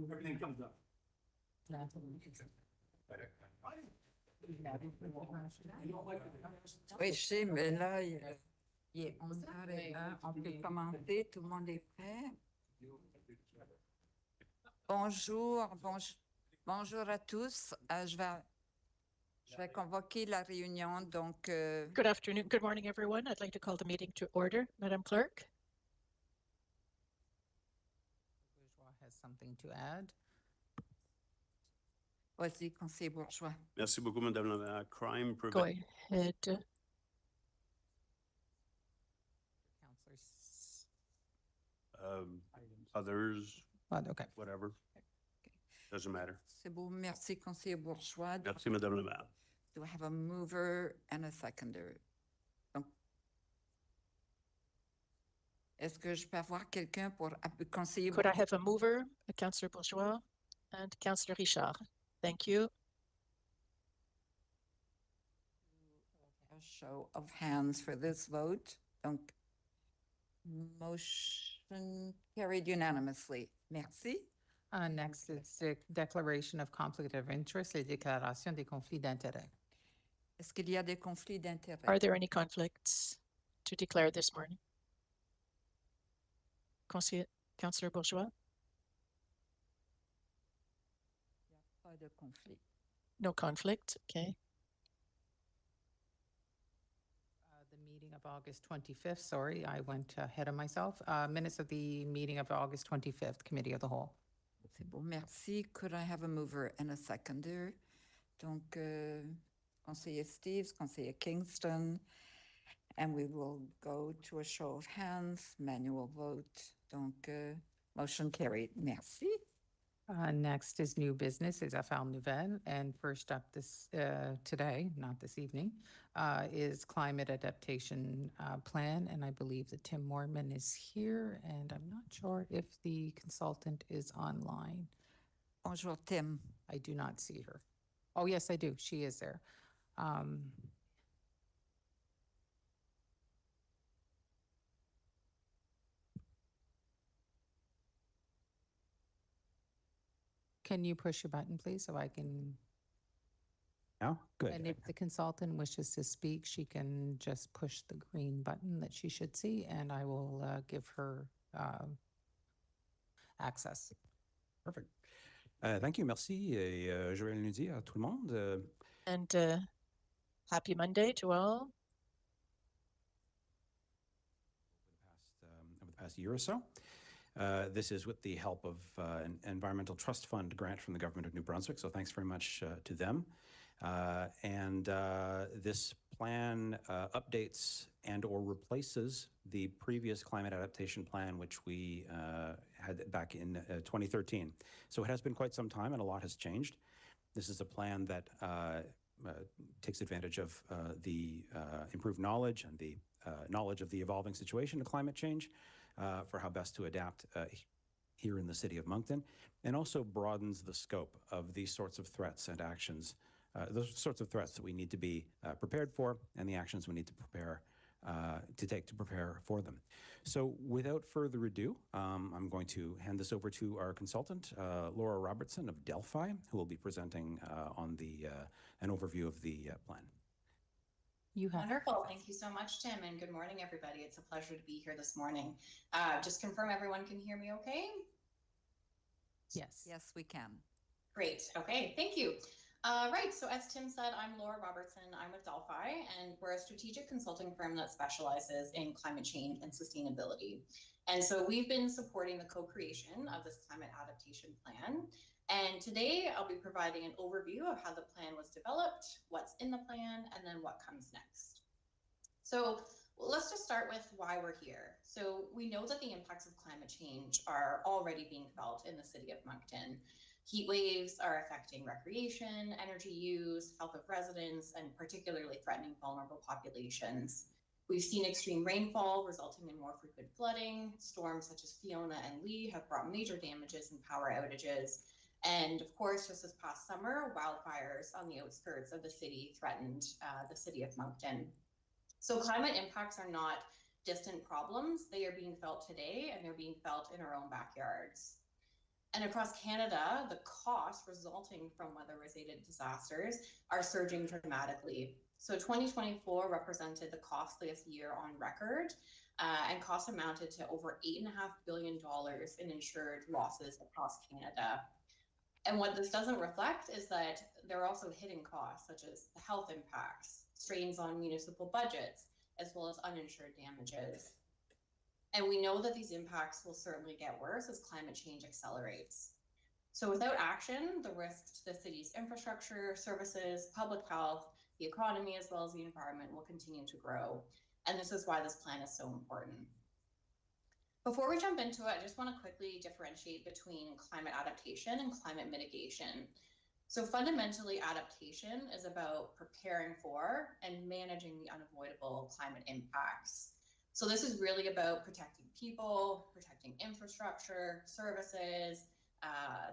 Everything comes up. Oui, je sais, mais là, il est 11h01. On peut commencer. Tout le monde est prêt? Bonjour, bonjour à tous. Je vais convoquer la réunion. Donc, Good afternoon, good morning, everyone. I'd like to call the meeting to order. Madam Clerk? Bourgeois has something to add. Vas-y, conseiller Bourgeois. Merci beaucoup, Madame la Maire. Crime Go prevention. ahead. Councillors. Others, Okay. whatever. Doesn't matter. C'est beau. Merci, conseiller Bourgeois. Merci, Madame la Maire. Do I have a mover and a seconder? Donc, est-ce que je peux avoir quelqu'un pour conseiller Could I have a mover, a Councillor Bourgeois, and Councillor Richard? Thank you. A show of hands for this vote. Donc, motion carried unanimously. Merci. Next is the declaration of conflict of interest, les déclarations des conflits d'intérêts. Est-ce qu'il y a des conflits d'intérêts? Are there any conflicts to declare this morning? Councillor Bourgeois? Il n'y a pas de conflit. No conflict, okay. The meeting of August 25th, sorry, I went ahead of myself. Minutes of the meeting of August 25th, Committee of the Whole. C'est beau, merci. Could I have a mover and a seconder? Donc, conseiller Steves, conseiller Kingston, and we will go to a show of hands, manual vote. Donc, motion carried. Merci. Next is new business, is Affaires Nouvelles, and first up this today, not this evening, is climate adaptation plan, and I believe that Tim Moorman is here, and I'm not sure if the consultant is online. Bonjour, Tim. I do not see her. Oh, yes, I do. She is there. Can you push your button, please, so I can? Now, good. And if the consultant wishes to speak, she can just push the green button that she should see, and I will give her access. Perfect. Thank you. Merci. Et joyeux lundi à tout le monde. And happy Monday to all. Over the past year or so. This is with the help of an Environmental Trust Fund grant from the Government of New Brunswick, so thanks very much to them. This plan updates and or replaces the previous climate adaptation plan, which we had back in 2013. So it has been quite some time and a lot has changed. This is a plan that takes advantage of the improved knowledge and the knowledge of the evolving situation of climate change for how best to adapt here in the city of Moncton, and also broadens the scope of these sorts of threats and actions, those sorts of threats that we need to be prepared for, and the actions we need to take to prepare for them. So without further ado, I'm going to hand this over to our consultant, Laura Robertson of Delphi, who will be presenting on an overview of the plan. Wonderful. Thank you so much, Tim, and good morning, everybody. It's a pleasure to be here this morning. Just confirm everyone can hear me okay? Yes. Yes, we can. Great. Okay, thank you. Right, so as Tim said, I'm Laura Robertson. I'm with Delphi, and we're a strategic consulting firm that specializes in climate change and sustainability. And so we've been supporting the co-creation of this climate adaptation plan. And today I'll be providing an overview of how the plan was developed, what's in the plan, and then what comes next. So let's just start with why we're here. So we know that the impacts of climate change are already being felt in the city of Moncton. Heat waves are affecting recreation, energy use, health of residents, and particularly threatening vulnerable populations. We've seen extreme rainfall resulting in more frequent flooding. Storms such as Fiona and Lee have brought major damages and power outages. And of course, just this past summer, wildfires on the outskirts of the city threatened the city of Moncton. So climate impacts are not distant problems, they are being felt today and they're being felt in our own backyards. And across Canada, the costs resulting from weather-related disasters are surging dramatically. So 2024 represented the costliest year on record, and costs amounted to over $8.5 billion in insured losses across Canada. And what this doesn't reflect is that there are also hidden costs, such as the health impacts, strains on municipal budgets, as well as uninsured damages. And we know that these impacts will certainly get worse as climate change accelerates. So without action, the risks to the city's infrastructure, services, public health, the economy, as well as the environment will continue to grow. And this is why this plan is so important. Before we jump into it, I just want to quickly differentiate between climate adaptation and climate mitigation. So fundamentally, adaptation is about preparing for and managing the unavoidable climate impacts. So this is really about protecting people, protecting infrastructure, services,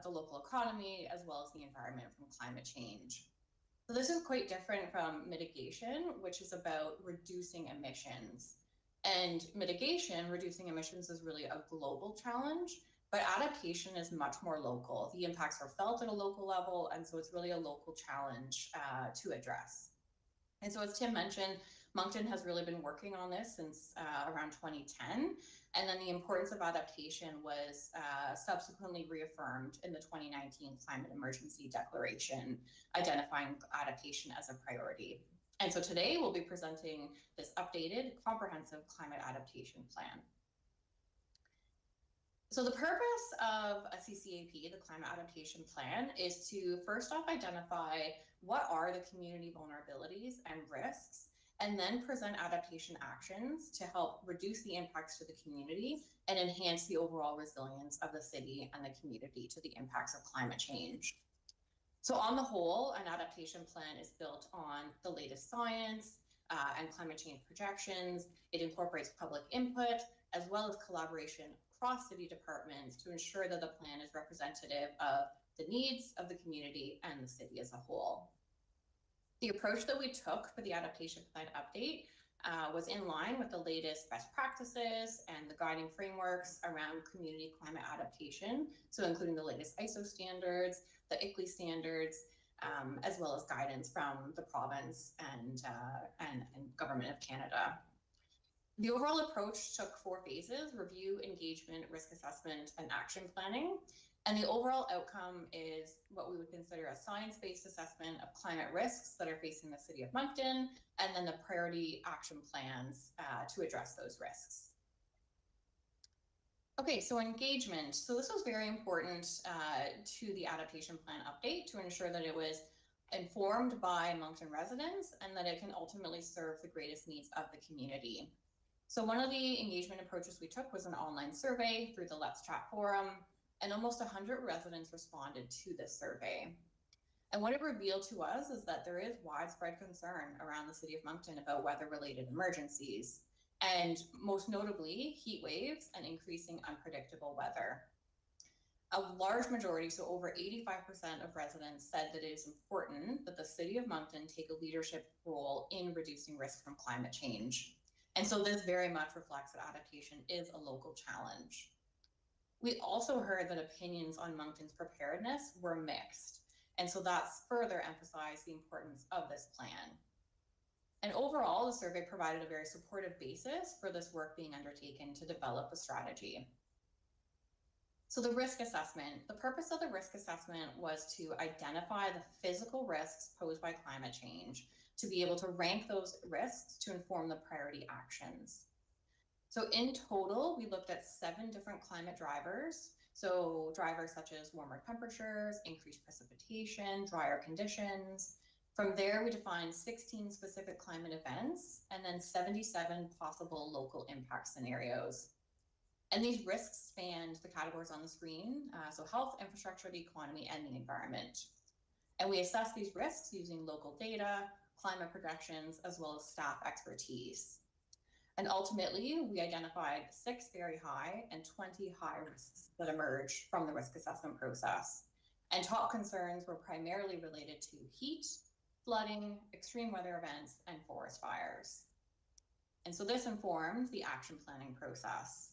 the local economy, as well as the environment from climate change. So this is quite different from mitigation, which is about reducing emissions. And mitigation, reducing emissions, is really a global challenge, but adaptation is much more local. The impacts are felt at a local level, and so it's really a local challenge to address. And so as Tim mentioned, Moncton has really been working on this since around 2010, and then the importance of adaptation was subsequently reaffirmed in the 2019 Climate Emergency Declaration, identifying adaptation as a priority. And so today we'll be presenting this updated comprehensive climate adaptation plan. So the purpose of a CCAP, the Climate Adaptation Plan, is to first off identify what are the community vulnerabilities and risks, and then present adaptation actions to help reduce the impacts to the community and enhance the overall resilience of the city and the community to the impacts of climate change. So on the whole, an adaptation plan is built on the latest science and climate change projections. It incorporates public input as well as collaboration across city departments to ensure that the plan is representative of the needs of the community and the city as a whole. The approach that we took for the adaptation plan update was in line with the latest best practices and the guiding frameworks around community climate adaptation, so including the latest ISO standards, the ICLEI standards, as well as guidance from the province and Government of Canada. The overall approach took 4 phases: review, engagement, risk assessment, and action planning. And the overall outcome is what we would consider a science-based assessment of climate risks that are facing the city of Moncton, and then the priority action plans to address those risks. Okay, so engagement. So this was very important to the adaptation plan update to ensure that it was informed by Moncton residents and that it can ultimately serve the greatest needs of the community. So one of the engagement approaches we took was an online survey through the Let's Chat forum, and almost 100 residents responded to this survey. And what it revealed to us is that there is widespread concern around the city of Moncton about weather-related emergencies, and most notably heat waves and increasing unpredictable weather. A large majority, so over 85% of residents, said that it is important that the city of Moncton take a leadership role in reducing risk from climate change. And so this very much reflects that adaptation is a local challenge. We also heard that opinions on Moncton's preparedness were mixed. And so that's further emphasized the importance of this plan. And overall, the survey provided a very supportive basis for this work being undertaken to develop a strategy. So the risk assessment, the purpose of the risk assessment was to identify the physical risks posed by climate change, to be able to rank those risks to inform the priority actions. So in total, we looked at 7 different climate drivers. So drivers such as warmer temperatures, increased precipitation, drier conditions. From there, we defined 16 specific climate events and then 77 possible local impact scenarios. And these risks spanned the categories on the screen, so health, infrastructure, the economy, and the environment. And we assessed these risks using local data, climate projections, as well as staff expertise. And ultimately, we identified 6 very high and 20 high risks that emerged from the risk assessment process. And top concerns were primarily related to heat, flooding, extreme weather events, and forest fires. And so this informed the action planning process.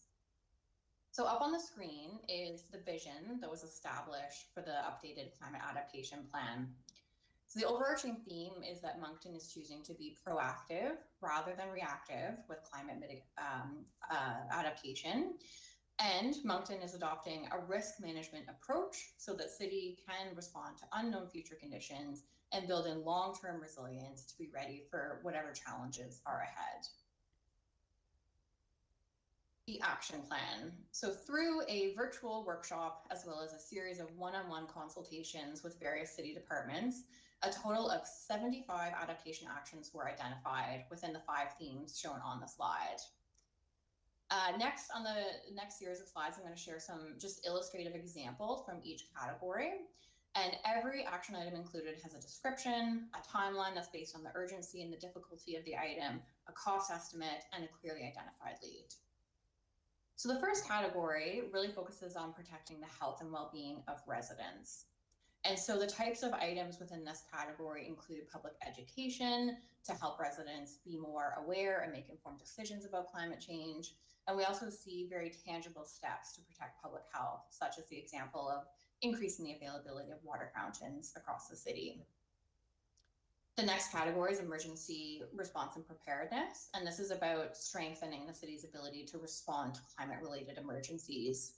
So up on the screen is the vision that was established for the updated climate adaptation plan. So the overarching theme is that Moncton is choosing to be proactive rather than reactive with climate adaptation. And Moncton is adopting a risk management approach so that city can respond to unknown future conditions and build in long-term resilience to be ready for whatever challenges are ahead. The action plan. So through a virtual workshop, as well as a series of one-on-one consultations with various city departments, a total of 75 adaptation actions were identified within the 5 themes shown on the slide. Next, on the next series of slides, I'm going to share some just illustrative examples from each category. And every action item included has a description, a timeline that's based on the urgency and the difficulty of the item, a cost estimate, and a clearly identified lead. So the first category really focuses on protecting the health and well-being of residents. And so the types of items within this category include public education to help residents be more aware and make informed decisions about climate change. And we also see very tangible steps to protect public health, such as the example of increasing the availability of water fountains across the city. The next category is emergency response and preparedness, and this is about strengthening the city's ability to respond to climate-related emergencies.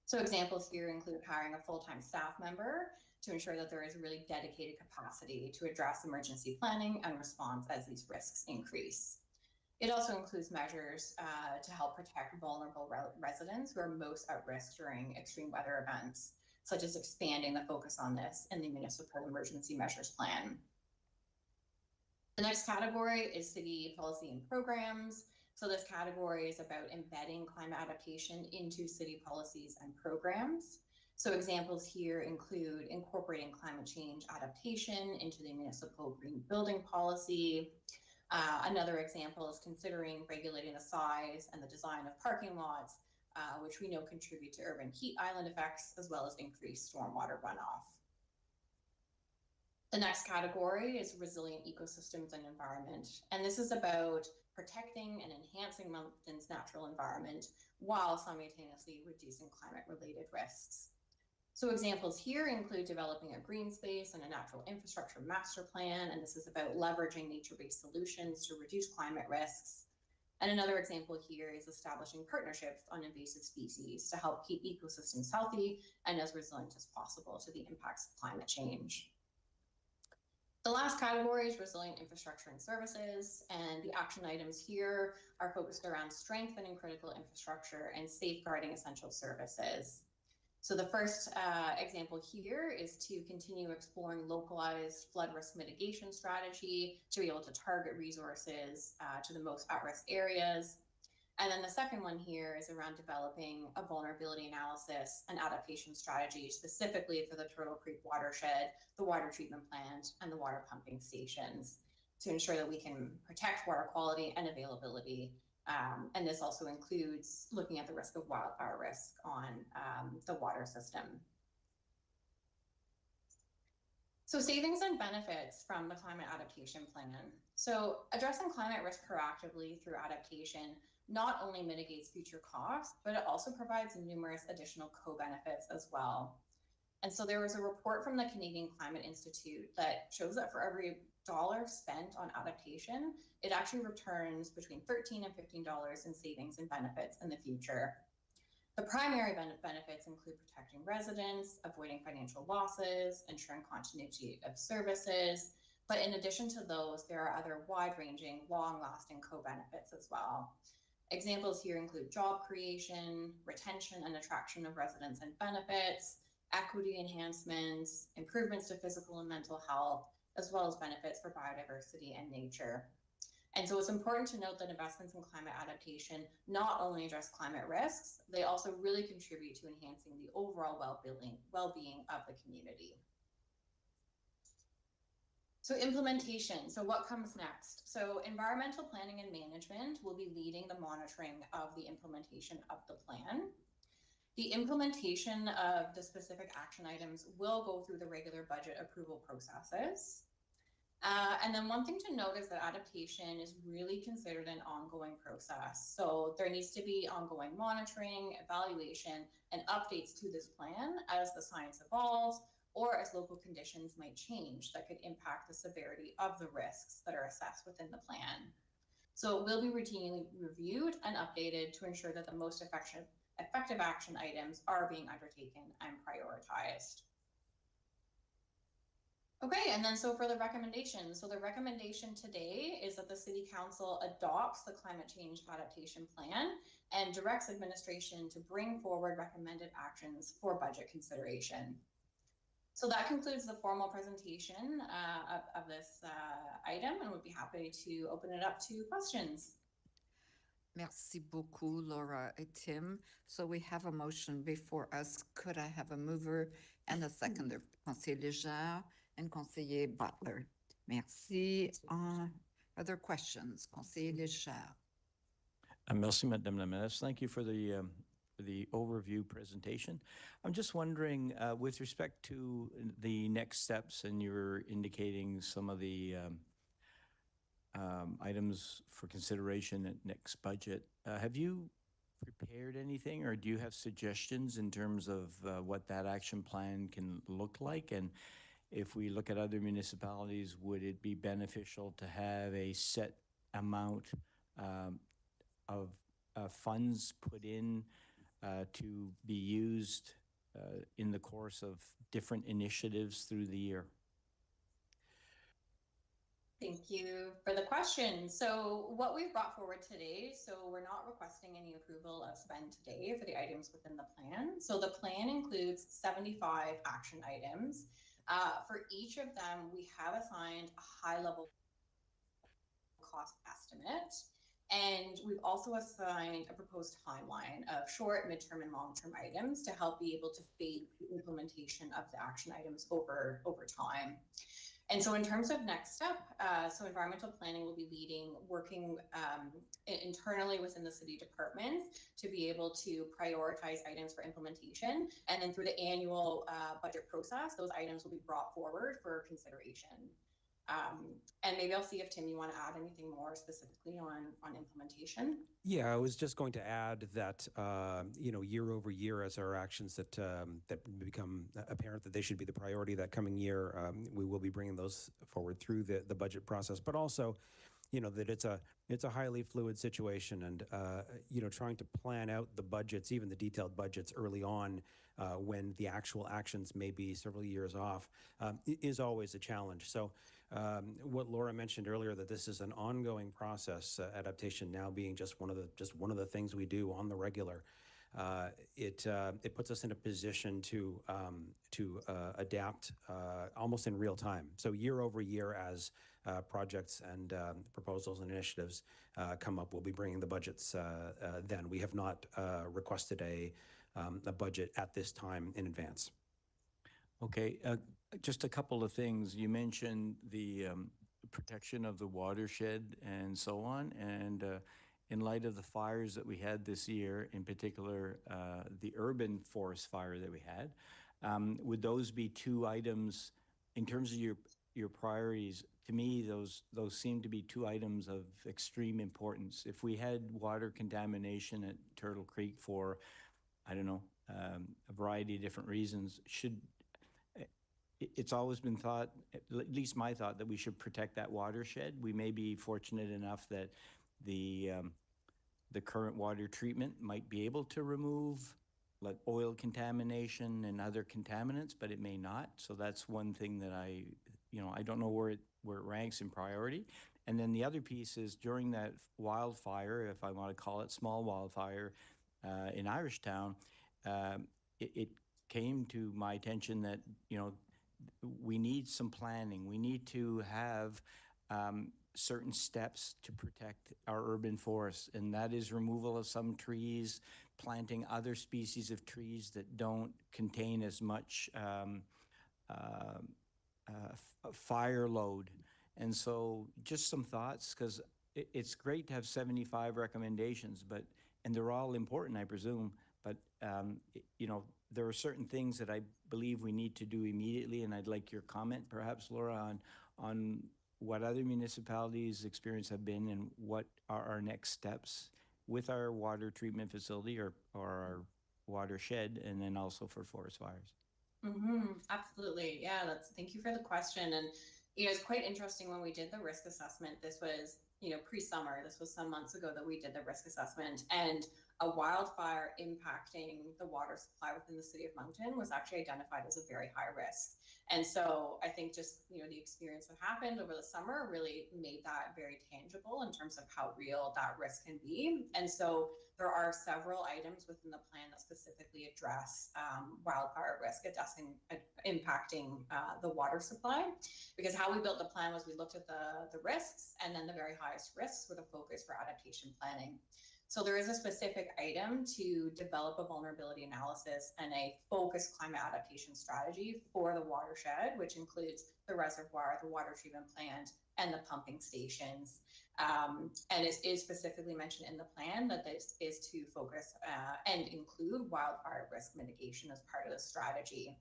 So examples here include hiring a full-time staff member to ensure that there is really dedicated capacity to address emergency planning and response as these risks increase. It also includes measures to help protect vulnerable residents who are most at risk during extreme weather events, such as expanding the focus on this in the Municipal Emergency Measures Plan. The next category is city policy and programs. So this category is about embedding climate adaptation into city policies and programs. So examples here include incorporating climate change adaptation into the municipal green building policy. Another example is considering regulating the size and the design of parking lots, which we know contribute to urban heat island effects, as well as increased stormwater runoff. The next category is resilient ecosystems and environment. And this is about protecting and enhancing Moncton's natural environment while simultaneously reducing climate-related risks. So examples here include developing a green space and a natural infrastructure master plan, and this is about leveraging nature-based solutions to reduce climate risks. And another example here is establishing partnerships on invasive species to help keep ecosystems healthy and as resilient as possible to the impacts of climate change. The last category is resilient infrastructure and services, and the action items here are focused around strengthening critical infrastructure and safeguarding essential services. So the first example here is to continue exploring localized flood risk mitigation strategy to be able to target resources to the most at-risk areas. And then the second one here is around developing a vulnerability analysis and adaptation strategy specifically for the Turtle Creek watershed, the water treatment plant, and the water pumping stations to ensure that we can protect water quality and availability. And this also includes looking at the risk of wildfire risk on the water system. So savings and benefits from the climate adaptation plan. So addressing climate risk proactively through adaptation not only mitigates future costs, but it also provides numerous additional co-benefits as well. And so there was a report from the Canadian Climate Institute that shows that for every $1 spent on adaptation, it actually returns between $13 and $15 in savings and benefits in the future. The primary benefits include protecting residents, avoiding financial losses, ensuring continuity of services. But in addition to those, there are other wide-ranging, long-lasting co-benefits as well. Examples here include job creation, retention and attraction of residents and benefits, equity enhancements, improvements to physical and mental health, as well as benefits for biodiversity and nature. And so it's important to note that investments in climate adaptation not only address climate risks, they also really contribute to enhancing the overall well-being of the community. So implementation, so what comes next? So environmental planning and management will be leading the monitoring of the implementation of the plan. The implementation of the specific action items will go through the regular budget approval processes. And then one thing to note is that adaptation is really considered an ongoing process. So there needs to be ongoing monitoring, evaluation, and updates to this plan as the science evolves or as local conditions might change that could impact the severity of the risks that are assessed within the plan. So it will be routinely reviewed and updated to ensure that the most effective action items are being undertaken and prioritized. Okay, and then so for the recommendation. So the recommendation today is that the City Council adopts the Climate Change Adaptation Plan and directs administration to bring forward recommended actions for budget consideration. So that concludes the formal presentation of this item, and we'd be happy to open it up to questions. Merci beaucoup, Laura and Tim. So we have a motion before us. Could I have a mover and a seconder? Conseiller Léger and Conseiller Butler. Merci. Other questions? Conseiller Léger. Merci, Madame la Ministre. Thank you for the overview presentation. I'm just wondering, with respect to the next steps, and you're indicating some of the items for consideration at next budget, have you prepared anything, or do you have suggestions in terms of what that action plan can look like? And if we look at other municipalities, would it be beneficial to have a set amount of funds put in to be used in the course of different initiatives through the year? Thank you for the question. So what we've brought forward today, so we're not requesting any approval of spend today for the items within the plan. So the plan includes 75 action items. For each of them, we have assigned a high-level cost estimate. And we've also assigned a proposed timeline of short, midterm, and long-term items to help be able to phase the implementation of the action items over time. And so in terms of next step, so environmental planning will be working internally within the city departments to be able to prioritize items for implementation. And then through the annual budget process, those items will be brought forward for consideration. And maybe I'll see if, Tim, you want to add anything more specifically on implementation. Yeah, I was just going to add that, year over year, as our actions that become apparent that they should be the priority that coming year, we will be bringing those forward through the budget process. But also, that it's a highly fluid situation, and trying to plan out the budgets, even the detailed budgets early on, when the actual actions may be several years off, is always a challenge. So what Laura mentioned earlier, that this is an ongoing process, adaptation now being just one of the things we do on the regular. It puts us in a position to adapt almost in real time. So year over year, as projects and proposals and initiatives come up, we'll be bringing the budgets then. We have not requested a budget at this time in advance. Okay, just a couple of things. You mentioned the protection of the watershed and so on, and in light of the fires that we had this year, in particular the urban forest fire that we had, would those be two items in terms of your priorities? To me, those seem to be two items of extreme importance. If we had water contamination at Turtle Creek for, I don't know, a variety of different reasons, it's always been thought, at least my thought, that we should protect that watershed. We may be fortunate enough that the current water treatment might be able to remove like oil contamination and other contaminants, but it may not. So that's one thing that I don't know where it ranks in priority. And then the other piece is, during that wildfire, if I want to call it small wildfire, in Irishtown, it came to my attention that, we need some planning. We need to have certain steps to protect our urban forests, and that is removal of some trees, planting other species of trees that don't contain as much fire load. And so just some thoughts, because it's great to have 75 recommendations, and they're all important, I presume, but there are certain things that I believe we need to do immediately, and I'd like your comment, perhaps, Laura, on what other municipalities' experience have been and what are our next steps with our water treatment facility or our watershed, and then also for forest fires? Absolutely. Yeah, thank you for the question. And, it's quite interesting when we did the risk assessment. This was, pre-summer. This was some months ago that we did the risk assessment. And a wildfire impacting the water supply within the city of Moncton was actually identified as a very high risk. And so I think just, the experience that happened over the summer really made that very tangible in terms of how real that risk can be. And so there are several items within the plan that specifically address wildfire risk impacting the water supply. Because how we built the plan was we looked at the risks, and then the very highest risks with a focus for adaptation planning. So there is a specific item to develop a vulnerability analysis and a focused climate adaptation strategy for the watershed, which includes the reservoir, the water treatment plant, and the pumping stations. And it is specifically mentioned in the plan that this is to focus and include wildfire risk mitigation as part of the strategy.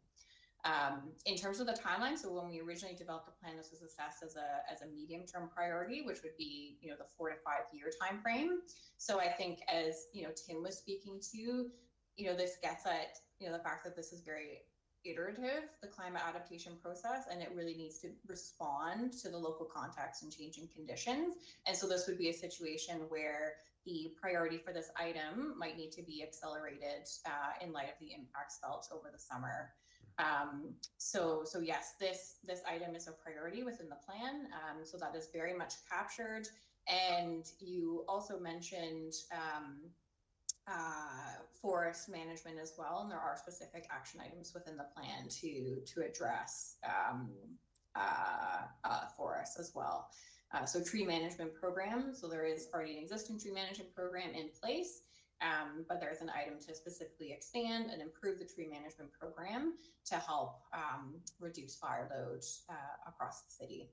In terms of the timeline, so when we originally developed the plan, this was assessed as a medium-term priority, which would be, the 4 to 5 year time frame. So I think, as Tim was speaking to, this gets at the fact that this is very iterative, the climate adaptation process, and it really needs to respond to the local context and changing conditions. And so this would be a situation where the priority for this item might need to be accelerated in light of the impacts felt over the summer. So yes, this item is a priority within the plan. So that is very much captured. And you also mentioned forest management as well, and there are specific action items within the plan to address forests as well. So tree management program. So there is already an existing tree management program in place. But there's an item to specifically expand and improve the tree management program to help reduce fire load across the city.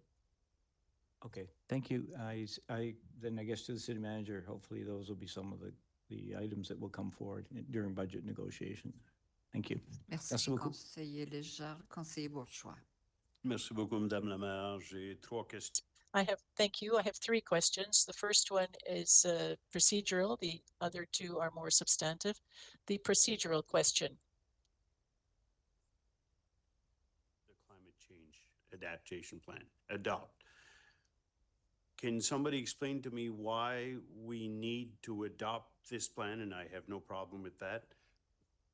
Okay, thank you. Then I guess to the city manager, hopefully those will be some of the items that will come forward during budget negotiations. Thank you. Merci, conseiller Léger. Conseiller Bourgeois. Merci beaucoup, Madame la maire. J'ai 3 questions. Thank you. I have 3 questions. The first one is procedural. The other 2 are more substantive. The procedural question. The climate change adaptation plan, adopt. Can somebody explain to me why we need to adopt this plan? And I have no problem with that,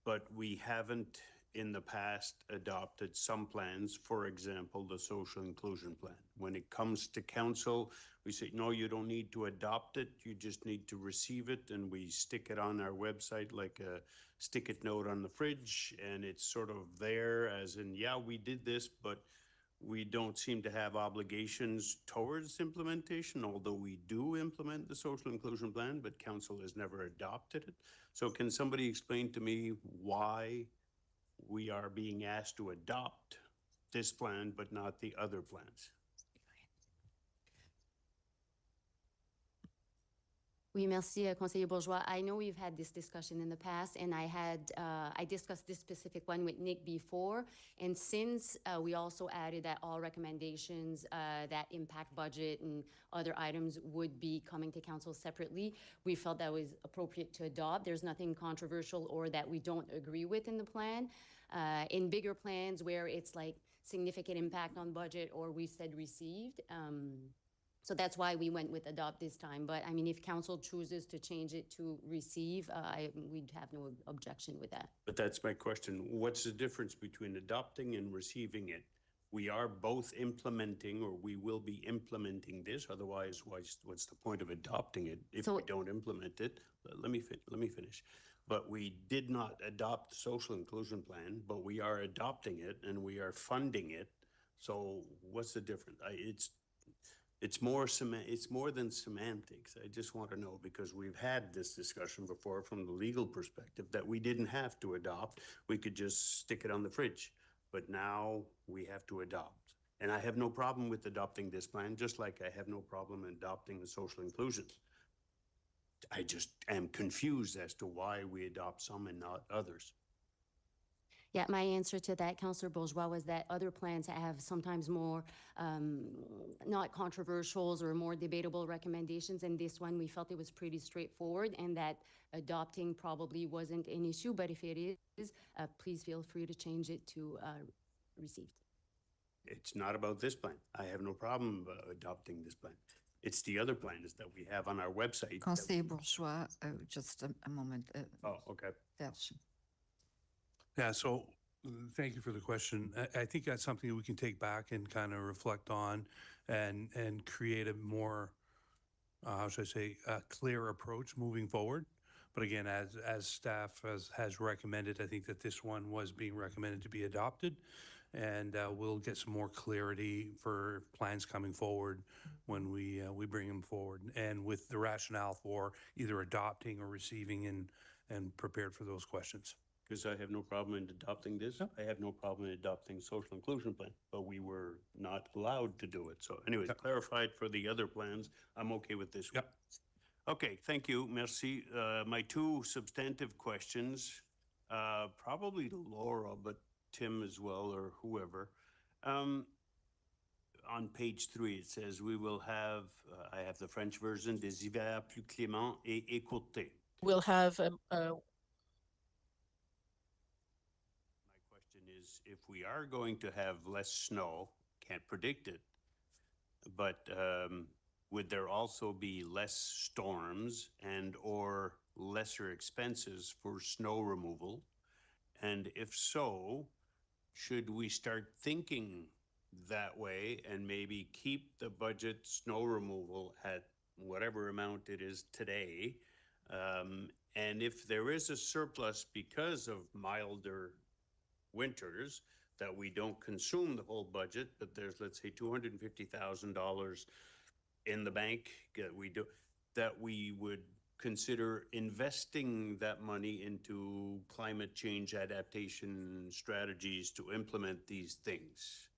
but we haven't in the past adopted some plans, for example, the social inclusion plan. When it comes to council, we say, no, you don't need to adopt it. You just need to receive it. And we stick it on our website like a stick-it note on the fridge. And it's sort of there as in, yeah, we did this, but we don't seem to have obligations towards implementation, although we do implement the social inclusion plan, but council has never adopted it. So can somebody explain to me why we are being asked to adopt this plan, but not the other plans? Oui, merci, Conseiller Bourgeois. I know we've had this discussion in the past, and I discussed this specific one with Nick before. And since we also added that all recommendations that impact budget and other items would be coming to council separately, we felt that was appropriate to adopt. There's nothing controversial or that we don't agree with in the plan. In bigger plans where it's like significant impact on budget or we've said received, so that's why we went with adopt this time. But I mean, if council chooses to change it to receive, we'd have no objection with that. But that's my question. What's the difference between adopting and receiving it? We are both implementing, or we will be implementing this. Otherwise, what's the point of adopting it if we don't implement it? Let me finish. But we did not adopt the social inclusion plan, but we are adopting it and we are funding it. So what's the difference? It's more than semantics. I just want to know, because we've had this discussion before from the legal perspective that we didn't have to adopt. We could just stick it on the fridge, but now we have to adopt. And I have no problem with adopting this plan, just like I have no problem adopting the social inclusion. I just am confused as to why we adopt some and not others. Yeah, my answer to that, Councillor Bourgeois, was that other plans have sometimes more not controversials or more debatable recommendations. And this one, we felt it was pretty straightforward and that adopting probably wasn't an issue. But if it is, please feel free to change it to received. It's not about this plan. I have no problem adopting this plan. It's the other plans that we have on our website. that- Conseiller Bourgeois, just a moment. Oh, okay. Serge. Yeah, so thank you for the question. I think that's something that we can take back and kind of reflect on and create a more, how should I say, a clear approach moving forward. But again, as staff has recommended, I think that this one was being recommended to be adopted. And we'll get some more clarity for plans coming forward when we bring them forward. And with the rationale for either adopting or receiving and prepared for those questions. Because I have no problem in adopting this. I have no problem in adopting social inclusion plan, but we were not allowed to do it. So anyways, clarified for the other plans. I'm okay with this one. Yep. Okay, thank you, merci. My two substantive questions, probably to Laura, but Tim as well, or whoever. On page 3, it says we will have, I have the French version, des hivers plus cléments et écourtés. We'll have My question is, if we are going to have less snow, can't predict it, but would there also be less storms and or lesser expenses for snow removal? And if so, should we start thinking that way and maybe keep the budget snow removal at whatever amount it is today? And if there is a surplus because of milder winters, that we don't consume the whole budget, but there's, let's say, $250,000 in the bank that we would consider investing that money into climate change adaptation strategies to implement these things.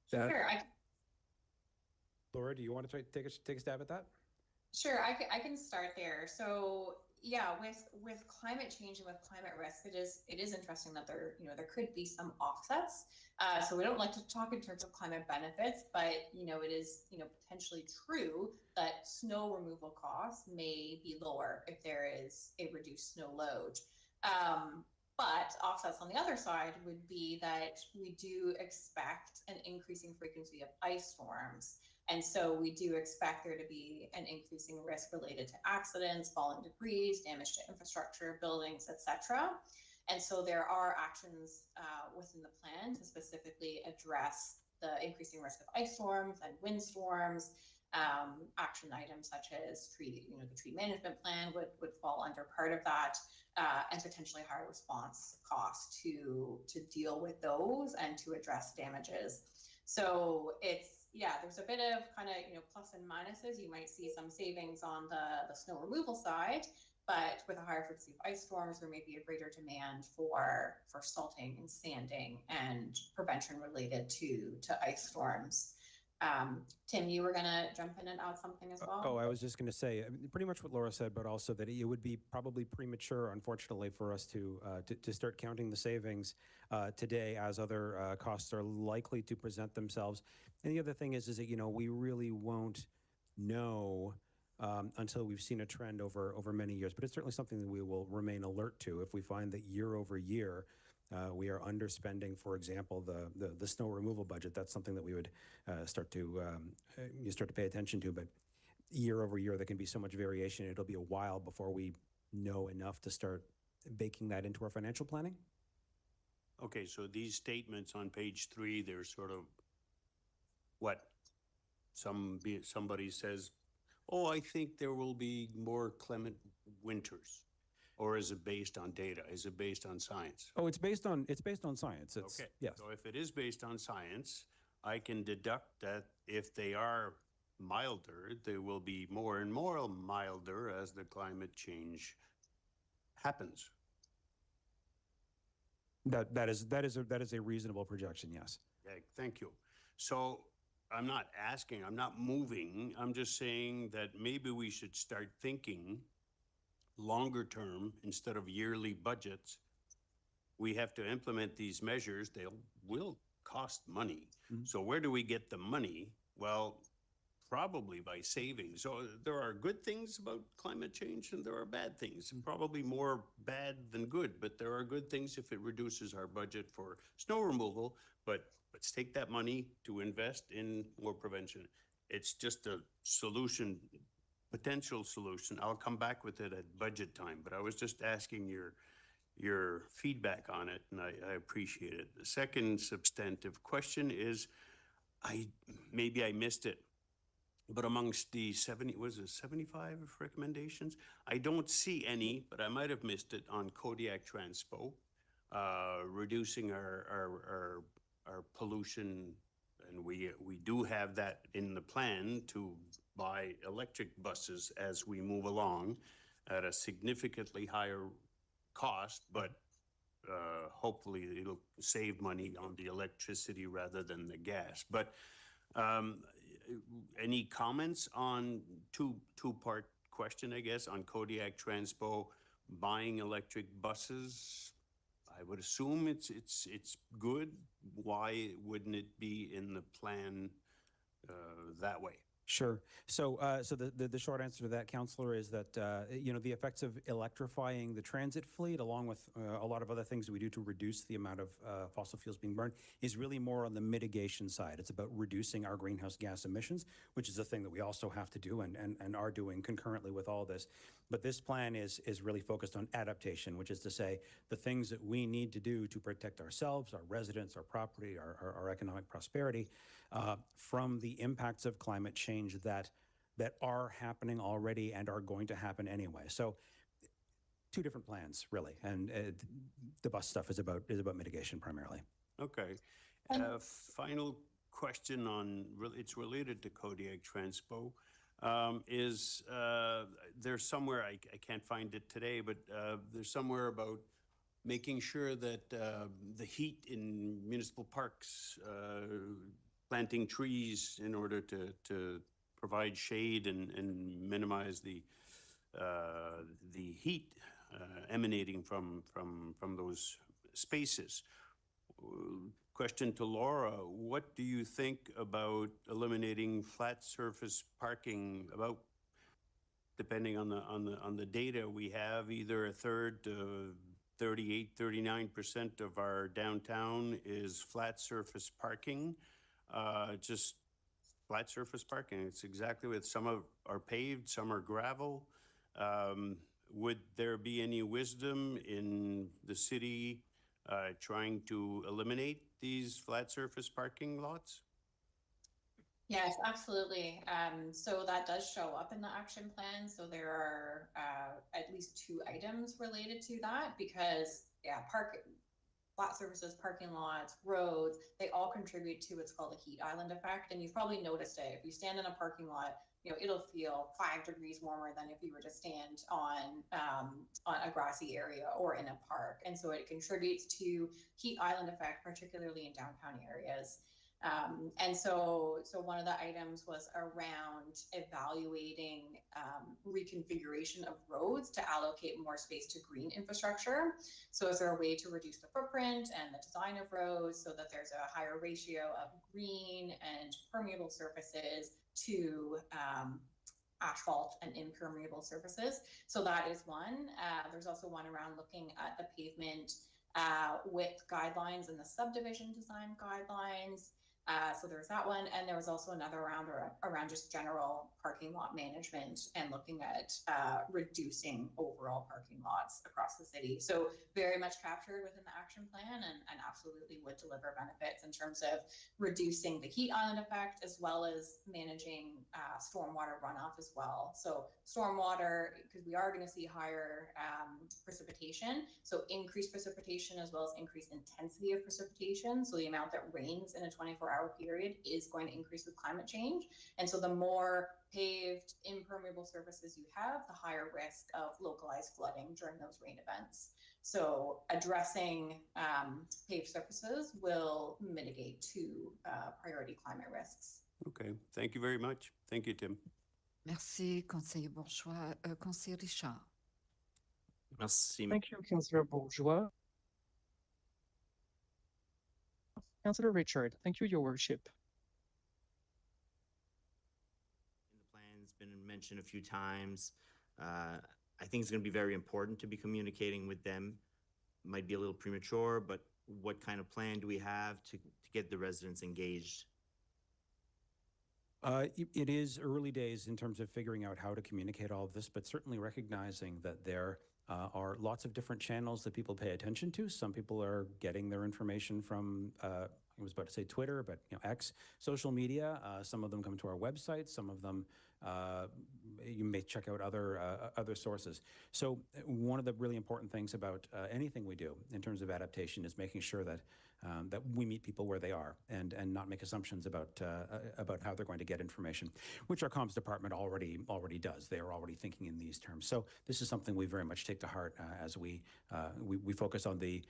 Sure, Laura, do you want to take a stab at that? Sure, I can start there. So yeah, with climate change and with climate risk, it is interesting that there could be some offsets. So we don't like to talk in terms of climate benefits, but it is potentially true that snow removal costs may be lower if there is a reduced snow load. But offsets on the other side would be that we do expect an increasing frequency of ice storms. And so we do expect there to be an increasing risk related to accidents, falling debris, damage to infrastructure, buildings, etc. And so there are actions within the plan to specifically address the increasing risk of ice storms and wind storms. Action items such as the tree management plan would fall under part of that, and potentially higher response costs to deal with those and to address damages. So there's a bit of kind of plus and minuses. You might see some savings on the snow removal side, but with a higher frequency of ice storms, there may be a greater demand for salting and sanding and prevention related to ice storms. Tim, you were going to jump in and add something as well? Oh, I was just going to say pretty much what Laura said, but also that it would be probably premature, unfortunately, for us to start counting the savings today as other costs are likely to present themselves. And the other thing is that, we really won't know until we've seen a trend over many years. But it's certainly something that we will remain alert to if we find that year over year we are underspending, for example, the snow removal budget. That's something that we would start to pay attention to. But year over year, there can be so much variation. It'll be a while before we know enough to start baking that into our financial planning. Okay, so these statements on page 3, they're sort of what somebody says, oh, I think there will be more clement winters. Or is it based on data? Is it based on science? Oh, it's based on science. Okay. Yes. So if it is based on science, I can deduct that if they are milder, they will be more and more milder as the climate change happens. That is a reasonable projection. Yes. Okay, thank you. So I'm not asking, I'm not moving. I'm just saying that maybe we should start thinking longer term instead of yearly budgets. We have to implement these measures. Will cost money. Mhm. So where do we get the money? Well, probably by saving. So there are good things about climate change and there are bad things, probably more bad than good, but there are good things if it reduces our budget for snow removal. But let's take that money to invest in more prevention. It's just a solution, potential solution. I'll come back with it at budget time, but I was just asking your feedback on it, and I appreciate it. The second substantive question is, maybe I missed it, but amongst the 75 recommendations? I don't see any, but I might have missed it on Kodiak Transpo, reducing our pollution. And we do have that in the plan to buy electric buses as we move along at a significantly higher cost, but hopefully it'll save money on the electricity rather than the gas. But any comments on two-part question, I guess, on Kodiak Transpo buying electric buses? I would assume it's good. Why wouldn't it be in the plan that way? Sure. So, the short answer to that, Councillor, is that the effects of electrifying the transit fleet, along with a lot of other things we do to reduce the amount of fossil fuels being burned, is really more on the mitigation side. It's about reducing our greenhouse gas emissions, which is a thing that we also have to do and are doing concurrently with all this. But this plan is really focused on adaptation, which is to say the things that we need to do to protect ourselves, our residents, our property, our economic prosperity from the impacts of climate change that are happening already and are going to happen anyway. So two different plans, really. And the bus stuff is about mitigation primarily. Okay. Final question on, it's related to Kodiak Transpo. There's somewhere, I can't find it today, but there's somewhere about making sure that the heat in municipal parks, planting trees in order to provide shade and minimize the heat emanating from those spaces. Question to Laura: what do you think about eliminating flat surface parking? About, depending on the data we have, either a third to 38-39% of our downtown is flat surface parking. Just flat surface parking. It's exactly what some are paved, some are gravel. Would there be any wisdom in the city trying to eliminate these flat surface parking lots? Yes, absolutely. So that does show up in the action plan. So there are at least 2 items related to that because, flat surfaces, parking lots, roads, they all contribute to what's called the heat island effect. And you've probably noticed it. If you stand in a parking lot, it'll feel 5 degrees warmer than if you were to stand on a grassy area or in a park. And so it contributes to heat island effect, particularly in downtown areas. And so one of the items was around evaluating reconfiguration of roads to allocate more space to green infrastructure. So is there a way to reduce the footprint and the design of roads so that there's a higher ratio of green and permeable surfaces to asphalt and impermeable surfaces? So that is one. There's also one around looking at the pavement width guidelines and the subdivision design guidelines. So there's that one. And there was also another around just general parking lot management and looking at reducing overall parking lots across the city. So very much captured within the action plan and absolutely would deliver benefits in terms of reducing the heat island effect as well as managing stormwater runoff as well. So stormwater, because we are going to see higher precipitation, so increased precipitation as well as increased intensity of precipitation. So the amount that rains in a 24-hour period is going to increase with climate change. And so the more paved, impermeable surfaces you have, the higher risk of localized flooding during those rain events. So addressing paved surfaces will mitigate 2 priority climate risks. Okay, thank you very much. Thank you, Tim. Merci, conseiller Bourgeois. Conseiller Richard. Merci. Thank you, Councillor Bourgeois. Councillor Richard, thank you, Your Worship. The plan's been mentioned a few times. I think it's going to be very important to be communicating with them. Might be a little premature, but what kind of plan do we have to get the residents engaged? It is early days in terms of figuring out how to communicate all of this, but certainly recognizing that there are lots of different channels that people pay attention to. Some people are getting their information from, I was about to say Twitter, but X, social media. Some of them come to our website. Some of them you may check out other sources. So one of the really important things about anything we do in terms of adaptation is making sure that that we meet people where they are and not make assumptions about how they're going to get information, which our comms department already does. They are already thinking in these terms. So this is something we very much take to heart as we focus on the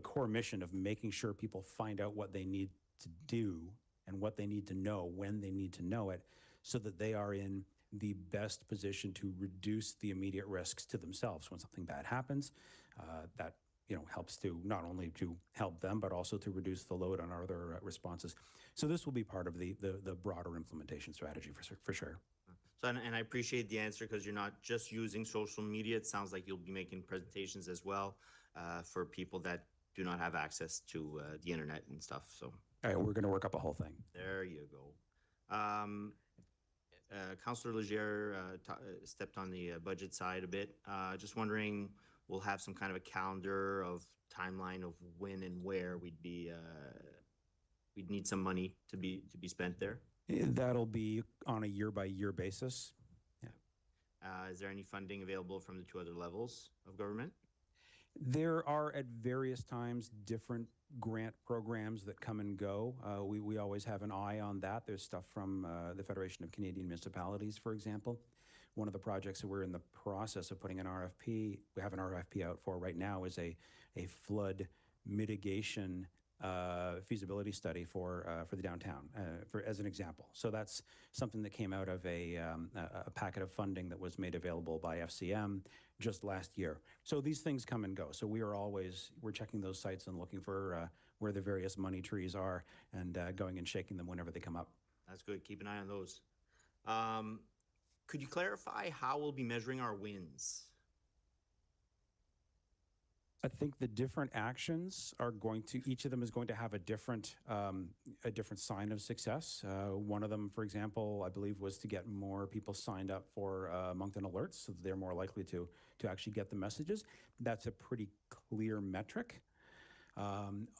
core mission of making sure people find out what they need to do and what they need to know when they need to know it, so that they are in the best position to reduce the immediate risks to themselves when something bad happens. That helps to not only to help them, but also to reduce the load on our other responses. So this will be part of the broader implementation strategy for sure. So, and I appreciate the answer, because you're not just using social media. It sounds like you'll be making presentations as well for people that do not have access to the internet and stuff. So, all right, we're going to work up a whole thing. There you go. Councillor Leger stepped on the budget side a bit. Just wondering, we'll have some kind of a calendar of timeline of when and where we'd need some money to be spent there. That'll be on a year-by-year basis. Yeah. Is there any funding available from the two other levels of government? There are at various times different grant programs that come and go. We always have an eye on that. There's stuff from the Federation of Canadian Municipalities, for example. One of the projects that we're in the process of putting an RFP, we have an RFP out for right now, is a flood mitigation feasibility study for the downtown, as an example. So that's something that came out of a packet of funding that was made available by FCM just last year. So these things come and go. So we're checking those sites and looking for where the various money trees are and going and shaking them whenever they come up. That's good. Keep an eye on those. Could you clarify how we'll be measuring our wins? I think the different actions are each of them is going to have a different sign of success. One of them, for example, I believe, was to get more people signed up for Moncton Alerts, so that they're more likely to actually get the messages. That's a pretty clear metric.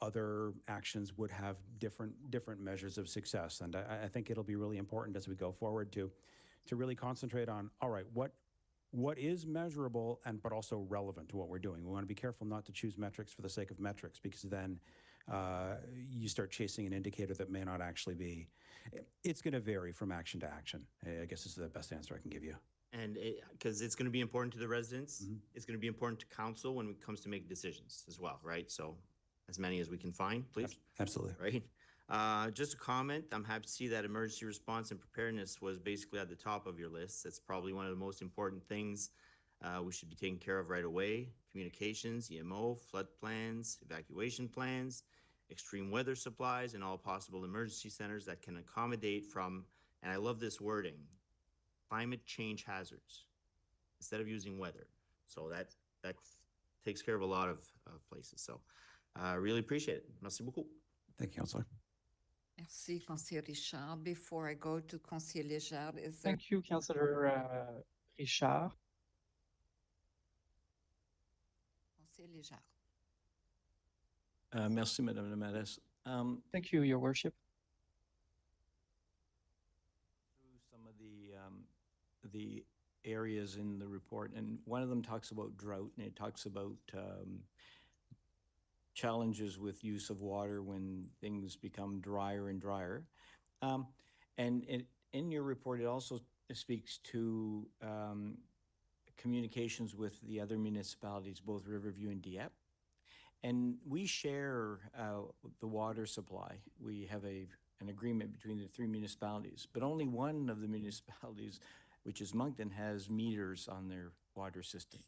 Other actions would have different measures of success, and I think it'll be really important as we go forward to really concentrate on, all right, what is measurable but also relevant to what we're doing. We want to be careful not to choose metrics for the sake of metrics, because then you start chasing an indicator that may not actually be. It's going to vary from action to action, I guess is the best answer I can give you. And because it's going to be important to the residents, it's going to be important to council when it comes to make decisions as well, right? So as many as we can find, please. Absolutely. Right. Just a comment, I'm happy to see that emergency response and preparedness was basically at the top of your list. That's probably one of the most important things we should be taking care of right away. Communications, EMO, flood plans, evacuation plans, extreme weather supplies, and all possible emergency centers that can accommodate from, and I love this wording, climate change hazards, instead of using weather. So that takes care of a lot of places. So I really appreciate it. Merci beaucoup. Thank you, Councillor. Merci, Councillor Richard. Before I go to Councillor Léger, is there? Thank you, Councillor Richard. Councillor Léger. Merci, Madame la Mairesse. Thank you, Your Worship. Through some of the areas in the report, and one of them talks about drought, and it talks about challenges with use of water when things become drier and drier. And in your report, it also speaks to communications with the other municipalities, both Riverview and Dieppe. And we share the water supply. We have an agreement between the three municipalities, but only one of the municipalities, which is Moncton, has meters on their water system.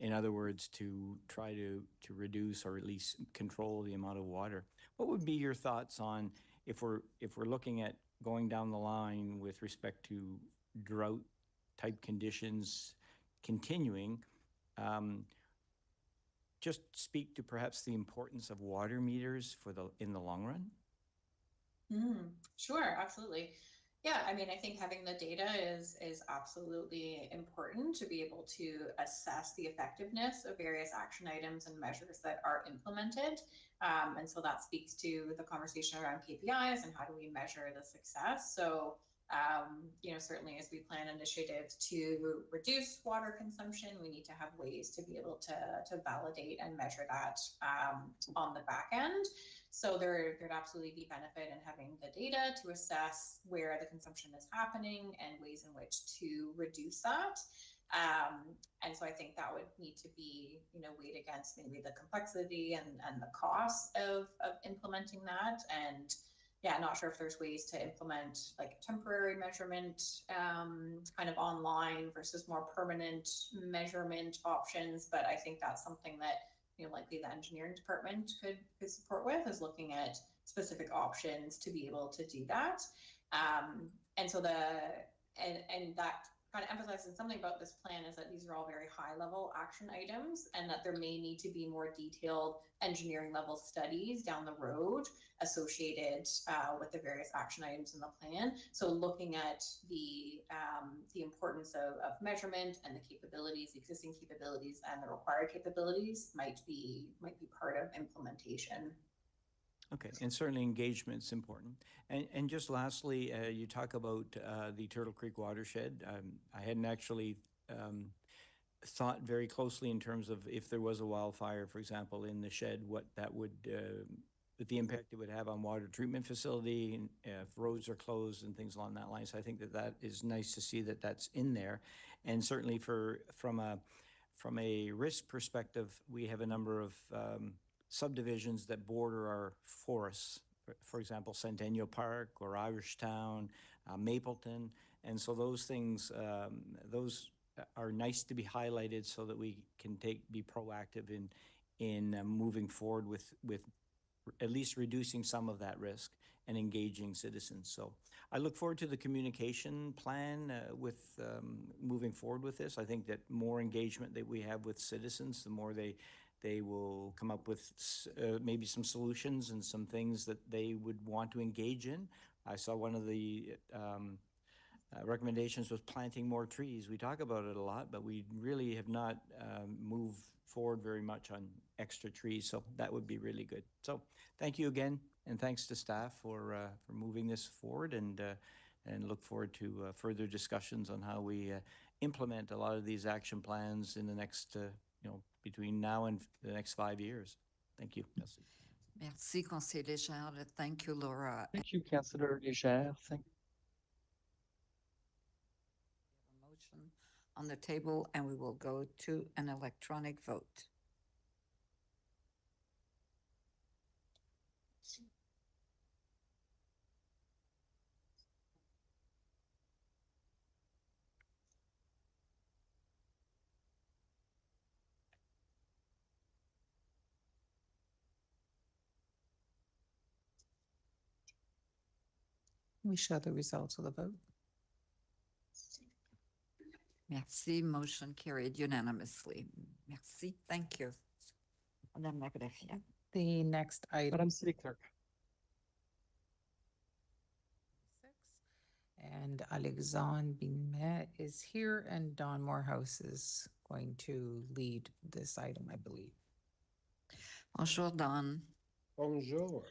In other words, to try to reduce or at least control the amount of water. What would be your thoughts on if we're looking at going down the line with respect to drought type conditions continuing? Just speak to perhaps the importance of water meters in the long run. Sure, absolutely. Yeah, I mean, I think having the data is absolutely important to be able to assess the effectiveness of various action items and measures that are implemented. And so that speaks to the conversation around KPIs and how do we measure the success. So, certainly as we plan initiatives to reduce water consumption, we need to have ways to be able to validate and measure that on the back end. So there'd absolutely be benefit in having the data to assess where the consumption is happening and ways in which to reduce that. And so I think that would need to be, weighed against maybe the complexity and the cost of implementing that. And yeah, not sure if there's ways to implement like temporary measurement kind of online versus more permanent measurement options. But I think that's something that likely the engineering department could support with, is looking at specific options to be able to do that. And so that kind of emphasizes something about this plan is that these are all very high level action items, and that there may need to be more detailed engineering level studies down the road associated with the various action items in the plan. So looking at the importance of measurement and the capabilities, the existing capabilities and the required capabilities might be part of implementation. Okay, and certainly engagement's important. And just lastly, you talk about the Turtle Creek watershed. I hadn't actually thought very closely in terms of if there was a wildfire, for example, in the shed, what that would, the impact it would have on water treatment facility, and if roads are closed and things along that line. So I think that is nice to see that that's in there. And certainly from a risk perspective, we have a number of subdivisions that border our forests, for example, Centennial Park or Irishtown, Mapleton. And so those things, those are nice to be highlighted so that we can be proactive in moving forward with at least reducing some of that risk and engaging citizens. So I look forward to the communication plan with moving forward with this. I think that more engagement that we have with citizens, the more they will come up with maybe some solutions and some things that they would want to engage in. I saw one of the recommendations was planting more trees. We talk about it a lot, but we really have not moved forward very much on extra trees. So that would be really good. So thank you again, and thanks to staff for moving this forward, and look forward to further discussions on how we implement a lot of these action plans in the next between now and the next 5 years. Thank you. Merci. Merci, Conseiller Légère. Thank you, Laura. Thank you, Councillor Légère. Thank A motion on the table, and we will go to an electronic vote. We show the results of the vote. Merci, motion carried unanimously. Merci, thank you. Madame la Greffière. The next item Madame City Clerk. and Alexandre Binet is here, and Don Morehouse is going to lead this item, I believe. Bonjour, Don. Bonjour.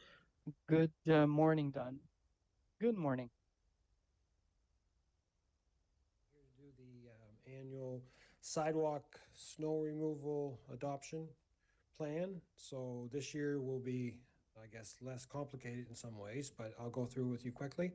Good morning, Don. Good morning. Here to do the annual sidewalk snow removal adoption plan. So this year will be, I guess, less complicated in some ways, but I'll go through with you quickly.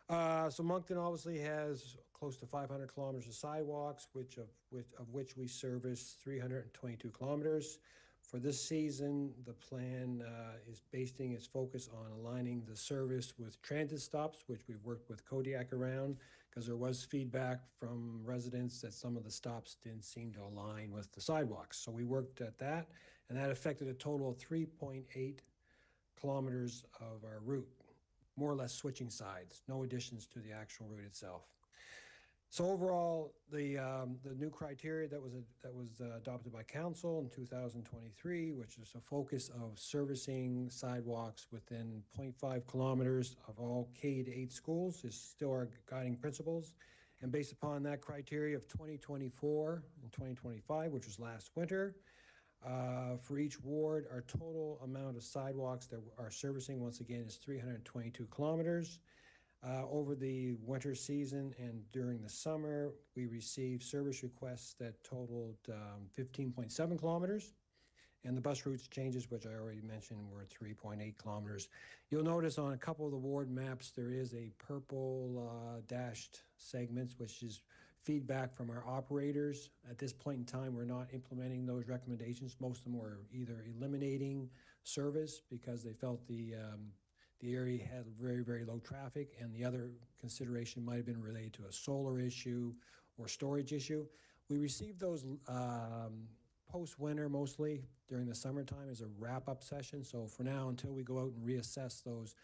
So Moncton obviously has close to 500 kilometers of sidewalks, of which we service 322 kilometers. For this season, the plan is basing its focus on aligning the service with transit stops, which we've worked with Kodiak around, because there was feedback from residents that some of the stops didn't seem to align with the sidewalks. So we worked at that, and that affected a total of 3.8 kilometers of our route, more or less switching sides, no additions to the actual route itself. So overall, the new criteria that was adopted by council in 2023, which is a focus of servicing sidewalks within 0.5 kilometers of all K-8 schools, is still our guiding principles. And based upon that criteria of 2024 and 2025, which was last winter, for each ward, our total amount of sidewalks that are servicing, once again, is 322 kilometers. Over the winter season and during the summer, we received service requests that totaled 15.7 kilometers. And the bus routes changes, which I already mentioned, were 3.8 kilometers. You'll notice on a couple of the ward maps, there is a purple dashed segments, which is feedback from our operators. At this point in time, we're not implementing those recommendations. Most of them were either eliminating service because they felt the area had very, very low traffic, and the other consideration might have been related to a solar issue or storage issue. We received those post-winter, mostly during the summertime, as a wrap-up session. So for now, until we go out and reassess those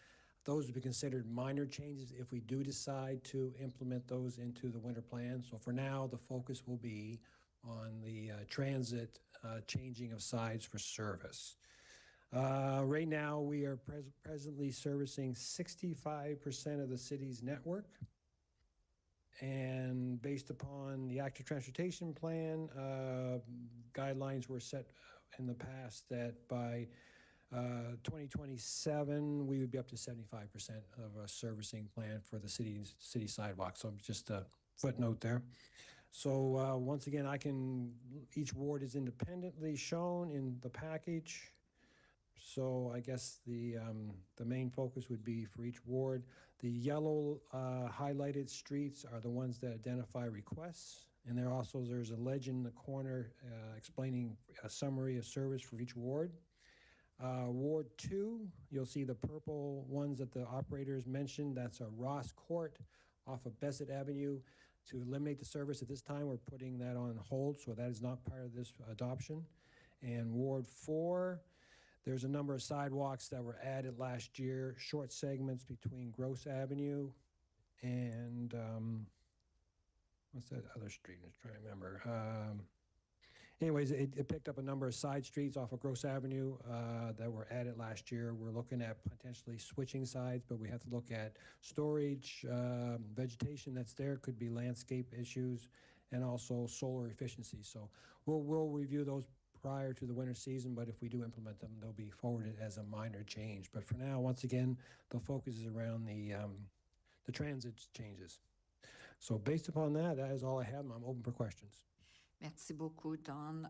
would be considered minor changes if we do decide to implement those into the winter plan. So for now, the focus will be on the transit changing of sides for service. Right now, we are presently servicing 65% of the city's network. And based upon the active transportation plan, guidelines were set in the past that by 2027, we would be up to 75% of a servicing plan for the city sidewalks. So just a footnote there. So once again, each ward is independently shown in the package. So I guess the main focus would be for each ward. The yellow highlighted streets are the ones that identify requests. And there's a legend in the corner explaining a summary of service for each ward. Ward 2, you'll see the purple ones that the operators mentioned. That's a Ross Court off of Bessett Avenue. To eliminate the service at this time, we're putting that on hold, so that is not part of this adoption. And Ward 4, there's a number of sidewalks that were added last year, short segments between Gross Avenue and, what's that other street? I'm trying to remember. Anyways, it picked up a number of side streets off of Gross Avenue that were added last year. We're looking at potentially switching sides, but we have to look at storage, vegetation that's there, could be landscape issues, and also solar efficiency. So we'll review those prior to the winter season, but if we do implement them, they'll be forwarded as a minor change. But for now, once again, the focus is around the transit changes. So based upon that, that is all I have, and I'm open for questions. Merci beaucoup, Don.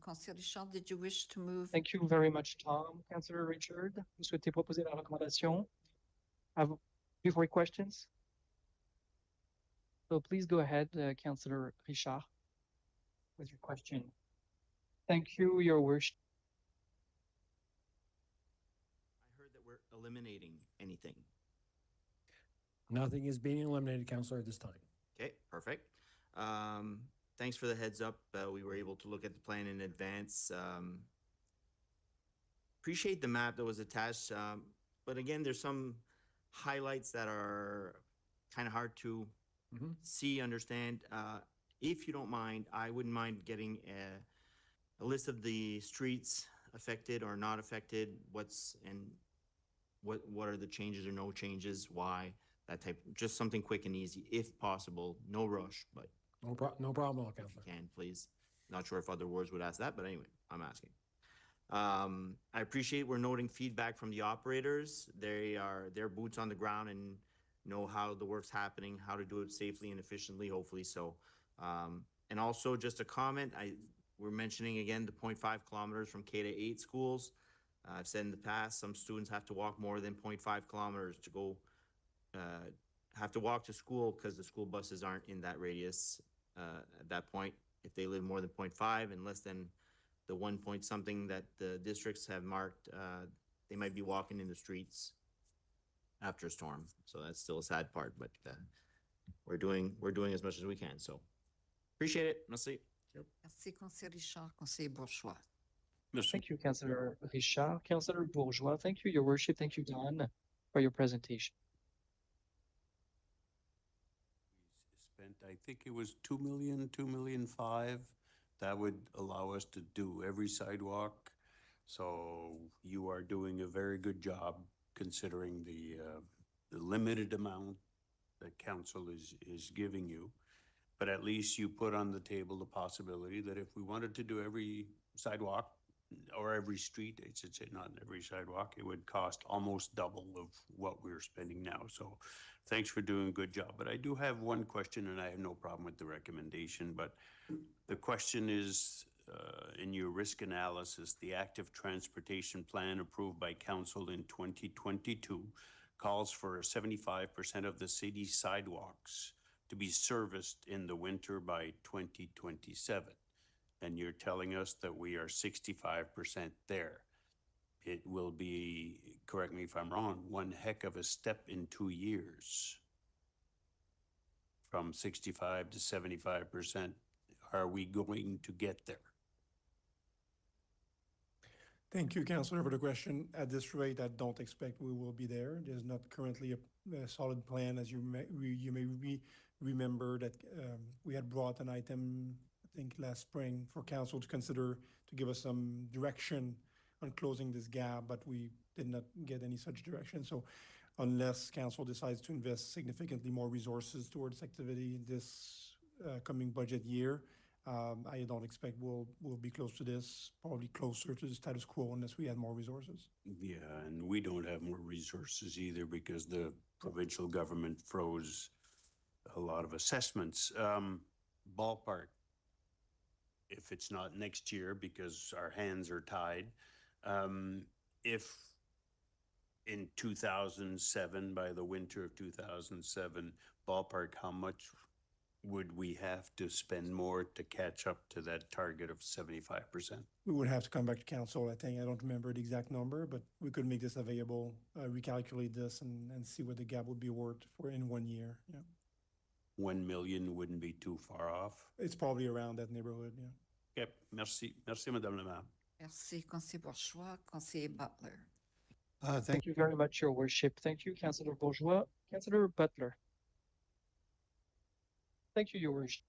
Councillor Richard, did you wish to move? Thank you very much, Tom. Councillor Richard, vous souhaitez proposer la recommandation? Before questions? So please go ahead, Councillor Richard, with your question. Thank you, Your Worship. I heard that we're eliminating anything. Nothing is being eliminated, Councillor, at this time. Okay, perfect. Thanks for the heads up. We were able to look at the plan in advance. Appreciate the map that was attached. But again, there's some highlights that are kind of hard to see, understand. If you don't mind, I wouldn't mind getting a list of the streets affected or not affected, what are the changes or no changes, why, that type, just something quick and easy, if possible, no rush, but. No problem, Councillor. If you can, please. Not sure if other wards would ask that, but anyway, I'm asking. I appreciate we're noting feedback from the operators. They're boots on the ground and know how the work's happening, how to do it safely and efficiently, hopefully so. And also just a comment, we're mentioning again the 0.5 kilometers from K-8 schools. I've said in the past, some students have to walk more than 0.5 kilometers to go, have to walk to school because the school buses aren't in that radius at that point. If they live more than 0.5 and less than the 1 point something that the districts have marked, they might be walking in the streets after a storm. So that's still a sad part, but we're doing as much as we can. So appreciate it. Merci. Merci, Conseiller Richard, Conseiller Bourgeois. Mr. Thank you, Councillor Richard. Councillor Bourgeois, thank you, Your Worship. Thank you, Don, for your presentation. Spent, I think it was 2 million, 2,500,000. That would allow us to do every sidewalk. So you are doing a very good job considering the limited amount that council is giving you. But at least you put on the table the possibility that if we wanted to do every sidewalk or every street, I should say, not every sidewalk, it would cost almost double of what we're spending now. So thanks for doing a good job. But I do have one question, and I have no problem with the recommendation, but the question is, in your risk analysis, the active transportation plan approved by council in 2022 calls for 75% of the city's sidewalks to be serviced in the winter by 2027. And you're telling us that we are 65% there. It will be, correct me if I'm wrong, one heck of a step in 2 years. From 65 to 75%. Are we going to get there? Thank you, Councillor, for the question. At this rate, I don't expect we will be there. There's not currently a solid plan, as you may remember that we had brought an item, I think last spring, for council to consider to give us some direction on closing this gap, but we did not get any such direction. So unless council decides to invest significantly more resources towards activity this coming budget year, I don't expect we'll be close to this, probably closer to the status quo unless we add more resources. Yeah, and we don't have more resources either because the provincial government froze a lot of assessments. Ballpark, if it's not next year because our hands are tied, if in 2007, by the winter of 2007, ballpark, how much would we have to spend more to catch up to that target of 75%? We would have to come back to council, I think. I don't remember the exact number, but we could make this available, recalculate this and see what the gap would be worth for in 1 year. Yeah. 1 million wouldn't be too far off. It's probably around that neighborhood, yeah. Okay, merci. Merci, Madame la Maire. Merci, Conseiller Bourgeois, Conseiller Butler. Thank you very much, Your Worship. Thank you, Councillor Bourgeois. Councillor Butler. Thank you, Your Worship.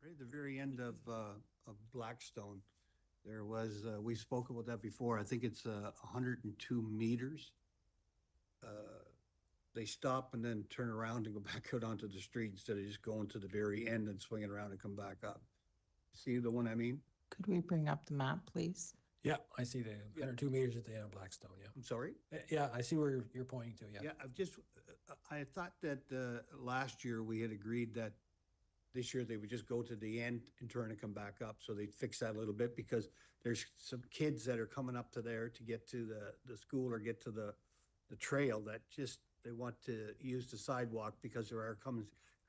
Right at the very end of Blackstone, there was, we spoke about that before, I think it's 102 meters. They stop and then turn around and go back out onto the street instead of just going to the very end and swinging around and come back up. See the one I mean? Could we bring up the map, please? Yeah, I see the 102 meters at the end of Blackstone, yeah. I'm sorry? Yeah, I see where you're pointing to, yeah. Yeah, I thought that last year we had agreed that this year they would just go to the end and turn and come back up. So they'd fix that a little bit because there's some kids that are coming up to there to get to the school or get to the trail that just, they want to use the sidewalk because there are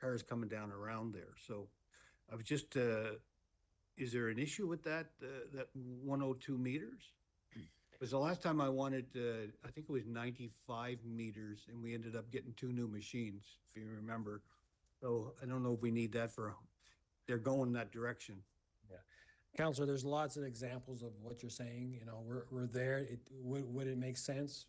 cars coming down around there. So I was just, is there an issue with that 102 meters? Because the last time I wanted, I think it was 95 meters, and we ended up getting 2 new machines, if you remember. So I don't know if we need that they're going that direction. Yeah. Councillor, there's lots of examples of what you're saying. You know, we're there. Would it make sense?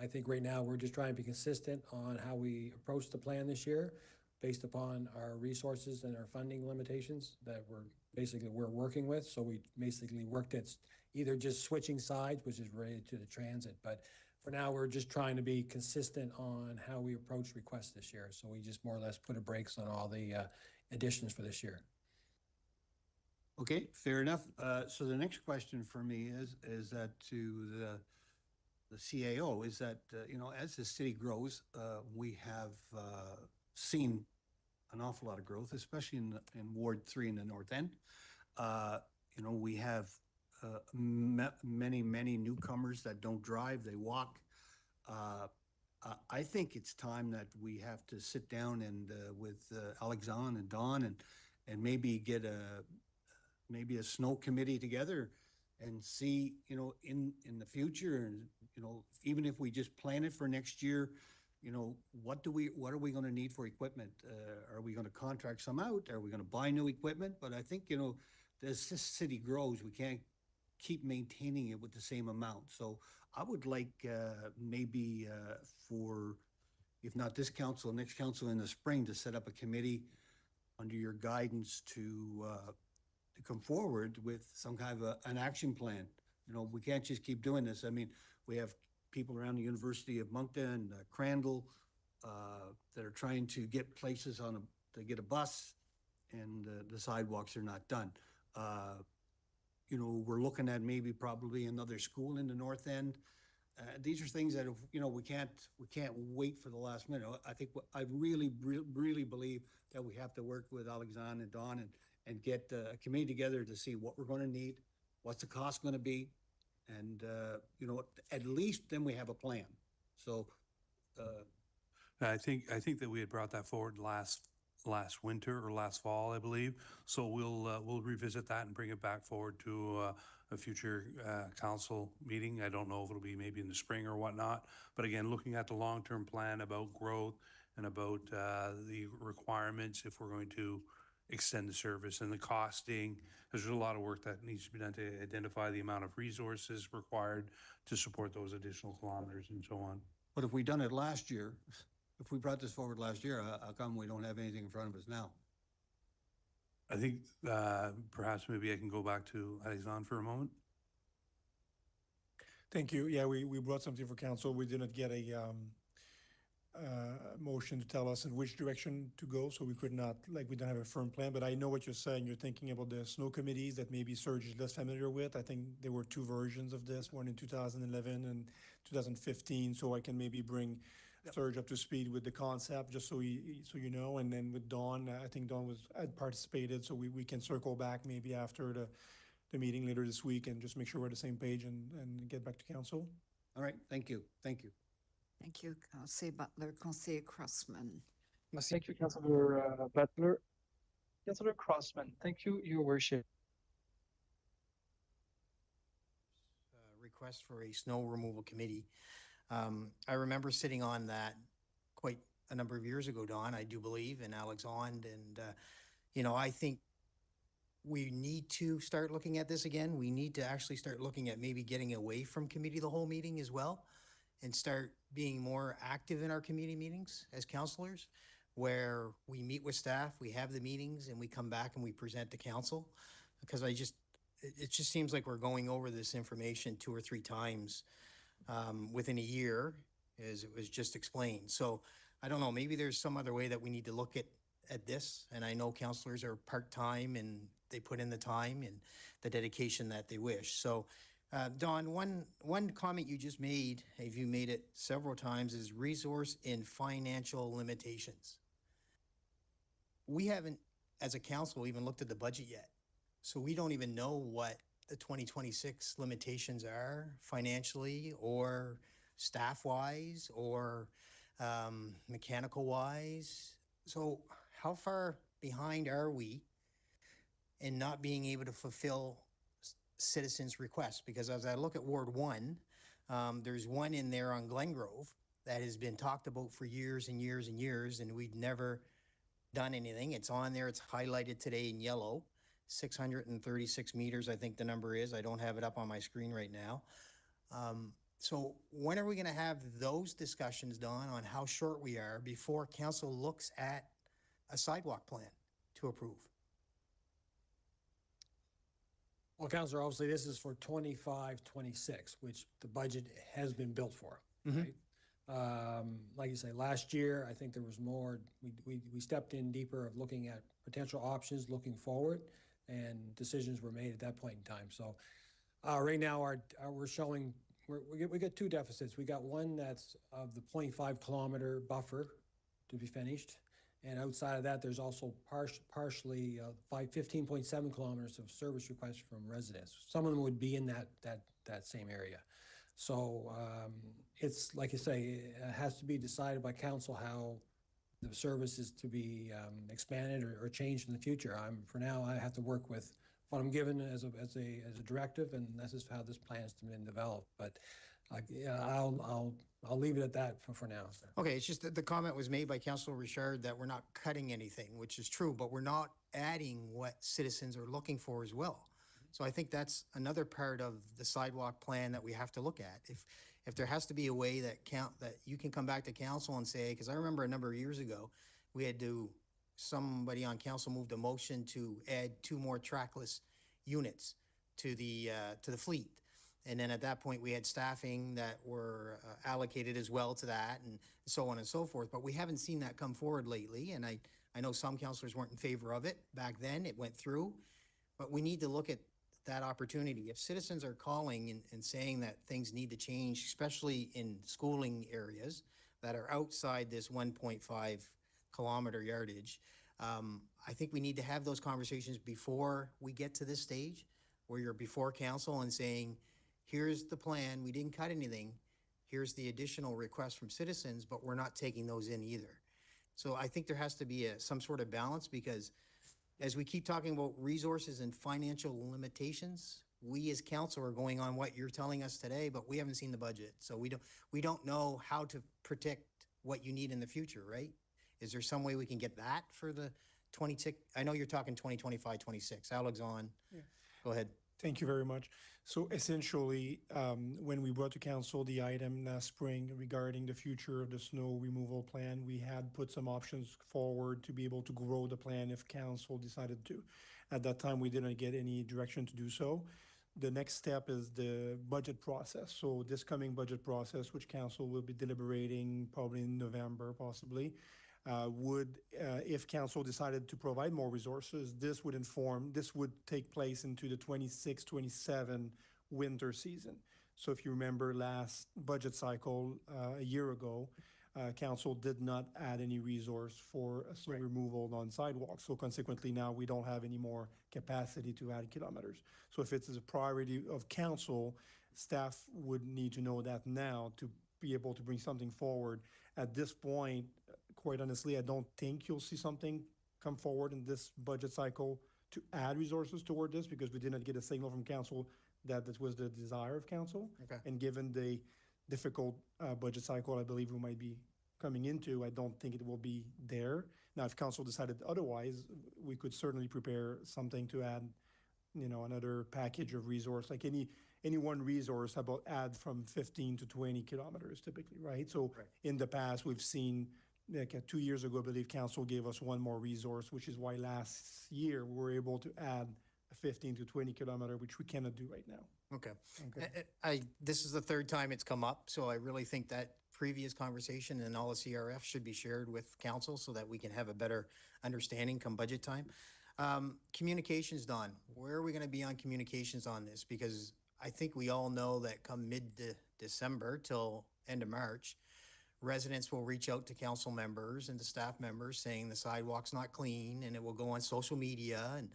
I think right now we're just trying to be consistent on how we approach the plan this year based upon our resources and our funding limitations that we're working with. So we basically worked at either just switching sides, which is related to the transit. But for now, we're just trying to be consistent on how we approach requests this year. So we just more or less put a brakes on all the additions for this year. Okay, fair enough. So the next question for me is that to the CAO is that, you know, as the city grows, we have seen an awful lot of growth, especially in Ward 3 in the North End. You know, we have many newcomers that don't drive, they walk. I think it's time that we have to sit down and with Alexandre and Don and maybe get a snow committee together and see, you know, in the future, and, you know, even if we just plan it for next year, you know, what are we gonna need for equipment? Are we gonna contract some out? Are we gonna buy new equipment? But I think, you know, as this city grows, we can't keep maintaining it with the same amount. So I would like, maybe, for, if not this council, next council in the spring, to set up a committee under your guidance to come forward with some kind of an action plan. You know, we can't just keep doing this. I mean, we have people around the University of Moncton, Crandall, that are trying to get places to get a bus, and the sidewalks are not done. You know, we're looking at maybe probably another school in the north end. These are things that, you know, we can't wait for the last minute. I think I really believe that we have to work with Alexandre and Don and get a committee together to see what we're going to need, what's the cost going to be, and you know, at least then we have a plan. So I think that we had brought that forward last winter or last fall, I believe. So we'll revisit that and bring it back forward to a future council meeting. I don't know if it'll be maybe in the spring or whatnot. But again, looking at the long-term plan about growth and about the requirements if we're going to extend the service and the costing. There's a lot of work that needs to be done to identify the amount of resources required to support those additional kilometers and so on. but if we done it last year, if we brought this forward last year, how come we don't have anything in front of us now? I think perhaps maybe I can go back to Alexandre for a moment. Thank you. Yeah, we brought something for council. We didn't get a motion to tell us in which direction to go, so we could not, like, we don't have a firm plan, but I know what you're saying. You're thinking about the snow committees that maybe Serge is less familiar with. I think there were two versions of this, one in 2011 and 2015, so I can maybe bring Serge up to speed with the concept, just so you know, and then with Dawn, I think Dawn had participated, so we can circle back maybe after the meeting later this week and just make sure we're on the same page and get back to council. All right, thank you. Thank you, Councillor Butler, Councillor Crossman. Thank you, Councillor Butler. Councillor Crossman, thank you, Your Worship. Request for a snow removal committee. I remember sitting on that quite a number of years ago, Don, I do believe, and Alexandre, and, you know, I think we need to start looking at this again. We need to actually start looking at maybe getting away from committee the whole meeting as well and start being more active in our community meetings as councillors, where we meet with staff, we have the meetings, and we come back and we present to council. Because it just seems like we're going over this information 2 or 3 times within a year, as it was just explained. So I don't know, maybe there's some other way that we need to look at this. And I know councillors are part-time and they put in the time and the dedication that they wish. So Don, one comment you just made, if you made it several times, is resource and financial limitations. We haven't, as a council, even looked at the budget yet. So we don't even know what the 2026 limitations are financially or staff-wise or mechanical-wise. So how far behind are we in not being able to fulfill citizens' requests? Because as I look at Ward 1, there's one in there on Glengrove that has been talked about for years and years and years, and we've never done anything. It's on there, it's highlighted today in yellow, 636 meters, I think the number is. I don't have it up on my screen right now. So when are we gonna have those discussions, Don, on how short we are before council looks at a sidewalk plan to approve? Well, Councillor, obviously this is for 25-26, which the budget has been built for, right? Like you say, last year, I think there was more, we stepped in deeper of looking at potential options, looking forward, and decisions were made at that point in time. So right now, we're showing, we got 2 deficits. We got one that's of the 0.5 kilometer buffer to be finished. And outside of that, there's also partially 15.7 kilometers of service requests from residents. Some of them would be in that same area. So it's, like you say, it has to be decided by council how the service is to be expanded or changed in the future. For now, I have to work with what I'm given as a directive, and this is how this plan has been developed. But Yeah, I'll leave it at that for now, sir. Okay, it's just that the comment was made by Councilor Richard that we're not cutting anything, which is true, but we're not adding what citizens are looking for as well. So I think that's another part of the sidewalk plan that we have to look at. If there has to be a way that you can come back to council and say, because I remember a number of years ago, somebody on council moved a motion to add 2 more trackless units to the fleet. And then at that point, we had staffing that were allocated as well to that and so on and so forth. But we haven't seen that come forward lately. And I know some councilors weren't in favor of it back then. It went through. But we need to look at that opportunity. If citizens are calling and saying that things need to change, especially in schooling areas that are outside this 1.5 kilometer yardage, I think we need to have those conversations before we get to this stage where you're before council and saying, here's the plan, we didn't cut anything, here's the additional requests from citizens, but we're not taking those in either. So I think there has to be some sort of balance, because as we keep talking about resources and financial limitations, we as council are going on what you're telling us today, but we haven't seen the budget. So we don't know how to protect what you need in the future, right? Is there some way we can get that for the 26? I know you're talking 2025, 26. Alexandre, go ahead. Thank you very much. So essentially, when we brought to council the item last spring regarding the future of the snow removal plan, we had put some options forward to be able to grow the plan if council decided to. At that time, we didn't get any direction to do so. The next step is the budget process. So this coming budget process, which council will be deliberating probably in November, possibly, if council decided to provide more resources, this would take place into the 26-27 winter season. So if you remember last budget cycle, a year ago, council did not add any resource for snow removal on sidewalks. So consequently now we don't have any more capacity to add kilometers. So if it's a priority of council, staff would need to know that now to be able to bring something forward. At this point, quite honestly, I don't think you'll see something come forward in this budget cycle to add resources toward this, because we did not get a signal from council that this was the desire of council. Okay. And given the difficult budget cycle I believe we might be coming into, I don't think it will be there. Now, if council decided otherwise, we could certainly prepare something to add, another package of resource, like any one resource add from 15 to 20 kilometers typically, right? So in the past, we've seen, like 2 years ago, I believe council gave us one more resource, which is why last year we were able to add a 15 to 20 kilometer, which we cannot do right now. Okay. This is the third time it's come up, so I really think that previous conversation and all the CRF should be shared with council so that we can have a better understanding come budget time. Communications, Don, where are we going to be on communications on this? Because I think we all know that come mid-December till end of March, residents will reach out to council members and to staff members saying the sidewalk's not clean, and it will go on social media, and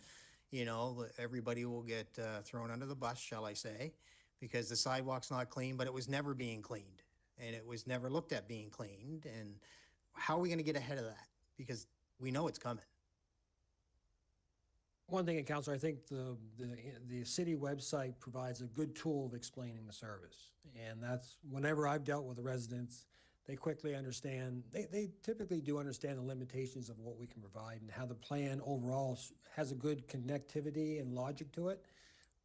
everybody will get thrown under the bus, shall I say, because the sidewalk's not clean, but it was never being cleaned, and it was never looked at being cleaned. And how are we going to get ahead of that? Because we know it's coming. One thing, Councilor, I think the city website provides a good tool of explaining the service. And that's, whenever I've dealt with the residents, they quickly understand, they typically do understand the limitations of what we can provide and how the plan overall has a good connectivity and logic to it.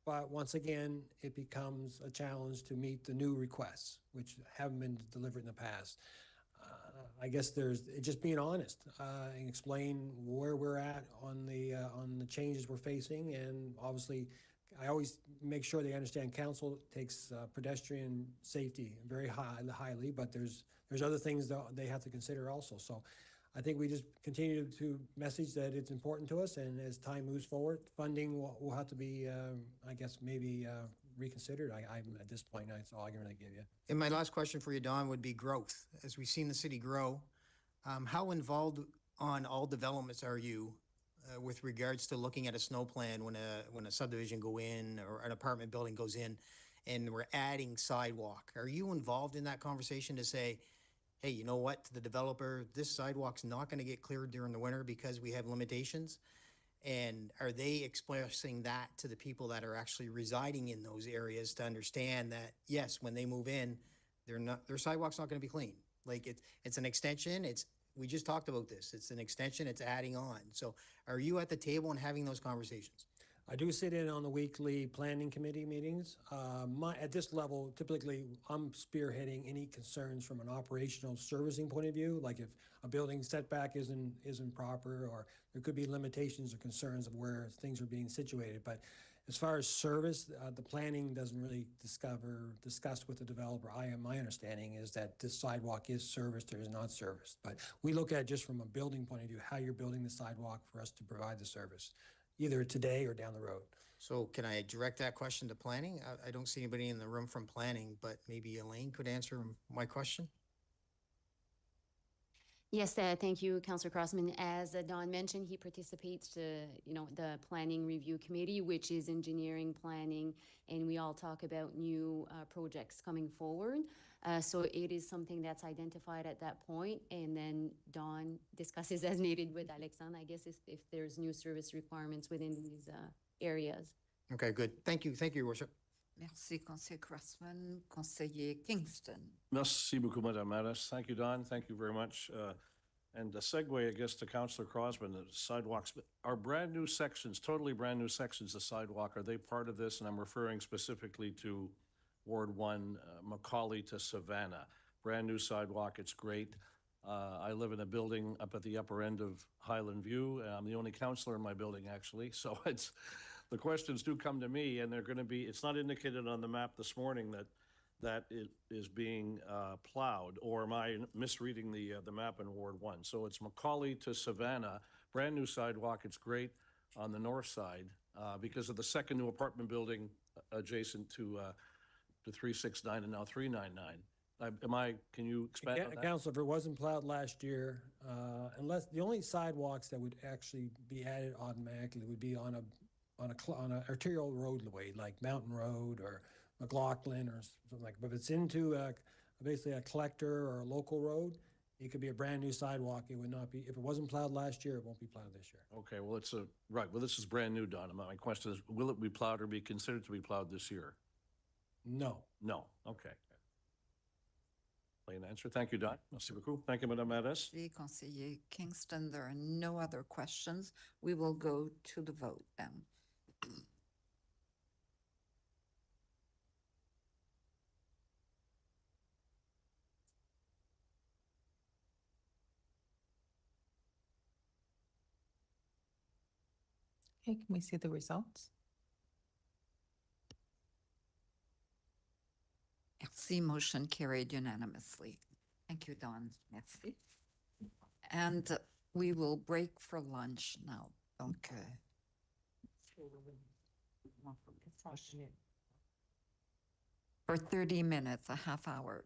But once again, it becomes a challenge to meet the new requests, which haven't been delivered in the past. I guess it's just being honest and explain where we're at on the changes we're facing. And obviously, I always make sure they understand council takes pedestrian safety very highly, but there's other things that they have to consider also. So I think we just continue to message that it's important to us, and as time moves forward, funding will have to be, I guess, maybe reconsidered. I'm at this point, that's all I'm going to give you. And my last question for you, Don, would be growth. As we've seen the city grow, how involved on all developments are you with regards to looking at a snow plan when a subdivision go in or an apartment building goes in and we're adding sidewalk? Are you involved in that conversation to say, hey, you know what, to the developer, this sidewalk's not going to get cleared during the winter because we have limitations? And are they expressing that to the people that are actually residing in those areas to understand that, yes, when they move in, their sidewalk's not gonna be clean? Like it's an extension, we just talked about this. It's an extension, it's adding on. So are you at the table and having those conversations? I do sit in on the weekly planning committee meetings. At this level, typically, I'm spearheading any concerns from an operational servicing point of view, like if a building setback isn't proper, or there could be limitations or concerns of where things are being situated. But as far as service, the planning doesn't really discuss with the developer. My understanding is that this sidewalk is serviced or is not serviced. But we look at it just from a building point of view, how you're building the sidewalk for us to provide the service, either today or down the road. So can I direct that question to planning? I don't see anybody in the room from planning, but maybe Elaine could answer my question? Yes, thank you, Councillor Crossman. As Don mentioned, he participates to, the planning review committee, which is engineering, planning, and we all talk about new projects coming forward. So it is something that's identified at that point, and then Don discusses as needed with Alexandre, I guess, if there's new service requirements within these areas. Okay, good. Thank you, Your Worship. Merci, Conseiller Crossman. Conseiller Kingston. Merci beaucoup, Madame Maris. Thank you, Don. Thank you very much. And a segue, I guess, to Councillor Crossman, the sidewalks are brand new sections, totally brand new sections of sidewalk. Are they part of this? And I'm referring specifically to Ward 1, Macaulay to Savannah. Brand new sidewalk. It's great. I live in a building up at the upper end of Highland View. I'm the only councillor in my building, actually. So the questions do come to me, and they're going to be, it's not indicated on the map this morning that it is being plowed, or am I misreading the map in Ward 1? So it's Macaulay to Savannah, brand new sidewalk. It's great on the north side because of the second new apartment building adjacent to 369 and now 399. Can you expand on that? Council, if it wasn't plowed last year, unless the only sidewalks that would actually be added automatically would be on a arterial roadway like Mountain Road or McLaughlin or something like. But if it's into basically a collector or a local road, it could be a brand new sidewalk. It would not be, if it wasn't plowed last year, it won't be plowed this year. Okay, well, right. Well, this is brand new, Don. My question is, will it be plowed or be considered to be plowed this year? No. No. Okay. Plain answer. Thank you, Don. Merci beaucoup. Thank you, Madame Maris. Merci, Conseiller Kingston. There are no other questions. We will go to the vote then. Okay, can we see the results? Merci, motion carried unanimously. Thank you, Don. Merci. And we will break for lunch now. Donc, for 30 minutes, a half hour.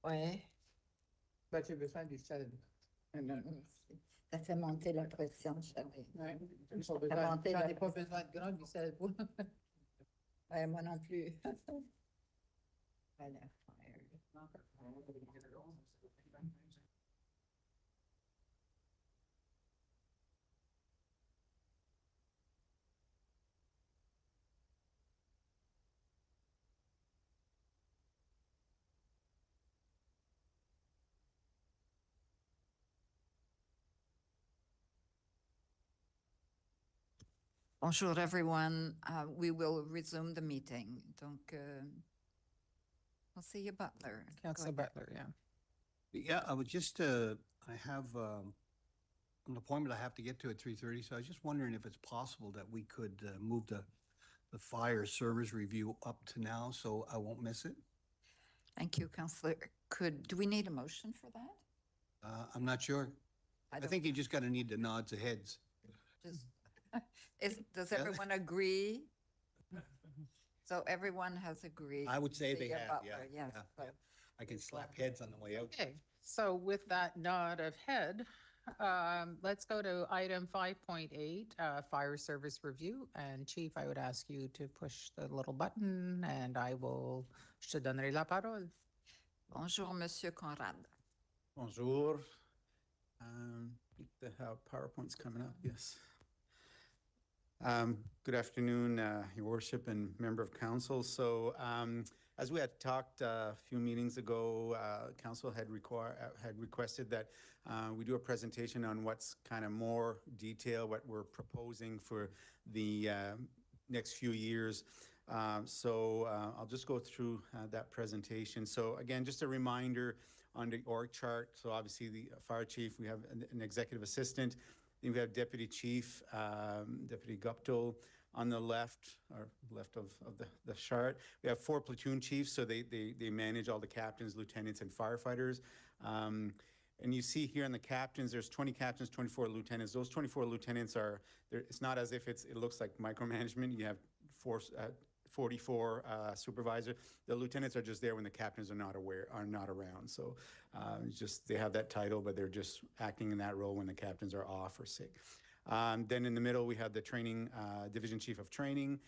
Ouais. But j'ai besoin du sel. Ça fait monter la pression, chérie. Ouais. Ça fait monter J'en la ai pas besoin de grand du sel. Ouais, moi non plus. Voilà. Bonjour, everyone. We will resume the meeting. Donc, Conseiller Butler. go Councillor ahead. Butler, yeah. Yeah, I would just, I have an appointment I have to get to at 3:30, so I was just wondering if it's possible that we could move the fire service review up to now, so I won't miss it. Thank you, Councillor. Do we need a motion for that? I'm not sure. I don't think you just gotta need the nods of heads. Just, does Yeah. everyone agree? So everyone has agreed. I would say they Conseiller have, Butler, yeah, Yes. yeah. so- I can slap heads on the way out. Okay, so with that nod of head, let's go to item 5.8, fire service review. And Chief, I would ask you to push the little button and je te donnerai la parole. Bonjour, Monsieur Conrad. Bonjour. The PowerPoint's coming up, yes. Good afternoon, Your Worship and Member of Council. So as we had talked a few meetings ago, Council had requested that we do a presentation on what's kind of more detail, what we're proposing for the next few years. So I'll just go through that presentation. So again, just a reminder on the org chart. So obviously the fire chief, we have an executive assistant. Then we have deputy chief, Deputy Guptill on the left, or left of the chart. We have 4 platoon chiefs, so they manage all the captains, lieutenants, and firefighters. And you see here in the captains, there's 20 captains, 24 lieutenants. Those 24 lieutenants are, it's not as if it looks like micromanagement. You have 44 supervisors. The lieutenants are just there when the captains are not around. So just they have that title, but they're just acting in that role when the captains are off or sick. Then in the middle, we have the training, division chief of training.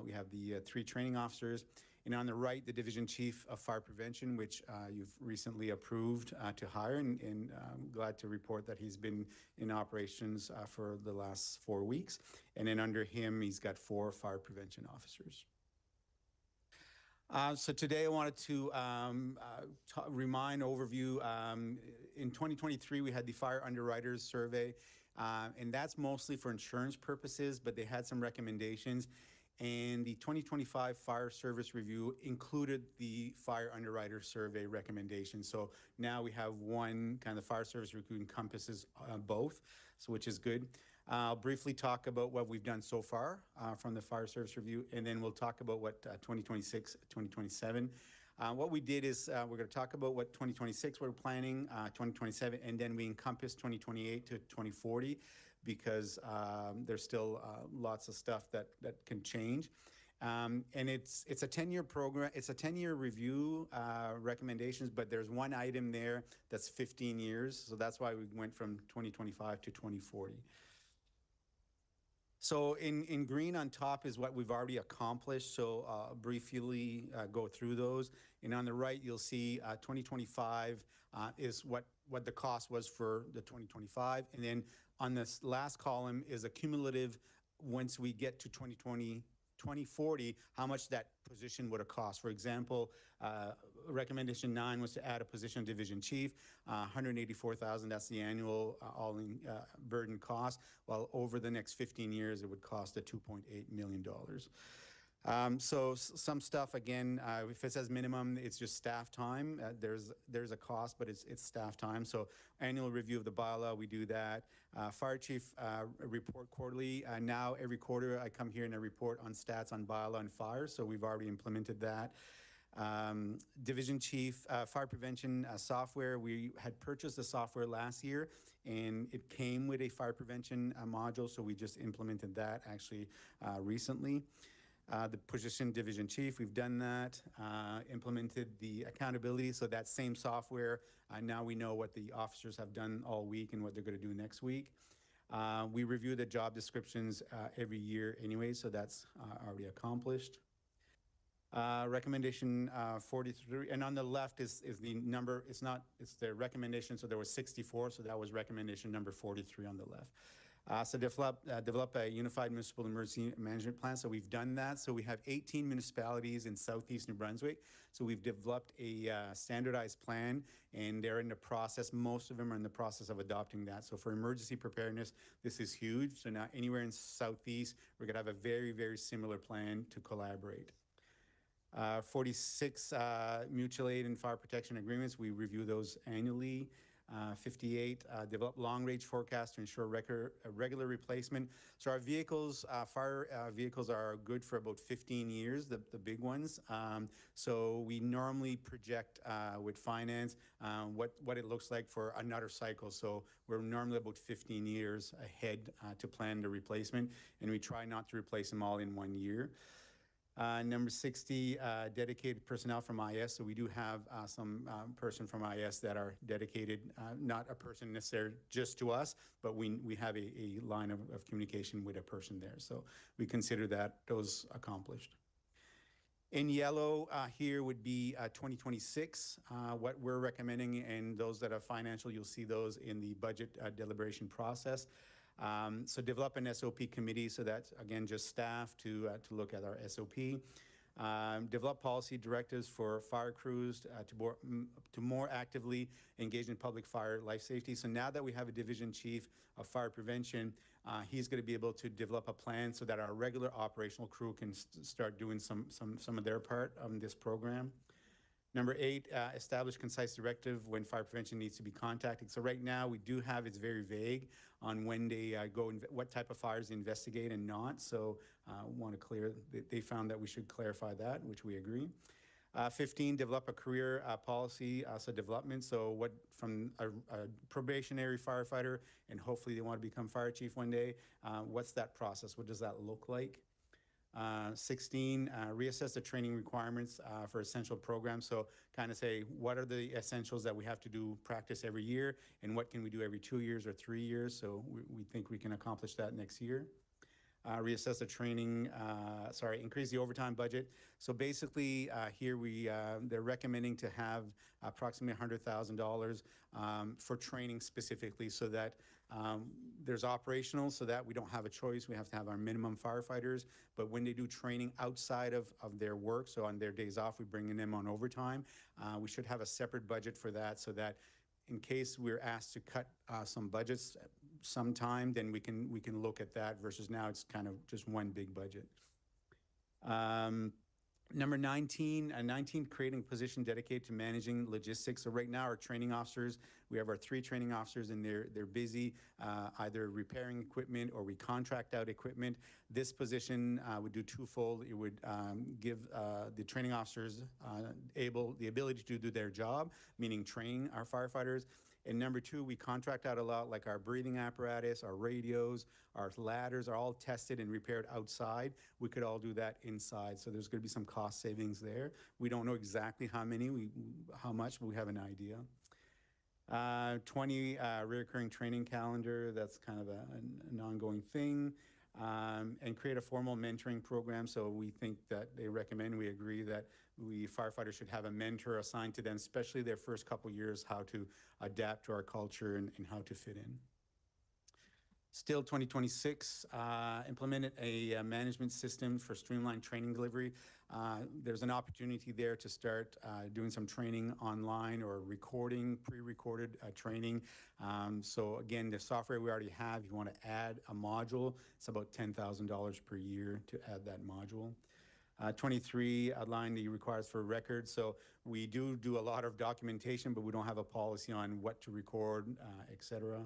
We have the 3 training officers. And on the right, the division chief of fire prevention, which you've recently approved to hire. And I'm glad to report that he's been in operations for the last 4 weeks. And then under him, he's got 4 fire prevention officers. So today I wanted to overview. In 2023, we had the Fire Underwriters Survey, and that's mostly for insurance purposes, but they had some recommendations. And the 2025 Fire Service Review included the Fire Underwriter Survey recommendations. So now we have one kind of Fire Service Review encompasses both, so which is good. I'll briefly talk about what we've done so far from the Fire Service Review, and then we'll talk about what 2026, 2027. What we did is we're going to talk about what 2026 we're planning, 2027, and then we encompass 2028 to 2040 because there's still lots of stuff that can change. And it's a 10-year program. It's a 10-year review recommendations, but there's one item there that's 15 years. So that's why we went from 2025 to 2040. So in green on top is what we've already accomplished. So briefly go through those. And on the right, you'll see 2025 is what the cost was for the 2025. And then on this last column is a cumulative once we get to 2040, how much that position would have cost. For example, recommendation 9 was to add a position division chief, $184,000. That's the annual all-in burden cost. While over the next 15 years, it would cost $2.8 million. So some stuff again, if it says minimum, it's just staff time. There's a cost, but it's staff time. So annual review of the bylaw, we do that. Fire chief report quarterly. Now every quarter I come here and I report on stats on bylaw and fire. So we've already implemented that. Division chief fire prevention software. We had purchased the software last year and it came with a fire prevention module. So we just implemented that actually recently. The position division chief, we've done that. Implemented the accountability, so that same software. Now we know what the officers have done all week and what they're going to do next week. We review the job descriptions every year anyway, so that's already accomplished. Recommendation 43, and on the left is the number, it's the recommendation, so there was 64, so that was recommendation number 43 on the left. So develop a unified municipal emergency management plan. So we've done that. So we have 18 municipalities in southeast New Brunswick. So we've developed a standardized plan, and they're in the process, most of them are in the process of adopting that. So for emergency preparedness, this is huge. So now anywhere in southeast, we're gonna have a very, very similar plan to collaborate. 46 mutual aid and fire protection agreements. We review those annually. 58, develop long-range forecast to ensure regular replacement. So our vehicles, fire vehicles are good for about 15 years, the big ones. So we normally project with finance what it looks like for another cycle. So we're normally about 15 years ahead to plan the replacement, and we try not to replace them all in 1 year. Number 60, dedicated personnel from IS. So we do have some person from IS that are dedicated, not a person necessarily just to us, but we have a line of communication with a person there. So we consider that those accomplished. In yellow here would be 2026, what we're recommending, and those that are financial, you'll see those in the budget deliberation process. So develop an SOP committee, so that's, again, just staff to look at our SOP. Develop policy directives for fire crews to more actively engage in public fire life safety. So now that we have a division chief of fire prevention, he's going to be able to develop a plan so that our regular operational crew can start doing some of their part of this program. Number 8, establish concise directive when fire prevention needs to be contacted. So right now we do have, it's very vague on when they what type of fires they investigate and not. So want to clear, they found that we should clarify that, which we agree. 15, develop a career policy, so development. So what from a probationary firefighter, and hopefully they want to become fire chief one day, what's that process? What does that look like? 16, reassess the training requirements for essential programs. So kind of say, what are the essentials that we have to do practice every year, and what can we do every 2 years or 3 years? So we think we can accomplish that next year. Reassess the training, increase the overtime budget. So basically here they're recommending to have approximately $100,000 for training specifically, so that there's operational, so that we don't have a choice. We have to have our minimum firefighters, but when they do training outside of their work, so on their days off, we bring them on overtime. We should have a separate budget for that, so that in case we're asked to cut some budgets sometime, then we can look at that, versus now it's kind of just one big budget. Number 19, creating a position dedicated to managing logistics. So right now our training officers, we have our 3 training officers, and they're busy either repairing equipment or we contract out equipment. This position would do twofold. It would give the training officers the ability to do their job, meaning train our firefighters. And number 2, we contract out a lot, like our breathing apparatus, our radios, our ladders are all tested and repaired outside. We could all do that inside. So there's going to be some cost savings there. We don't know exactly how much, but we have an idea. 20, recurring training calendar. That's kind of an ongoing thing. And create a formal mentoring program. So we think that we agree that firefighters should have a mentor assigned to them, especially their first couple years, how to adapt to our culture and how to fit in. Still 2026, implemented a management system for streamlined training delivery. There's an opportunity there to start doing some training online or pre-recorded training. So again, the software we already have, you want to add a module, it's about $10,000 per year to add that module. 23, outline the requires for records. So we do a lot of documentation, but we don't have a policy on what to record, et cetera.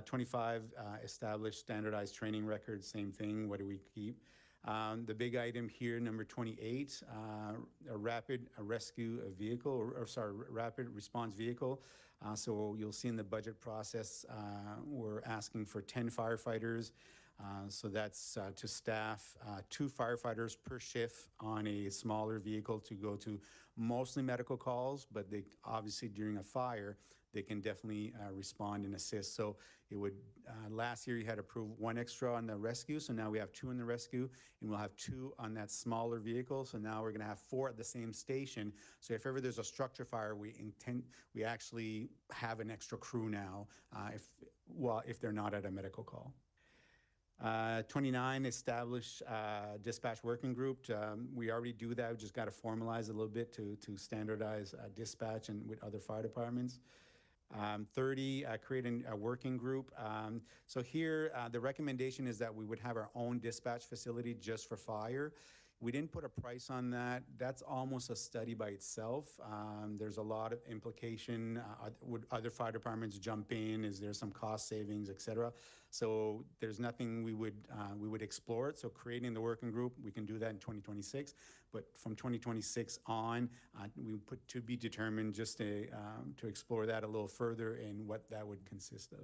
25, establish standardized training records, same thing, what do we keep? The big item here, number 28, a rapid response vehicle. So you'll see in the budget process, we're asking for 10 firefighters. So that's to staff 2 firefighters per shift on a smaller vehicle to go to mostly medical calls, but they obviously during a fire, they can definitely respond and assist. So it would, last year you had approved 1 extra on the rescue, so now we have 2 in the rescue, and we'll have 2 on that smaller vehicle. So now we're gonna have 4 at the same station. So if ever there's a structure fire, we actually have an extra crew now, if they're not at a medical call. 29, establish dispatch working group. We already do that. We just got to formalize a little bit to standardize dispatch and with other fire departments. 30, create a working group. So here, the recommendation is that we would have our own dispatch facility just for fire. We didn't put a price on that. That's almost a study by itself. There's a lot of implication. Would other fire departments jump in? Is there some cost savings, et cetera? So there's nothing we would explore it. So creating the working group, we can do that in 2026. But from 2026 on, we put to be determined just to explore that a little further and what that would consist of.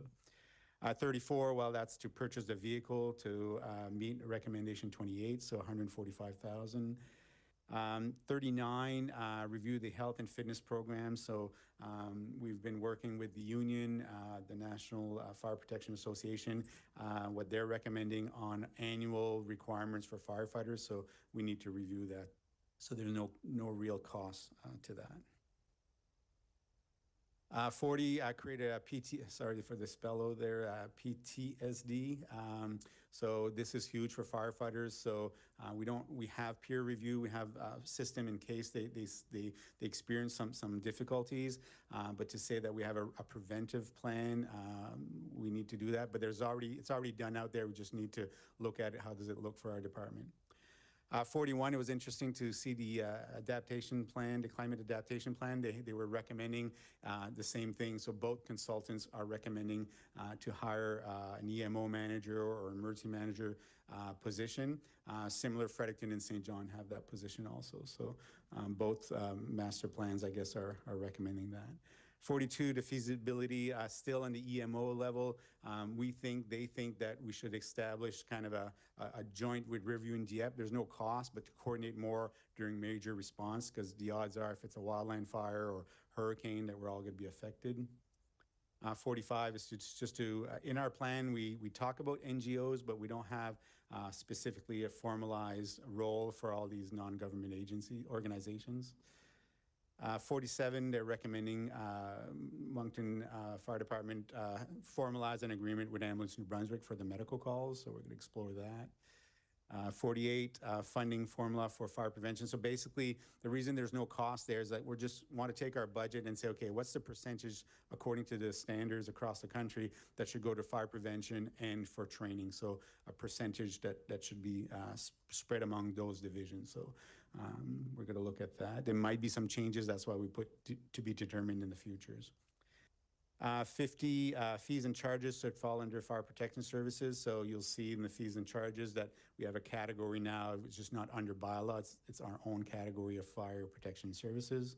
34, well, that's to purchase the vehicle to meet recommendation 28, so 145,000. 39, review the health and fitness program. So we've been working with the union, the National Fire Protection Association, what they're recommending on annual requirements for firefighters. So we need to review that. So there's no real cost to that. 40, I created a sorry for the spello there, PTSD. So this is huge for firefighters. So we have peer review, we have a system in case they experience some difficulties. But to say that we have a preventive plan, we need to do that. But it's already done out there. We just need to look at it. How does it look for our department? 41, it was interesting to see the adaptation plan, the climate adaptation plan. They were recommending the same thing. So both consultants are recommending to hire an EMO manager or emergency manager position. Similar, Fredericton and St. John have that position also. So both master plans, I guess, are recommending that. 42, the feasibility still on the EMO level. They think that we should establish kind of a joint with Riverview and Dieppe. There's no cost, but to coordinate more during major response, because the odds are if it's a wildland fire or hurricane that we're all going to be affected. 45 is just to, in our plan, we talk about NGOs, but we don't have specifically a formalized role for all these non-government organizations. 47, they're recommending Moncton Fire Department formalize an agreement with Ambulance New Brunswick for the medical calls, so we're going to explore that. 48, funding formula for fire prevention. So basically, the reason there's no cost there is that we just want to take our budget and say, okay, what's the percentage according to the standards across the country that should go to fire prevention and for training? So a percentage that should be spread among those divisions. So we're going to look at that. There might be some changes. That's why we put to be determined in the futures. 50, fees and charges should fall under fire protection services. So you'll see in the fees and charges that we have a category now. It's just not under bylaw. It's our own category of fire protection services.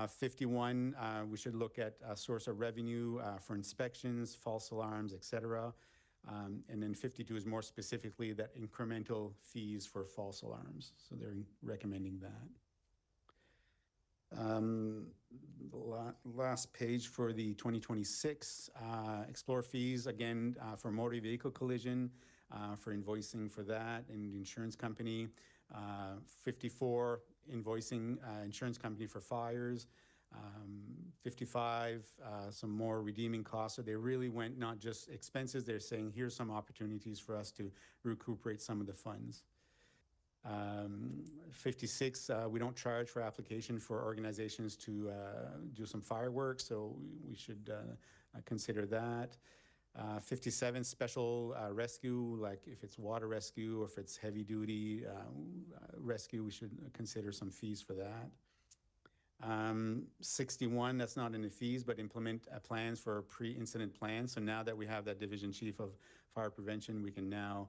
51, we should look at a source of revenue for inspections, false alarms, et cetera. And then 52 is more specifically that incremental fees for false alarms. So they're recommending that. The last page for the 2026, explore fees, again, for motor vehicle collision, for invoicing for that and the insurance company. 54, invoicing insurance company for fires. 55, some more redeeming costs. So they really went not just expenses, they're saying here's some opportunities for us to recuperate some of the funds. 56, we don't charge for application for organizations to do some fireworks, so we should consider that. 57, special rescue, like if it's water rescue or if it's heavy duty rescue, we should consider some fees for that. 61, that's not in the fees, but implement plans for a pre-incident plan. So now that we have that division chief of fire prevention, we can now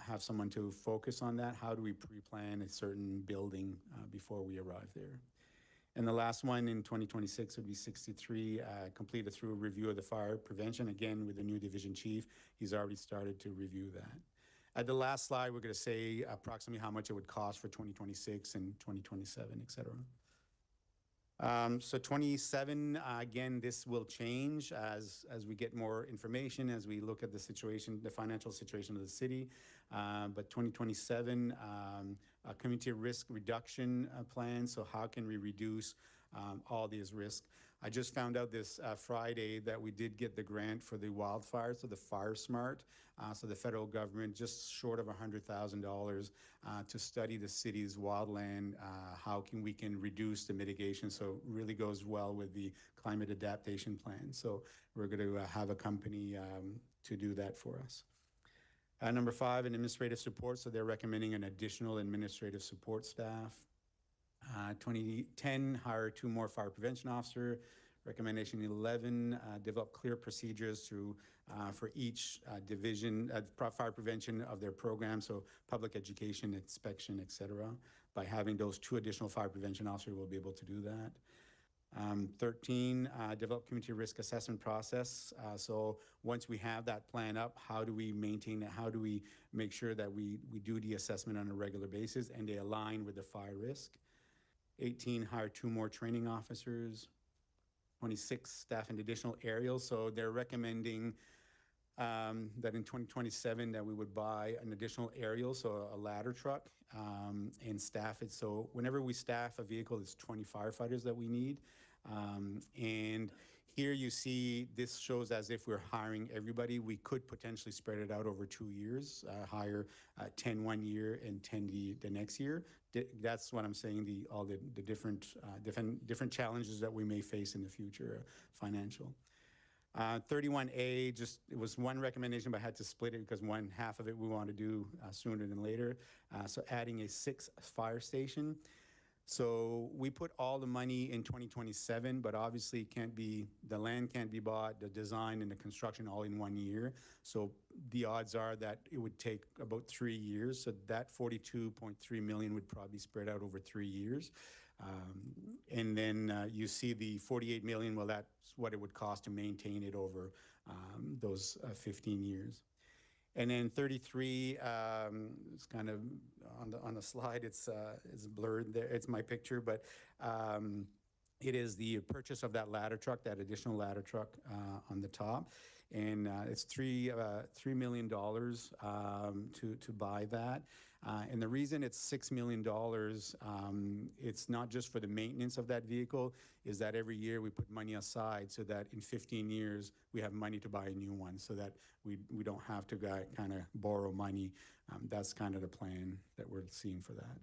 have someone to focus on that. How do we pre-plan a certain building before we arrive there? And the last one in 2026 would be 63, completed through a review of the fire prevention, again with the new division chief. He's already started to review that. At the last slide, we're going to say approximately how much it would cost for 2026 and 2027, et cetera. So 27, again, this will change as we get more information, as we look at the situation, the financial situation of the city. But 2027, a community risk reduction plan. So how can we reduce all these risks? I just found out this Friday that we did get the grant for the wildfires, so the Fire Smart. So the federal government just short of $100,000 to study the city's wildland, how we can reduce the mitigation. So it really goes well with the climate adaptation plan. So we're going to have a company to do that for us. Number 5, an administrative support. So they're recommending an additional administrative support staff. 2010, hire 2 more fire prevention officer. Recommendation 11, develop clear procedures for each division, fire prevention of their program, so public education, inspection, et cetera. By having those 2 additional fire prevention officers, we'll be able to do that. 13, develop community risk assessment process. So once we have that plan up, how do we maintain it? How do we make sure that we do the assessment on a regular basis and they align with the fire risk? 18, hire 2 more training officers. 26, staff an additional aerials. So they're recommending that in 2027 that we would buy an additional aerial, so a ladder truck, and staff it. So whenever we staff a vehicle, it's 20 firefighters that we need. And here you see, this shows as if we're hiring everybody. We could potentially spread it out over 2 years, hire 10 one year and 10 the next year. That's what I'm saying, all the different challenges that we may face in the future, financial. 31A, it was one recommendation, but I had to split it because one half of it we want to do sooner than later. So adding a 6th fire station. So we put all the money in 2027, but obviously the land can't be bought, the design and the construction all in 1 year. So the odds are that it would take about 3 years. So that 42.3 million would probably spread out over 3 years. And then you see the 48 million, well, that's what it would cost to maintain it over those 15 years. And then 33, it's kind of on the slide, it's blurred there. It's my picture, but it is the purchase of that ladder truck, that additional ladder truck on the top. And it's $3 million to buy that. And the reason it's $6 million, it's not just for the maintenance of that vehicle, is that every year we put money aside so that in 15 years we have money to buy a new one, so that we don't have to kind of borrow money. That's kind of the plan that we're seeing for that.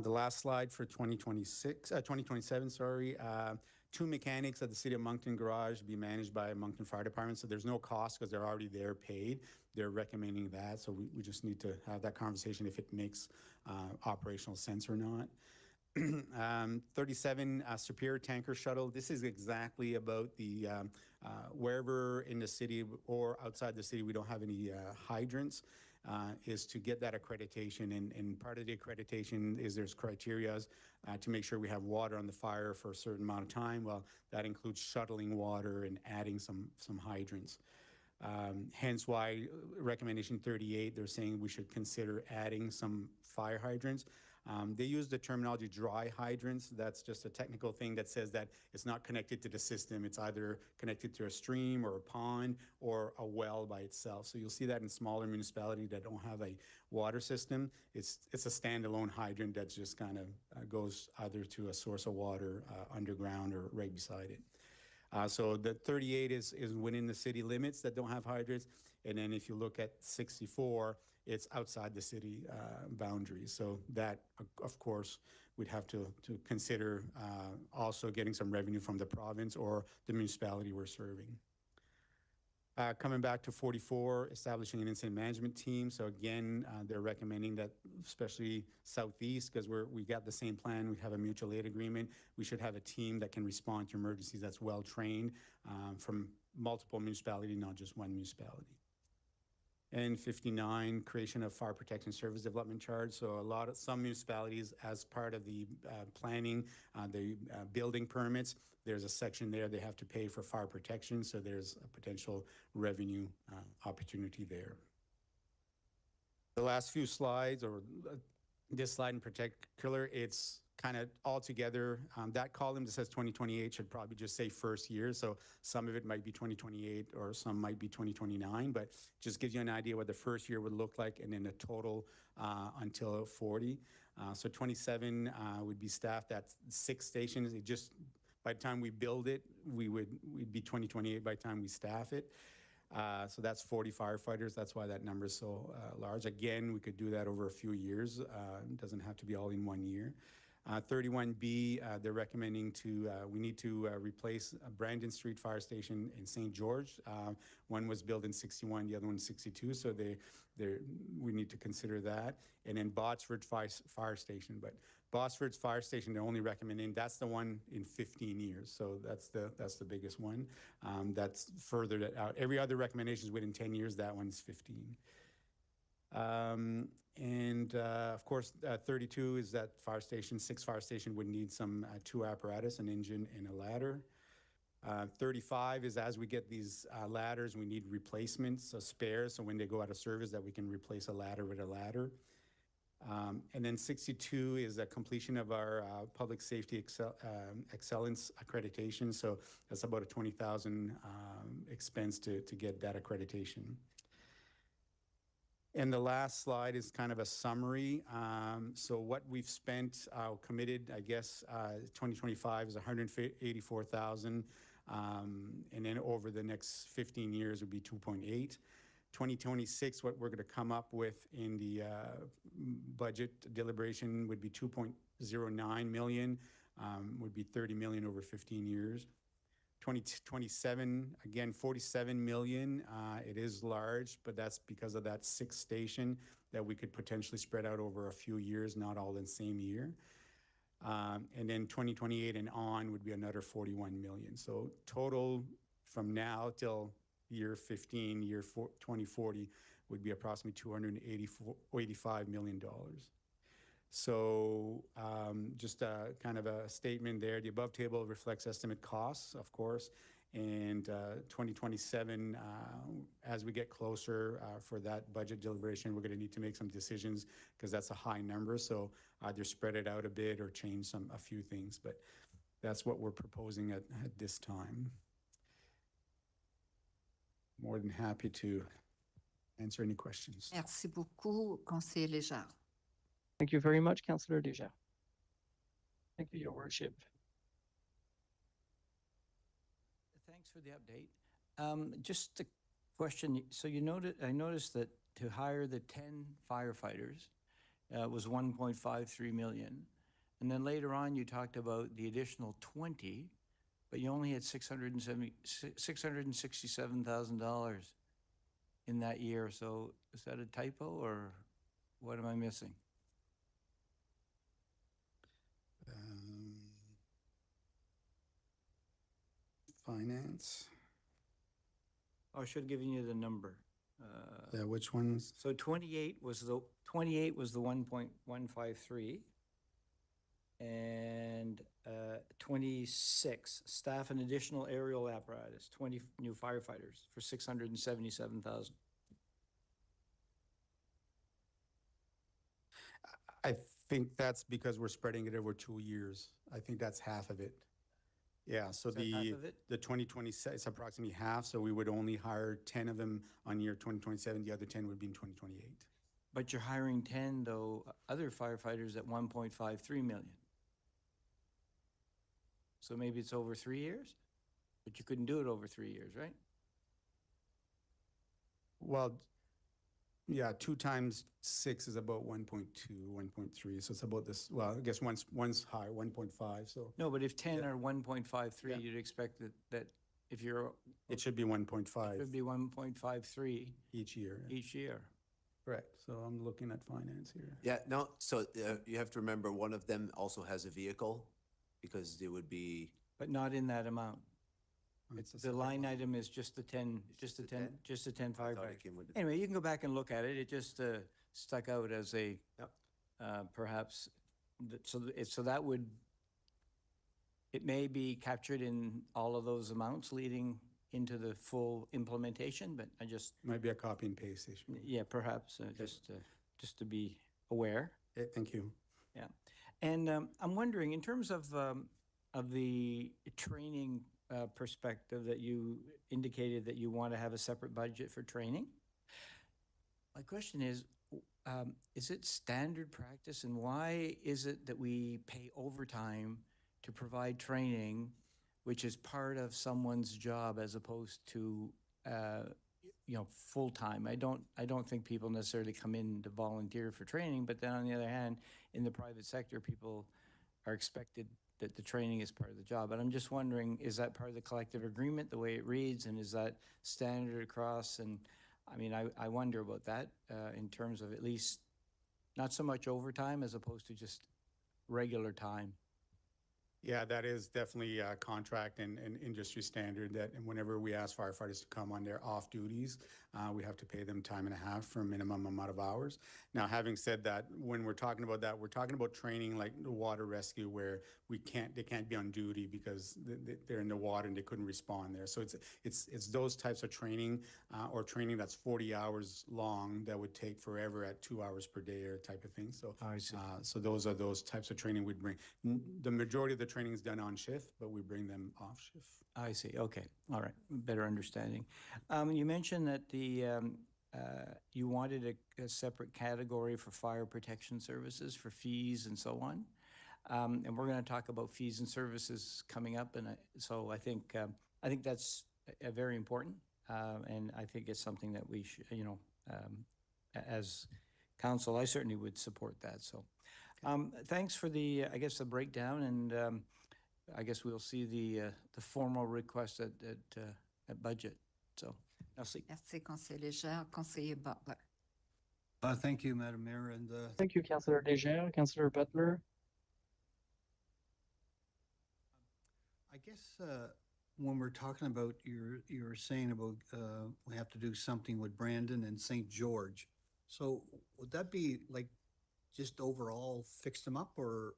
The last slide for 2027, sorry. 2 mechanics at the City of Moncton garage be managed by Moncton Fire Department. So there's no cost because they're already there paid. They're recommending that. So we just need to have that conversation if it makes operational sense or not. 37, Superior Tanker Shuttle. This is exactly about the wherever in the city or outside the city we don't have any hydrants. Is to get that accreditation. And part of the accreditation is there's criteria to make sure we have water on the fire for a certain amount of time. Well, that includes shuttling water and adding some hydrants. Hence why recommendation 38, they're saying we should consider adding some fire hydrants. They use the terminology dry hydrants. That's just a technical thing that says that it's not connected to the system. It's either connected to a stream or a pond or a well by itself. So you'll see that in smaller municipalities that don't have a water system. It's a standalone hydrant that just kind of goes either to a source of water underground or right beside it. So the 38 is within the city limits that don't have hydrants. And then if you look at 64, it's outside the city boundaries. So that, of course, we'd have to consider also getting some revenue from the province or the municipality we're serving. Coming back to 44, establishing an incident management team. So again, they're recommending that, especially Southeast, because we got the same plan, we have a mutual aid agreement, we should have a team that can respond to emergencies that's well-trained from multiple municipalities, not just one municipality. And 59, creation of fire protection service development charge. So some municipalities, as part of the planning, the building permits, there's a section there they have to pay for fire protection. So there's a potential revenue opportunity there. The last few slides, or this slide in particular, it's kind of all together. That column that says 2028 should probably just say first year. So some of it might be 2028 or some might be 2029, but just gives you an idea what the first year would look like, and then the total until 40. So 27 would be staffed at 6 stations. It just, by the time we build it, we'd be 2028 by the time we staff it. So that's 40 firefighters. That's why that number is so large. Again, we could do that over a few years. It doesn't have to be all in 1 year. 31B, they're recommending we need to replace Brandon Street Fire Station in St. George. One was built in 61, the other one 62, so we need to consider that. And then Botsford Fire Station, but Botsford's Fire Station, they're only recommending, that's the one in 15 years, so that's the biggest one. That's further out. Every other recommendation is within 10 years, that one's 15. Of course, 32 is that fire station, 6 fire station would need some 2 apparatus, an engine and a ladder. 35 is as we get these ladders, we need replacements, so spares, so when they go out of service that we can replace a ladder with a ladder. And then 62 is a completion of our public safety excellence accreditation. So that's about a $20,000 expense to get that accreditation. And the last slide is kind of a summary. So what we've spent, committed, I guess, 2025 is $184,000. And then over the next 15 years would be 2.8. 2026, what we're going to come up with in the budget deliberation would be 2.09 million, would be 30 million over 15 years. 2027, again, 47 million. It is large, but that's because of that 6th station that we could potentially spread out over a few years, not all in the same year. And then 2028 and on would be another 41 million. So total from now till year 15, 2040 would be approximately $285 million. So just a kind of a statement there. The above table reflects estimate costs, of course, and 2027, as we get closer for that budget deliberation, we're going to need to make some decisions because that's a high number. So either spread it out a bit or change a few things, but that's what we're proposing at this time. More than happy to answer any questions. Merci beaucoup, Conseiller Léger. Thank you very much, Councillor Léger. Thank you, Your Worship. Thanks for the update. Just a question. So I noticed that to hire the 10 firefighters was 1.53 million. And then later on, you talked about the additional 20, but you only had $667,000 in that year. So is that a typo or what am I missing? Finance. Oh, I should have given you the number. Yeah, which ones? So 28 was the 1.153. And 26, staff and additional aerial apparatus, 20 new firefighters for 677,000. I think that's because we're spreading it over 2 years. I think that's half of it. Yeah, so Is that half of it? the 2026 is approximately half, so we would only hire 10 of them on year 2027. The other 10 would be in 2028. But you're hiring 10, though, other firefighters at 1.53 million. So maybe it's over 3 years? But you couldn't do it over 3 years, right? Well, yeah, 2 times 6 is about 1.2, 1.3. So it's about this. Well, I guess one's higher, 1.5. So No, but if 10 are 1.53, you'd expect that if you're, it should be 1.5 it would be 1.53 each year. each year. Correct. So I'm looking at finance here. Yeah, no, so you have to remember, one of them also has a vehicle because it would be, But not in that amount. It's a The line sidewalk. item is just the 10, just the 10, just the 10 I thought it firefighter. came with the- Anyway, you can go back and look at it. It just stuck out as a, Yep. perhaps, so that would, it may be captured in all of those amounts leading into the full implementation, but I just, Might be a copy and paste issue. yeah, perhaps, just to be aware. Okay, thank you. Yeah. And I'm wondering, in terms of the training perspective that you indicated that you want to have a separate budget for training, my question is it standard practice, and why is it that we pay overtime to provide training, which is part of someone's job as opposed to full-time? I don't think people necessarily come in to volunteer for training, but then on the other hand, in the private sector, people are expected that the training is part of the job. But I'm just wondering, is that part of the collective agreement, the way it reads, and is that standard across? And I mean, I wonder about that in terms of at least not so much overtime as opposed to just regular time. Yeah, that is definitely a contract and industry standard that, and whenever we ask firefighters to come on their off duties, we have to pay them time and a half for a minimum amount of hours. Now, having said that, when we're talking about that, we're talking about training like the water rescue where they can't be on duty because they're in the water and they couldn't respond there. So it's those types of training or training that's 40 hours long that would take forever at 2 hours per day or type of thing. So, I see. so those are those types of training we'd bring. The majority of the training is done on shift, but we bring them off shift. I see. Okay. All right. Better understanding. You mentioned that you wanted a separate category for fire protection services for fees and so on. And we're going to talk about fees and services coming up. And so I think that's very important. And I think it's something that we should, as council, I certainly would support that. So thanks for the breakdown. And I guess we'll see the formal request at budget. So, merci. Merci, Conseiller Légère. Conseiller Butler. Thank you, Madam Mayor, and Thank you, Councillor Légère. Councillor Butler. I guess when we're talking about, you're saying about we have to do something with Brandon and St. George. So would that be like just overall fix them up or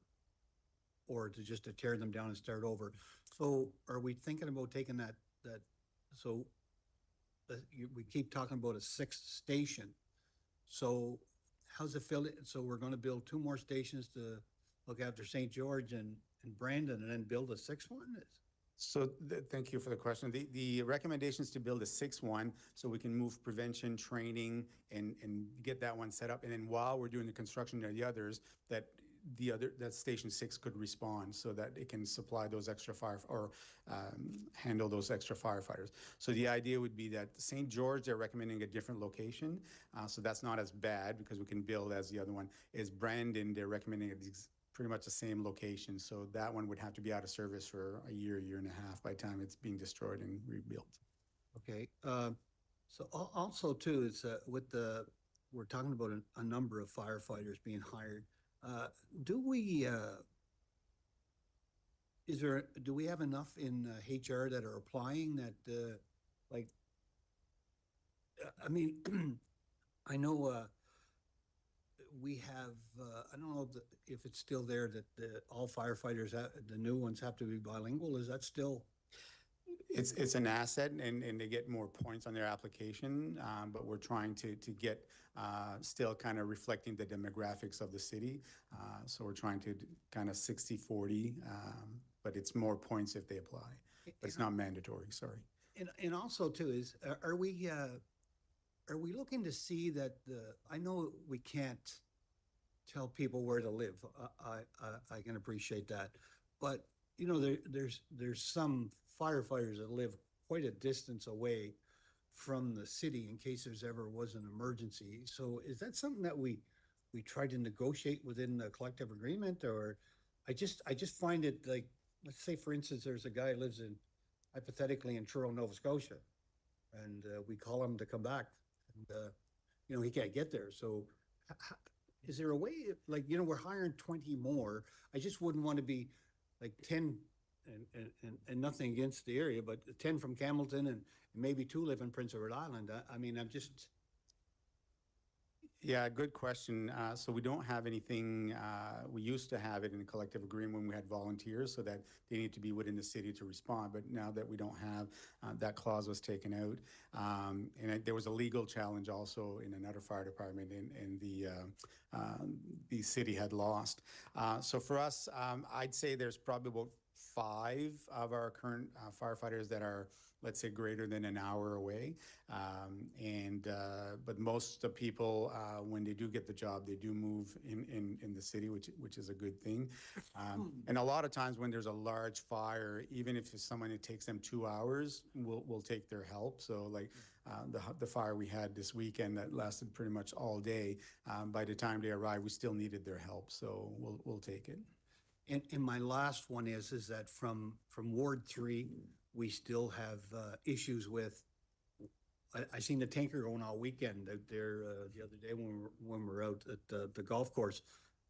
to tear them down and start over? So are we thinking about taking that so we keep talking about a sixth station. So how's it feel? So we're going to build 2 more stations to look after St. George and Brandon and then build a 6th one? So thank you for the question. The recommendation is to build a 6th one so we can move prevention, training, and get that one set up. And then while we're doing the construction of the others, that Station 6 could respond so that it can supply those extra handle those extra firefighters. So the idea would be that St. George, they're recommending a different location. So that's not as bad because we can build as the other one. Is Brandon, they're recommending pretty much the same location. So that one would have to be out of service for a year and a half by the time it's being destroyed and rebuilt. Okay. So also too, it's we're talking about a number of firefighters being hired. Do we have enough in HR that are applying that I mean, I know we have, I don't know if it's still there that all firefighters, the new ones have to be bilingual. Is that still? It's an asset and they get more points on their application, but we're trying to get still kind of reflecting the demographics of the city. So we're trying to kind of 60-40, but it's more points if they apply. But it's not mandatory, sorry. And also too is, are we looking to see that I know we can't tell people where to live. I can appreciate that. But, you know, there's some firefighters that live quite a distance away from the city in case there's ever was an emergency. So is that something that we try to negotiate within the collective agreement? Or I just find it like, let's say for instance, there's a guy who lives hypothetically in Truro, Nova Scotia, and we call him to come back and, you know, he can't get there. So is there a way, like, you know, we're hiring 20 more. I just wouldn't want to be like 10 and nothing against the area, but 10 from Campbellton and maybe 2 live in Prince Edward Island. I mean, I'm just, Yeah, good question. So we don't have anything, we used to have it in a collective agreement when we had volunteers so that they need to be within the city to respond. But now that we don't have, that clause was taken out. There was a legal challenge also in another fire department and the city had lost. So for us, I'd say there's probably about 5 of our current firefighters that are, let's say, greater than an hour away. But most of the people, when they do get the job, they do move in the city, which is a good thing. And a lot of times when there's a large fire, even if it's someone, it takes them 2 hours, we'll take their help. So like the fire we had this weekend that lasted pretty much all day, by the time they arrived, we still needed their help. So we'll take it. and my last one is that from Ward 3, we still have issues with, I seen the tanker going all weekend out there the other day when we were out at the golf course,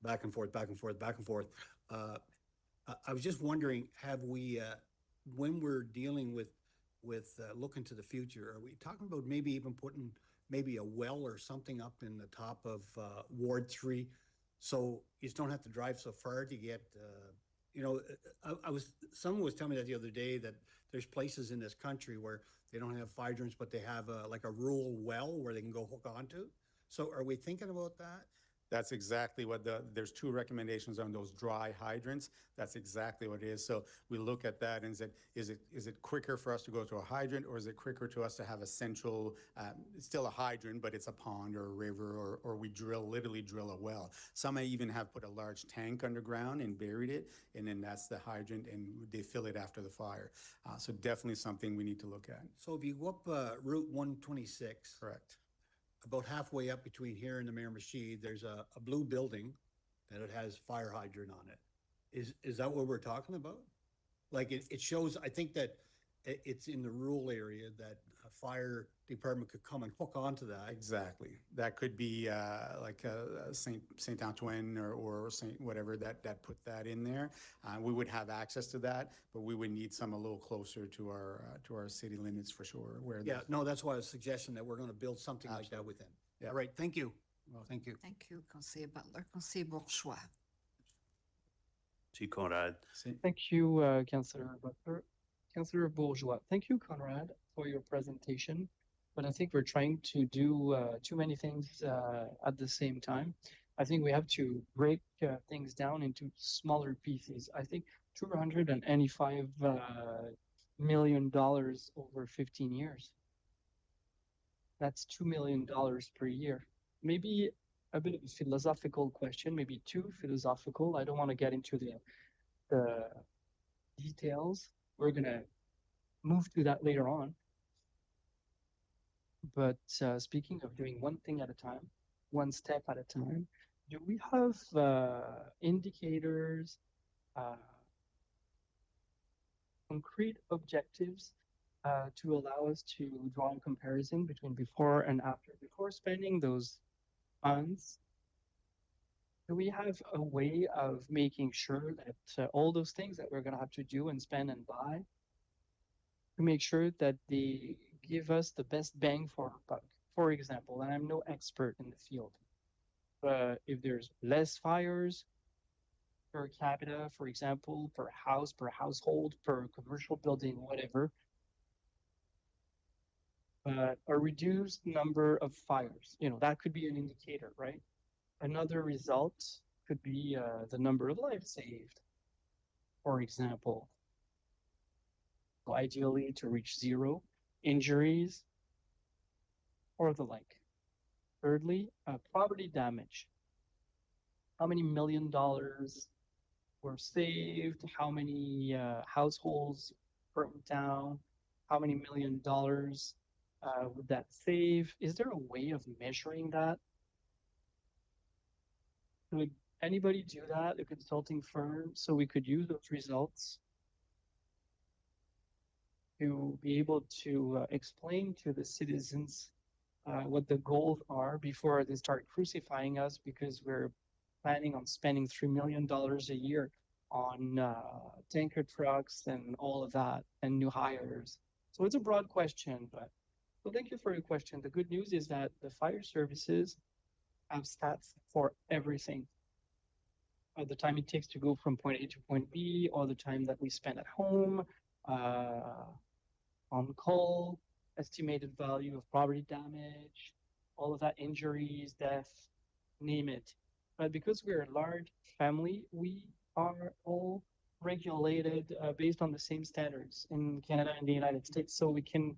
back and forth, back and forth, back and forth. I was just wondering, have we, when we're dealing with looking to the future, are we talking about maybe even putting maybe a well or something up in the top of Ward 3? So you just don't have to drive so far to get, someone was telling me that the other day that there's places in this country where they don't have fire hydrants, but they have like a rural well where they can go hook onto. So are we thinking about that? That's exactly what there's 2 recommendations on those dry hydrants. That's exactly what it is. So we look at that and said, is it quicker for us to go to a hydrant, or is it quicker to us to have a central, it's still a hydrant, but it's a pond or a river, or we literally drill a well. Some may even have put a large tank underground and buried it, and then that's the hydrant, and they fill it after the fire. So definitely something we need to look at. So if you go up Route 126. Correct. About halfway up between here and the Miramichi, there's a blue building that it has fire hydrant on it. Is that what we're talking about? Like it shows, I think that it's in the rural area that a fire department could come and hook onto that. Exactly. That could be like Saint Antoine or Saint whatever that put that in there. We would have access to that, but we would need some a little closer to our city limits for sure. Yeah, no, that's why I was suggesting that we're going to build something like that within. Yeah. All right, thank you. Well, thank you. Thank you, Conseiller Butler. Conseiller Bourgeois. See, Conrad. Thank you, Councillor Butler. Councillor Bourgeois, thank you, Conrad, for your presentation. But I think we're trying to do too many things at the same time. I think we have to break things down into smaller pieces. I think $285 million over 15 years. That's $2 million per year. Maybe a bit of a philosophical question, maybe too philosophical. I don't want to get into the details. We're going to move to that later on. But speaking of doing one thing at a time, one step at a time, do we have indicators, concrete objectives to allow us to draw a comparison between before and after? Before spending those funds, do we have a way of making sure that all those things that we're going to have to do and spend and buy, to make sure that they give us the best bang for our buck? For example, and I'm no expert in the field, but if there's less fires per capita, for example, per house, per household, per commercial building, whatever, but a reduced number of fires, that could be an indicator, right? Another result could be the number of lives saved, for example. So ideally to reach 0 injuries or the like. Thirdly, property damage. How many $1 million were saved? How many households burnt down? How many $1 million would that save? Is there a way of measuring that? Could anybody do that, a consulting firm, so we could use those results to be able to explain to the citizens what the goals are before they start crucifying us because we're planning on spending $3 million a year on tanker trucks and all of that and new hires. So it's a broad question, but so thank you for your question. The good news is that the fire services have stats for everything. The time it takes to go from point A to point B, or the time that we spend at home, on call, estimated value of property damage, all of that, injuries, death, name it. But because we're a large family, we are all regulated based on the same standards in Canada and the United States, so we can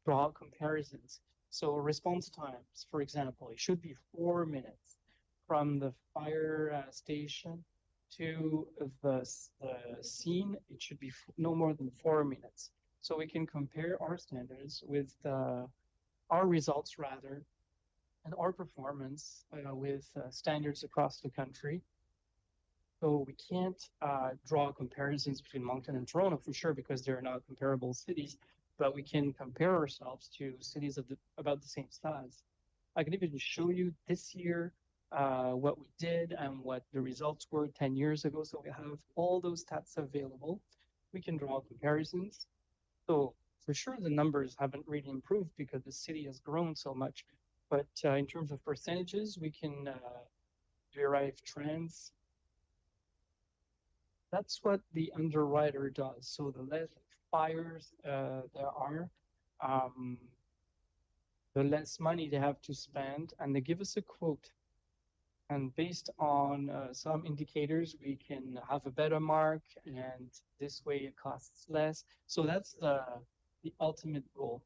draw comparisons. So response times, for example, it should be 4 minutes from the fire station to the scene. It should be no more than 4 minutes. So we can compare our standards with our results rather, and our performance with standards across the country. So we can't draw comparisons between Moncton and Toronto for sure, because they're not comparable cities, but we can compare ourselves to cities of about the same size. I can even show you this year what we did and what the results were 10 years ago. So we have all those stats available. We can draw comparisons. So for sure, the numbers haven't really improved because the city has grown so much. But in terms of percentages, we can derive trends. That's what the underwriter does. So the less fires there are, the less money they have to spend, and they give us a quote. And based on some indicators, we can have a better mark, and this way it costs less. So that's the ultimate goal.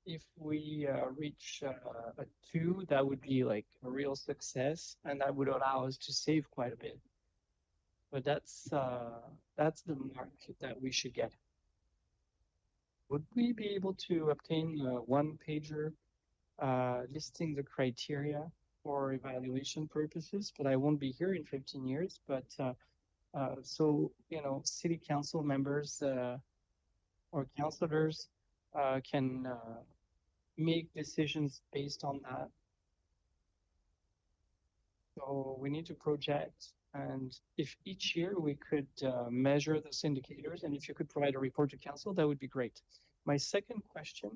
If we reach a 2, that would be like a real success, and that would allow us to save quite a bit. But that's the mark that we should get. Would we be able to obtain a one-pager listing the criteria for evaluation purposes? But I won't be here in 15 years. But so, you know, city council members or councilors can make decisions based on that. So we need to project, and if each year we could measure those indicators, and if you could provide a report to council, that would be great. My second question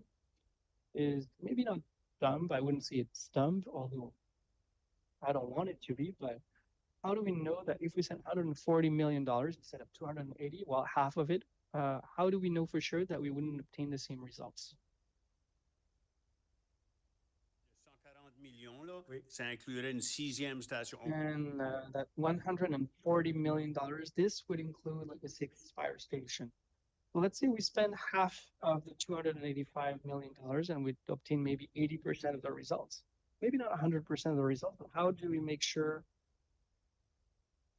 is maybe not dumb, but I wouldn't say it's dumb, although I don't want it to be, but how do we know that if we spend $140 million instead of 280, well, half of it, how do we know for sure that we wouldn't obtain the same results? Ça inclurait une 6e station. And that $140 million, this would include like a 6th fire station. Well, let's say we spend half of the $285 million and we'd obtain maybe 80% of the results. Maybe not 100% of the results, but how do we make sure?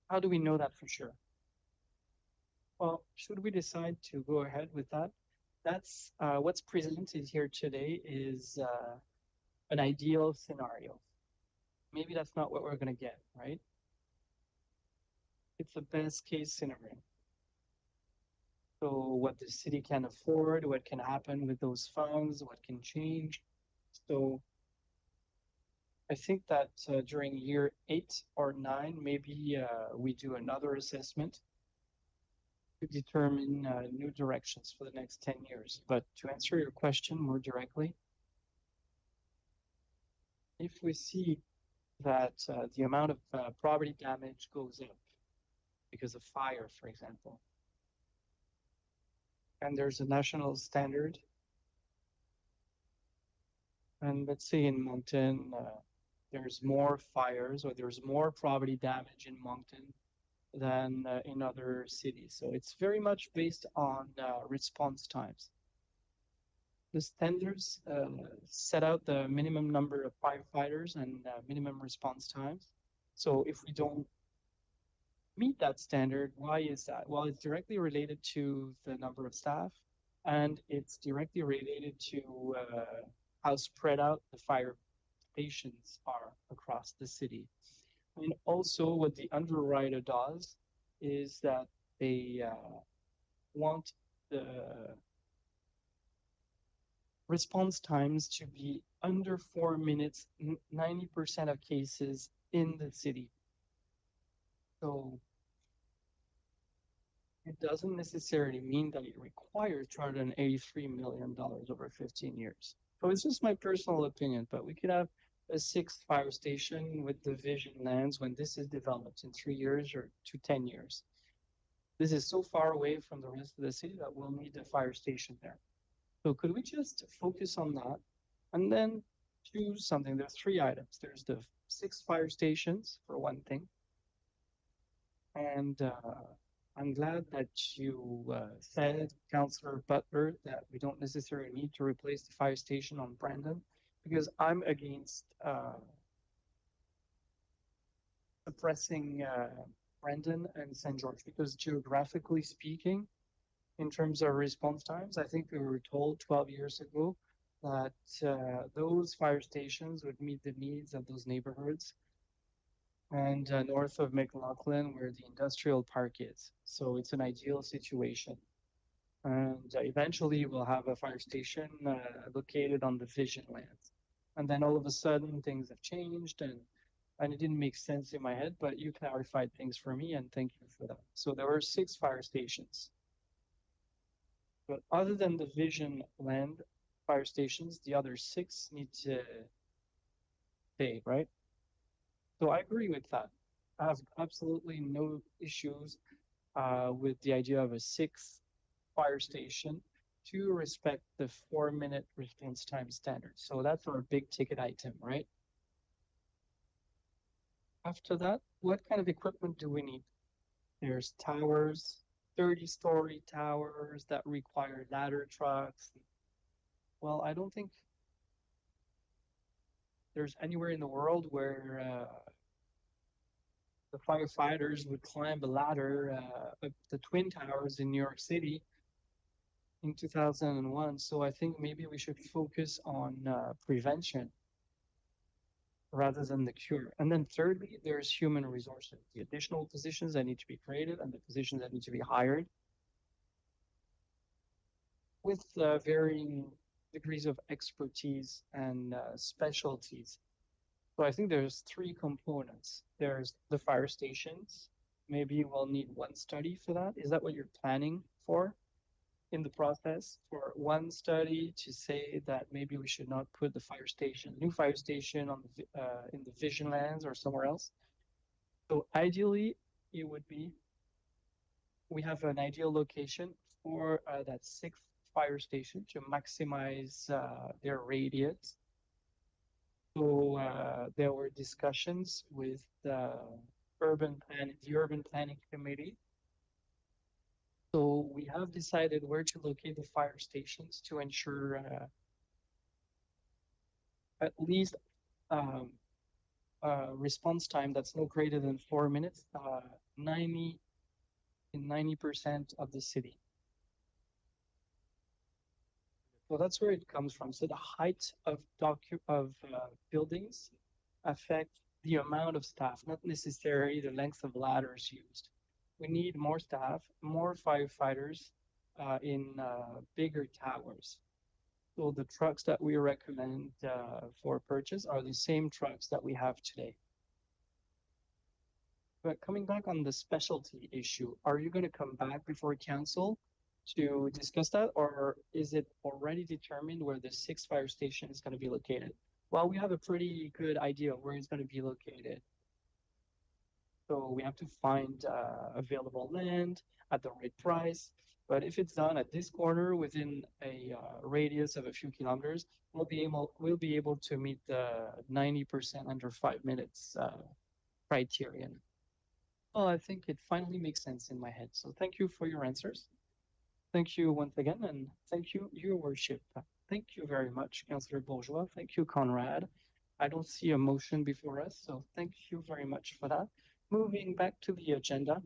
How do we know that for sure? Well, should we decide to go ahead with that? That's what's presented here today is an ideal scenario. Maybe that's not what we're going to get, right? It's the best case scenario. So what the city can afford, what can happen with those funds, what can change. So I think that during year 8 or 9, maybe we do another assessment to determine new directions for the next 10 years. But to answer your question more directly, if we see that the amount of property damage goes up because of fire, for example, and there's a national standard, and let's say in Moncton, there's more fires or there's more property damage in Moncton than in other cities. So it's very much based on response times. The standards set out the minimum number of firefighters and minimum response times. So if we don't meet that standard, why is that? Well, it's directly related to the number of staff, and it's directly related to how spread out the fire stations are across the city. And also what the underwriter does is that they want the response times to be under 4 minutes, 90% of cases in the city. So it doesn't necessarily mean that it requires $283 million over 15 years. So it's just my personal opinion, but we could have a sixth fire station with division lands when this is developed in 3 years or to 10 years. This is so far away from the rest of the city that we'll need a fire station there. So could we just focus on that and then choose something? There's 3 items. There's the 6 fire stations for one thing. And I'm glad that you said, Councillor Butler, that we don't necessarily need to replace the fire station on Brandon, because I'm against suppressing Brandon and St. George, because geographically speaking, in terms of response times, I think we were told 12 years ago that those fire stations would meet the needs of those neighborhoods and north of McLaughlin, where the industrial park is. So it's an ideal situation. And eventually we'll have a fire station located on the Vision lands. And then all of a sudden things have changed and it didn't make sense in my head, but you clarified things for me and thank you for that. So there were 6 fire stations. But other than the Vision land fire stations, the other 6 need to stay, right? So I agree with that. I have absolutely no issues with the idea of a 6th fire station to respect the 4-minute response time standard. So that's our big ticket item, right? After that, what kind of equipment do we need? There's towers, 30-story towers that require ladder trucks. Well, I don't think there's anywhere in the world where the firefighters would climb a ladder up the Twin Towers in New York City in 2001. So I think maybe we should focus on prevention rather than the cure. And then thirdly, there's human resources, the additional positions that need to be created and the positions that need to be hired with varying degrees of expertise and specialties. So I think there's 3 components. There's the fire stations. Maybe we'll need 1 study for that. Is that what you're planning for in the process? For 1 study to say that maybe we should not put the fire station, new fire station on the, in the Vision lands or somewhere else. So ideally, it would be, we have an ideal location for that 6th fire station to maximize their radius. So there were discussions with the urban planning committee. So we have decided where to locate the fire stations to ensure at least response time that's no greater than 4 minutes, 90% of the city. So that's where it comes from. So the height of buildings affect the amount of staff, not necessarily the length of ladders used. We need more staff, more firefighters in bigger towers. So the trucks that we recommend for purchase are the same trucks that we have today. But coming back on the specialty issue, are you going to come back before council to discuss that, or is it already determined where the 6th fire station is going to be located? Well, we have a pretty good idea of where it's going to be located. So we have to find available land at the right price. But if it's done at this corner within a radius of a few kilometers, we'll be able to meet the 90% under 5 minutes criterion. Well, I think it finally makes sense in my head. So thank you for your answers. Thank you once again, and thank you, Your Worship. Thank you very much, Councillor Bourgeois. Thank you, Conrad. I don't see a motion before us, so thank you very much for that. Moving back to the agenda.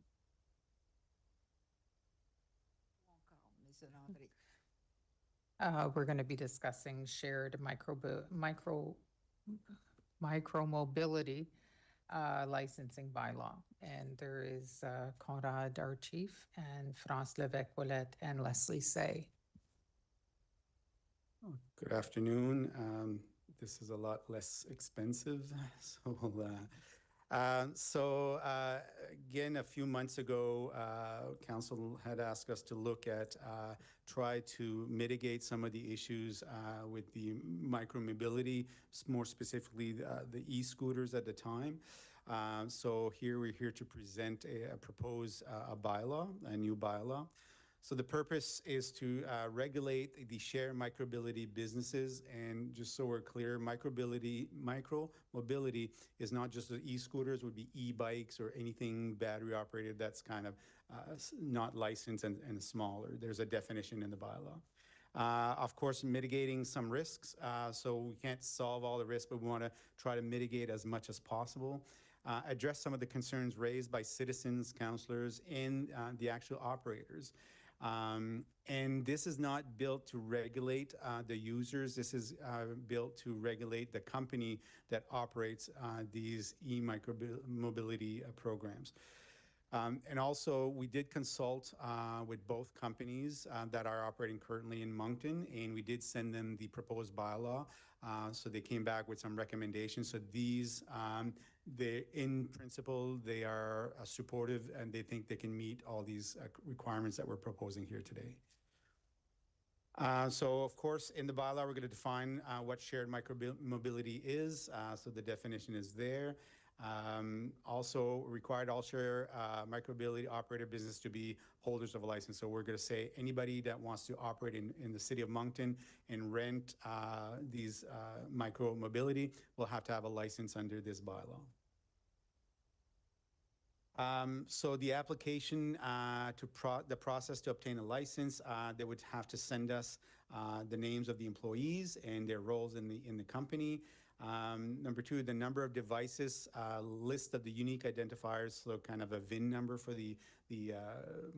We're going to be discussing shared micro-mobility licensing bylaw. And there is Conrad, our chief, and France Levesque-Ouellette and Leslie Say. Good afternoon. This is a lot less expensive, so Again, a few months ago, council had asked us to look at, try to mitigate some of the issues with the micromobility, more specifically the e-scooters at the time. So here we're here to present a propose a bylaw, a new bylaw. So the purpose is to regulate the shared micromobility businesses, and just so we're clear, micromobility is not just the e-scooters, would be e-bikes or anything battery operated that's kind of not licensed and smaller. There's a definition in the bylaw. Of course, mitigating some risks. So we can't solve all the risks, but we want to try to mitigate as much as possible. Address some of the concerns raised by citizens, councillors, and the actual operators. And this is not built to regulate the users. This is built to regulate the company that operates these e-micromobility programs. And also, we did consult with both companies that are operating currently in Moncton, and we did send them the proposed bylaw. So they came back with some recommendations. So these, in principle, they are supportive, and they think they can meet all these requirements that we're proposing here today. So, of course, in the bylaw, we're going to define what shared micromobility is. So the definition is there. Also required all share micromobility operator business to be holders of a license. So we're going to say anybody that wants to operate in the city of Moncton and rent these micromobility will have to have a license under this bylaw. So the application the process to obtain a license, they would have to send us the names of the employees and their roles in the company. Number two, the number of devices, list of the unique identifiers, so kind of a VIN number for the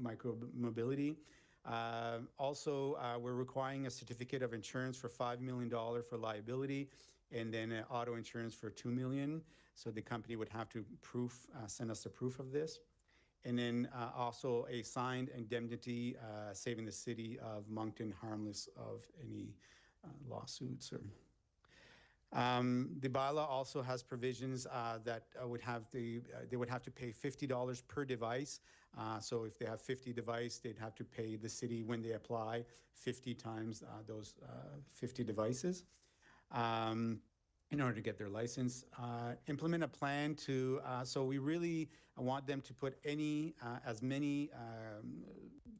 micromobility. Also, we're requiring a certificate of insurance for $5 million for liability, and then auto insurance for $2 million. So the company would have to send us a proof of this. And then also a signed indemnity saving the city of Moncton harmless of any lawsuits or. The bylaw also has provisions that they would have to pay $50 per device. So if they have 50 devices, they'd have to pay the city when they apply 50 times those 50 devices in order to get their license. Implement a plan to, so we really want them to put as many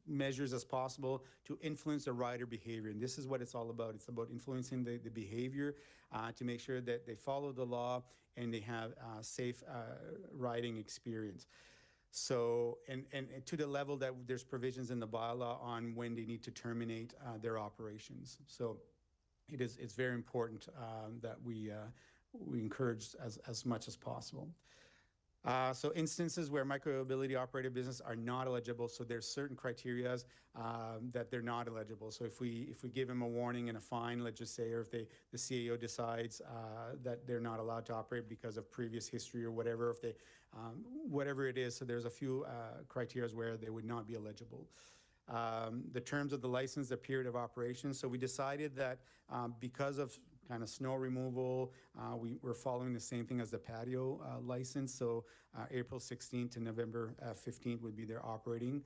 measures as possible to influence the rider behavior. And this is what it's all about. It's about influencing the behavior to make sure that they follow the law and they have a safe riding experience. So, and to the level that there's provisions in the bylaw on when they need to terminate their operations. So it's very important that we encourage as much as possible. So instances where micromobility operated business are not eligible, so there's certain criteria that they're not eligible. So if we give them a warning and a fine, let's just say, or if the CAO decides that they're not allowed to operate because of previous history or whatever, if they whatever it is, so there's a few criteria where they would not be eligible. The terms of the license, the period of operation. So we decided that because of kind of snow removal, we're following the same thing as the patio license. So April 16th to November 15th would be their operating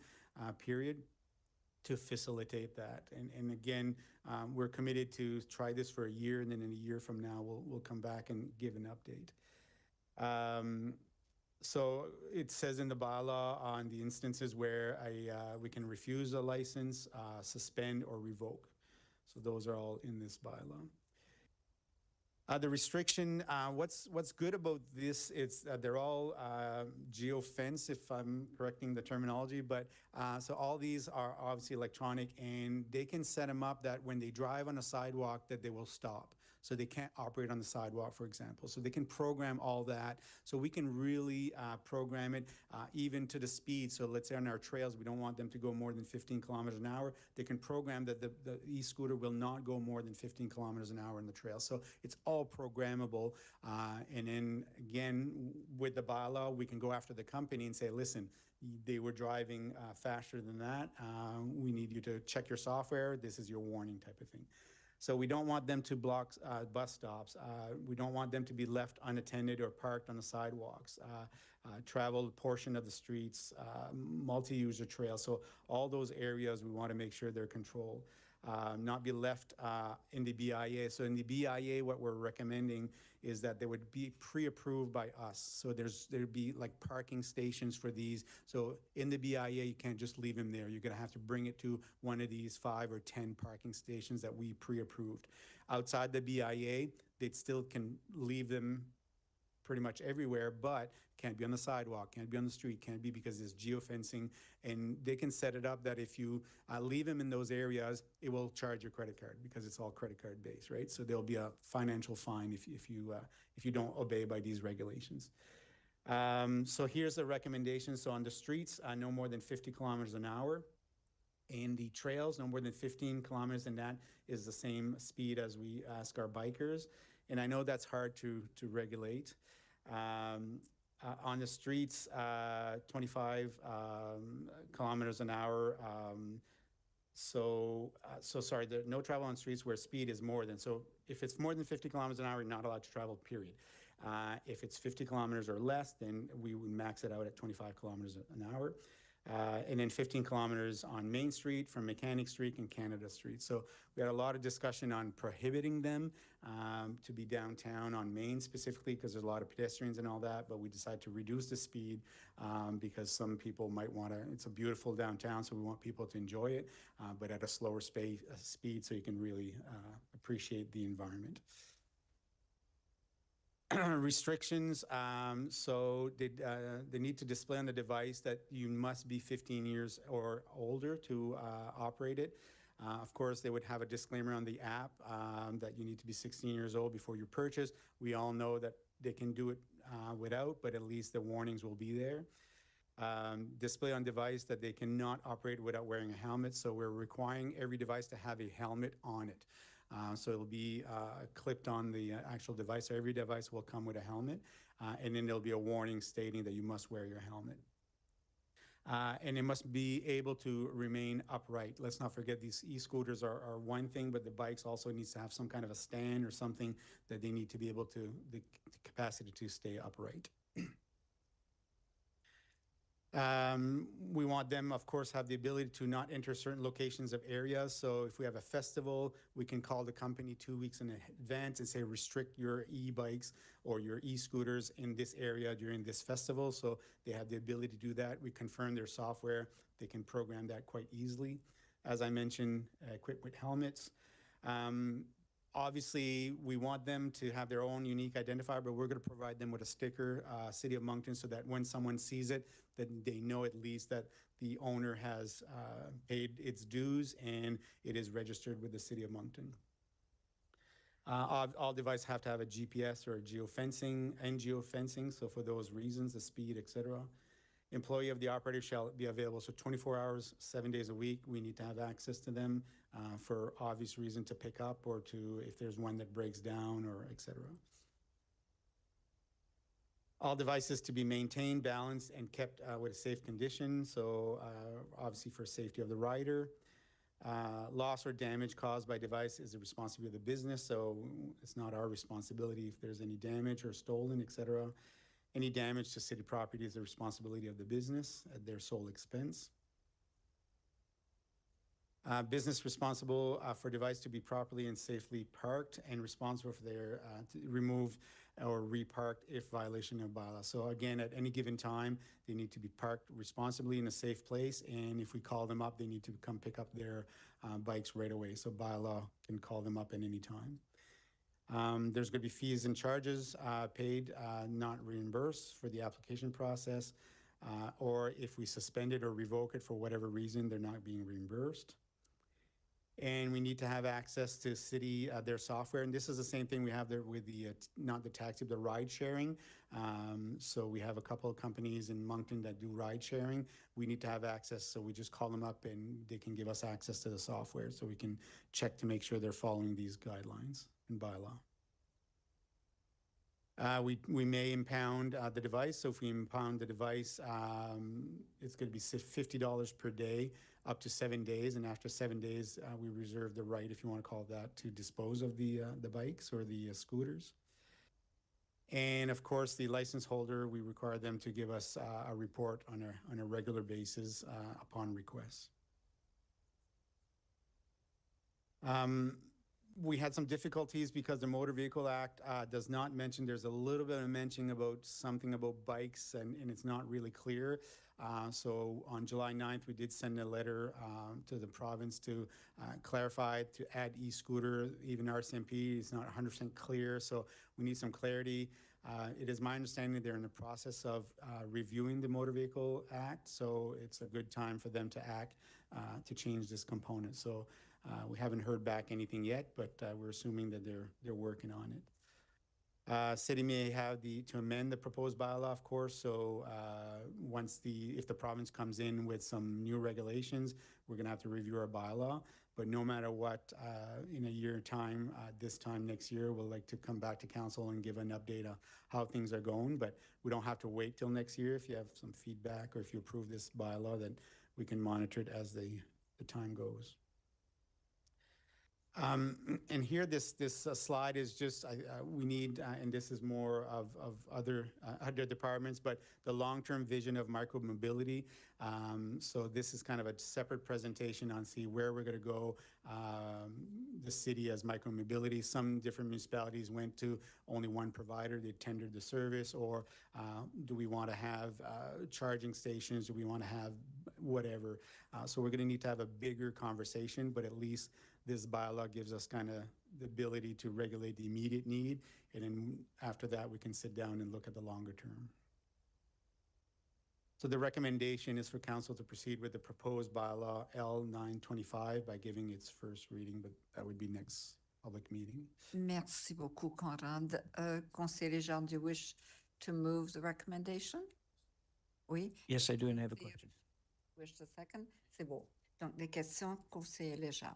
period to facilitate that. And again, we're committed to try this for a year, and then in a year from now, we'll come back and give an update. So it says in the bylaw on the instances where we can refuse a license, suspend, or revoke. So those are all in this bylaw. The restriction, what's good about this is they're all geofence, if I'm correcting the terminology, but so all these are obviously electronic, and they can set them up that when they drive on a sidewalk that they will stop. So they can't operate on the sidewalk, for example. So they can program all that. So we can really program it even to the speed. So let's say on our trails, we don't want them to go more than 15 kilometers an hour. They can program that the e-scooter will not go more than 15 kilometers an hour in the trail. So it's all programmable. And then again, with the bylaw, we can go after the company and say, listen, they were driving faster than that. We need you to check your software. This is your warning type of thing. So we don't want them to block bus stops. We don't want them to be left unattended or parked on the sidewalks. Traveled portion of the streets, multi-user trails. So all those areas, we want to make sure they're controlled. Not be left in the BIA. So in the BIA, what we're recommending is that they would be pre-approved by us. So there'd be like parking stations for these. So in the BIA, you can't just leave them there. You're gonna have to bring it to one of these 5 or 10 parking stations that we pre-approved. Outside the BIA, they still can leave them pretty much everywhere, but can't be on the sidewalk, can't be on the street, can't be because there's geofencing, and they can set it up that if you leave them in those areas, it will charge your credit card because it's all credit card based, right? So there'll be a financial fine if you don't obey by these regulations. So here's the recommendation. So on the streets, no more than 50 kilometers an hour. And the trails, no more than 15 kilometers, and that is the same speed as we ask our bikers. And I know that's hard to regulate. On the streets, 25 kilometers an hour. So sorry, no travel on streets where speed is more than. So if it's more than 50 kilometers an hour, you're not allowed to travel, period. If it's 50 kilometers or less, then we would max it out at 25 kilometers an hour. And then 15 kilometers on Main Street from Mechanic Street and Canada Street. So we had a lot of discussion on prohibiting them to be downtown on Main specifically because there's a lot of pedestrians and all that, but we decided to reduce the speed because some people might want to, it's a beautiful downtown, so we want people to enjoy it, but at a slower speed so you can really appreciate the environment. Restrictions, so they need to display on the device that you must be 15 years or older to operate it. Of course, they would have a disclaimer on the app that you need to be 16 years old before you purchase. We all know that they can do it without, but at least the warnings will be there. Display on device that they cannot operate without wearing a helmet, so we're requiring every device to have a helmet on it. So it'll be clipped on the actual device. So every device will come with a helmet, and then there'll be a warning stating that you must wear your helmet. And it must be able to remain upright. Let's not forget these e-scooters are one thing, but the bikes also needs to have some kind of a stand or something that they need to be able to, the capacity to stay upright. We want them, of course, have the ability to not enter certain locations of areas. So if we have a festival, we can call the company 2 weeks in advance and say, restrict your e-bikes or your e-scooters in this area during this festival. So they have the ability to do that. We confirm their software. They can program that quite easily. As I mentioned, equipped with helmets. Obviously, we want them to have their own unique identifier, but we're going to provide them with a sticker, City of Moncton, so that when someone sees it, that they know at least that the owner has paid its dues and it is registered with the City of Moncton. All devices have to have a GPS or a geofencing, so for those reasons, the speed, etc. Employee of the operator shall be available, so 24 hours, 7 days a week. We need to have access to them for obvious reason to pick up or to if there's one that breaks down or etc. All devices to be maintained, balanced, and kept with a safe condition. So obviously for safety of the rider. Loss or damage caused by device is the responsibility of the business. So it's not our responsibility if there's any damage or stolen, etc. Any damage to city property is the responsibility of the business at their sole expense. Business responsible for device to be properly and safely parked and responsible for their to remove or reparked if violation of bylaw. So again, at any given time, they need to be parked responsibly in a safe place. And if we call them up, they need to come pick up their bikes right away. So bylaw can call them up at any time. There's going to be fees and charges paid, not reimbursed for the application process, or if we suspend it or revoke it for whatever reason, they're not being reimbursed. And we need to have access to city, their software. And this is the same thing we have there with the, not the taxi, the ride sharing. So we have a couple of companies in Moncton that do ride sharing. We need to have access, so we just call them up and they can give us access to the software so we can check to make sure they're following these guidelines and bylaw. We may impound the device. So if we impound the device, it's going to be $50 per day, up to 7 days. And after 7 days, we reserve the right, if you want to call it that, to dispose of the bikes or the scooters. And of course, the license holder, we require them to give us a report on a regular basis upon request. We had some difficulties because the Motor Vehicle Act does not mention, there's a little bit of mention about something about bikes, and it's not really clear. So on July 9th, we did send a letter to the province to clarify, to add e-scooter. Even RCMP is not 100% clear, so we need some clarity. It is my understanding they're in the process of reviewing the Motor Vehicle Act, so it's a good time for them to act to change this component. So we haven't heard back anything yet, but we're assuming that they're working on it. City may have to amend the proposed bylaw, of course. So if the province comes in with some new regulations, we're going to have to review our bylaw. But no matter what, in a year time, this time next year, we'll like to come back to council and give an update on how things are going. But we don't have to wait till next year. If you have some feedback or if you approve this bylaw, then we can monitor it as the time goes. And here, this slide is just, we need, and this is more of other departments, but the long-term vision of micromobility. So this is kind of a separate presentation on where we're going to go, the city as micromobility. Some different municipalities went to only one provider, they tendered the service, or do we want to have charging stations? Do we want to have whatever? So we're going to need to have a bigger conversation, but at least this bylaw gives us kind of the ability to regulate the immediate need. And then after that, we can sit down and look at the longer term. So the recommendation is for council to proceed with the proposed bylaw L925 by giving its first reading, but that would be next public meeting. Merci beaucoup, Conrad. Conseiller Jean, do you wish to move the recommendation? Oui. Yes, I do, and I have a question. Wish to second? C'est beau. Donc, des questions, conseiller Léger.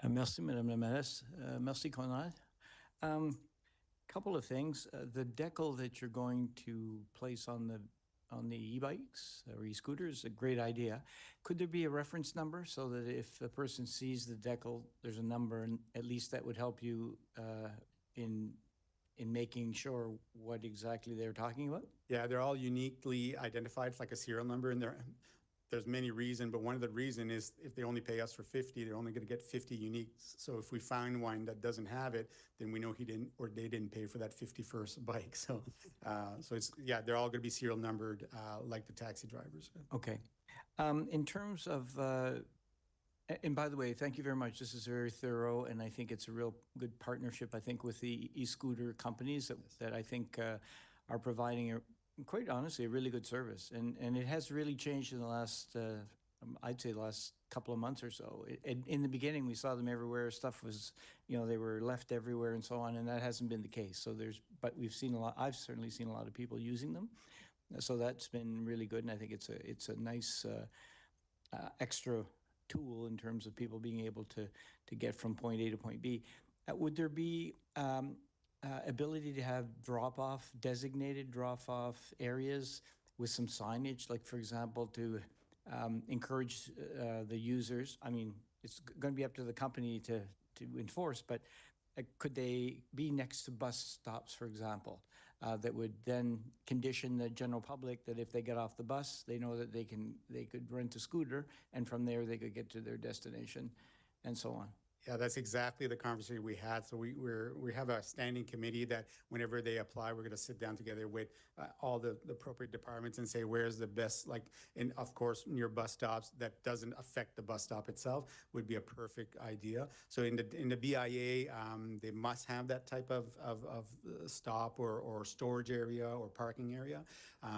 Merci, Madame la Mairesse. Merci, Conrad. Couple of things. The decal that you're going to place on the e-bikes or e-scooters, a great idea. Could there be a reference number so that if a person sees the decal, there's a number, and at least that would help you in making sure what exactly they're talking about? Yeah, they're all uniquely identified. It's like a serial number, and there's many reasons, but one of the reasons is if they only pay us for 50, they're only going to get 50 uniques. So if we find one that doesn't have it, then we know he didn't, or they didn't pay for that 51st bike. So, so it's, yeah, they're all going to be serial numbered like the taxi drivers. Okay. In terms of, and by the way, thank you very much. This is very thorough, and I think it's a real good partnership, I think, with the e-scooter companies that I think are providing quite honestly, a really good service. And it has really changed in the last, I'd say the last couple of months or so. In the beginning, we saw them everywhere. Stuff was, they were left everywhere and so on, and that hasn't been the case. So but we've seen a lot, I've certainly seen a lot of people using them. So that's been really good, and I think it's a nice extra tool in terms of people being able to get from point A to point B. Would there be ability to have designated drop-off areas with some signage, like, for example, to encourage the users? I mean, it's going to be up to the company to enforce, but could they be next to bus stops, for example, that would then condition the general public that if they get off the bus, they know that they could rent a scooter, and from there they could get to their destination, and so on? Yeah, that's exactly the conversation we had. So we have a standing committee that whenever they apply, we're going to sit down together with all the appropriate departments and say where's the best, and of course near bus stops that doesn't affect the bus stop itself would be a perfect idea. So in the BIA, they must have that type of stop or storage area or parking area,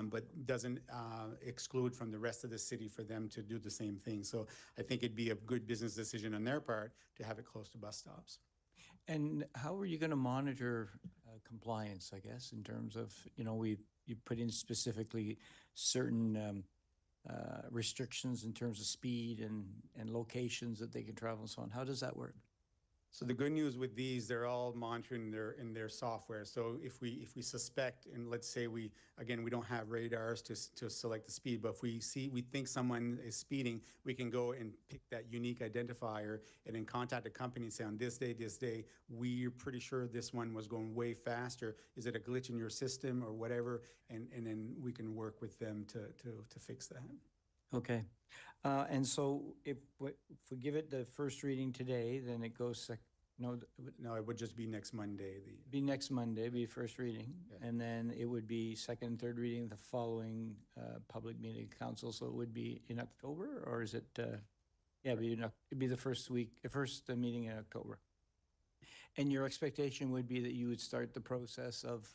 but doesn't exclude from the rest of the city for them to do the same thing. So I think it'd be a good business decision on their part to have it close to bus stops. And how are you going to monitor compliance, I guess, in terms of, you put in specifically certain restrictions in terms of speed and locations that they can travel and so on. How does that work? So the good news with these, they're all monitoring in their software. So if we suspect, and let's say we don't have radars to select the speed, but if we think someone is speeding, we can go and pick that unique identifier and then contact the company and say, on this day, we're pretty sure this one was going way faster. Is it a glitch in your system or whatever? And then we can work with them to fix that. Okay. And so if we give it the first reading today, then it goes No, it would just be next Monday. Be next Monday, be first reading, and then it would be second and third reading the following public meeting of council. So it would be in October, or is it? It'd be the first meeting in October. And your expectation would be that you would start the process of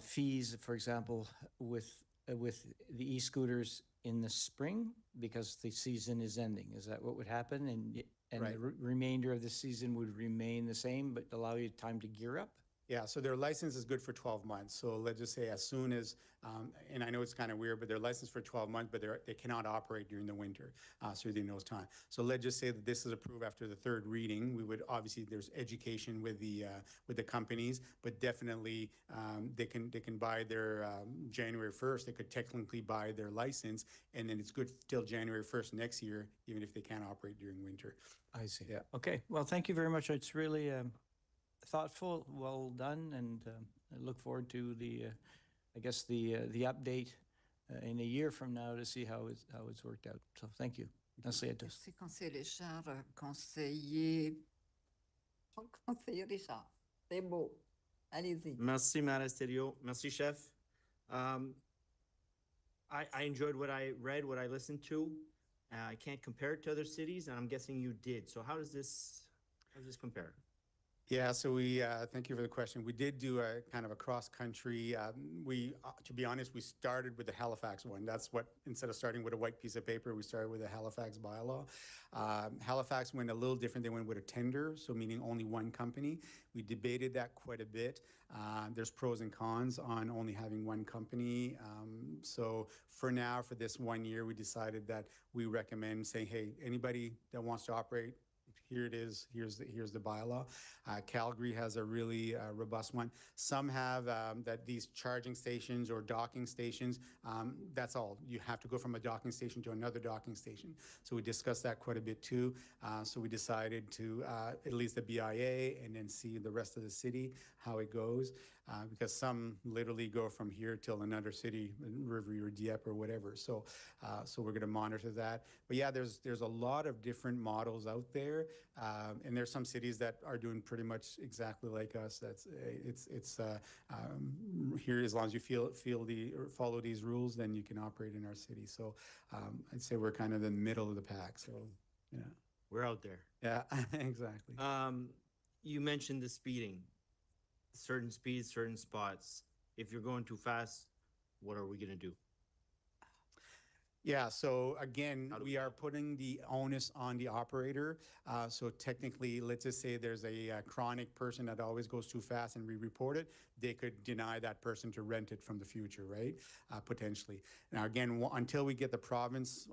fees, for example, with the e-scooters in the spring, because the season is ending. Is that what would happen? And Right. the remainder of the season would remain the same, but allow you time to gear up? Yeah, so their license is good for 12 months. So let's just say as soon as, and I know it's kind of weird, but they're licensed for 12 months, but they cannot operate during the winter, so during those time. So let's just say that this is approved after the third reading. We would, obviously, there's education with the companies, but definitely they can buy their January 1st. They could technically buy their license, and then it's good till January 1st next year, even if they can't operate during winter. I see. Yeah. Okay, well, thank you very much. It's really thoughtful, well done, and I look forward to the update in a year from now to see how it's worked out. So thank you. Merci à tous. Merci, conseiller Richard. Conseiller Richard. C'est beau. Allez-y. Merci, Marasterio. Merci, Chef. I enjoyed what I read, what I listened to. I can't compare it to other cities, and I'm guessing you did. So how does this compare? Yeah, so we, thank you for the question. We did do a kind of a cross-country, to be honest, we started with the Halifax one. That's what, instead of starting with a white piece of paper, we started with a Halifax bylaw. Halifax went a little different. They went with a tender, so meaning only one company. We debated that quite a bit. There's pros and cons on only having one company. So for now, for this 1 year, we decided that we recommend saying, hey, anybody that wants to operate, here it is. Here's the bylaw. Calgary has a really robust one. Some have that these charging stations or docking stations. That's all. You have to go from a docking station to another docking station. So we discussed that quite a bit too. So we decided to at least the BIA and then see the rest of the city how it goes. Because some literally go from here till another city, River or Dieppe or whatever. So we're going to monitor that. But yeah, there's a lot of different models out there, and there's some cities that are doing pretty much exactly like us. It's here, as long as you follow these rules, then you can operate in our city. So I'd say we're kind of in the middle of the pack. So yeah, We're out there. yeah, exactly. You mentioned the speeding. Certain speeds, certain spots. If you're going too fast, what are we gonna do? Yeah, so again, we are putting the onus on the operator. So technically, let's just say there's a chronic person that always goes too fast and we report it, they could deny that person to rent it from the future, right? Potentially. Now, again, until the province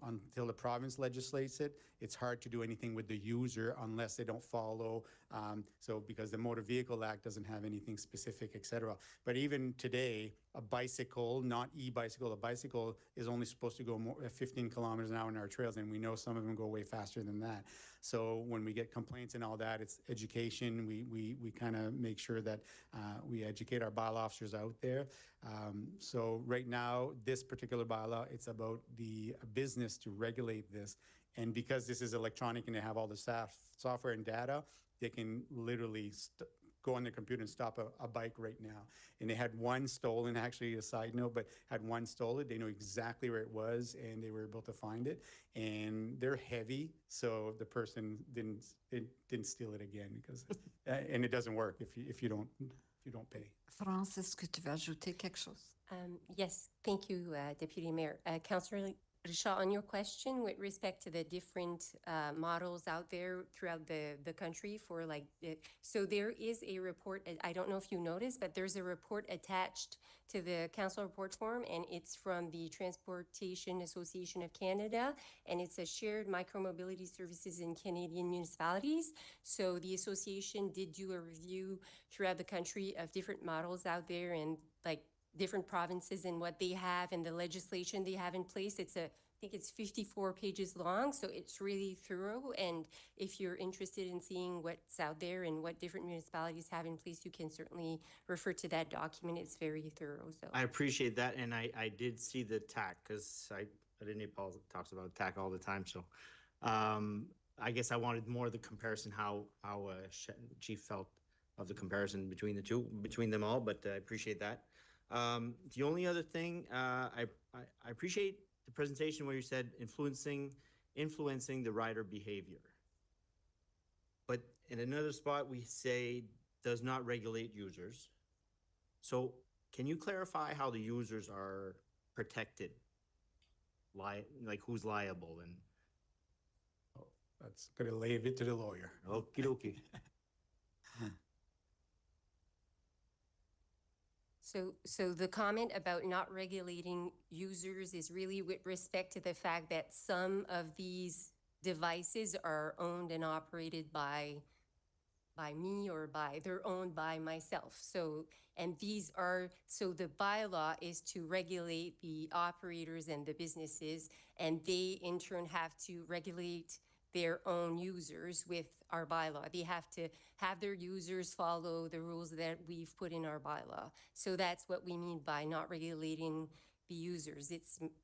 legislates it, it's hard to do anything with the user unless they don't follow. So because the Motor Vehicle Act doesn't have anything specific, et cetera. But even today, a bicycle, not e-bicycle, a bicycle is only supposed to go 15 kilometers an hour in our trails, and we know some of them go way faster than that. So when we get complaints and all that, it's education. We kind of make sure that we educate our bylaw officers out there. So right now, this particular bylaw, it's about the business to regulate this. And because this is electronic and they have all the software and data, they can literally go on their computer and stop a bike right now. And they had one stolen, actually a side note, but had one stolen. They know exactly where it was and they were able to find it. And they're heavy, so the person didn't steal it again because, and it doesn't work if you don't pay. France, est-ce que tu veux ajouter quelque chose? Yes, thank you, Deputy Mayor. Councillor Richard, on your question with respect to the different models out there throughout the country for like, so there is a report, I don't know if you noticed, but there's a report attached to the council report form, and it's from the Transportation Association of Canada, and it's a shared micromobility services in Canadian municipalities. So the association did do a review throughout the country of different models out there and like different provinces and what they have and the legislation they have in place. I think it's 54 pages long, so it's really thorough. And if you're interested in seeing what's out there and what different municipalities have in place, you can certainly refer to that document. It's very thorough, so. I appreciate that, and I did see the TAC, because I didn't Paul talks about TAC all the time, so I guess I wanted more of the comparison, how Chief felt of the comparison between them all, but I appreciate that. The only other thing, I appreciate the presentation where you said influencing the rider behavior. But in another spot, we say does not regulate users. So can you clarify how the users are protected? Like who's liable and? Oh, that's gonna leave it to the lawyer. Okie dokie. So the comment about not regulating users is really with respect to the fact that some of these devices are owned and operated by me or they're owned by myself. So, and so the bylaw is to regulate the operators and the businesses, and they in turn have to regulate their own users with our bylaw. They have to have their users follow the rules that we've put in our bylaw. So that's what we mean by not regulating the users.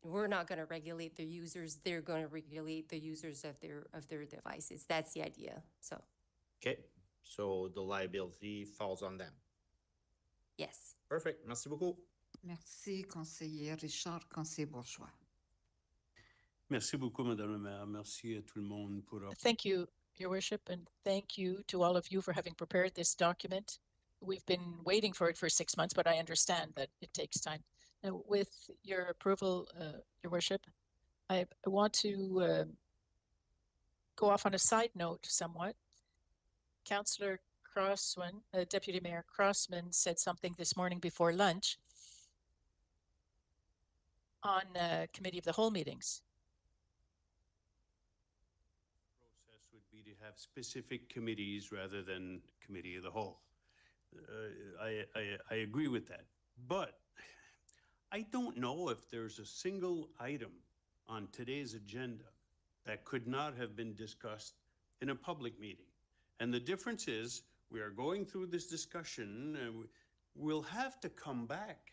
We're not going to regulate the users. They're going to regulate the users of their devices. That's the idea. So. Okay, so the liability falls on them. Yes. Perfect. Merci beaucoup. Merci, conseiller Richard, conseiller Bourgeois. Merci beaucoup, Madame la Maire. Merci à tout le monde pour. Thank you, Your Worship, and thank you to all of you for having prepared this document. We've been waiting for it for 6 months, but I understand that it takes time. Now, with your approval, Your Worship, I want to go off on a side note somewhat. Councillor Crossman, Deputy Mayor Crossman, said something this morning before lunch on Committee of the Whole meetings. Would be to have specific committees rather than committee of the whole. I agree with that, but I don't know if there's a single item on today's agenda that could not have been discussed in a public meeting. And the difference is we are going through this discussion and we'll have to come back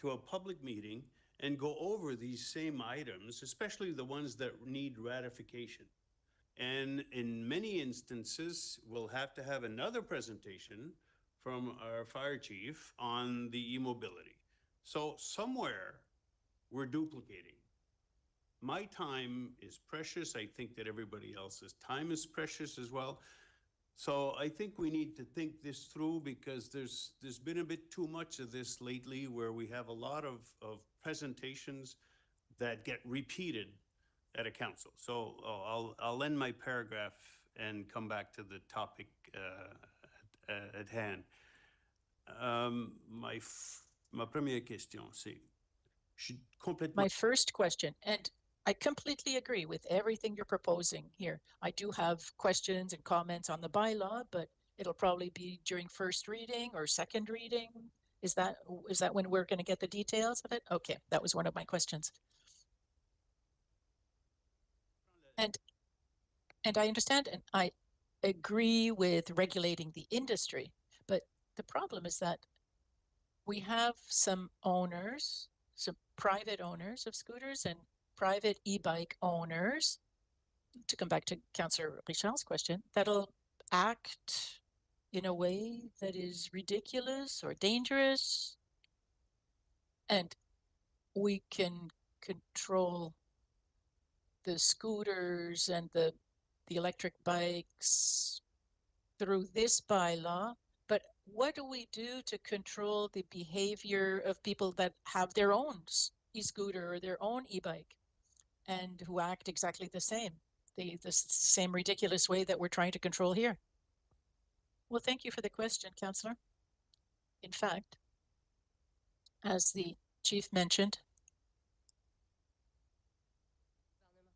to a public meeting and go over these same items, especially the ones that need ratification. And in many instances, we'll have to have another presentation from our fire chief on the e-mobility. So somewhere we're duplicating. My time is precious. I think that everybody else's time is precious as well. So I think we need to think this through, because there's been a bit too much of this lately, where we have a lot of presentations that get repeated at a council. So I'll end my paragraph and come back to the topic at hand. Ma première question, c'est, je suis complètement. My first question, and I completely agree with everything you're proposing here. I do have questions and comments on the bylaw, but it'll probably be during first reading or second reading. Is that when we're going to get the details of it? Okay, that was one of my questions. And I understand, and I agree with regulating the industry, but the problem is that we have some owners, some private owners of scooters and private e-bike owners, to come back to Councillor Richard's question, that'll act in a way that is ridiculous or dangerous, and we can control the scooters and the electric bikes through this bylaw, but what do we do to control the behavior of people that have their own e-scooter or their own e-bike? and who act exactly the same, the same ridiculous way that we're trying to control here. Well, thank you for the question, Councillor. In fact, as the chief mentioned,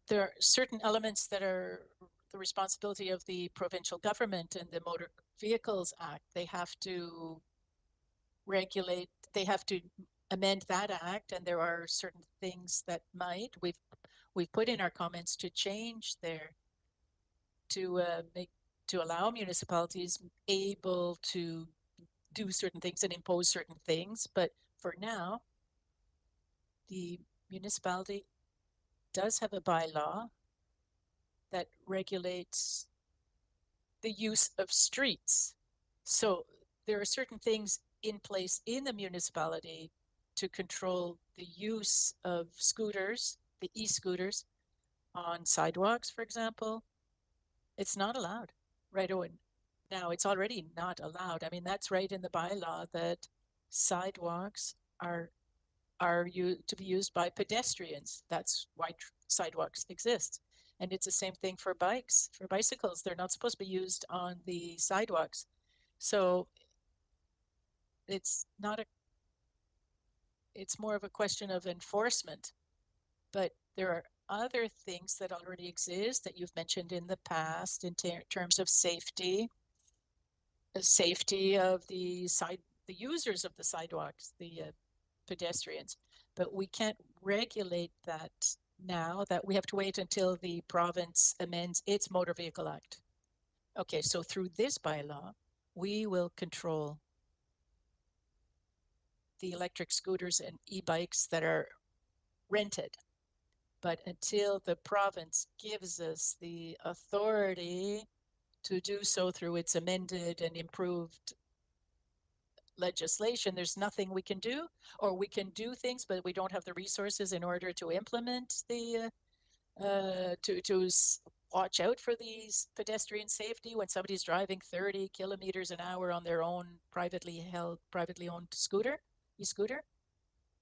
there are certain elements that are the responsibility of the provincial government and the Motor Vehicles Act. They have to regulate, they have to amend that act, and there are certain things that we've put in our comments to change there to allow municipalities able to do certain things and impose certain things. But for now, the municipality does have a bylaw that regulates the use of streets. So there are certain things in place in the municipality to control the use of scooters, the e-scooters, on sidewalks, for example. It's not allowed, right, Owen? Now, it's already not allowed. I mean, that's right in the bylaw that sidewalks are to be used by pedestrians. That's why sidewalks exist. And it's the same thing for bikes, for bicycles. They're not supposed to be used on the sidewalks. So it's more of a question of enforcement. But there are other things that already exist that you've mentioned in the past in terms of safety, the safety of the users of the sidewalks, the pedestrians. But we can't regulate that now, that we have to wait until the province amends its Motor Vehicle Act. Okay, so through this bylaw, we will control the electric scooters and e-bikes that are rented. But until the province gives us the authority to do so through its amended and improved legislation, there's nothing we can do, or we can do things, but we don't have the resources in order to implement the, to watch out for these pedestrian safety when somebody's driving 30 kilometers an hour on their own privately owned scooter, e-scooter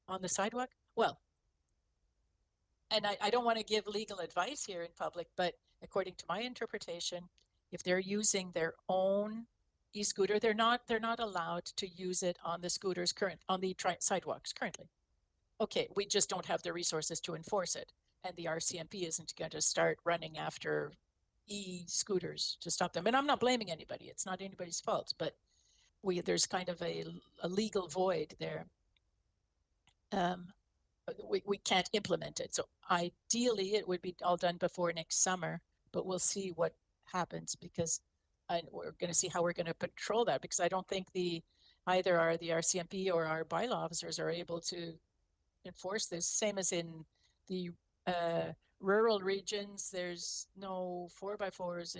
on the sidewalk. Well, and I don't want to give legal advice here in public, but according to my interpretation, if they're using their own e-scooter, they're not allowed to use it on the scooters on the sidewalks currently. Okay, we just don't have the resources to enforce it, and the RCMP isn't going to start running after e-scooters to stop them. And I'm not blaming anybody; it's not anybody's fault, but there's kind of a legal void there. We can't implement it. So ideally, it would be all done before next summer, but we'll see what happens, because we're going to see how we're going to patrol that, because I don't think either the RCMP or our bylaw officers are able to enforce this. Same as in the rural regions, there's no 4x4s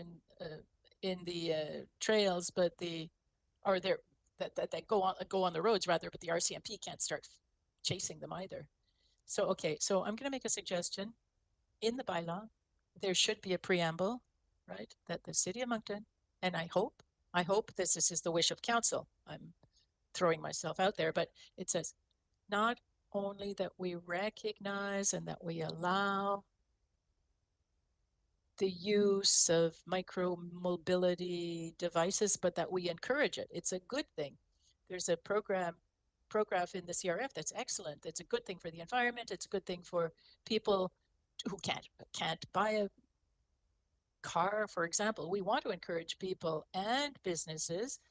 in the trails, but that go on the roads rather, but the RCMP can't start chasing them either. So okay, so I'm going to make a suggestion. In the bylaw, there should be a preamble, right, that the City of Moncton, and I hope this is the wish of council. I'm throwing myself out there, but it says not only that we recognize and that we allow the use of micro-mobility devices, but that we encourage it. It's a good thing. There's a program in the CRF that's excellent. It's a good thing for the environment. It's a good thing for people who can't buy a car, for example. We want to encourage people and businesses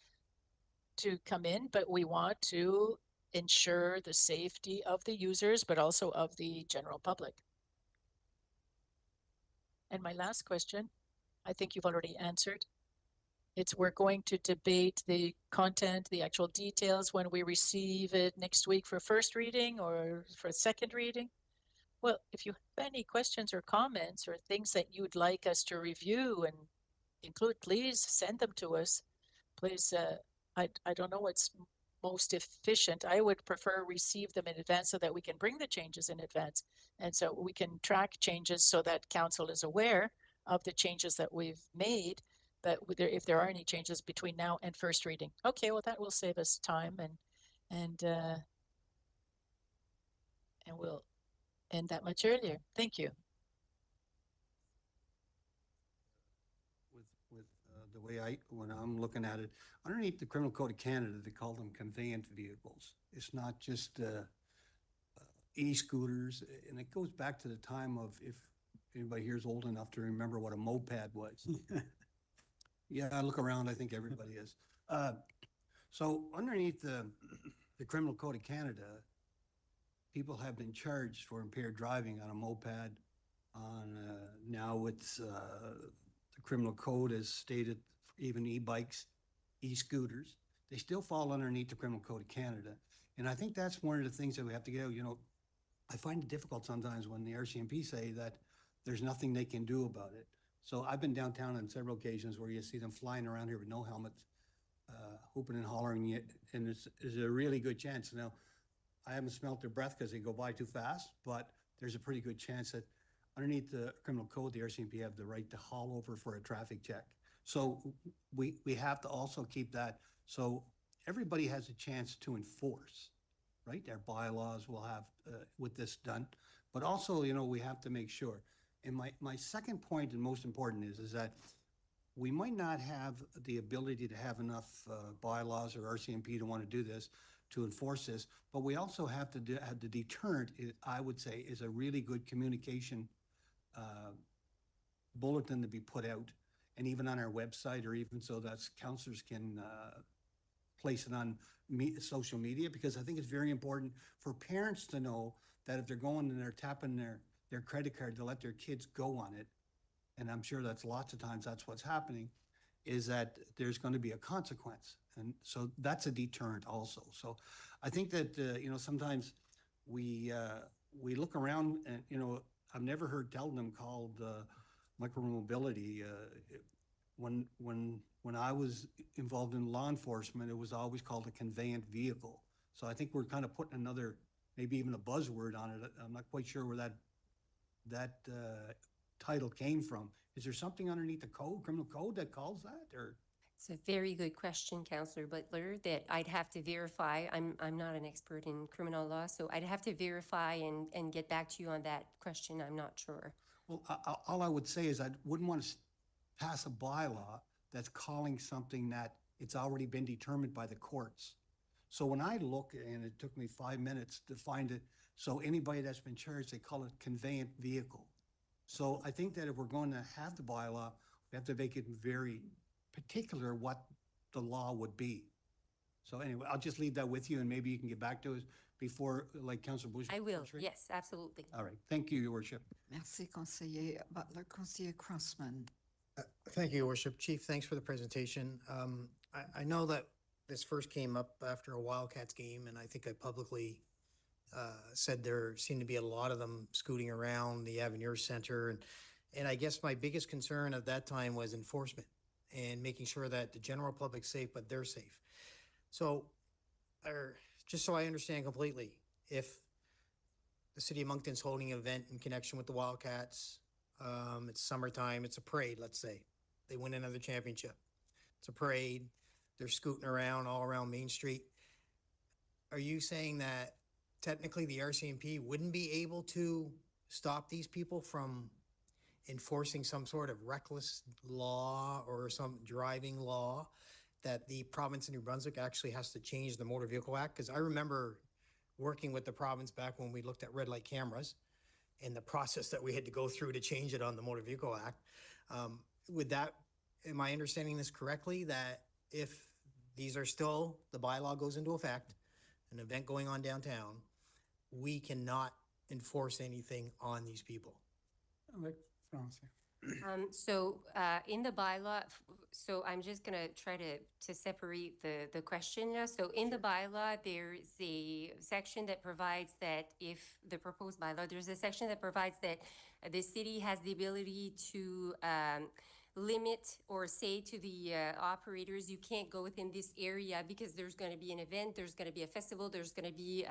to come in, but we want to ensure the safety of the users, but also of the general public. And my last question, I think you've already answered. We're going to debate the content, the actual details, when we receive it next week for first reading or for second reading. Well, if you have any questions or comments or things that you'd like us to review and include, please send them to us. Please, I don't know what's most efficient. I would prefer receive them in advance so that we can bring the changes in advance. And so we can track changes so that council is aware of the changes that we've made. But if there are any changes between now and first reading. Okay, well, that will save us time, and we'll end that much earlier. Thank you. way when I'm looking at it, underneath the Criminal Code of Canada, they call them conveyance vehicles. It's not just e-scooters, and it goes back to the time of, if anybody here is old enough to remember what a moped was. Yeah, I look around, I think everybody is. So underneath the Criminal Code of Canada, people have been charged for impaired driving on a moped, on, now it's, the criminal code has stated even e-bikes, e-scooters, they still fall underneath the Criminal Code of Canada. And I think that's one of the things that we have to get out. You know, I find it difficult sometimes when the RCMP say that there's nothing they can do about it. So I've been downtown on several occasions where you see them flying around here with no helmets, whooping and hollering, and there's a really good chance. Now, I haven't smelt their breath because they go by too fast, but there's a pretty good chance that underneath the criminal code, the RCMP have the right to haul over for a traffic check. So we have to also keep that, so everybody has a chance to enforce, right? Our bylaws will have with this done, but also, you know, we have to make sure. And my second point and most important is that we might not have the ability to have enough bylaws or RCMP to want to do this, to enforce this, but we also have to have the deterrent, I would say, is a really good communication bulletin to be put out, and even on our website, or even so that councillors can place it on social media, because I think it's very important for parents to know that if they're going and they're tapping their credit card to let their kids go on it, and I'm sure that's lots of times that's what's happening, is that there's going to be a consequence. And so that's a deterrent also. So I think that, you know, sometimes we look around and, you know, I've never heard Teldenham called micromobility. When I was involved in law enforcement, it was always called a conveyant vehicle. So I think we're kind of putting another, maybe even a buzzword on it. I'm not quite sure where that title came from. Is there something underneath the code, criminal code, that calls that, or? It's a very good question, Councillor Butler, that I'd have to verify. I'm not an expert in criminal law, so I'd have to verify and get back to you on that question. I'm not sure. Well, all I would say is I wouldn't want to pass a bylaw that's calling something that it's already been determined by the courts. So when I look, and it took me 5 minutes to find it, so anybody that's been charged, they call it conveyant vehicle. So I think that if we're going to have the bylaw, we have to make it very particular what the law would be. So anyway, I'll just leave that with you, and maybe you can get back to us before, like Councillor Bush. I will, yes, absolutely. All right, thank you, Your Worship. Merci, Conseiller Butler. Conseiller Crossman. Thank you, Your Worship. Chief, thanks for the presentation. I know that this first came up after a Wildcats game, and I think I publicly said there seemed to be a lot of them scooting around the Avenir Center. And I guess my biggest concern at that time was enforcement and making sure that the general public's safe, but they're safe. So, just so I understand completely, if the City of Moncton's holding an event in connection with the Wildcats, it's summertime, it's a parade, let's say. They win another championship. It's a parade. They're scooting around all around Main Street. Are you saying that technically the RCMP wouldn't be able to stop these people from enforcing some sort of reckless law or some driving law, that the province of New Brunswick actually has to change the Motor Vehicle Act? Because I remember working with the province back when we looked at red light cameras and the process that we had to go through to change it on the Motor Vehicle Act. Am I understanding this correctly, that if these are still, the bylaw goes into effect, an event going on downtown, we cannot enforce anything on these people? So in the bylaw, so I'm just going to try to separate the question now. So in the bylaw, there's a section that provides that if the proposed bylaw, there's a section that provides that the city has the ability to limit or say to the operators, you can't go within this area because there's going to be an event, there's going to be a festival, there's going to be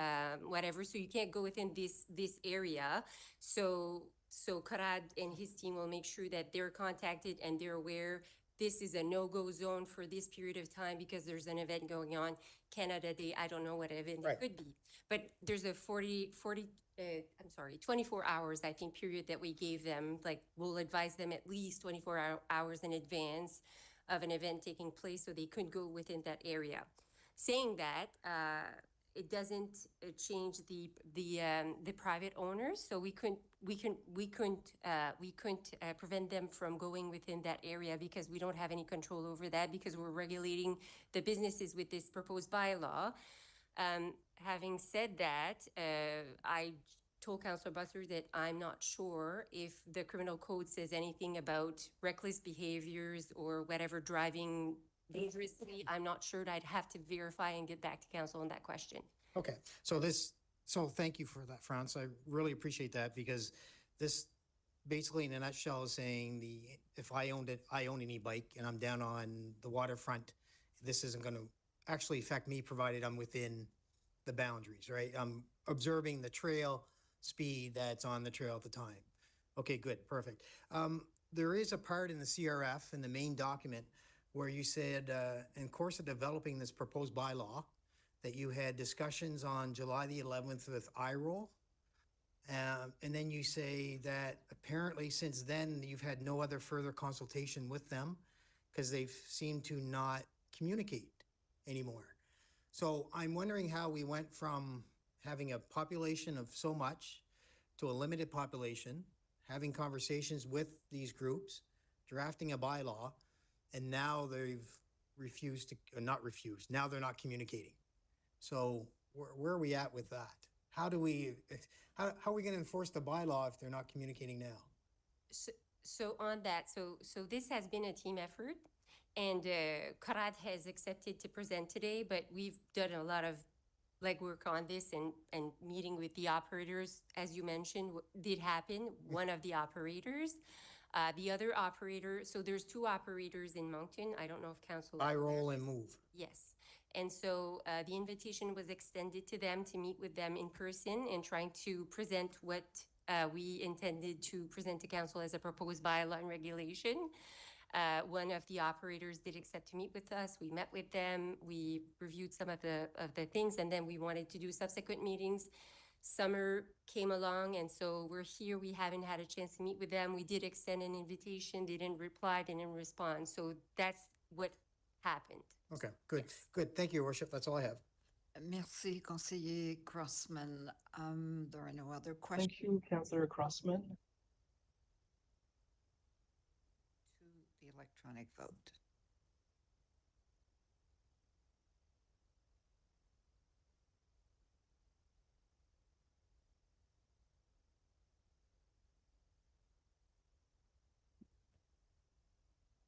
whatever, so you can't go within this area. So Karad and his team will make sure that they're contacted and they're aware this is a no-go zone for this period of time because there's an event going on. Canada Day, I don't know what event it could be. But there's a 24 hours, I think, period that we gave them. Like, we'll advise them at least 24 hours in advance of an event taking place, so they couldn't go within that area. Saying that, it doesn't change the private owners, so we couldn't prevent them from going within that area because we don't have any control over that because we're regulating the businesses with this proposed bylaw. Having said that, I told Councillor Butler that I'm not sure if the criminal code says anything about reckless behaviors or whatever, driving dangerously. I'm not sure. I'd have to verify and get back to council on that question. Okay, so thank you for that, France. I really appreciate that because this basically in a nutshell is saying if I own an e-bike and I'm down on the waterfront, this isn't going to actually affect me provided I'm within the boundaries, right? I'm observing the trail speed that's on the trail at the time. Okay, good, perfect. There is a part in the CRF in the main document where you said, in course of developing this proposed bylaw, that you had discussions on July the 11th with IROL. And then you say that apparently since then you've had no other further consultation with them because they've seemed to not communicate anymore. So I'm wondering how we went from having a population of so much to a limited population, having conversations with these groups, drafting a bylaw, and now they've refused to, or not refused, now they're not communicating. So where are we at with that? How are we going to enforce the bylaw if they're not communicating now? So on that, so this has been a team effort, and CORAD has accepted to present today, but we've done a lot of legwork on this and meeting with the operators, as you mentioned, did happen, one of the operators. The other operator, so there's two operators in Moncton. I don't know if council. IROL and MOVE. Yes. And so the invitation was extended to them to meet with them in person and trying to present what we intended to present to council as a proposed bylaw and regulation. One of the operators did accept to meet with us. We met with them. We reviewed some of the things, and then we wanted to do subsequent meetings. Summer came along, and so we're here. We haven't had a chance to meet with them. We did extend an invitation. They didn't reply, they didn't respond. So that's what happened. Okay, good, good. Thank you, Your Worship. That's all I have. Merci, Conseiller Crossman. There are no other questions. Thank you, Councillor Crossman. To the electronic vote.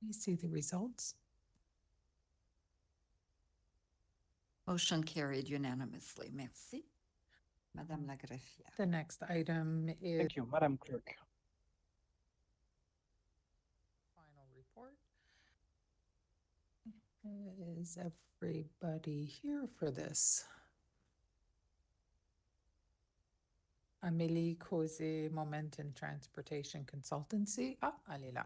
You see the results? Motion carried unanimously. Merci. Madame la Greffière. The next item is Thank you, Madam Clerk. final report. Is everybody here for this? Amélie Causé, Momentum Transportation Consultancy. Ah, elle est là.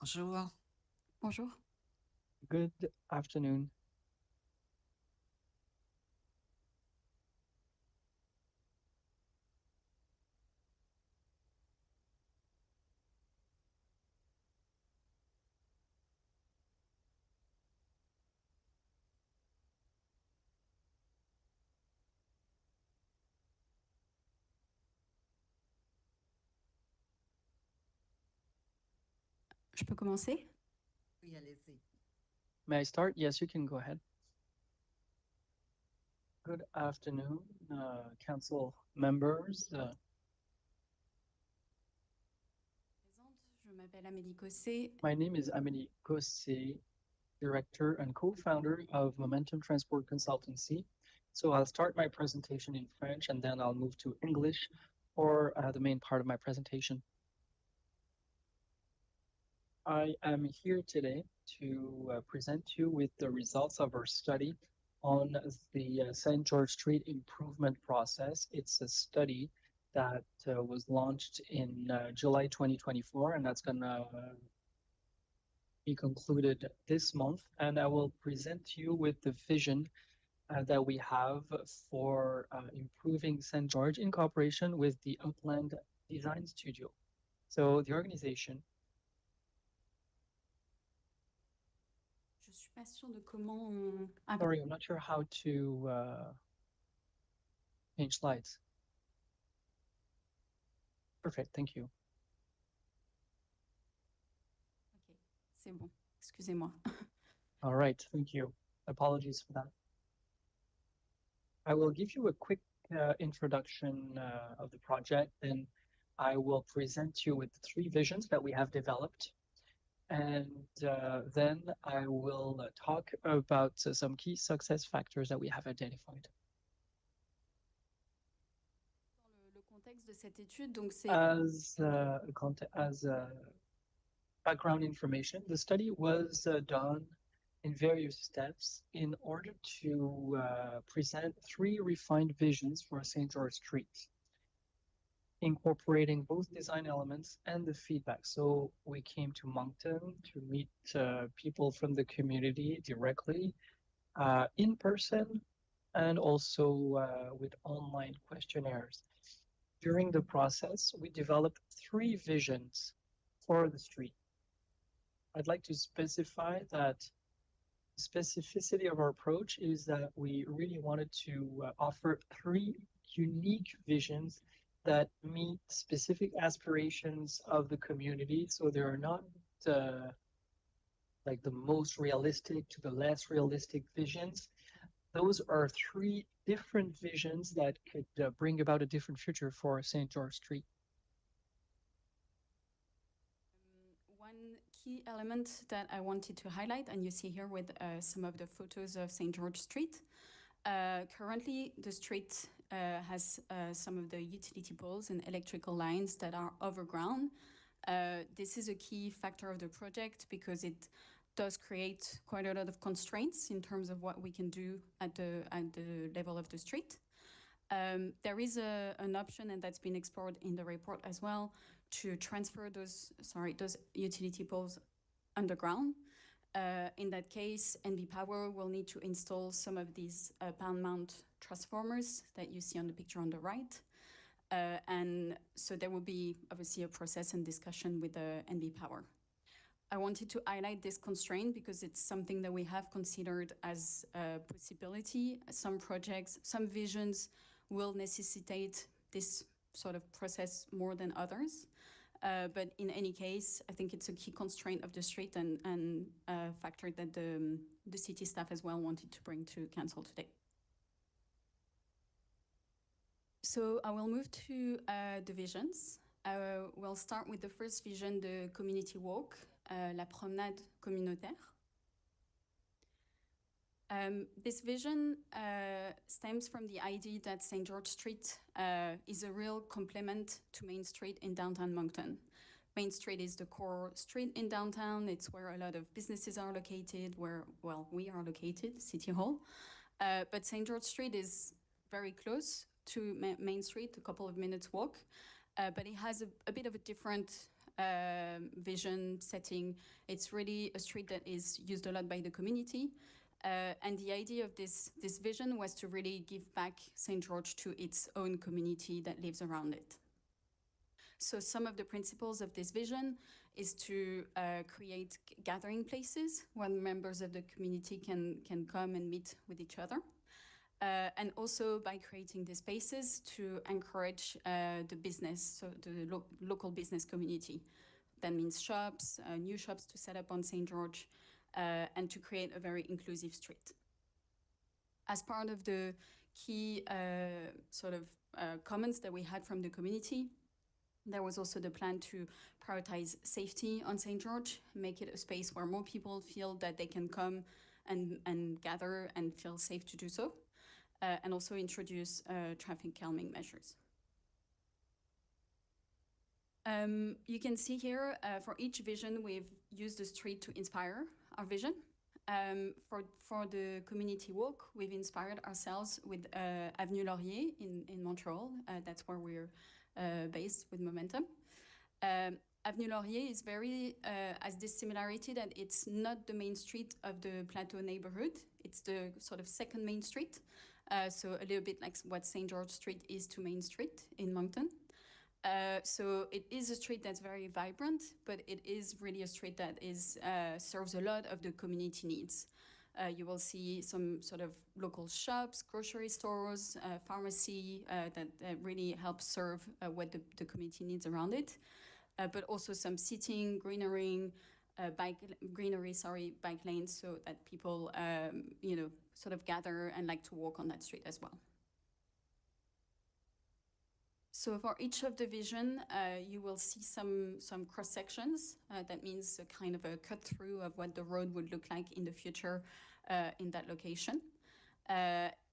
Bonjour. Bonjour. Good afternoon. Je peux commencer? Oui, allez-y. May I start? Yes, you can go ahead. Good afternoon, council members. Je m'appelle Amélie Cossé. My name is Amélie Cossé, Director and co-founder of Momentum Transport Consultancy. So I'll start my presentation in French and then I'll move to English for the main part of my presentation. I am here today to present you with the results of our study on the St. George Street improvement process. It's a study that was launched in July 2024, and that's gonna be concluded this month. And I will present you with the vision that we have for improving St. George in cooperation with the Upland Design Studio. So the organization suis pas sûre de comment on... Ah, Sorry, I'm not sure how to change slides. Perfect, thank you. ok, c'est bon. Excusez-moi. All right, thank you. Apologies for that. I will give you a quick introduction of the project, and I will present you with the 3 visions that we have developed. And then I will talk about some key success factors that we have identified. Dans le contexte de cette étude, donc c'est... As background information, the study was done in various steps in order to present 3 refined visions for St. George Street, incorporating both design elements and the feedback. So we came to Moncton to meet people from the community directly, in person, and also with online questionnaires. During the process, we developed 3 visions for the street. I'd like to specify that the specificity of our approach is that we really wanted to offer 3 unique visions that meet specific aspirations of the community. So they are not like the most realistic to the less realistic visions. Those are 3 different visions that could bring about a different future for St. George Street. One key element that I wanted to highlight, and you see here with some of the photos of St. George Street. Currently, the street has some of the utility poles and electrical lines that are overground. This is a key factor of the project because it does create quite a lot of constraints in terms of what we can do at the level of the street. There is an option, and that's been explored in the report as well, to transfer those utility poles underground. In that case, NB Power will need to install some of these pan mount transformers that you see on the picture on the right. And so there will be obviously a process and discussion with NB Power. I wanted to highlight this constraint because it's something that we have considered as a possibility. Some projects, some visions will necessitate this sort of process more than others. But in any case, I think it's a key constraint of the street and a factor that the city staff as well wanted to bring to council today. So I will move to the visions. We'll start with the first vision, the community walk, la promenade communautaire. This vision stems from the idea that St. George Street is a real complement to Main Street in downtown Moncton. Main Street is the core street in downtown. It's where a lot of businesses are located, where, well, we are located, City Hall. But St. George Street is very close to Main Street, a couple of minutes walk. But it has a bit of a different vision setting. It's really a street that is used a lot by the community. And the idea of this vision was to really give back St. George to its own community that lives around it. So some of the principles of this vision is to create gathering places where members of the community can come and meet with each other. And also by creating these spaces to encourage the business, so the local business community. That means shops, new shops to set up on St. George, and to create a very inclusive street. As part of the key comments that we had from the community, there was also the plan to prioritize safety on St. George, make it a space where more people feel that they can come and gather and feel safe to do so, and also introduce traffic calming measures. You can see here, for each vision, we've used the street to inspire our vision. For the community walk, we've inspired ourselves with Avenue Laurier in Montreal. That's where we're based with Momentum. Avenue Laurier is has this similarity that it's not the main street of the Plateau neighborhood. It's the sort of second main street. So a little bit like what St. George Street is to Main Street in Moncton. So it is a street that's very vibrant, but it is really a street that is serves a lot of the community needs. You will see some sort of local shops, grocery stores, pharmacy that really help serve what the community needs around it. But also some seating, greenery, bike lanes, so that people, sort of gather and like to walk on that street as well. So for each of the vision, you will see some cross sections. That means a kind of a cut through of what the road would look like in the future in that location.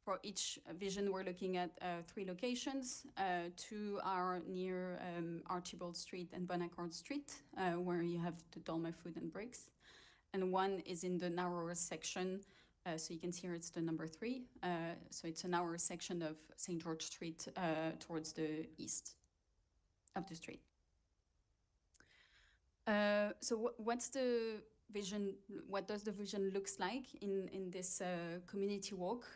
For each vision, we're looking at 3 locations. 2 are near Archibald Street and Bonaccord Street, where you have the Dolma Food and Bricks. And 1 is in the narrower section. So you can see here it's the number 3. So it's a narrower section of St. George Street towards the east of the street. So what's the vision? What does the vision looks like in this community walk?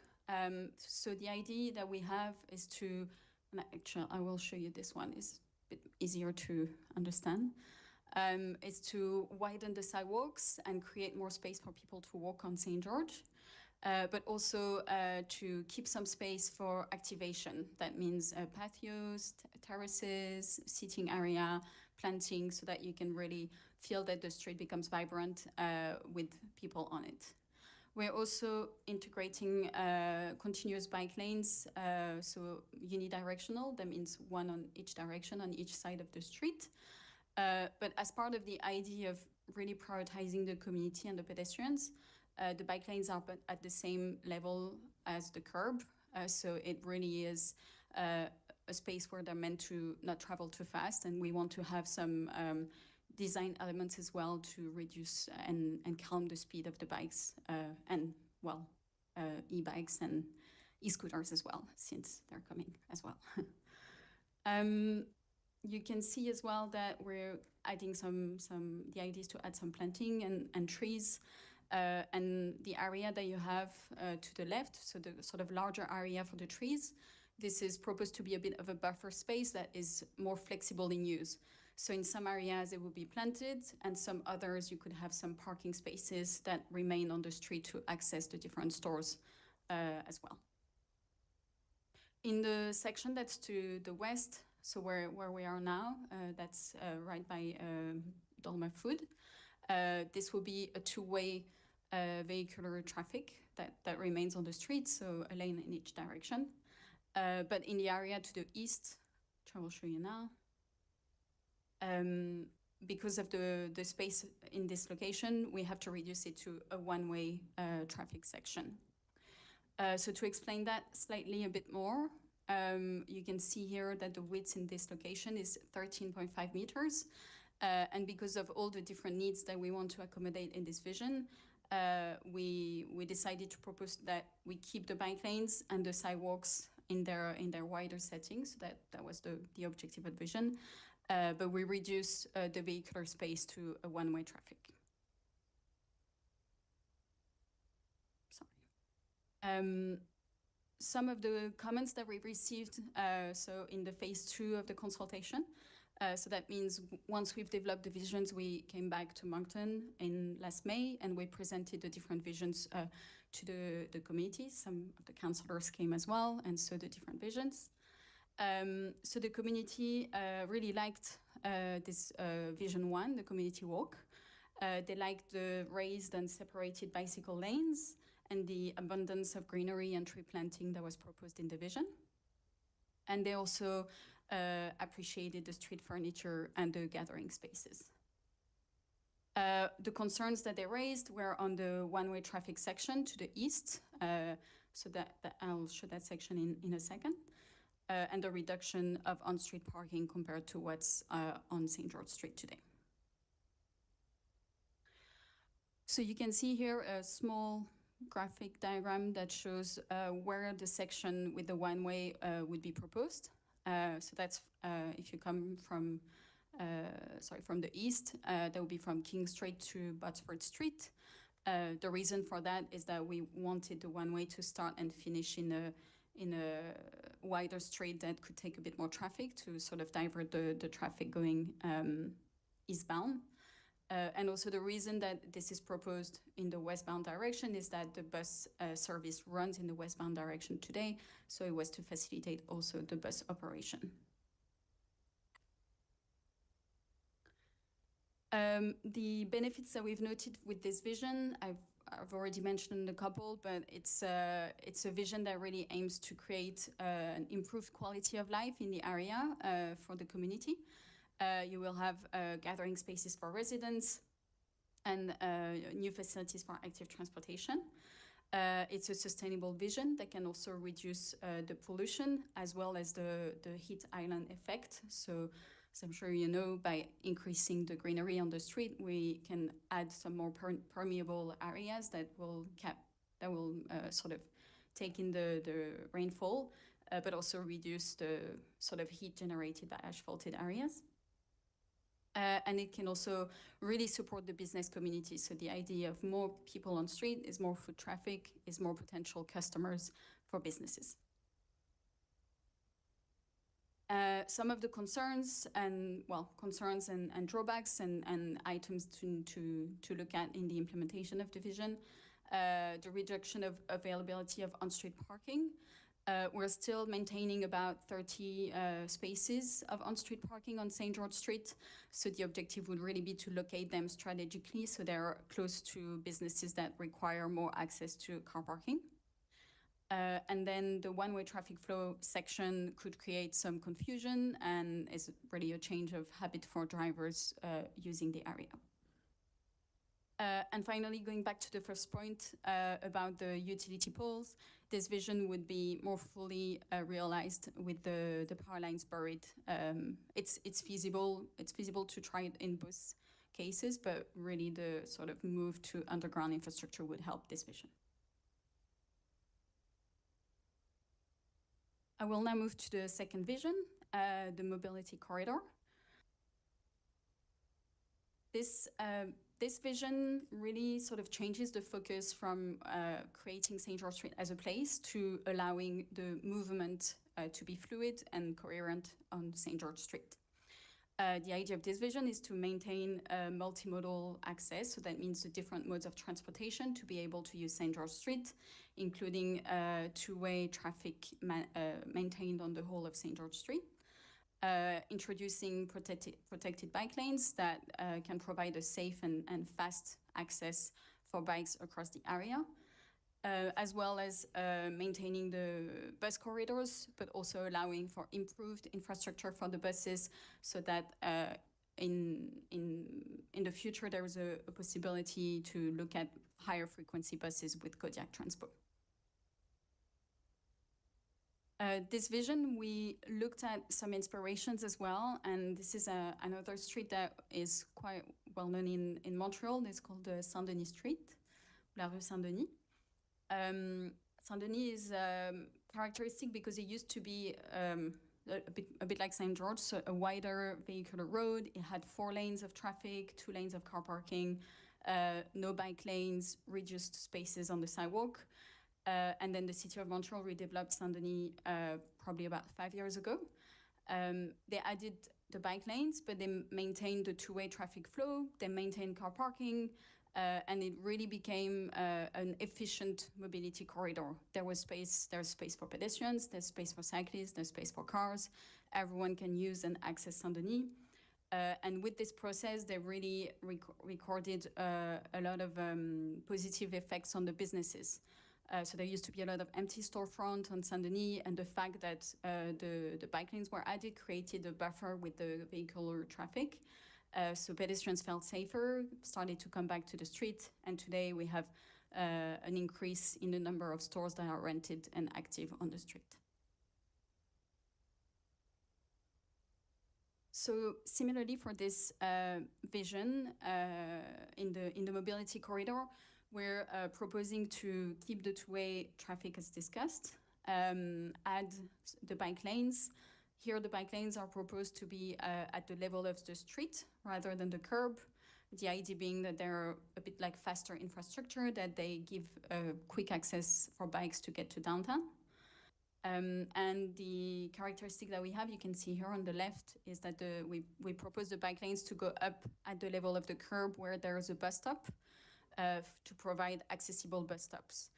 So the idea that we have is to, and actually I will show you this one, is a bit easier to understand, is to widen the sidewalks and create more space for people to walk on St. George, but also to keep some space for activation. That means patios, terraces, seating area, planting, so that you can really feel that the street becomes vibrant with people on it. We're also integrating continuous bike lanes, so unidirectional. That means 1 on each direction on each side of the street. But as part of the idea of really prioritizing the community and the pedestrians, the bike lanes are at the same level as the curb. So it really is a space where they're meant to not travel too fast. And we want to have some design elements as well to reduce and calm the speed of the bikes and, well, e-bikes and e-scooters as well, since they're coming as well. You can see as well that we're adding the idea is to add some planting and trees. And the area that you have to the left, so the sort of larger area for the trees, this is proposed to be a bit of a buffer space that is more flexible in use. So in some areas it will be planted, and some others you could have some parking spaces that remain on the street to access the different stores as well. In the section that's to the west, so where we are now, that's right by Dolma Food, this will be a 2-way vehicular traffic that remains on the street, so a lane in each direction. But in the area to the east, which I will show you now, because of the space in this location, we have to reduce it to a 1-way traffic section. So to explain that slightly a bit more, you can see here that the width in this location is 13.5 meters. And because of all the different needs that we want to accommodate in this vision, we decided to propose that we keep the bike lanes and the sidewalks in their wider settings. So that was the objective of vision. But we reduce the vehicular space to a 1-way traffic. Sorry. Some of the comments that we received, so in the phase 2 of the consultation, so that means once we've developed the visions, we came back to Moncton in last May, and we presented the different visions to the committee. Some of the councillors came as well, and so the different visions. So the community really liked this Vision 1, the community walk. They liked the raised and separated bicycle lanes and the abundance of greenery and tree planting that was proposed in the vision. And they also appreciated the street furniture and the gathering spaces. The concerns that they raised were on the 1-way traffic section to the east, so that I'll show that section in a second. And the reduction of on-street parking compared to what's on St. George Street today. So you can see here a small graphic diagram that shows where the section with the 1-way would be proposed. So that's if you come from the east, that would be from King Street to Botsford Street. The reason for that is that we wanted the 1-way to start and finish in in a wider street that could take a bit more traffic to sort of divert the traffic going eastbound. And also the reason that this is proposed in the westbound direction is that the bus service runs in the westbound direction today, so it was to facilitate also the bus operation. The benefits that we've noted with this vision, I've already mentioned a couple, but it's a vision that really aims to create an improved quality of life in the area for the community. You will have gathering spaces for residents and new facilities for active transportation. It's a sustainable vision that can also reduce the pollution as well as the heat island effect. So, as I'm sure you know, by increasing the greenery on the street, we can add some more permeable areas that will sort of take in the rainfall, but also reduce the sort of heat generated by asphalted areas. And it can also really support the business community. So the idea of more people on street is more foot traffic, is more potential customers for businesses. Some of the concerns and drawbacks and items to look at in the implementation of the vision, the reduction of availability of on-street parking. We're still maintaining about 30 spaces of on-street parking on St. George Street. So the objective would really be to locate them strategically so they're close to businesses that require more access to car parking. And then the one-way traffic flow section could create some confusion and is really a change of habit for drivers using the area. And finally, going back to the first point about the utility poles, this vision would be more fully realized with the power lines buried. It's feasible to try it in both cases, but really the sort of move to underground infrastructure would help this vision. I will now move to the second vision, the mobility corridor. This vision really sort of changes the focus from creating St. George Street as a place to allowing the movement to be fluid and coherent on St. George Street. The idea of this vision is to maintain multimodal access, so that means the different modes of transportation to be able to use St. George Street, including two-way traffic maintained on the whole of St. George Street. Introducing protected bike lanes that can provide a safe and fast access for bikes across the area, as well as maintaining the bus corridors, but also allowing for improved infrastructure for the buses so that in the future there is a possibility to look at higher frequency buses with Kodiak Transpo. This vision, we looked at some inspirations as well, and this is another street that is quite well known in Montreal. It's called the Saint-Denis Street, La Rue Saint-Denis. Saint-Denis is characteristic because it used to be a bit like St. George, so a wider vehicular road. It had 4 lanes of traffic, 2 lanes of car parking, no bike lanes, reduced spaces on the sidewalk. And then the city of Montreal redeveloped Saint-Denis probably about 5 years ago. They added the bike lanes, but they maintained the two-way traffic flow. They maintained car parking, and it really became an efficient mobility corridor. There's space for pedestrians, there's space for cyclists, there's space for cars. Everyone can use and access Saint-Denis. And with this process, they really recorded a lot of positive effects on the businesses. So there used to be a lot of empty storefront on Saint-Denis, and the fact that the bike lanes were added created a buffer with the vehicular traffic. So pedestrians felt safer, started to come back to the street, and today we have an increase in the number of stores that are rented and active on the street. So similarly for this vision in the mobility corridor, we're proposing to keep the two-way traffic as discussed, add the bike lanes. Here the bike lanes are proposed to be at the level of the street rather than the curb. The idea being that they're a bit like faster infrastructure, that they give quick access for bikes to get to downtown. And the characteristic that we have, you can see here on the left, is that we propose the bike lanes to go up at the level of the curb where there is a bus stop to provide accessible bus stops.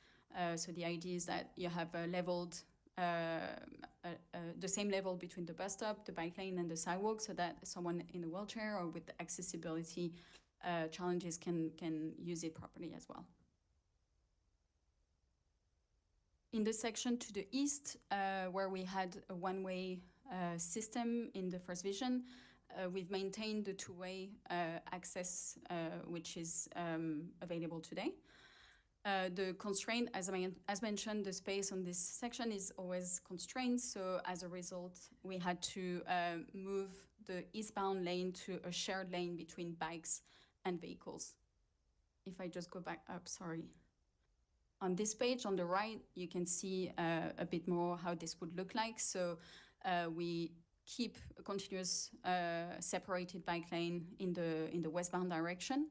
So the idea is that you have a leveled, the same level between the bus stop, the bike lane, and the sidewalk, so that someone in a wheelchair or with accessibility challenges can use it properly as well. In the section to the east, where we had a one-way system in the first vision, we've maintained the two-way access, which is available today. The constraint, as mentioned, the space on this section is always constrained. So as a result, we had to move the eastbound lane to a shared lane between bikes and vehicles. If I just go back up, sorry. On this page on the right, you can see a bit more how this would look like. So we keep a continuous separated bike lane in the westbound direction.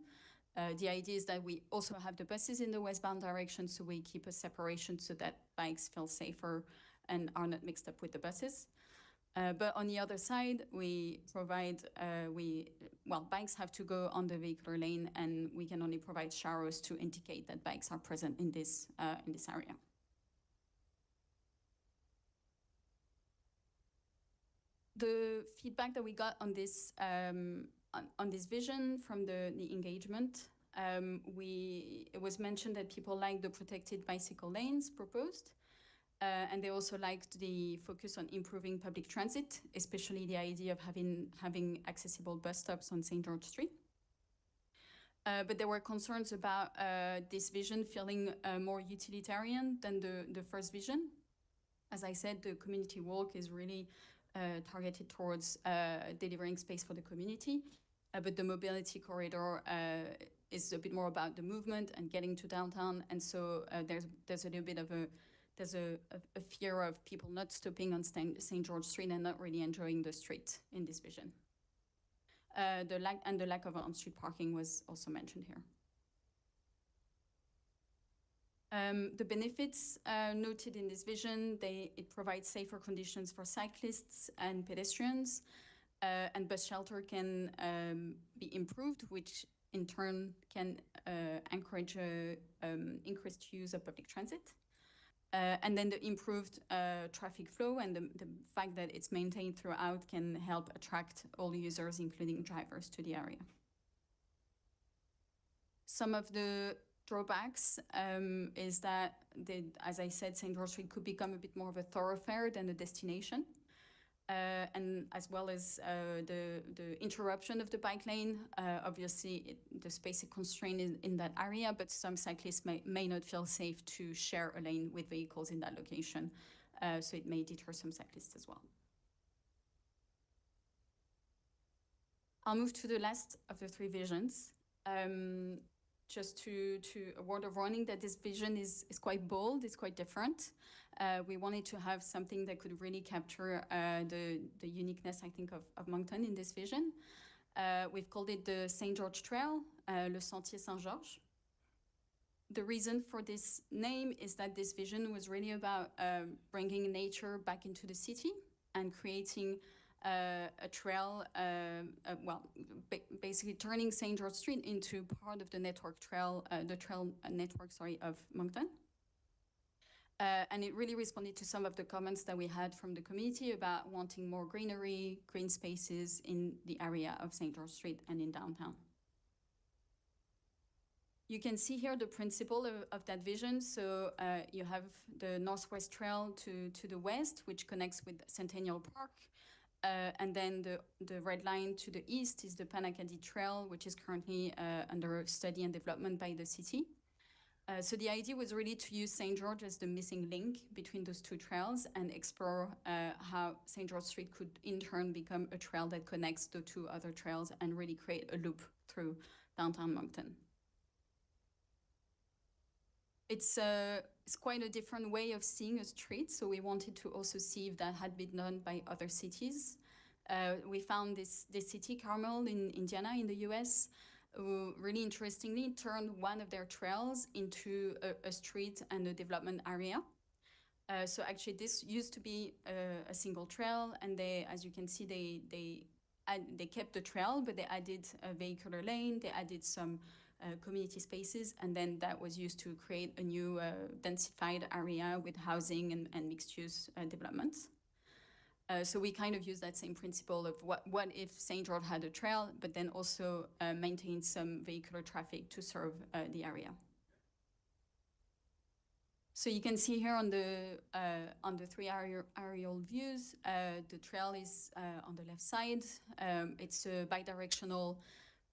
The idea is that we also have the buses in the westbound direction, so we keep a separation so that bikes feel safer and are not mixed up with the buses. But on the other side, we provide, bikes have to go on the vehicular lane, and we can only provide arrows to indicate that bikes are present in this area. The feedback that we got on this vision from the engagement, it was mentioned that people like the protected bicycle lanes proposed. And they also liked the focus on improving public transit, especially the idea of having accessible bus stops on St. George Street. But there were concerns about this vision feeling more utilitarian than the first vision. As I said, the community walk is really targeted towards delivering space for the community. But the mobility corridor is a bit more about the movement and getting to downtown. And so there's a little bit of there's a fear of people not stopping on St. George Street and not really enjoying the street in this vision. The lack of on-street parking was also mentioned here. The benefits noted in this vision, it provides safer conditions for cyclists and pedestrians, and bus shelter can be improved, which in turn can encourage increased use of public transit. And then the improved traffic flow and the fact that it's maintained throughout can help attract all users, including drivers, to the area. Some of the drawbacks is that, as I said, St. George Street could become a bit more of a thoroughfare than a destination. And as well as the interruption of the bike lane. Obviously, the space is constrained in that area, but some cyclists may not feel safe to share a lane with vehicles in that location. So it may deter some cyclists as well. I'll move to the last of the three visions. Just to a word of warning that this vision is quite bold, it's quite different. We wanted to have something that could really capture the uniqueness, I think, of Moncton in this vision. We've called it the St. George Trail, Le Sentier Saint-Georges. The reason for this name is that this vision was really about bringing nature back into the city and creating a trail, basically turning St. George Street into part of the network trail, network of Moncton. And it really responded to some of the comments that we had from the community about wanting more greenery, green spaces in the area of St. George Street and in downtown. You can see here the principle of that vision. So you have the Northwest Trail to the west, which connects with Centennial Park. And then the red line to the east is the Panacadie Trail, which is currently under study and development by the city. So the idea was really to use St. George as the missing link between those two trails and explore how St. George Street could in turn become a trail that connects the two other trails and really create a loop through downtown Moncton. It's quite a different way of seeing a street, so we wanted to also see if that had been done by other cities. We found this city, Carmel in Indiana in the US, who really interestingly turned one of their trails into a street and a development area. So actually, this used to be a single trail, and they, as you can see, they kept the trail, but they added a vehicular lane. They added some community spaces, and then that was used to create a new densified area with housing and mixed-use developments. So we kind of use that same principle of what if St. George had a trail, but then also maintain some vehicular traffic to serve the area. So you can see here on the three aerial views, the trail is on the left side. It's a bidirectional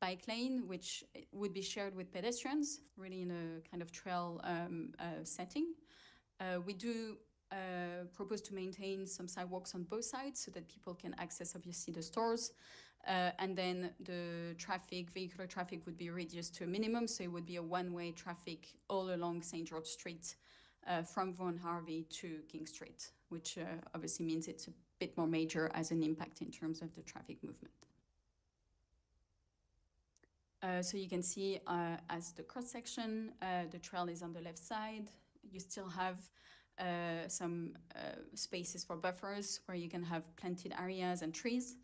bike lane, which would be shared with pedestrians, really in a kind of trail setting. We do propose to maintain some sidewalks on both sides so that people can access, obviously, the stores. And then the vehicular traffic would be reduced to a minimum. So it would be a one-way traffic all along St. George Street from Vaughan Harvey to King Street, which obviously means it's a bit more major as an impact in terms of the traffic movement. So you can see as the cross-section, the trail is on the left side. You still have some spaces for buffers where you can have planted areas and trees.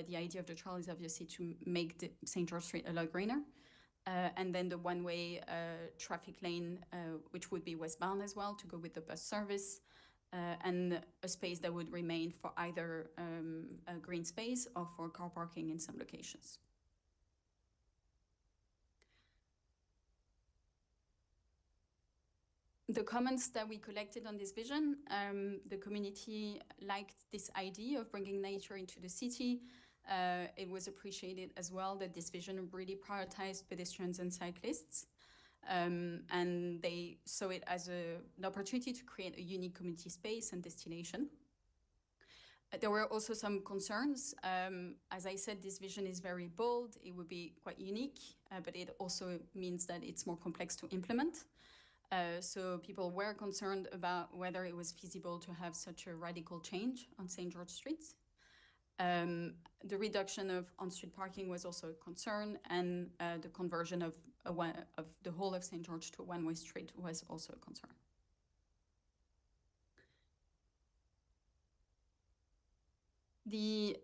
The idea of the trail is obviously to make the St. George Street a lot greener. And then the one-way traffic lane, which would be westbound as well, to go with the bus service, and a space that would remain for either a green space or for car parking in some locations. The comments that we collected on this vision, the community liked this idea of bringing nature into the city. It was appreciated as well that this vision really prioritized pedestrians and cyclists. And they saw it as an opportunity to create a unique community space and destination. There were also some concerns. As I said, this vision is very bold. It would be quite unique, but it also means that it's more complex to implement. So people were concerned about whether it was feasible to have such a radical change on St. George Street. The reduction of on-street parking was also a concern, and the conversion of the whole of St. George to a one-way street was also a concern. The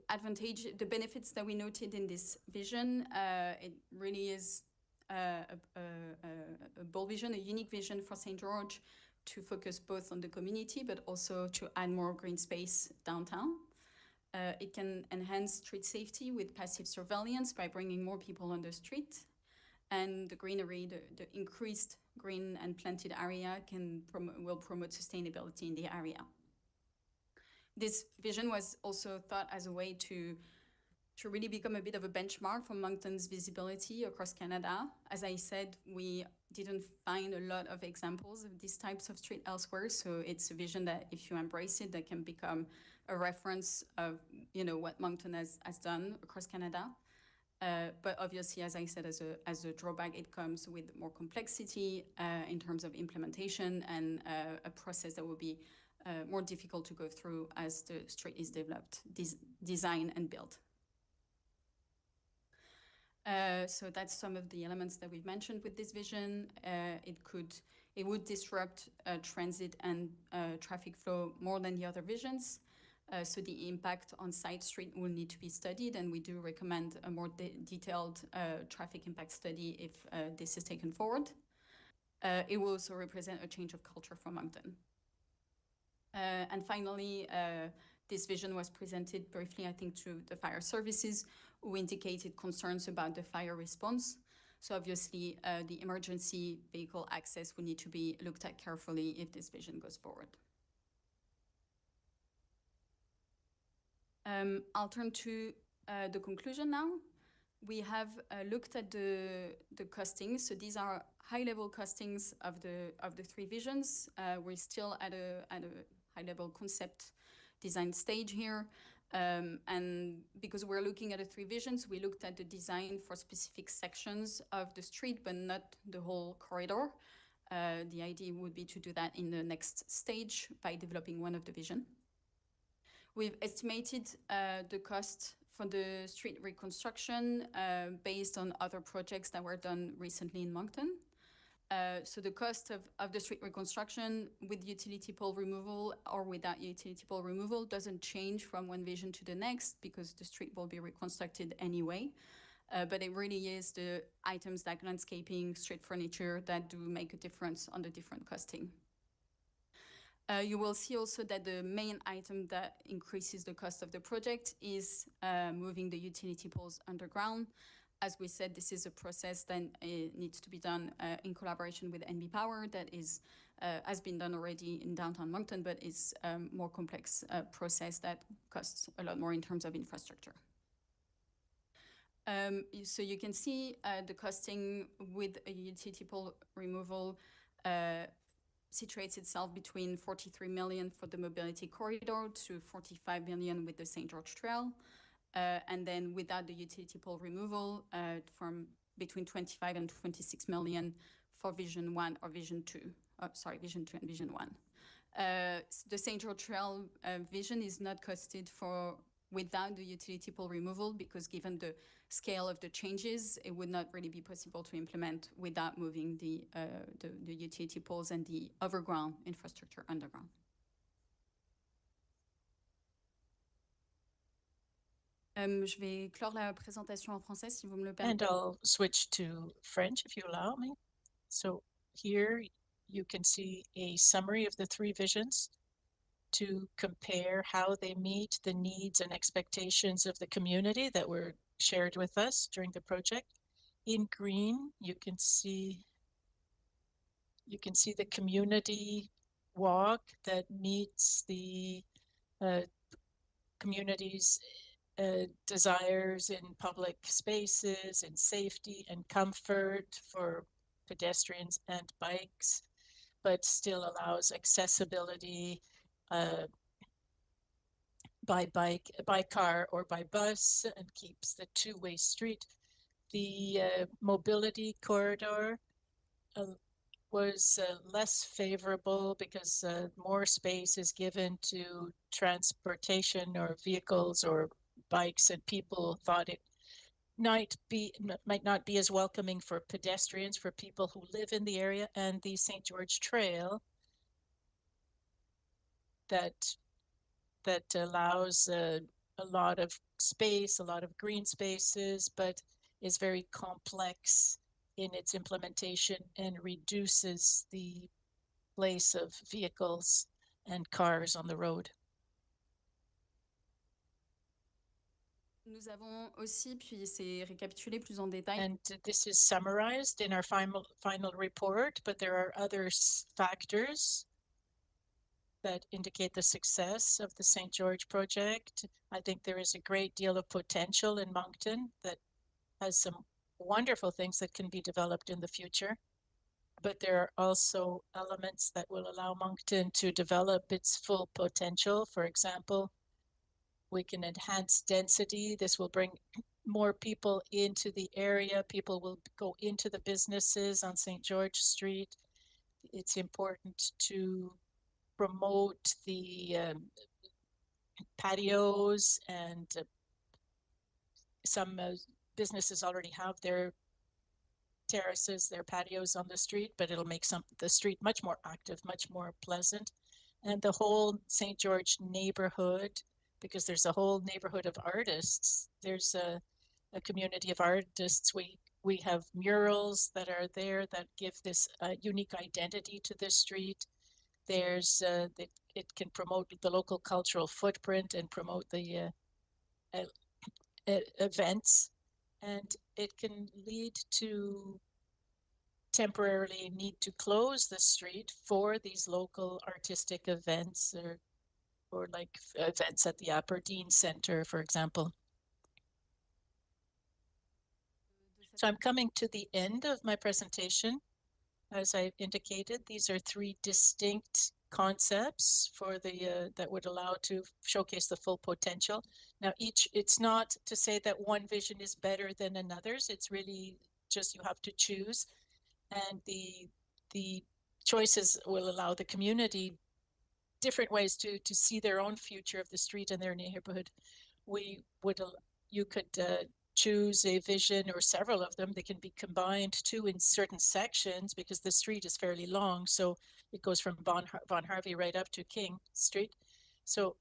benefits that we noted in this vision, it really is a bold vision, a unique vision for St. George to focus both on the community, but also to add more green space downtown. It can enhance street safety with passive surveillance by bringing more people on the street. And the greenery, the increased green and planted area will promote sustainability in the area. This vision was also thought as a way to really become a bit of a benchmark for Moncton's visibility across Canada. As I said, we didn't find a lot of examples of these types of street elsewhere, so it's a vision that if you embrace it, that can become a reference of what Moncton has done across Canada. But obviously, as I said, as a drawback, it comes with more complexity in terms of implementation and a process that will be more difficult to go through as the street is developed, designed and built. So that's some of the elements that we've mentioned with this vision. It would disrupt transit and traffic flow more than the other visions. So the impact on side street will need to be studied, and we do recommend a more detailed traffic impact study if this is taken forward. It will also represent a change of culture for Moncton. And finally, this vision was presented briefly, I think, to the fire services, who indicated concerns about the fire response. So obviously, the emergency vehicle access will need to be looked at carefully if this vision goes forward. I'll turn to the conclusion now. We have looked at the costings. So these are high-level costings of the three visions. We're still at a high-level concept design stage here. And because we're looking at the three visions, we looked at the design for specific sections of the street, but not the whole corridor. The idea would be to do that in the next stage by developing one of the vision. We've estimated the cost for the street reconstruction based on other projects that were done recently in Moncton. So the cost of the street reconstruction with utility pole removal or without utility pole removal doesn't change from one vision to the next because the street will be reconstructed anyway. But it really is the items like landscaping, street furniture that do make a difference on the different costing. You will see also that the main item that increases the cost of the project is moving the utility poles underground. As we said, this is a process that needs to be done in collaboration with NB Power that is has been done already in downtown Moncton, but is a more complex process that costs a lot more in terms of infrastructure. So you can see the costing with a utility pole removal situates itself between 43 million for the mobility corridor to 45 million with the St. George Trail. And then without the utility pole removal, from between 25 and 26 million for Vision 1 or Vision 2. Vision 2 and Vision 1. The St. George Trail vision is not costed for without the utility pole removal because given the scale of the changes, it would not really be possible to implement without moving the utility poles and the overground infrastructure underground. Je vais clore la présentation en français si vous me le permettez. And I'll switch to French if you allow me. So here you can see a summary of the three visions to compare how they meet the needs and expectations of the community that were shared with us during the project. In green, you can see the community walk that meets the community's desires in public spaces, in safety and comfort for pedestrians and bikes, but still allows accessibility by bike, by car, or by bus, and keeps the two-way street. The mobility corridor was less favorable because more space is given to transportation or vehicles or bikes, and people thought it might not be as welcoming for pedestrians, for people who live in the area. And the St. George Trail that allows a lot of space, a lot of green spaces, but is very complex in its implementation and reduces the place of vehicles and cars on the road. Nous avons aussi, puis c'est récapitulé plus en détail. And this is summarized in our final report, but there are other factors that indicate the success of the St. George project. I think there is a great deal of potential in Moncton that has some wonderful things that can be developed in the future. But there are also elements that will allow Moncton to develop its full potential. For example, we can enhance density. This will bring more people into the area. People will go into the businesses on St. George Street. It's important to promote the patios, and some businesses already have their terraces, their patios on the street, but it'll make the street much more active, much more pleasant. And the whole St. George neighborhood, because there's a whole neighborhood of artists. There's a community of artists. We have murals that are there that give this unique identity to this street. There's it can promote the local cultural footprint and promote the events, and it can lead to temporarily need to close the street for these local artistic events or like events at the Aberdeen Center, for example. So I'm coming to the end of my presentation. As I indicated, these are three distinct concepts for the that would allow to showcase the full potential. Now, it's not to say that one vision is better than another's. It's really just you have to choose, and the choices will allow the community different ways to see their own future of the street and their neighborhood. You could choose a vision or several of them. They can be combined too in certain sections because the street is fairly long. So it goes from Von Harvey right up to King Street. So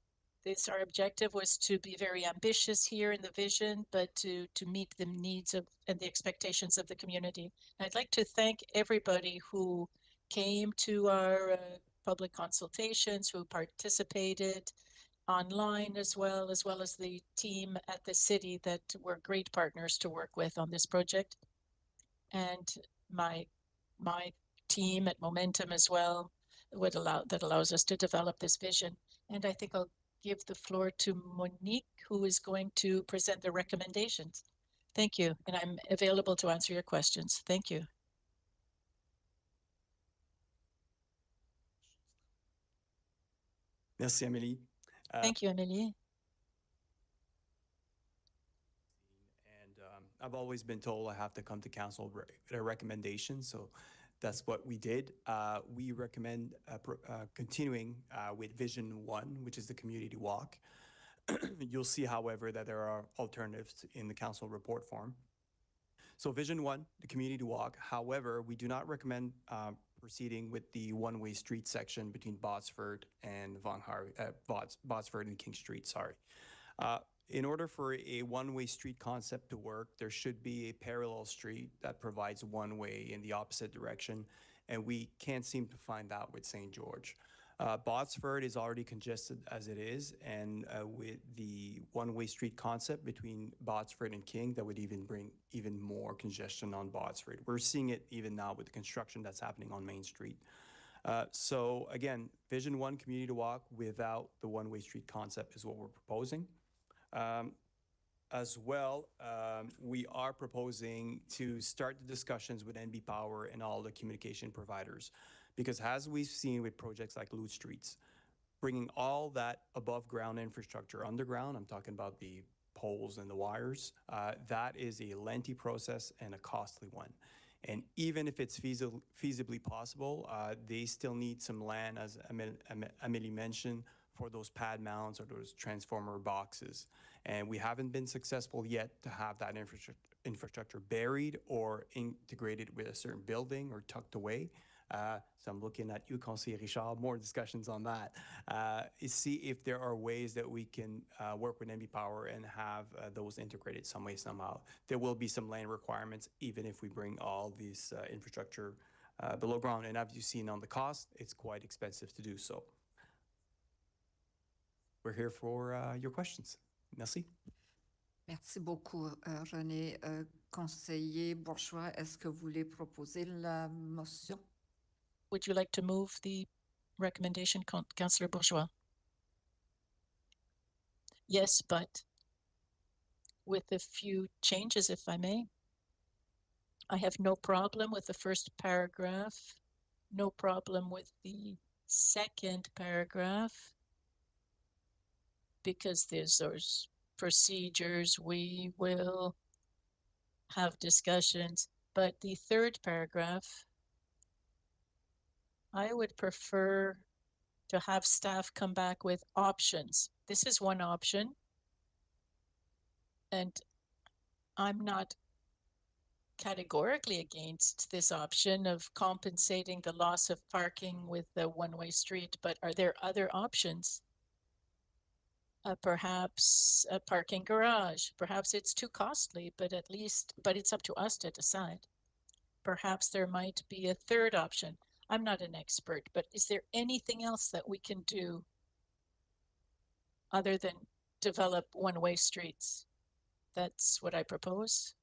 our objective was to be very ambitious here in the vision, but to meet the needs of and the expectations of the community. I'd like to thank everybody who came to our public consultations, who participated online as well as the team at the city that were great partners to work with on this project. And my team at Momentum as well that allows us to develop this vision. And I think I'll give the floor to Monique, who is going to present the recommendations. Thank you. And I'm available to answer your questions. Thank you. Merci, Amélie. Thank you, Amélie. And I've always been told I have to come to council with a recommendation, so that's what we did. We recommend continuing with Vision 1, which is the community walk. You'll see, however, that there are alternatives in the council report form. So Vision 1, the community walk. However, we do not recommend proceeding with the one-way street section between Botsford and Botsford and King Street, sorry. In order for a one-way street concept to work, there should be a parallel street that provides one way in the opposite direction, and we can't seem to find that with St. George. Botsford is already congested as it is, and with the one-way street concept between Botsford and King, that would even bring even more congestion on Botsford. We're seeing it even now with the construction that's happening on Main Street. So again, Vision 1 community walk without the one-way street concept is what we're proposing. As well, we are proposing to start the discussions with NB Power and all the communication providers. Because as we've seen with projects like Loot Streets, bringing all that above ground infrastructure underground, I'm talking about the poles and the wires, that is a lengthy process and a costly one. And even if it's feasibly possible, they still need some land, as Amélie mentioned, for those pad mounts or those transformer boxes. And we haven't been successful yet to have that infrastructure buried or integrated with a certain building or tucked away. So I'm looking at you, Conseiller Richard, more discussions on that. See if there are ways that we can work with NB Power and have those integrated some way, somehow. There will be some land requirements, even if we bring all this infrastructure below ground. And as you've seen on the cost, it's quite expensive to do so. We're here for your questions. Merci. Merci beaucoup, René. Conseiller Bourgeois, est-ce que vous voulez proposer la motion? Would you like to move the recommendation, Councillor Bourgeois? Yes, but with a few changes, if I may. I have no problem with the first paragraph, no problem with the second paragraph, because there's those procedures, we will have discussions. But the third paragraph, I would prefer to have staff come back with options. This is one option, and I'm not categorically against this option of compensating the loss of parking with the one-way street, but are there other options? Perhaps a parking garage. Perhaps it's too costly, but it's up to us to decide. Perhaps there might be a third option. I'm not an expert, but is there anything else that we can do other than develop one-way streets? That's what I propose.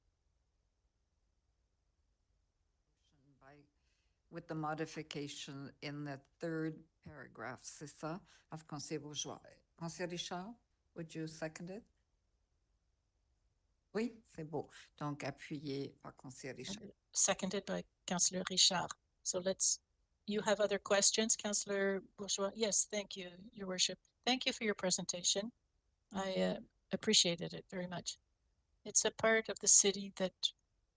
With the modification in the third paragraph, c'est ça, of Conseiller Bourgeois. Conseiller Richard, would you second it? Oui, c'est beau. Donc, appuyé par Conseiller Richard. Seconded by Councillor Richard. So you have other questions, Councillor Bourgeois? Yes, thank you, Your Worship. Thank you for your presentation. I appreciated it very much. It's a part of the city that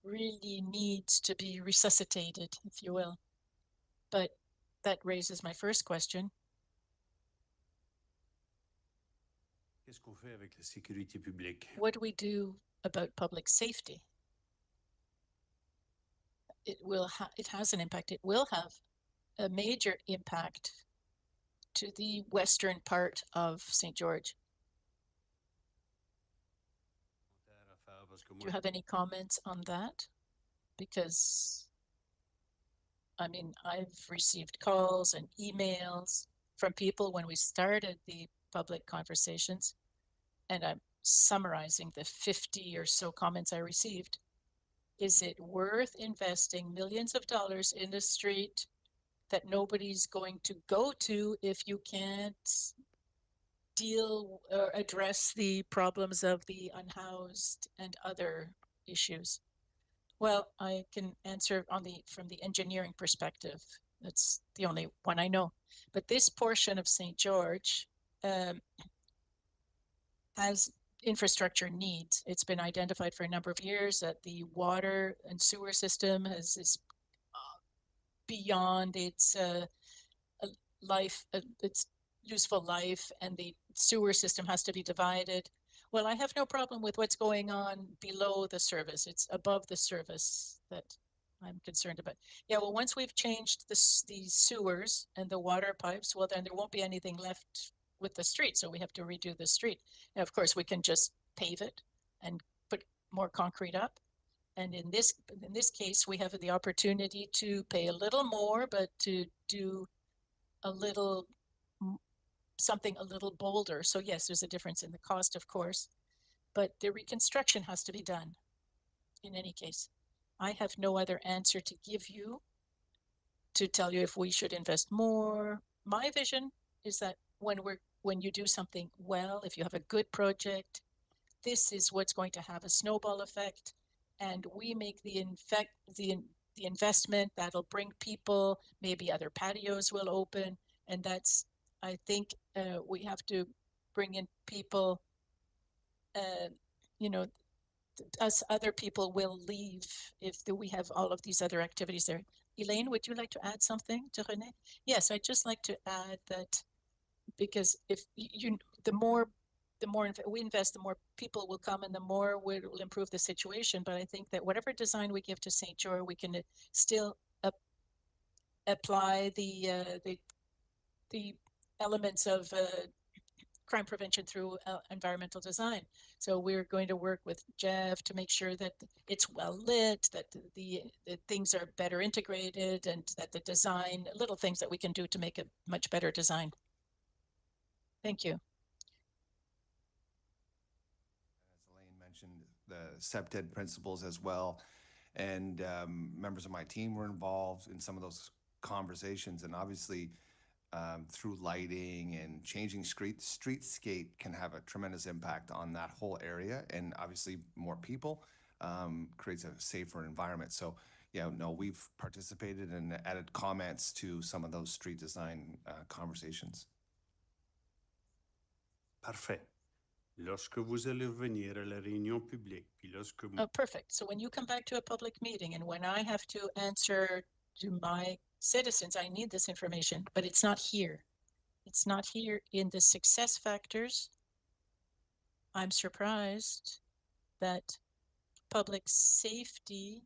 really needs to be resuscitated, if you will. But that raises my first question. Qu'est-ce qu'on fait avec la sécurité publique? What do we do about public safety. It has an impact. It will have a major impact to the western part of St. George. Do you have any comments on that? Because, I mean, I've received calls and emails from people when we started the public conversations, and I'm summarizing the 50 or so comments I received. Is it worth investing millions of dollars in a street that nobody's going to go to if you can't deal or address the problems of the unhoused and other issues? Well, I can answer from the engineering perspective. That's the only one I know. But this portion of St. George has infrastructure needs. It's been identified for a number of years that the water and sewer system is beyond its its useful life, and the sewer system has to be divided. Well, I have no problem with what's going on below the service. It's above the service that I'm concerned about. Yeah, well, once we've changed the sewers and the water pipes, well, then there won't be anything left with the street. So we have to redo the street. And of course, we can just pave it and put more concrete up. And in this case, we have the opportunity to pay a little more, but to do a little something a little bolder. So yes, there's a difference in the cost, of course, but the reconstruction has to be done in any case. I have no other answer to give you to tell you if we should invest more. My vision is that when you do something well, if you have a good project, this is what's going to have a snowball effect, and we make the investment that'll bring people, maybe other patios will open, and that's, I think we have to bring in people, you know, us other people will leave if we have all of these other activities there. Elaine, would you like to add something to René? Yes, I'd just like to add that because if the more we invest, the more people will come and the more we'll improve the situation. But I think that whatever design we give to St. George, we can still apply the elements of crime prevention through environmental design. So we're going to work with Jeff to make sure that it's well lit, that the things are better integrated, and that the design, little things that we can do to make a much better design. Thank you. As Elaine mentioned, the CEPTED principles as well, and members of my team were involved in some of those conversations, and obviously through lighting and changing streetscape can have a tremendous impact on that whole area, and obviously more people creates a safer environment. So yeah, no, we've participated and added comments to some of those street design conversations. Parfait. Lorsque vous allez revenir à la réunion publique, puis lorsque... Oh, perfect. So when you come back to a public meeting and when I have to answer to my citizens, I need this information, but it's not here. It's not here in the success factors. I'm surprised that public safety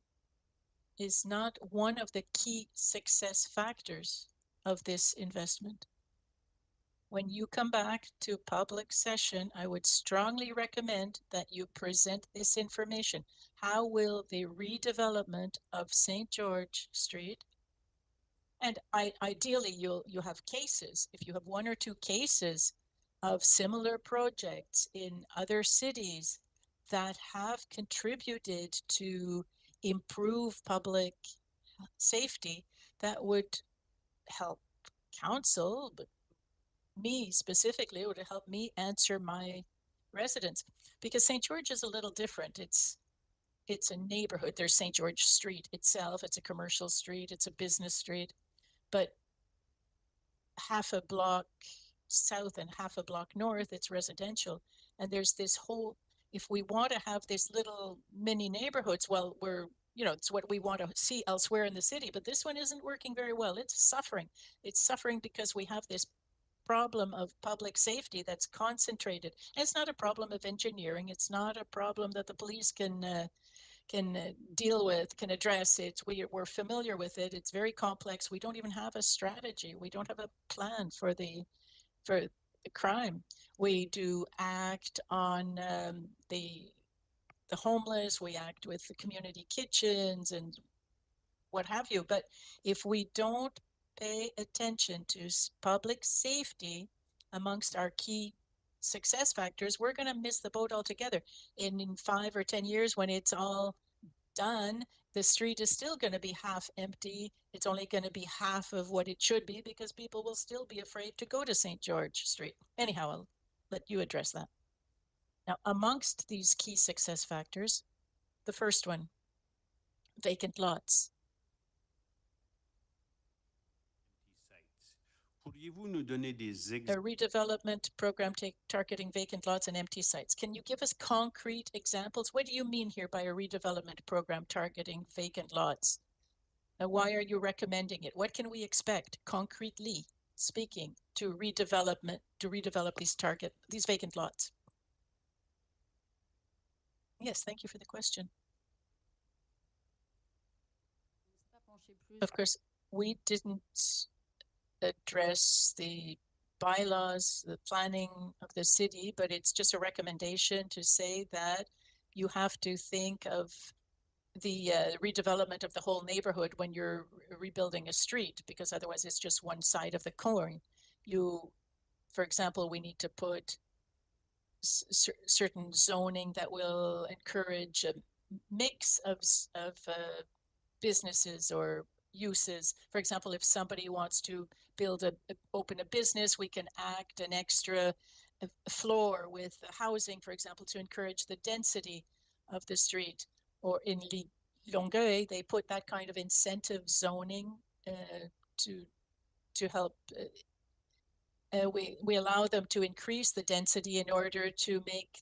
is not one of the key success factors of this investment. When you come back to public session, I would strongly recommend that you present this information. How will the redevelopment of St. George Street, and ideally you'll have cases, if you have one or two cases of similar projects in other cities that have contributed to improve public safety, that would help council, but me specifically, would help me answer my residents, because St. George is a little different. It's a neighborhood. There's St. George Street itself. It's a commercial street. It's a business street, but half a block south and half a block north, it's residential. And there's this whole, if we want to have this little mini neighborhoods, well, it's what we want to see elsewhere in the city, but this one isn't working very well. It's suffering. It's suffering because we have this problem of public safety that's concentrated. And it's not a problem of engineering. It's not a problem that the police can deal with, can address it. We're familiar with it. It's very complex. We don't even have a strategy. We don't have a plan for the crime. We do act on the homeless. We act with the community kitchens and what have you. But if we don't pay attention to public safety amongst our key success factors, we're going to miss the boat altogether. In 5 or 10 years, when it's all done, the street is still going to be half empty. It's only going to be half of what it should be because people will still be afraid to go to St. George Street. Anyhow, I'll let you address that. Now, amongst these key success factors, the first one, vacant lots. Pourriez-vous nous donner des A exemples? redevelopment program targeting vacant lots and empty sites. Can you give us concrete examples? What do you mean here by a redevelopment program targeting vacant lots? Why are you recommending it? What can we expect concretely speaking to redevelop these vacant lots? Yes, thank you for the question. Of course, we didn't address the bylaws, the planning of the city, but it's just a recommendation to say that you have to think of the redevelopment of the whole neighborhood when you're rebuilding a street, because otherwise it's just one side of the coin. For example, we need to put certain zoning that will encourage a mix of businesses or uses. For example, if somebody wants to open a business, we can act an extra floor with housing, for example, to encourage the density of the street. Or in Longueuil, they put that kind of incentive zoning to help. We allow them to increase the density in order to make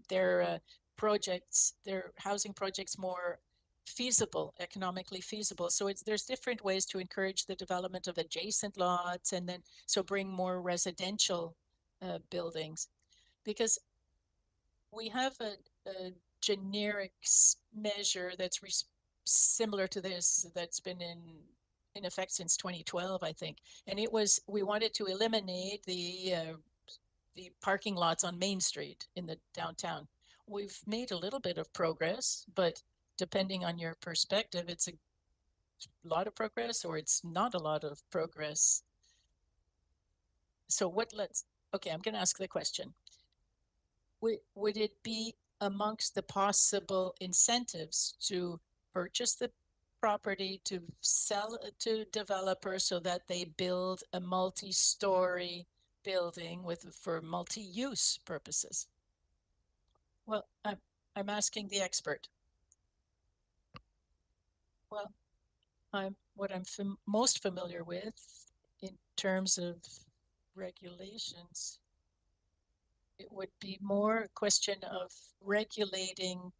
their projects, their housing projects, more feasible, economically feasible. So there's different ways to encourage the development of adjacent lots, and then bring more residential buildings, because we have a generic measure that's similar to this that's been in effect since 2012, I think, and we wanted to eliminate the parking lots on Main Street in the downtown. We've made a little bit of progress, but depending on your perspective, it's a lot of progress or it's not a lot of progress. So okay, I'm going to ask the question. Would it be amongst the possible incentives to purchase the property, to sell it to developers so that they build a multi-story building for multi-use purposes? Well, I'm asking the expert. Well, what I'm most familiar with in terms of regulations, it would be more a question of regulating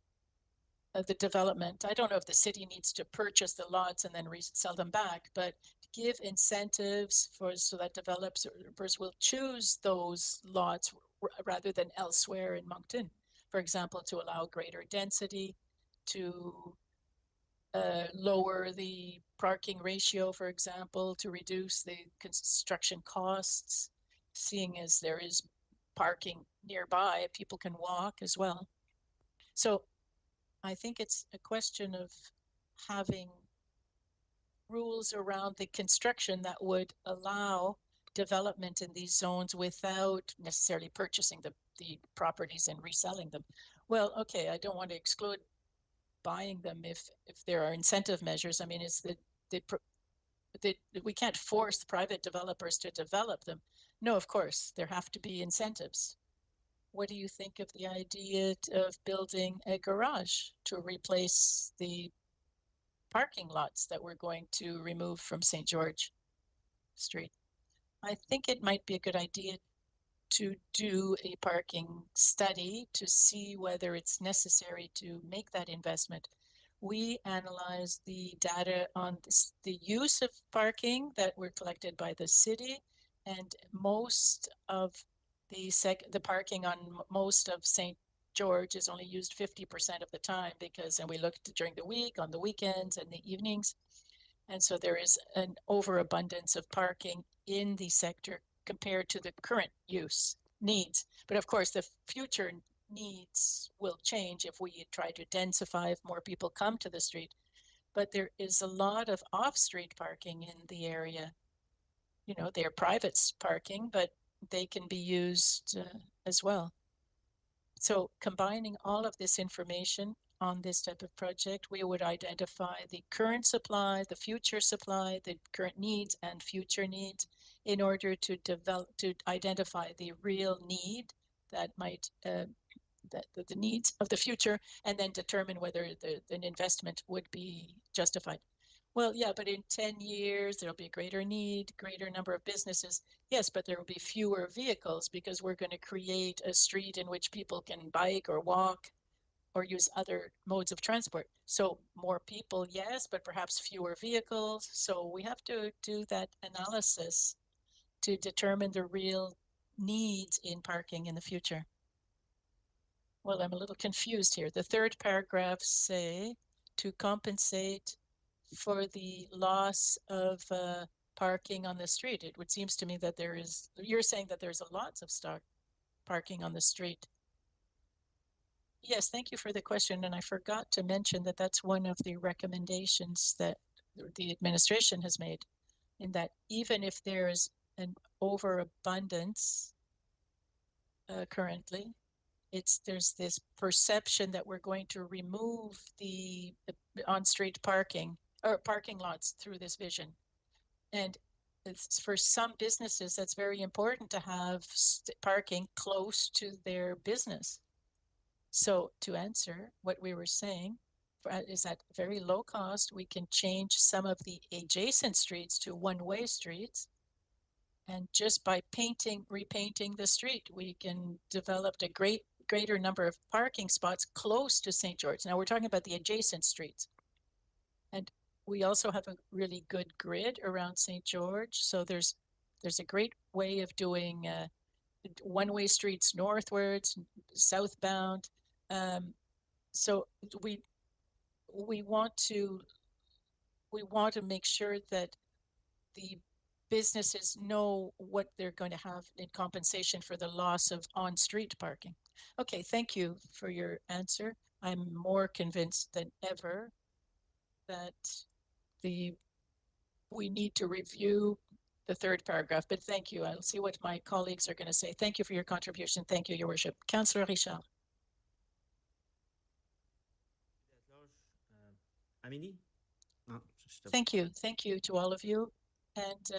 the development. I don't know if the city needs to purchase the lots and then resell them back, but give incentives so that developers will choose those lots rather than elsewhere in Moncton. For example, to allow greater density, to lower the parking ratio, for example, to reduce the construction costs, seeing as there is parking nearby, people can walk as well. So I think it's a question of having rules around the construction that would allow development in these zones without necessarily purchasing the properties and reselling them. Well, okay, I don't want to exclude buying them if there are incentive measures. I mean, it's we can't force private developers to develop them. No, of course, there have to be incentives. What do you think of the idea of building a garage to replace the parking lots that we're going to remove from St. George Street? I think it might be a good idea to do a parking study to see whether it's necessary to make that investment. We analyzed the data on the use of parking that were collected by the city, And most of the parking on most of St. George is only used 50% of the time because, and we looked during the week, on the weekends and the evenings. And so there is an overabundance of parking in the sector compared to the current use needs. But of course, the future needs will change if we try to densify, if more people come to the street. But there is a lot of off-street parking in the area. You know, they're private parking, but they can be used as well. So combining all of this information on this type of project, we would identify the current supply, the future supply, the current needs and future needs in order to identify the real need that might, the needs of the future, and then determine whether an investment would be justified. Well, yeah, but in 10 years, there'll be a greater need, greater number of businesses. Yes, but there will be fewer vehicles because we're going to create a street in which people can bike or walk or use other modes of transport. So more people, yes, but perhaps fewer vehicles. So we have to do that analysis to determine the real needs in parking in the future. Well, I'm a little confused here. The third paragraph say to compensate for the loss of parking on the street. It would seems to me that you're saying that there's lots of stock parking on the street. Yes, thank you for the question. And I forgot to mention that that's one of the recommendations that the administration has made, in that even if there's an overabundance currently, there's this perception that we're going to remove the on-street parking or parking lots through this vision. And it's, for some businesses, that's very important to have parking close to their business. So to answer what we were saying is at very low cost, we can change some of the adjacent streets to one-way streets. And just by repainting the street, we can develop a greater number of parking spots close to St. George. Now we're talking about the adjacent streets. And we also have a really good grid around St. George. So there's a great way of doing one-way streets northwards, southbound. So we want to make sure that the businesses know what they're going to have in compensation for the loss of on-street parking. Okay, thank you for your answer. I'm more convinced than ever that we need to review the third paragraph, but thank you. I'll see what my colleagues are going to say. Thank you for your contribution. Thank you, Your Worship. Councillor Richard. Amélie? Thank you. Thank you to all of you. And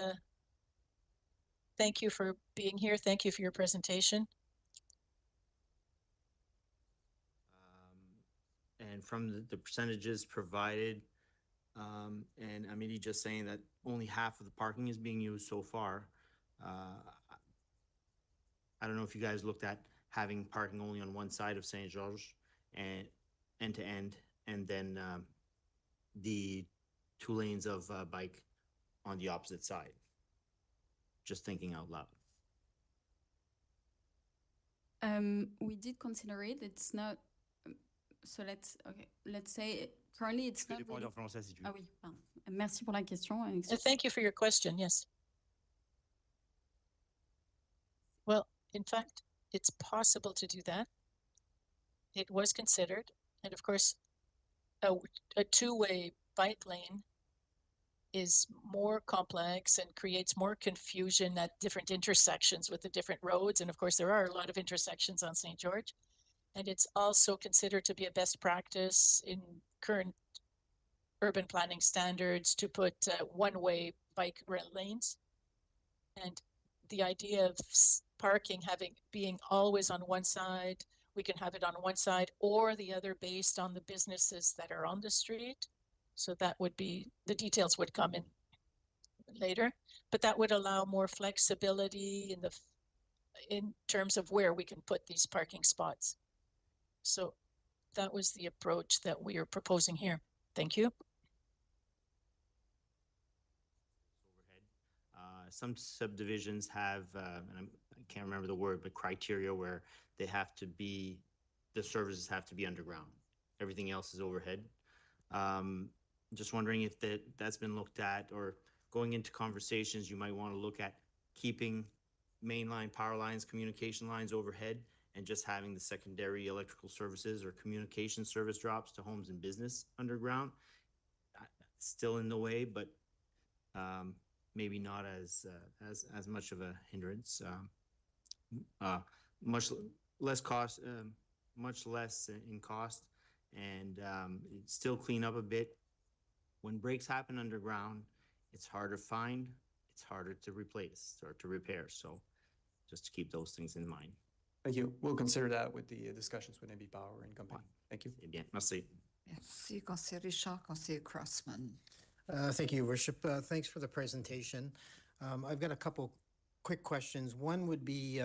thank you for being here. Thank you for your presentation. And from the percentages provided, and Amélie just saying that only half of the parking is being used so far. I don't know if you guys looked at having parking only on one side of Saint George and end to end, and then the 2 lanes of bike on the opposite side. Just thinking out loud. We did consider it. It's not. So let's say currently it's not. Really... Ah oui, pardon. Merci pour la question. Thank you for your question. Yes. Well, in fact, it's possible to do that. It was considered, and of course, a two-way bike lane is more complex and creates more confusion at different intersections with the different roads. And of course, there are a lot of intersections on St. George. And it's also considered to be a best practice in current urban planning standards to put one-way bike lanes. And the idea of parking being always on one side, we can have it on one side or the other based on the businesses that are on the street. So that would be, the details would come in later, but that would allow more flexibility in terms of where we can put these parking spots. So that was the approach that we are proposing here. Thank you. some subdivisions have, I can't remember the word, but criteria where they have to be, the services have to be underground. Everything else is overhead. Just wondering if that's been looked at, or going into conversations, you might want to look at keeping mainline power lines, communication lines overhead, and just having the secondary electrical services or communication service drops to homes and business underground. Still in the way, but maybe not as much of a hindrance. Much less cost, much less in cost, and still clean up a bit. When breaks happen underground, it's harder to find, it's harder to replace or to repair. So just to keep those things in mind. Thank you. We'll consider that with the discussions with NB Power and company. Thank you. Eh bien, merci. Merci, conseiller Richard, conseiller Crossman. Thank you, Your Worship. Thanks for the presentation. I've got a couple quick questions. One would be,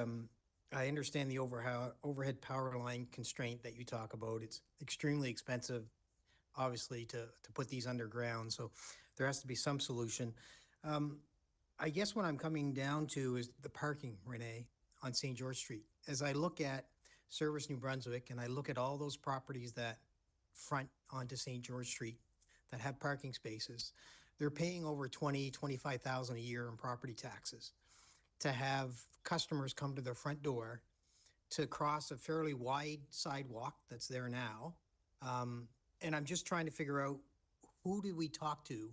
I understand the overhead power line constraint that you talk about. It's extremely expensive, obviously, to put these underground, so there has to be some solution. I guess what I'm coming down to is the parking, Renee, on St. George Street. As I look at Service New Brunswick and I look at all those properties that front onto St. George Street that have parking spaces, they're paying over $25,000 a year in property taxes to have customers come to their front door to cross a fairly wide sidewalk that's there now. And I'm just trying to figure out, who did we talk to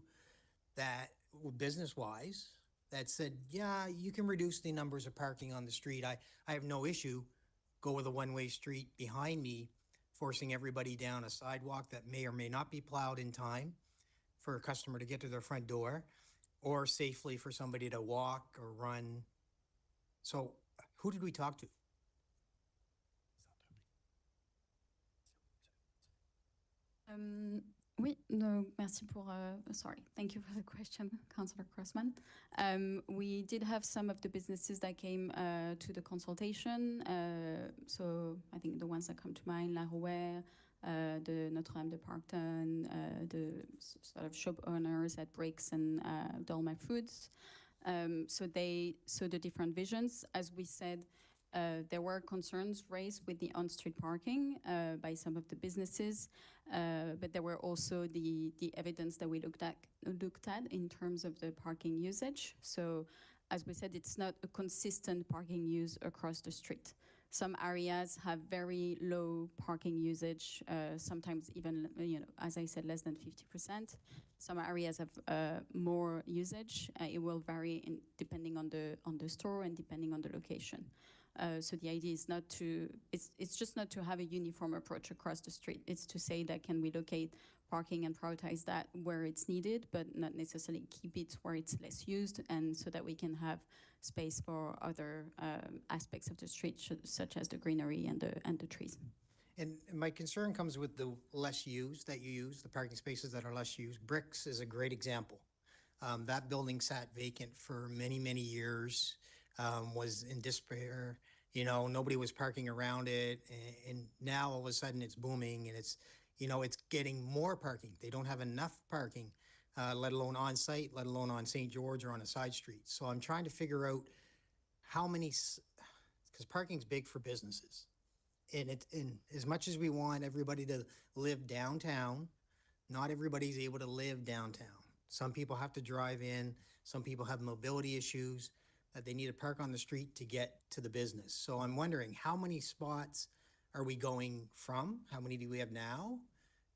that, business-wise, that said, yeah, you can reduce the numbers of parking on the street. I have no issue, go with a one-way street behind me, forcing everybody down a sidewalk that may or may not be plowed in time for a customer to get to their front door, or safely for somebody to walk or run. So who did we talk to? Oui, no, merci pour, sorry, thank you for the question, Councillor Crossman. We did have some of the businesses that came to the consultation. So I think the ones that come to mind, La Rouer, the Notre-Dame de Parkton, the sort of shop owners at Bricks and Dolma Foods. So the different visions, as we said, there were concerns raised with the on-street parking by some of the businesses, but there were also the evidence that we looked at in terms of the parking usage. So, as we said, it's not a consistent parking use across the street. Some areas have very low parking usage, sometimes even, as I said, less than 50%. Some areas have more usage. It will vary depending on the store and depending on the location. So the idea is not to, it's just not to have a uniform approach across the street. It's to say that can we locate parking and prioritize that where it's needed, but not necessarily keep it where it's less used, and so that we can have space for other aspects of the street, such as the greenery and the trees. And my concern comes with the less used that you use, the parking spaces that are less used. Bricks is a great example. That building sat vacant for many, many years. Was in despair, nobody was parking around it, and now all of a sudden it's booming, and it's getting more parking. They don't have enough parking, let alone on site, let alone on St. George or on a side street. So I'm trying to figure out how many, because parking's big for businesses, and as much as we want everybody to live downtown, not everybody's able to live downtown. Some people have to drive in, some people have mobility issues, that they need to park on the street to get to the business. So I'm wondering, how many spots are we going from? How many do we have now,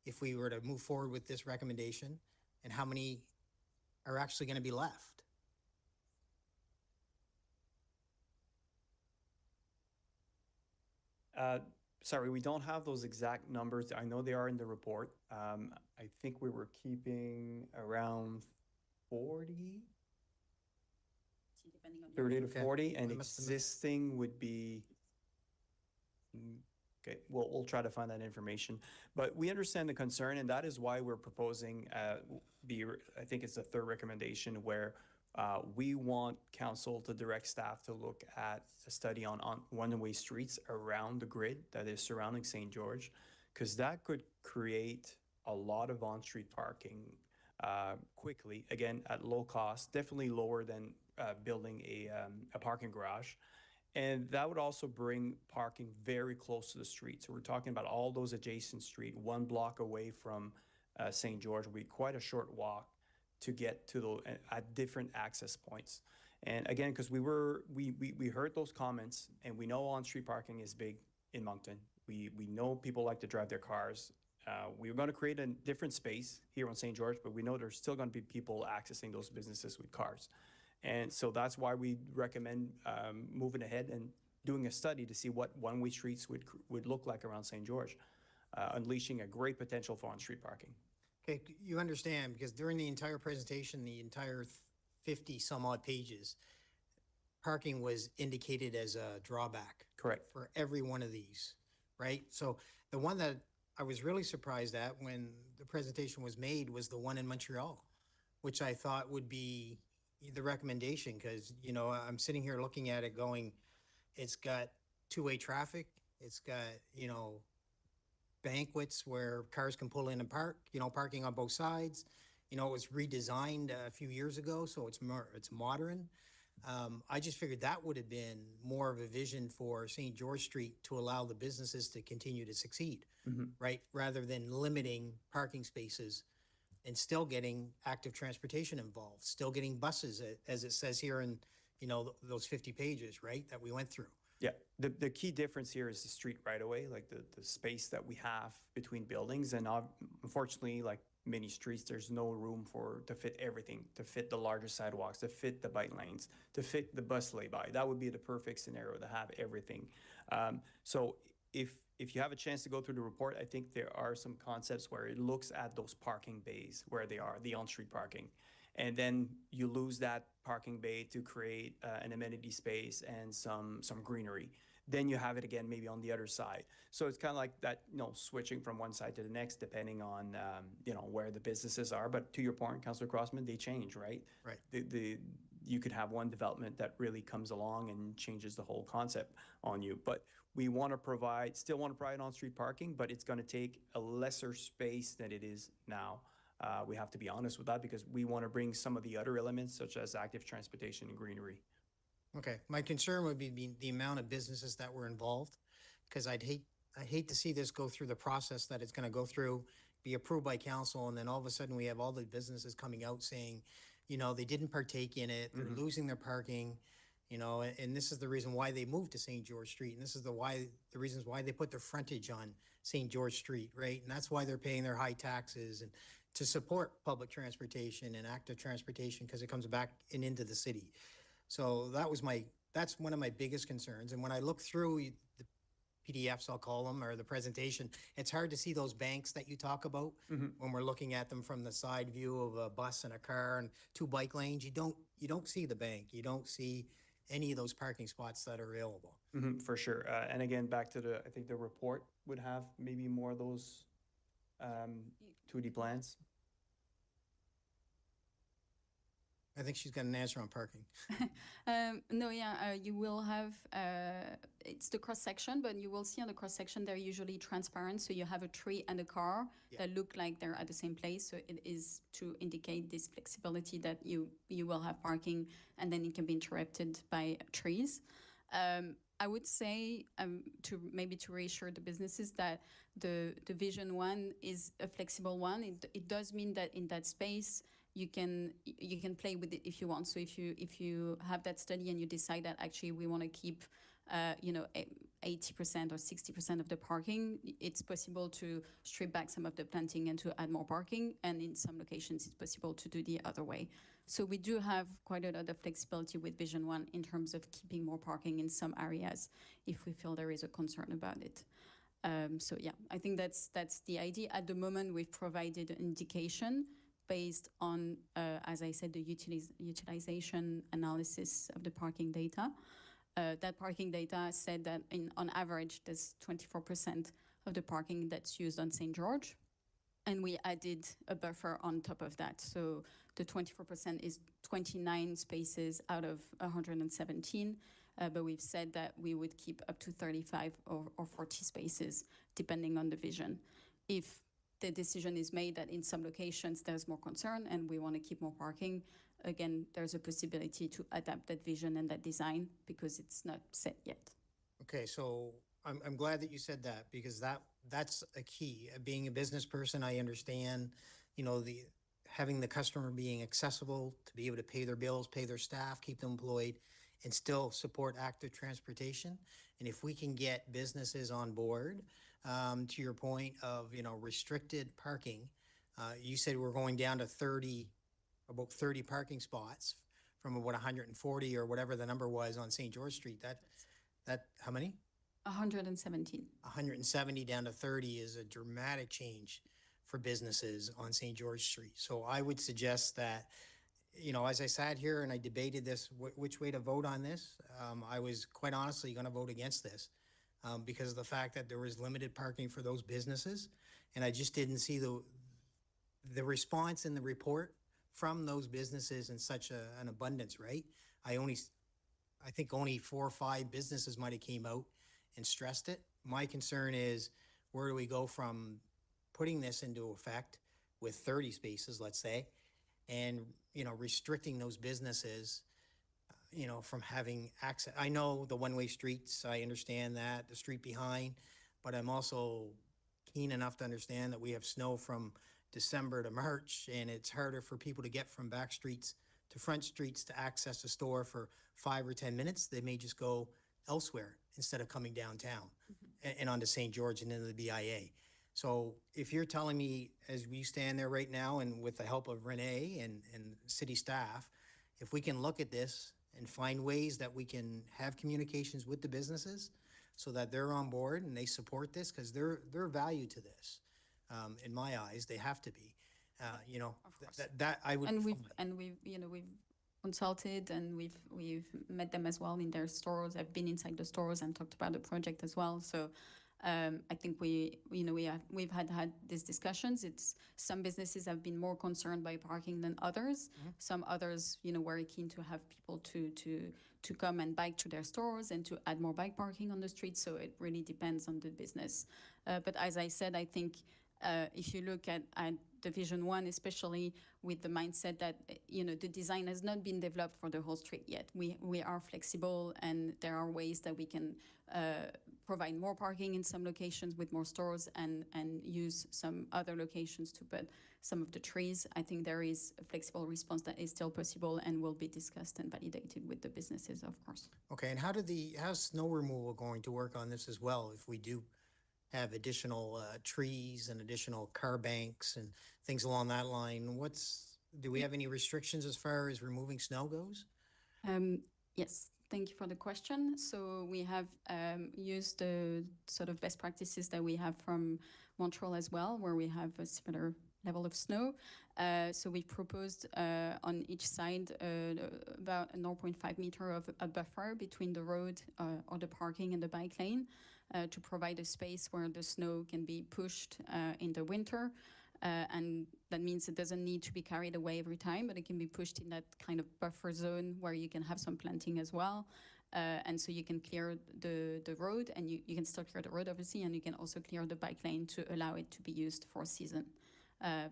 if we were to move forward with this recommendation? And how many are actually going to be left? Sorry, we don't have those exact numbers. I know they are in the report. I think we were keeping around 40. 30 to 40, and existing would be, okay, we'll try to find that information. But we understand the concern, and that is why we're proposing I think it's the third recommendation, where we want council to direct staff to look at a study on one-way streets around the grid that is surrounding St. George, because that could create a lot of on-street parking quickly, again, at low cost, definitely lower than building a parking garage. And that would also bring parking very close to the street. So we're talking about all those adjacent street, 1 block away from St. George would be quite a short walk to get to the at different access points. And again, because we heard those comments, and we know on-street parking is big in Moncton. We know people like to drive their cars. We were going to create a different space here on St. George, but we know there's still going to be people accessing those businesses with cars. And so that's why we recommend moving ahead and doing a study to see what one-way streets would look like around St. George, unleashing a great potential for on-street parking. Okay, you understand, because during the entire presentation, the entire 50 some odd pages, parking was indicated as a drawback. Correct. For every one of these, right? So the one that I was really surprised at when the presentation was made was the one in Montreal, which I thought would be the recommendation, because, you know, I'm sitting here looking at it going, it's got two-way traffic, it's got, you know, banquets where cars can pull in and park, you know, parking on both sides. You know, it was redesigned a few years ago, so it's modern. I just figured that would have been more of a vision for St. George Street to allow the businesses to continue to succeed, right? Rather than limiting parking spaces and still getting active transportation involved, still getting buses, as it says here in, you know, those 50 pages, right, that we went through. Yeah, the key difference here is the street right away, like the space that we have between buildings. And unfortunately, like many streets, there's no room to fit everything, to fit the larger sidewalks, to fit the bike lanes, to fit the bus lay-by. That would be the perfect scenario to have everything. So if you have a chance to go through the report, I think there are some concepts where it looks at those parking bays, where they are, the on-street parking. And then you lose that parking bay to create an amenity space and some greenery. Then you have it again, maybe on the other side. So it's kind of like that, you know, switching from one side to the next, depending on, you know, where the businesses are. But to your point, Councillor Crossman, they change, right? Right. You could have one development that really comes along and changes the whole concept on you. But we want to still want to provide on-street parking, but it's going to take a lesser space than it is now. We have to be honest with that, because we want to bring some of the other elements, such as active transportation and greenery. Okay, my concern would be the amount of businesses that were involved, because I'd hate to see this go through the process that it's going to go through, be approved by council, and then all of a sudden we have all the businesses coming out saying, you know, they didn't partake in it, they're losing their parking, you know, and this is the reason why they moved to St. George Street, and this is the reasons why they put their frontage on St. George Street, right? And that's why they're paying their high taxes and to support public transportation and active transportation, because it comes back and into the city. So that's one of my biggest concerns. And when I look through the PDFs, I'll call them, or the presentation, it's hard to see those banks that you talk about when we're looking at them from the side view of a bus and a car and 2 bike lanes. You don't see the bank. You don't see any of those parking spots that are available. For sure. And again, back to I think the report would have maybe more of those 2D plans. I think she's got an answer on parking. No, yeah, you will have, it's the cross-section, but you will see on the cross-section, they're usually transparent. So you have a tree and a car that look like they're at the same place. So it is to indicate this flexibility that you will have parking, and then it can be interrupted by trees. I would say to reassure the businesses that the Vision 1 is a flexible one. It does mean that in that space, you can play with it if you want. So if you have that study and you decide that actually we want to keep 80% or 60% of the parking, it's possible to strip back some of the planting and to add more parking. And in some locations, it's possible to do the other way. So we do have quite a lot of flexibility with Vision 1 in terms of keeping more parking in some areas if we feel there is a concern about it. So yeah, I think that's the idea. At the moment, we've provided an indication based on, as I said, the utilization analysis of the parking data. That parking data said that on average, there's 24% of the parking that's used on St. George. And we added a buffer on top of that. So the 24% is 29 spaces out of 117. But we've said that we would keep up to 35 or 40 spaces, depending on the vision. If the decision is made that in some locations there's more concern and we want to keep more parking, again, there's a possibility to adapt that vision and that design because it's not set yet. Okay, so I'm glad that you said that because that's a key. Being a business person, I understand, having the customer being accessible to be able to pay their bills, pay their staff, keep them employed, and still support active transportation. And if we can get businesses on board, to your point of, restricted parking, you said we're going down to about 30 parking spots from about 140 or whatever the number was on St. George Street. How many? 117. 170 down to 30 is a dramatic change for businesses on St. George Street. So I would suggest that, as I sat here and I debated this, which way to vote on this, I was quite honestly going to vote against this because of the fact that there was limited parking for those businesses. And I just didn't see the response in the report from those businesses in such an abundance, right? I think only 4 or 5 businesses might have came out and stressed it. My concern is where do we go from putting this into effect with 30 spaces, let's say, and, restricting those businesses, from having access. I know the one-way streets, I understand that, the street behind, but I'm also keen enough to understand that we have snow from December to March, and it's harder for people to get from back streets to front streets to access the store for 5 or 10 minutes. They may just go elsewhere instead of coming downtown and onto St. George and into the BIA. So if you're telling me, as we stand there right now and with the help of Renee and city staff, if we can look at this and find ways that we can have communications with the businesses so that they're on board and they support this, because they're value to this. In my eyes, they have to be. That I would. And we've consulted and we've met them as well in their stores. I've been inside the stores and talked about the project as well. So I think we've had these discussions. Some businesses have been more concerned by parking than others. Some others, very keen to have people to come and bike to their stores and to add more bike parking on the street. So it really depends on the business. But as I said, I think if you look at the Vision 1, especially with the mindset that, the design has not been developed for the whole street yet. We are flexible and there are ways that we can provide more parking in some locations with more stores and use some other locations to put some of the trees. I think there is a flexible response that is still possible and will be discussed and validated with the businesses, of course. Okay, and how's snow removal going to work on this as well if we do have additional trees and additional car banks and things along that line? Do we have any restrictions as far as removing snow goes? Yes, thank you for the question. So we have used the sort of best practices that we have from Montreal as well, where we have a similar level of snow. So we proposed on each side about a 0.5 meter of a buffer between the road or the parking and the bike lane to provide a space where the snow can be pushed in the winter. And that means it doesn't need to be carried away every time, but it can be pushed in that kind of buffer zone where you can have some planting as well. And so you can clear the road, and you can still clear the road, obviously, and you can also clear the bike lane to allow it to be used for season.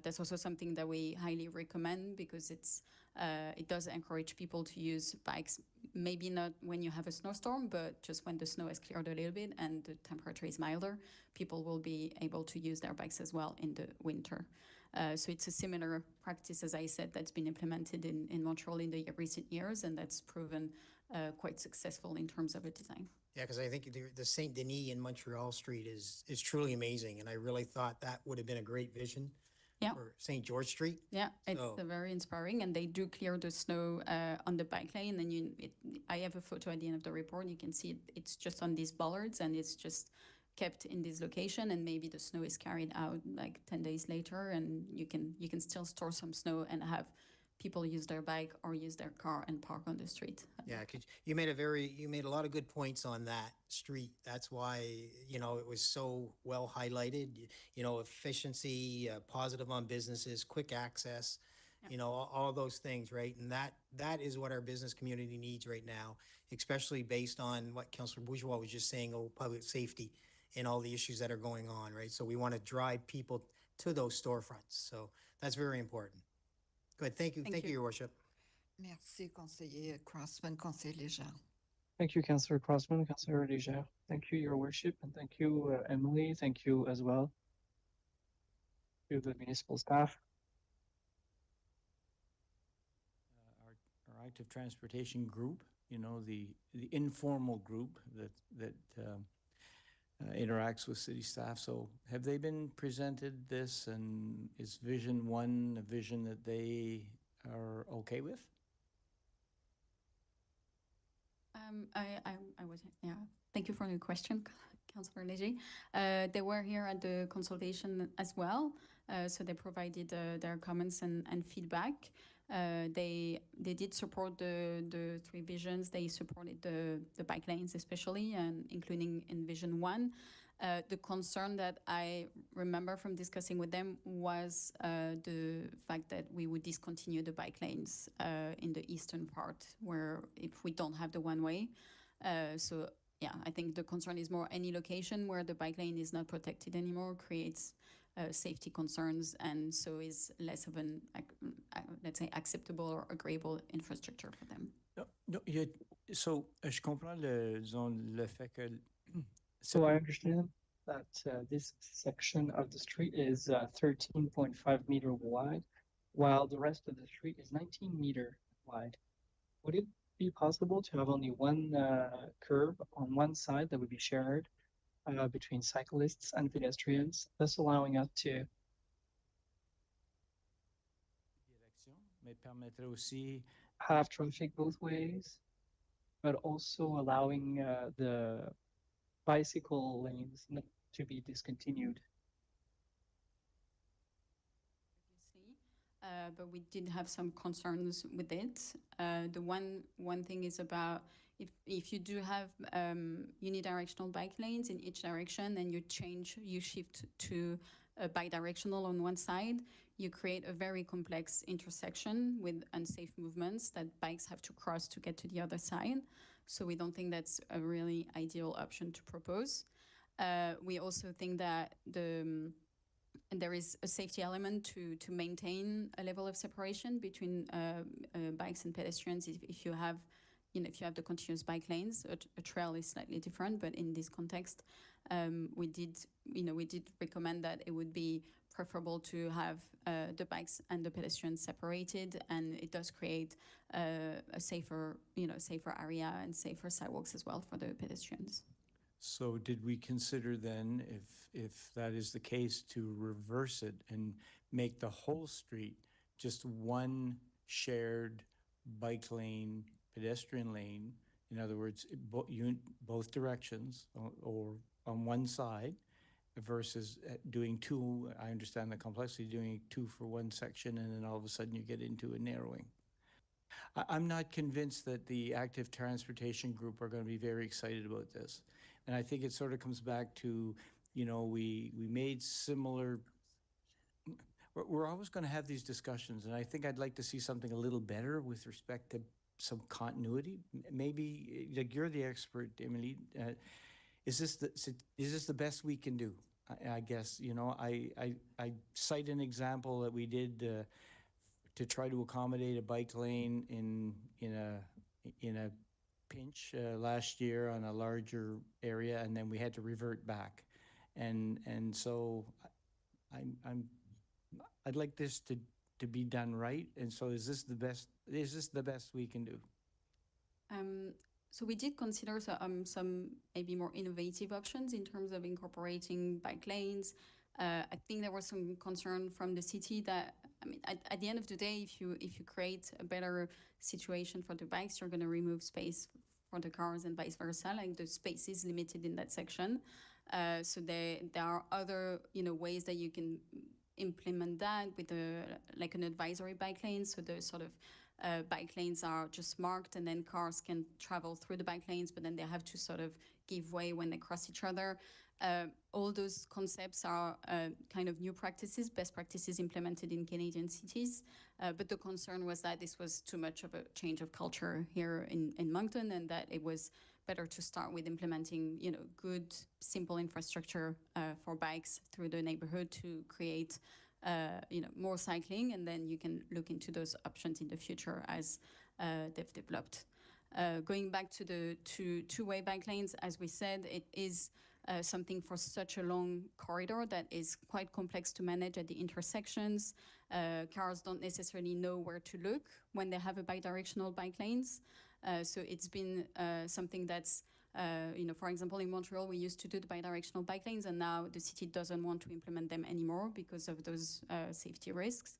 That's also something that we highly recommend because it does encourage people to use bikes, maybe not when you have a snowstorm, but just when the snow has cleared a little bit and the temperature is milder, people will be able to use their bikes as well in the winter. So it's a similar practice, as I said, that's been implemented in Montreal in the recent years, and that's proven quite successful in terms of a design. Yeah, because I think the Saint Denis in Montreal Street is truly amazing, and I really thought that would have been a great vision. Yeah. For St. George Street. Yeah, it's very inspiring, and they do clear the snow on the bike lane. And I have a photo at the end of the report. You can see it's just on these bollards, and it's just kept in this location. And maybe the snow is carried out like 10 days later, and you can still store some snow and have people use their bike or use their car and park on the street. Yeah, you made a lot of good points on that street. That's why, it was so well highlighted, efficiency, positive on businesses, quick access, all those things, right? And that is what our business community needs right now, especially based on what Councillor Bourgeois was just saying, public safety and all the issues that are going on, right? So we want to drive people to those storefronts. So that's very important. Good, thank you, Your Worship. Merci, conseiller Crossman, conseiller Léger. Thank you, Councillor Crossman, Councillor Leger. Thank you, Your Worship, and thank you, Emily. Thank you as well to the municipal staff. Our active transportation group, you know, the informal group that interacts with city staff. So have they been presented this, and is Vision 1 a vision that they are okay with? I was, yeah, thank you for the question, Councillor Léger. They were here at the consultation as well, so they provided their comments and feedback. They did support the three visions. They supported the bike lanes especially, and including in Vision 1. The concern that I remember from discussing with them was the fact that we would discontinue the bike lanes in the eastern part, where if we don't have the one-way. So yeah, I think the concern is more any location where the bike lane is not protected anymore creates safety concerns, and so is less of an, let's say, acceptable or agreeable infrastructure for them. No, so, je comprends le fait que... So I understand that this section of the street is 13.5 meter wide, while the rest of the street is 19 meter wide. Would it be possible to have only one curb on one side that would be shared between cyclists and pedestrians, thus allowing us to mais permettrait aussi have traffic both ways, but also allowing the bicycle lanes to be discontinued? But we did have some concerns with it. The one thing is about if you do have unidirectional bike lanes in each direction and you shift to a bidirectional on one side, you create a very complex intersection with unsafe movements that bikes have to cross to get to the other side. So we don't think that's a really ideal option to propose. We also think that there is a safety element to maintain a level of separation between bikes and pedestrians. If you have, if you have the continuous bike lanes, a trail is slightly different. But in this context, we did recommend that it would be preferable to have the bikes and the pedestrians separated, and it does create a safer area and safer sidewalks as well for the pedestrians. So did we consider then, if that is the case, to reverse it and make the whole street just one shared bike lane, pedestrian lane? In other words, both directions or on one side, versus doing two. I understand the complexity, doing two for one section, and then all of a sudden you get into a narrowing. I'm not convinced that the active transportation group are going to be very excited about this. And I think it sort of comes back to, we made similar, we're always going to have these discussions, and I think I'd like to see something a little better with respect to some continuity. Maybe, like, you're the expert, Emily. Is this the best we can do? I guess, I cite an example that we did to try to accommodate a bike lane in a pinch last year on a larger area, and then we had to revert back, and so I'd like this to be done right. And so is this the best we can do? So we did consider some maybe more innovative options in terms of incorporating bike lanes. I think there was some concern from the city that, at the end of the day, if you create a better situation for the bikes, you're going to remove space for the cars and vice versa. Like, the space is limited in that section. So there are other ways that you can implement that with like an advisory bike lane. So the sort of bike lanes are just marked, and then cars can travel through the bike lanes, but then they have to sort of give way when they cross each other. All those concepts are kind of new practices, best practices implemented in Canadian cities. But the concern was that this was too much of a change of culture here in Moncton, and that it was better to start with implementing, good, simple infrastructure for bikes through the neighborhood to create more cycling, and then you can look into those options in the future as they've developed. Going back to the two-way bike lanes, as we said, it is something for such a long corridor that is quite complex to manage at the intersections. Cars don't necessarily know where to look when they have a bidirectional bike lanes. So it's been something that's, for example, in Montreal, we used to do the bidirectional bike lanes, and now the city doesn't want to implement them anymore because of those safety risks.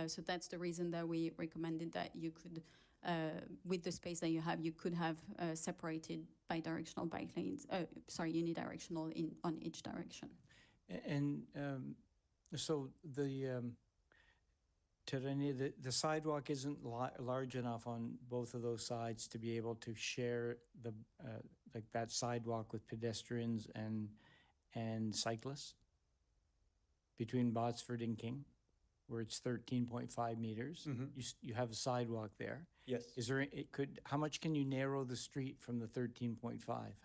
So that's the reason that we recommended that you could, with the space that you could have separated bidirectional bike lanes, unidirectional on each direction. And so Tereni, the sidewalk isn't large enough on both of those sides to be able to share the like that sidewalk with pedestrians and cyclists between Botsford and King, where it's 13.5 meters. You have a sidewalk there. Yes. Is there, how much can you narrow the street from the 13.5?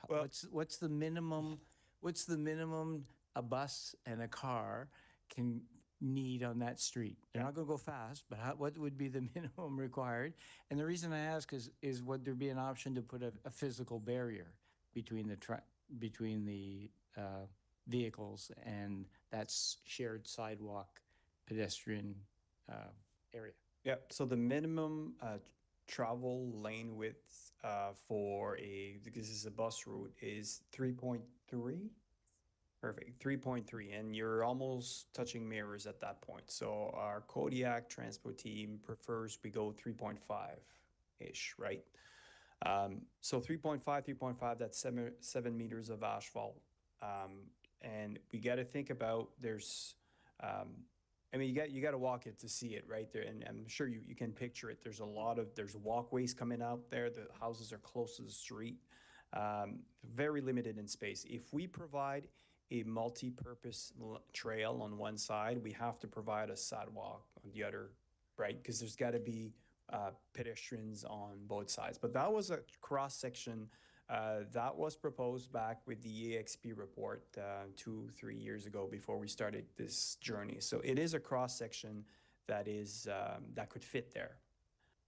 Well- What's the minimum a bus and a car can need on that street? They're not gonna go fast, but what would be the minimum required? And the reason I ask is would there be an option to put a physical barrier between the vehicles and that's shared sidewalk pedestrian area? Yeah, so the minimum travel lane width for this is a bus route, is 3.3. Perfect, 3.3, and you're almost touching mirrors at that point. So our Kodiak transport team prefers we go 3.5-ish, right? So 3.5, that's 7 meters of asphalt. And we got to think about there's, I mean, you got to walk it to see it right there, and I'm sure you can picture it. There's walkways coming out there. The houses are close to the street. Very limited in space. If we provide a multi-purpose trail on one side, we have to provide a sidewalk on the other, right? Because there's got to be pedestrians on both sides. But that was a cross-section that was proposed back with the EXP report 2-3 years ago before we started this journey. So it is a cross-section that is that could fit there.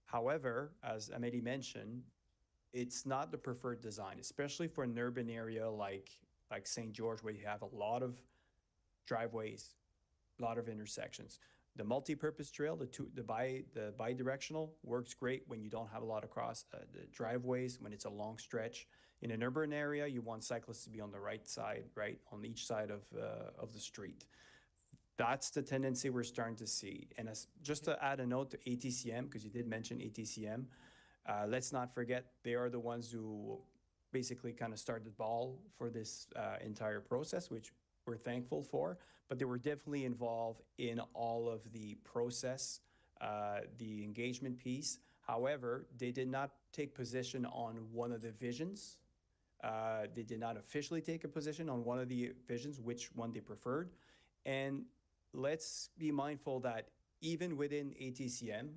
However, as Amélie mentioned, it's not the preferred design, especially for an urban area like St. George, where you have a lot of driveways, a lot of intersections. The multi-purpose trail, the bi-directional works great when you don't have a lot of the driveways, when it's a long stretch. In an urban area, you want cyclists to be on the right side, right, on each side of the street. That's the tendency we're starting to see. And just to add a note to ATCM, because you did mention ATCM, let's not forget they are the ones who basically kind of started the ball for this entire process, which we're thankful for, but they were definitely involved in all of the process, the engagement piece. However, they did not take position on one of the visions. They did not officially take a position on one of the visions, which one they preferred. And let's be mindful that even within ATCM,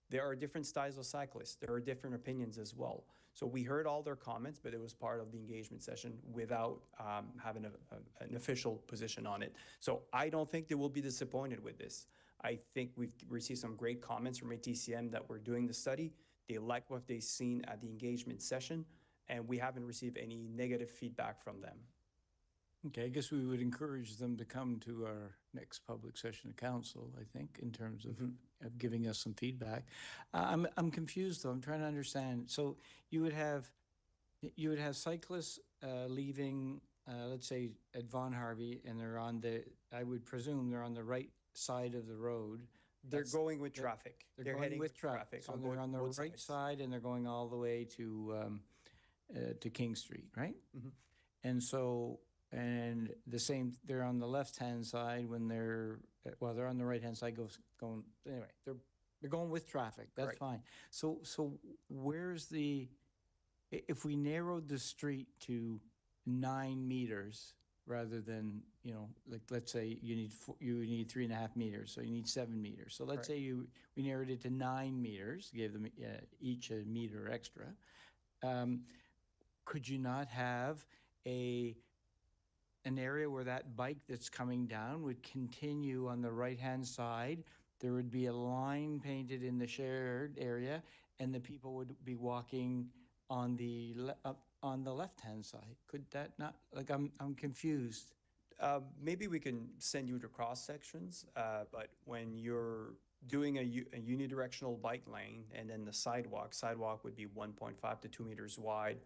there are different styles of cyclists. There are different opinions as well. So we heard all their comments, but it was part of the engagement session without having an official position on it. So I don't think they will be disappointed with this. I think we've received some great comments from ATCM that we're doing the study. They like what they've seen at the engagement session, and we haven't received any negative feedback from them. Okay, I guess we would encourage them to come to our next public session of council, I think, in terms of giving us some feedback. I'm confused though. I'm trying to understand. So you would have cyclists leaving, let's say at Von Harvey, and they're I would presume they're on the right side of the road. They're going with traffic. They're heading with traffic. So they're on the right side and they're going all the way to King Street, right? And so, and the same, they're on the left-hand side when they're on the right-hand side going, anyway, they're going with traffic, that's fine. So where's if we narrowed the street to 9 meters rather than, like, let's say you need 3.5 meters, so you need 7 meters. So let's say we narrowed it to 9 meters, gave them each a meter extra. Could you not have an area where that bike that's coming down would continue on the right-hand side? There would be a line painted in the shared area, and the people would be walking on the on the left-hand side. Could that not, like, I'm confused. Maybe we can send you to cross sections, but when you're doing a unidirectional bike lane and then the sidewalk would be 1.5 to 2 meters wide,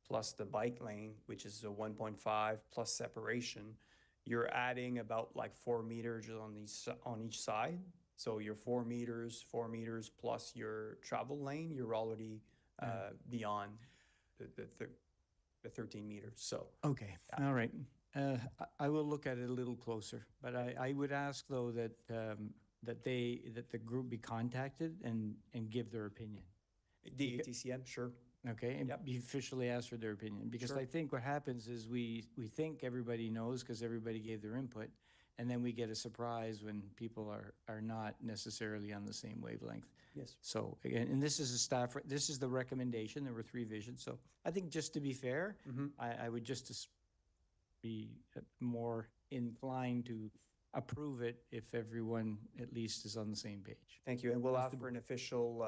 plus the bike lane, which is a 1.5 plus separation, you're adding about like 4 meters on each side. So you're 4 meters plus your travel lane, you're already beyond the 13 meters. So Okay, all right. I will look at it a little closer, but I would ask though that, that the group be contacted and give their opinion. the ATCM, sure. Okay, and Yep. be officially asked for their opinion, because Sure. I think what happens is we think everybody knows because everybody gave their input, and then we get a surprise when people are not necessarily on the same wavelength. Yes. So again, and this is this is the recommendation, there were 3 visions, so I think just to be fair, I would just be more inclined to approve it if everyone at least is on the same page. Thank you, and we'll ask for an official,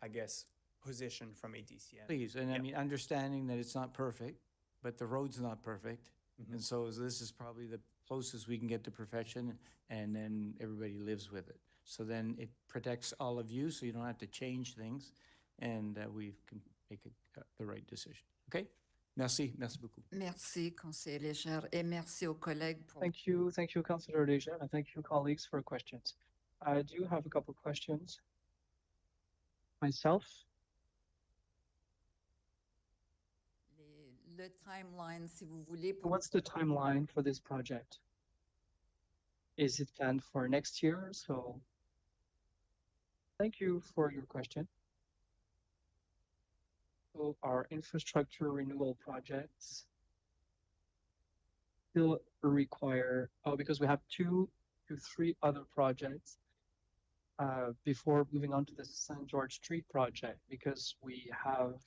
I guess, position from ATCM. Please, and I Yep. mean, understanding that it's not perfect, but the road's not perfect. And so this is probably the closest we can get to perfection, and then everybody lives with it. So then it protects all of you, so you don't have to change things, and we can make the right decision. Okay? Merci beaucoup. Merci, conseiller Légère, et merci aux collègues pour. Thank you, Councillor Leger, and thank you, colleagues, for questions. I do have a couple questions myself. Le timeline, si vous voulez. What's the timeline for this project? Is it planned for next year? So thank you for your question. So our infrastructure renewal projects still require, because we have 2 to 3 other projects before moving on to the St. George Street project, because we have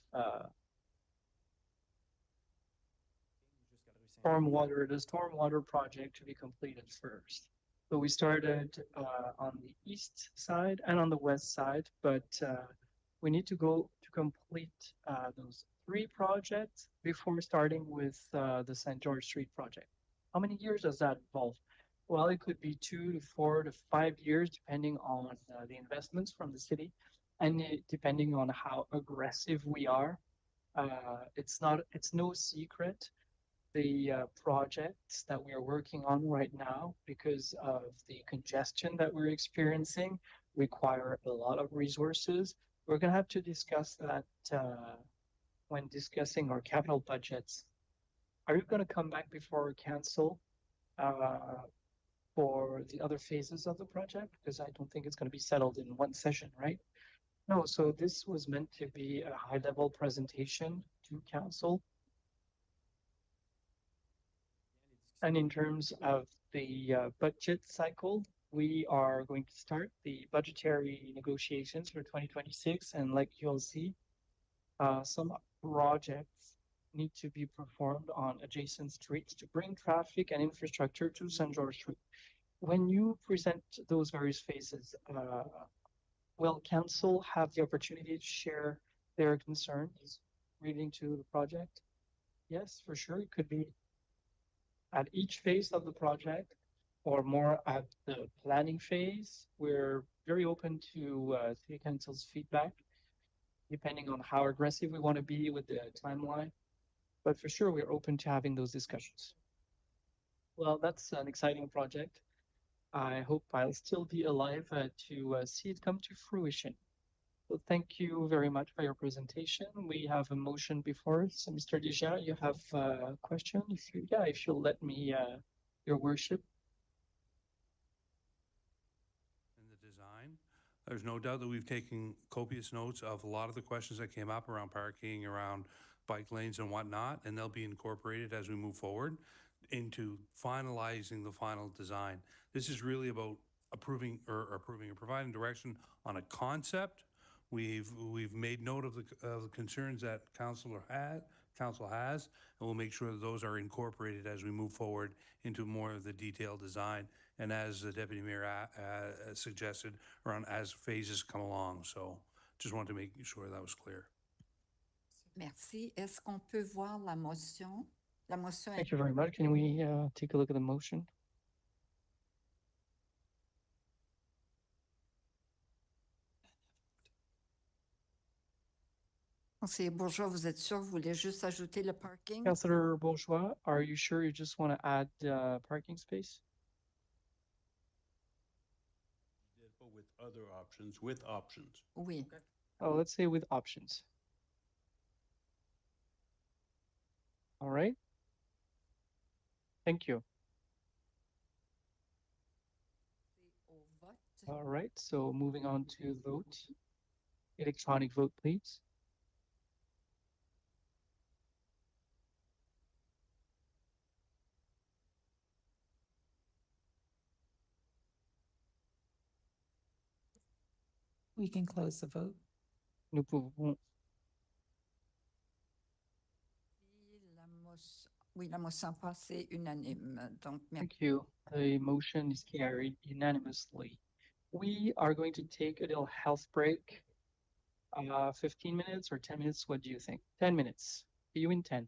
the stormwater project to be completed first. So we started on the east side and on the west side, but we need to go to complete those 3 projects before starting with the St. George Street project. How many years does that involve? Well, it could be 2 to 4 to 5 years, depending on the investments from the city, and depending on how aggressive we are. It's no secret the projects that we are working on right now, because of the congestion that we're experiencing, require a lot of resources. We're gonna have to discuss that when discussing our capital budgets. Are you gonna come back before council for the other phases of the project? Because I don't think it's gonna be settled in one session, right? No, so this was meant to be a high-level presentation to council. And in terms of the budget cycle, we are going to start the budgetary negotiations for 2026. And like you'll see, some projects need to be performed on adjacent streets to bring traffic and infrastructure to St. George Street. When you present those various phases, will council have the opportunity to share their concerns relating to the project? Yes, for sure. It could be at each phase of the project, or more at the planning phase. We're very open to city council's feedback, depending on how aggressive we want to be with the timeline. But for sure, we're open to having those discussions. Well, that's an exciting project. I hope I'll still be alive to see it come to fruition. So thank you very much for your presentation. We have a motion before us. Mr. Leger, you have a question? If you'll let me, your worship. In the design, there's no doubt that we've taken copious notes of a lot of the questions that came up around parking, around bike lanes and whatnot, and they'll be incorporated as we move forward into finalizing the final design. This is really about approving or providing direction on a concept. We've made note of the concerns that council has, and we'll make sure that those are incorporated as we move forward into more of the detailed design, and as the deputy mayor suggested, around as phases come along. So Just wanted to make sure that was clear. Merci. Est-ce qu'on peut voir la motion? La motion est Thank you very much. Can we take a look at the motion? Conseiller Bourgeois, vous êtes sûr, vous voulez juste ajouter le parking? Councillor Bourgeois, are you sure you just want to add parking space? But with other options, with options. Oui. Oh, let's say with options. All right. Thank you. Au vote. All right, so moving on to vote. Electronic vote, please. We can close the vote. Nous pouvons. Oui, la motion passée unanime. Donc, merci. Thank you. The motion is carried unanimously. We are going to take a little health break. 15 minutes or 10 minutes? What do you think? 10 minutes. See you in 10.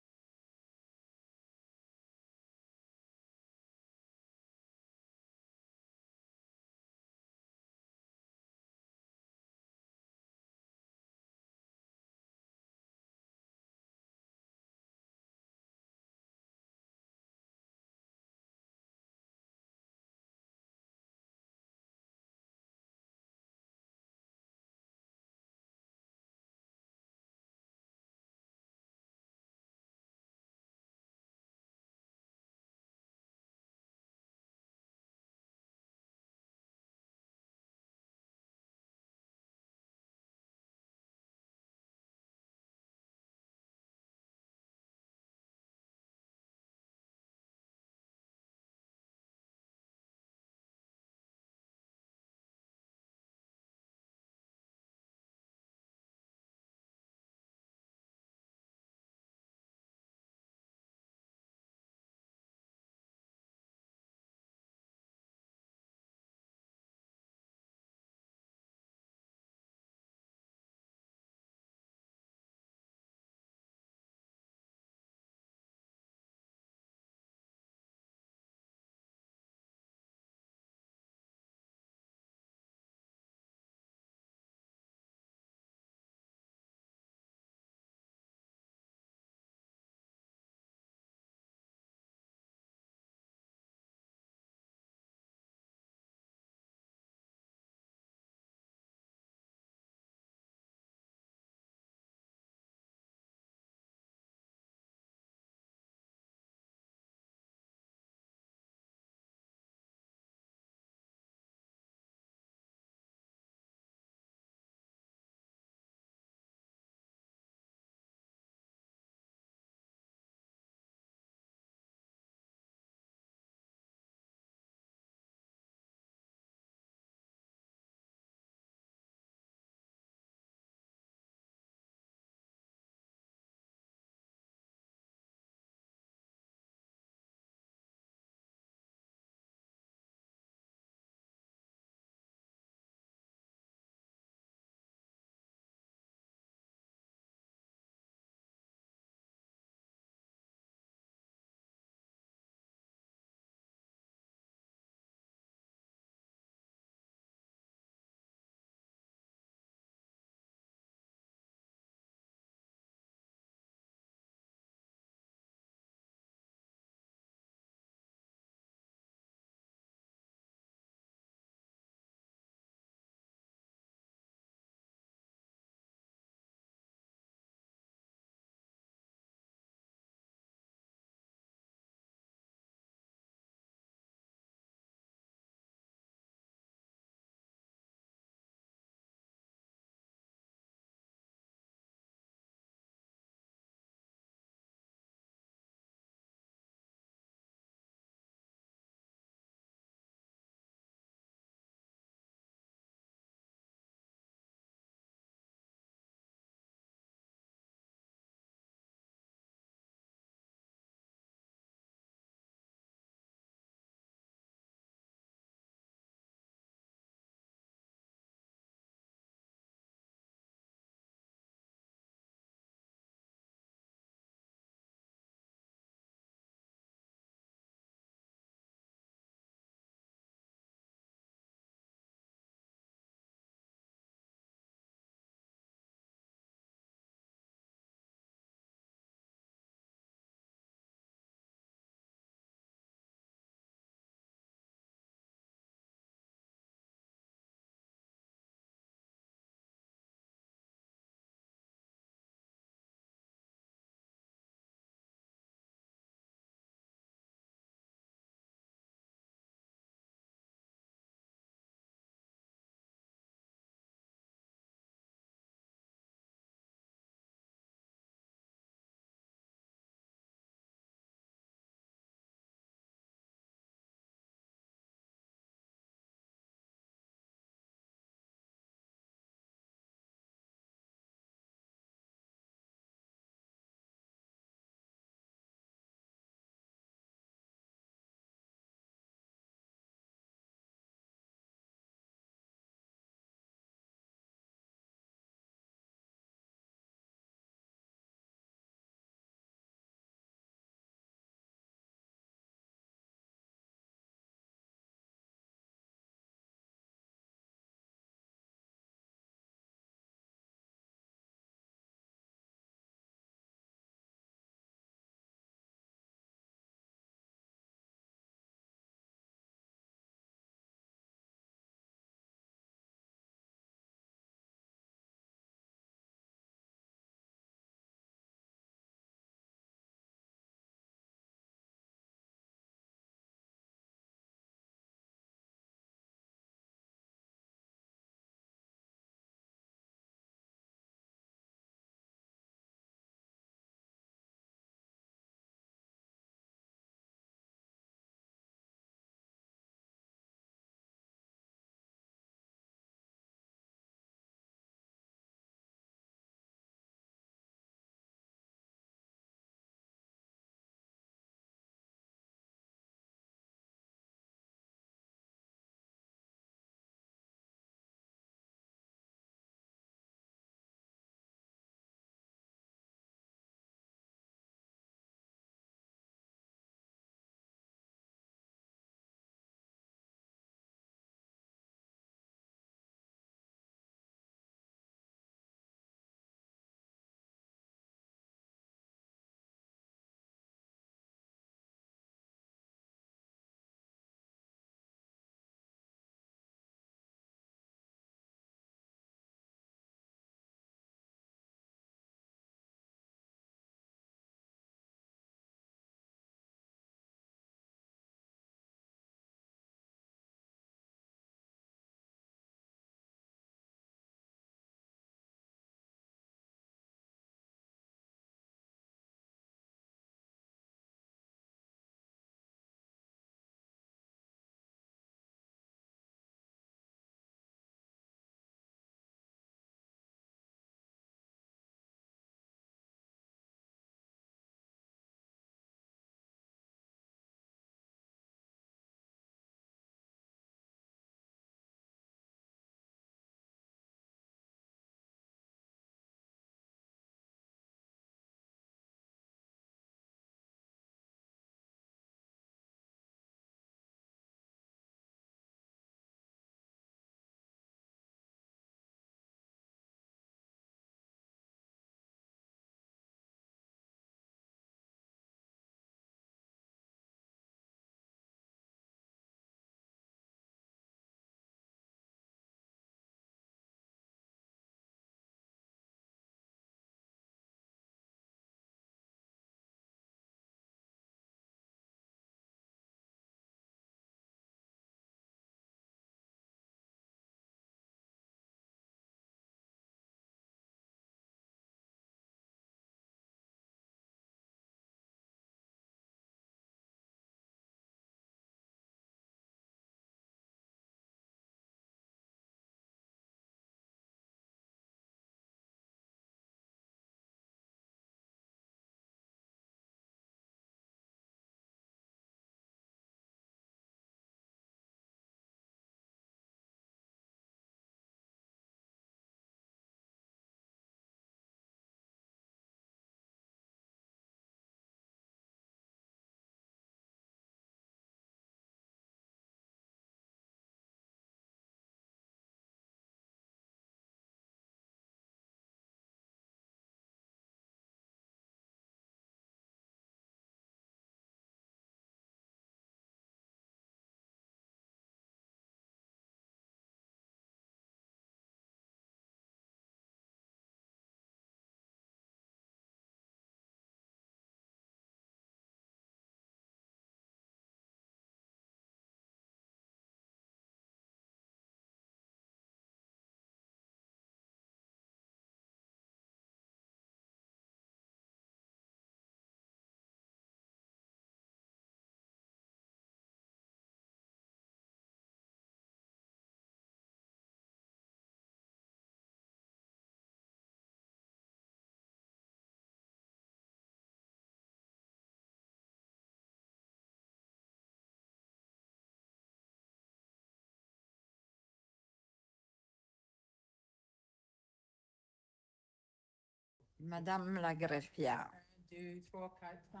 Madame la greffière. 1, 2, 3, 4, 5.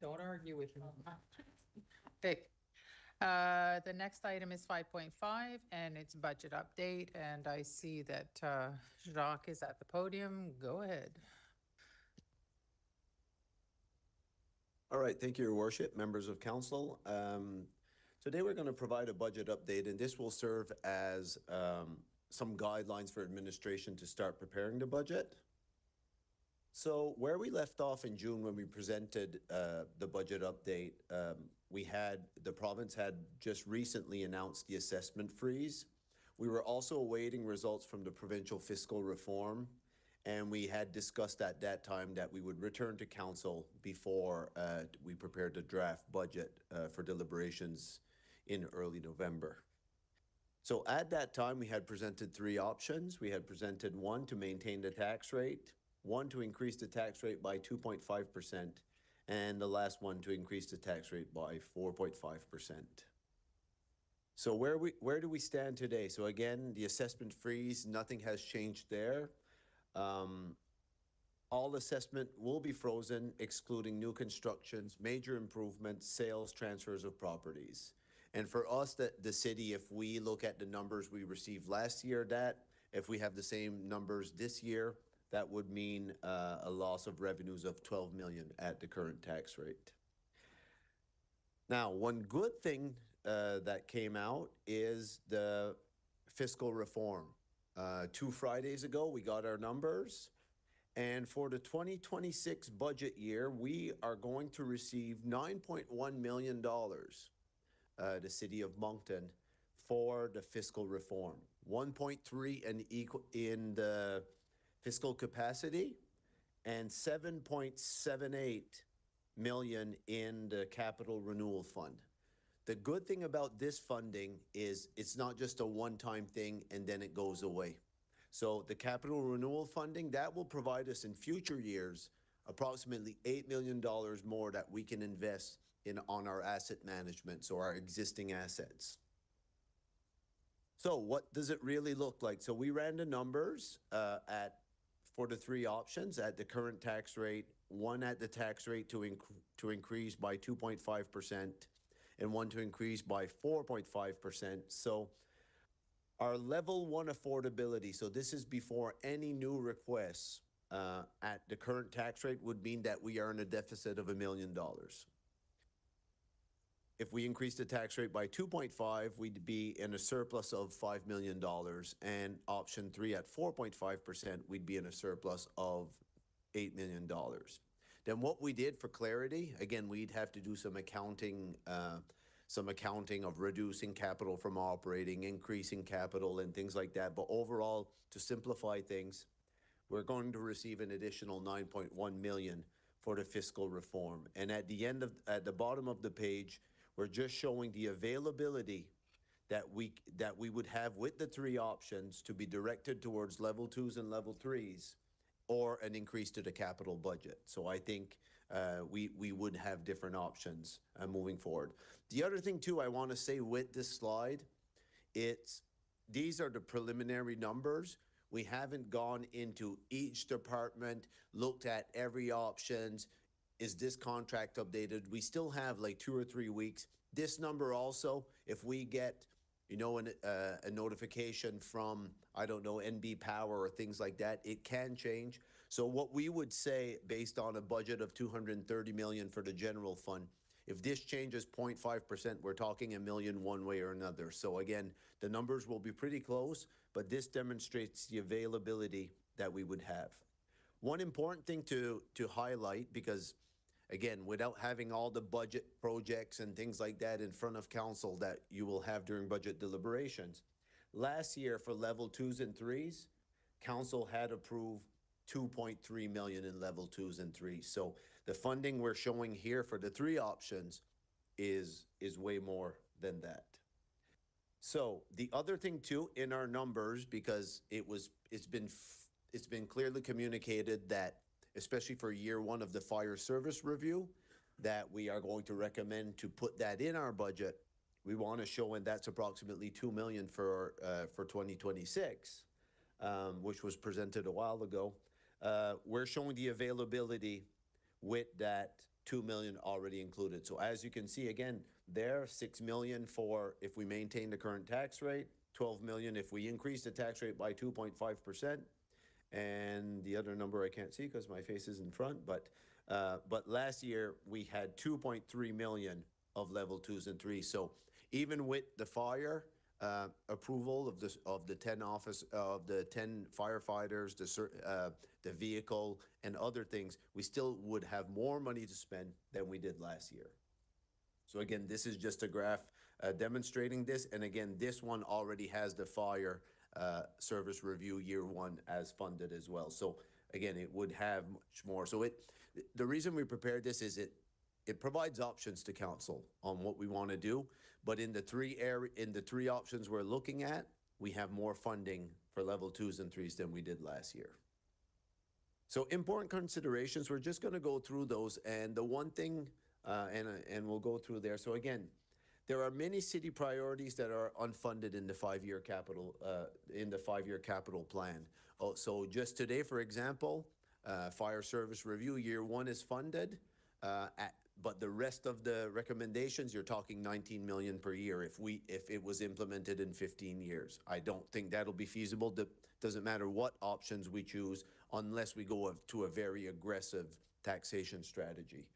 Don't argue with me. Okay. The next item is 5.5, and it's budget update, and I see that Jacques is at the podium. Go ahead. All right, thank you, Your Worship, members of council. Today we're going to provide a budget update, and this will serve as some guidelines for administration to start preparing the budget. So where we left off in June when we presented the budget update, the province had just recently announced the assessment freeze. We were also awaiting results from the provincial fiscal reform, and we had discussed at that time that we would return to council before we prepared the draft budget for deliberations in early November. So at that time, we had presented 3 options. We had presented 1 to maintain the tax rate, 1 to increase the tax rate by 2.5%, and the last one to increase the tax rate by 4.5%. So where do we stand today? So again, the assessment freeze, nothing has changed there. All assessment will be frozen, excluding new constructions, major improvements, sales, transfers of properties. And for us, the city, if we look at the numbers we received last year, if we have the same numbers this year, that would mean a loss of revenues of 12 million at the current tax rate. Now, one good thing that came out is the fiscal reform. 2 Fridays ago, we got our numbers. And for the 2026 budget year, we are going to receive $9.1 million, the city of Moncton, for the fiscal reform. 1.3 in the fiscal capacity and 7.78 million in the capital renewal fund. The good thing about this funding is it's not just a one-time thing and then it goes away. So the capital renewal funding, that will provide us in future years approximately $8 million more that we can invest on our asset management, so our existing assets. So what does it really look like? So we ran the numbers for the 3 options at the current tax rate, 1 at the tax rate to increase by 2.5%, and 1 to increase by 4.5%. So our level 1 affordability, so this is before any new requests at the current tax rate, would mean that we are in a deficit of $1 million. If we increase the tax rate by 2.5, we'd be in a surplus of $5 million, and option 3 at 4.5%, we'd be in a surplus of $8 million. Then what we did for clarity, again, we'd have to do some accounting of reducing capital from operating, increasing capital and things like that. But overall, to simplify things, we're going to receive an additional $9.1 million for the fiscal reform. And at the bottom of the page, we're just showing the availability that we would have with the 3 options to be directed towards level 2s and level 3s, or an increase to the capital budget. So I think we would have different options moving forward. The other thing too I want to say with this slide, these are the preliminary numbers. We haven't gone into each department, looked at every options. Is this contract updated? We still have like 2 or 3 weeks. This number also, if we get, a notification from, I don't know, NB Power or things like that, it can change. So what we would say, based on a budget of 230 million for the general fund, if this changes 0.5%, we're talking $1 million one way or another. So again, the numbers will be pretty close, but this demonstrates the availability that we would have. One important thing to highlight, because again, without having all the budget projects and things like that in front of council that you will have during budget deliberations, last year for level 2s and 3s, council had approved 2.3 million in level 2s and 3s. So the funding we're showing here for the 3 options is way more than that. So the other thing too in our numbers, because it's been clearly communicated that, especially for year 1 of the fire service review, that we are going to recommend to put that in our budget. We want to show, and that's approximately $2 million for 2026. which was presented a while ago, we're showing the availability with that 2 million already included. So as you can see, again, there, 6 million for if we maintain the current tax rate, 12 million if we increase the tax rate by 2.5%. And the other number I can't see because my face is in front, but last year we had 2.3 million of level 2s and 3s. So even with the fire approval of the 10 firefighters, the vehicle and other things, we still would have more money to spend than we did last year. So again, this is just a graph demonstrating this. And again, this one already has the fire service review year 1 as funded as well. So again, it would have much more. So the reason we prepared this is it provides options to council on what we want to do. But in the three options we're looking at, we have more funding for level 2s and 3s than we did last year. So important considerations, we're just going to go through those. And the one thing, and we'll go through there. So again, there are many city priorities that are unfunded in the 5-year capital plan. So just today, for example, fire service review year 1 is funded, but the rest of the recommendations, you're talking 19 million per year if it was implemented in 15 years. I don't think that'll be feasible. Doesn't matter what options we choose unless we go to a very aggressive taxation strategy.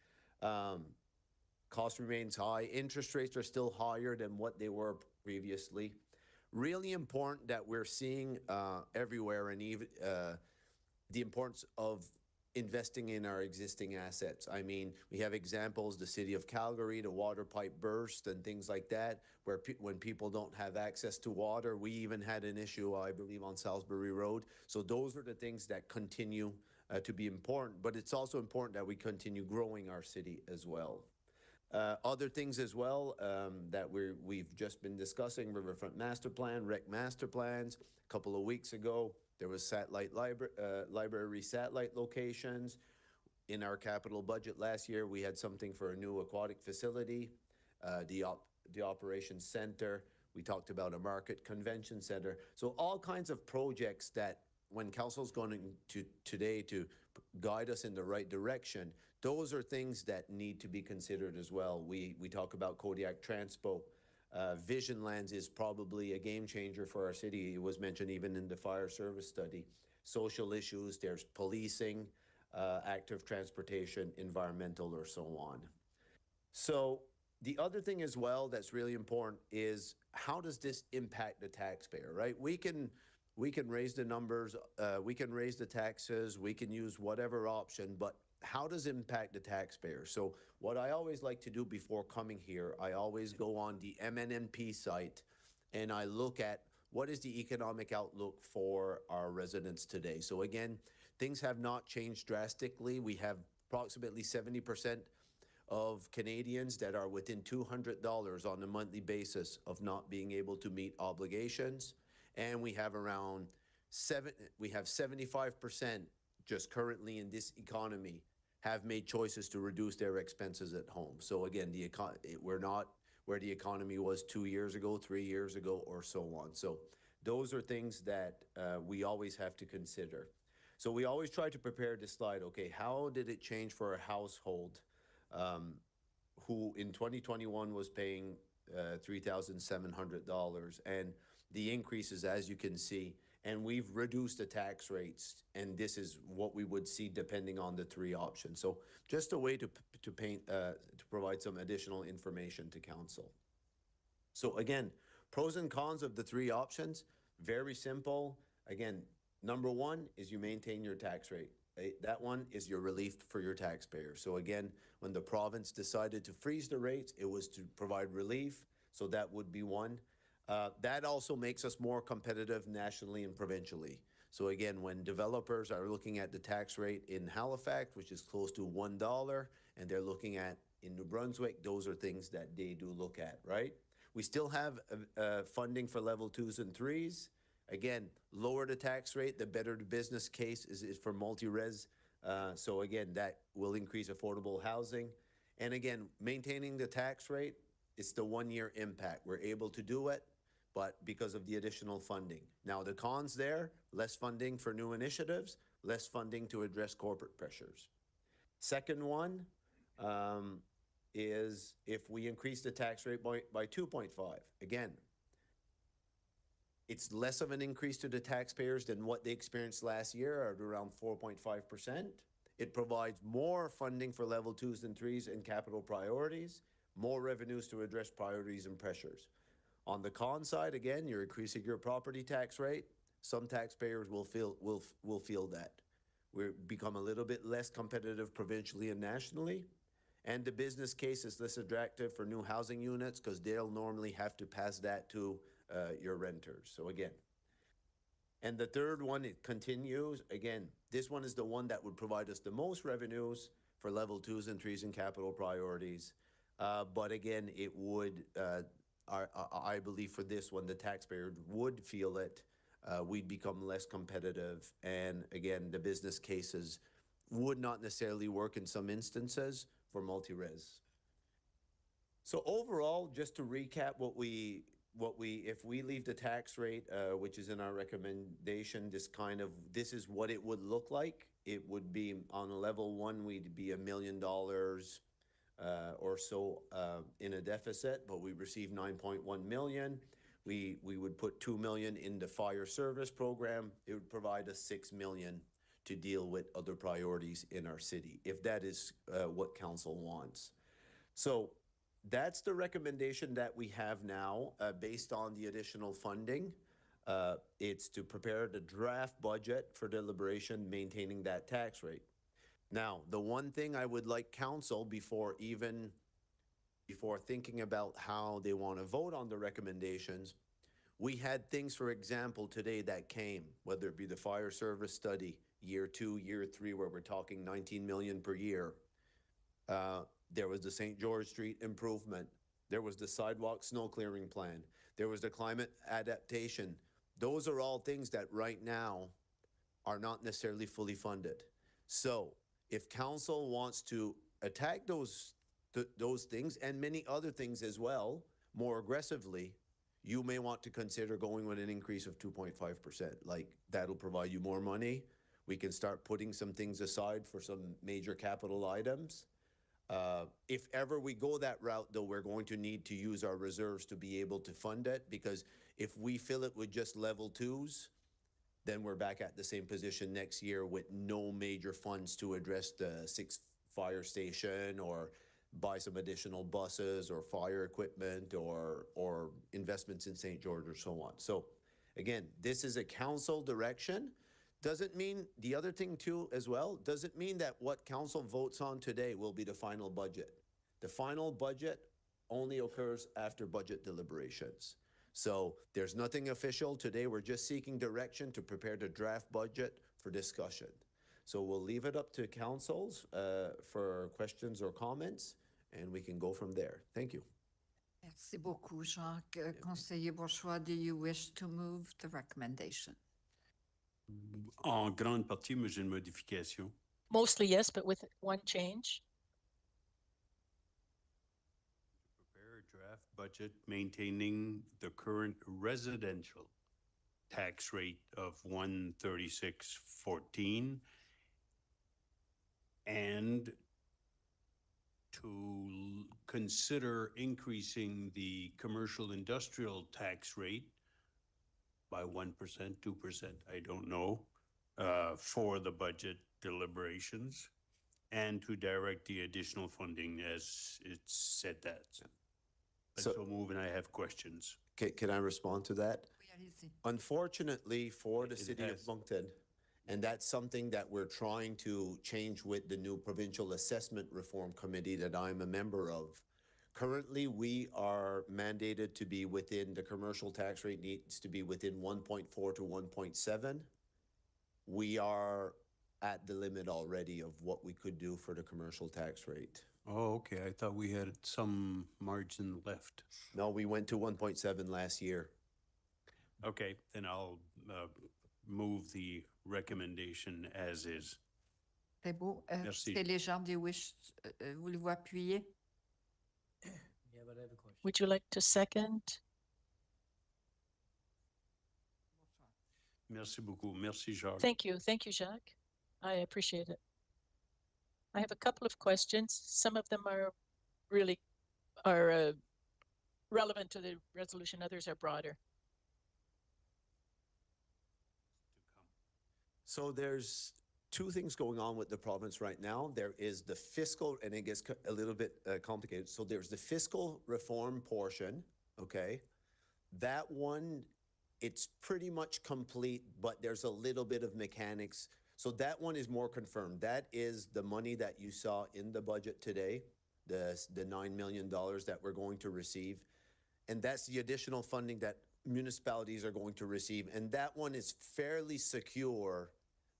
Cost remains high. Interest rates are still higher than what they were previously. Really important that we're seeing everywhere, and even the importance of investing in our existing assets. I mean, we have examples, the city of Calgary, the water pipe burst and things like that, where when people don't have access to water. We even had an issue, I believe, on Salisbury Road. So those are the things that continue to be important, but it's also important that we continue growing our city as well. Other things as well that we've just been discussing, Riverfront Master Plan, Rec Master Plans. A couple of weeks ago, there was satellite library satellite locations. In our capital budget last year, we had something for a new aquatic facility, the operations center. We talked about a market convention center. So all kinds of projects that when council's going to today to guide us in the right direction, those are things that need to be considered as well. We talk about Kodiak Transpo. Vision Lands is probably a game changer for our city. It was mentioned even in the fire service study. Social issues, there's policing, active transportation, environmental, or so on. So the other thing as well that's really important is how does this impact the taxpayer, right? We can raise the numbers, we can raise the taxes, we can use whatever option, but how does it impact the taxpayer? So what I always like to do before coming here, I always go on the MNNP site and I look at what is the economic outlook for our residents today. So again, things have not changed drastically. We have approximately 70% of Canadians that are within $200 on a monthly basis of not being able to meet obligations. And we have around 75% just currently in this economy have made choices to reduce their expenses at home. So again, we're not where the economy was 2 years ago, 3 years ago, or so on. So those are things that we always have to consider. So we always try to prepare this slide. Okay, how did it change for a household who in 2021 was paying $3,700, and the increases, as you can see, and we've reduced the tax rates, and this is what we would see depending on the 3 options. So just a way to provide some additional information to council. So again, pros and cons of the 3 options, very simple. Again, number 1 is you maintain your tax rate. That one is your relief for your taxpayers. So again, when the province decided to freeze the rates, it was to provide relief. So that would be one. That also makes us more competitive nationally and provincially. So again, when developers are looking at the tax rate in Halifax, which is close to $1, and they're looking at in New Brunswick, those are things that they do look at, right? We still have funding for level 2s and 3s. Again, lower the tax rate, the better the business case is for multi-res. So again, that will increase affordable housing. And again, maintaining the tax rate, it's the 1-year impact. We're able to do it but because of the additional funding. Now, the cons there, less funding for new initiatives, less funding to address corporate pressures. Second one is if we increase the tax rate by 2.5. Again, it's less of an increase to the taxpayers than what they experienced last year at around 4.5%. It provides more funding for level 2s and 3s and capital priorities, more revenues to address priorities and pressures. On the con side, again, you're increasing your property tax rate. Some taxpayers will feel that. We've become a little bit less competitive provincially and nationally. And the business case is less attractive for new housing units because they'll normally have to pass that to your renters. So again, and the third one, it continues. Again, this one is the one that would provide us the most revenues for level 2s and 3s and capital priorities. But again, it would, I believe for this one, the taxpayer would feel it. We'd become less competitive. And again, the business cases would not necessarily work in some instances for multi-res. So overall, just to recap if we leave the tax rate, which is in our recommendation, this is what it would look like. It would be on level 1, we'd be $1 million or so in a deficit, but we received 9.1 million. We would put 2 million in the fire service program. It would provide us 6 million to deal with other priorities in our city, if that is what council wants. So that's the recommendation that we have now based on the additional funding. It's to prepare the draft budget for deliberation, maintaining that tax rate. Now, the one thing I would like council before thinking about how they want to vote on the recommendations, we had things, for example, today that came, whether it be the fire service study, year 2, year 3, where we're talking 19 million per year. There was the St. George Street improvement. There was the sidewalk snow clearing plan. There was the climate adaptation. Those are all things that right now are not necessarily fully funded. So if council wants to attack those things and many other things as well, more aggressively, you may want to consider going with an increase of 2.5%. Like, that'll provide you more money. We can start putting some things aside for some major capital items. If ever we go that route, though, we're going to need to use our reserves to be able to fund it, because if we fill it with just level 2s, then we're back at the same position next year with no major funds to address the 6th fire station or buy some additional buses or fire equipment or investments in St. George or so on. So again, this is a council direction. Doesn't mean, the other thing too as well, doesn't mean that what council votes on today will be the final budget. The final budget only occurs after budget deliberations. So there's nothing official today. We're just seeking direction to prepare the draft budget for discussion. So we'll leave it up to councils for questions or comments, and we can go from there. Thank you. Merci beaucoup, Jacques. Conseiller Bourgeois, do you wish to move the recommendation? En grande partie, mais j'ai une modification. Mostly yes, but with one change. Prepare a draft budget maintaining the current residential tax rate of 136.14 and to consider increasing the commercial industrial tax rate by 1%, 2%, I don't know, for the budget deliberations, and to direct the additional funding as it's said that. So move, and I have questions. Can I respond to that? Oui, allez-y. Unfortunately for the city of Moncton, and that's something that we're trying to change with the new provincial assessment reform committee that I'm a member of. Currently, we are mandated to be within, the commercial tax rate needs to be within 1.4 to 1.7. We are at the limit already of what we could do for the commercial tax rate. Oh, okay. I thought we had some margin left. No, we went to 1.7 last year. Okay, then I'll move the recommendation as is. C'est beau. Merci. C'est Légende, do you wish, voulez-vous appuyer? Would you like to second? Merci beaucoup. Merci, Jacques. Thank you. Thank you, Jacques. I appreciate it. I have a couple of questions. Some of them are really relevant to the resolution. Others are broader. So there's two things going on with the province right now. There is the fiscal, and it gets a little bit complicated. So there's the fiscal reform portion, okay? That one, it's pretty much complete, but there's a little bit of mechanics. So that one is more confirmed. That is the money that you saw in the budget today, the $9 million that we're going to receive. And that's the additional funding that municipalities are going to receive. And that one is fairly secure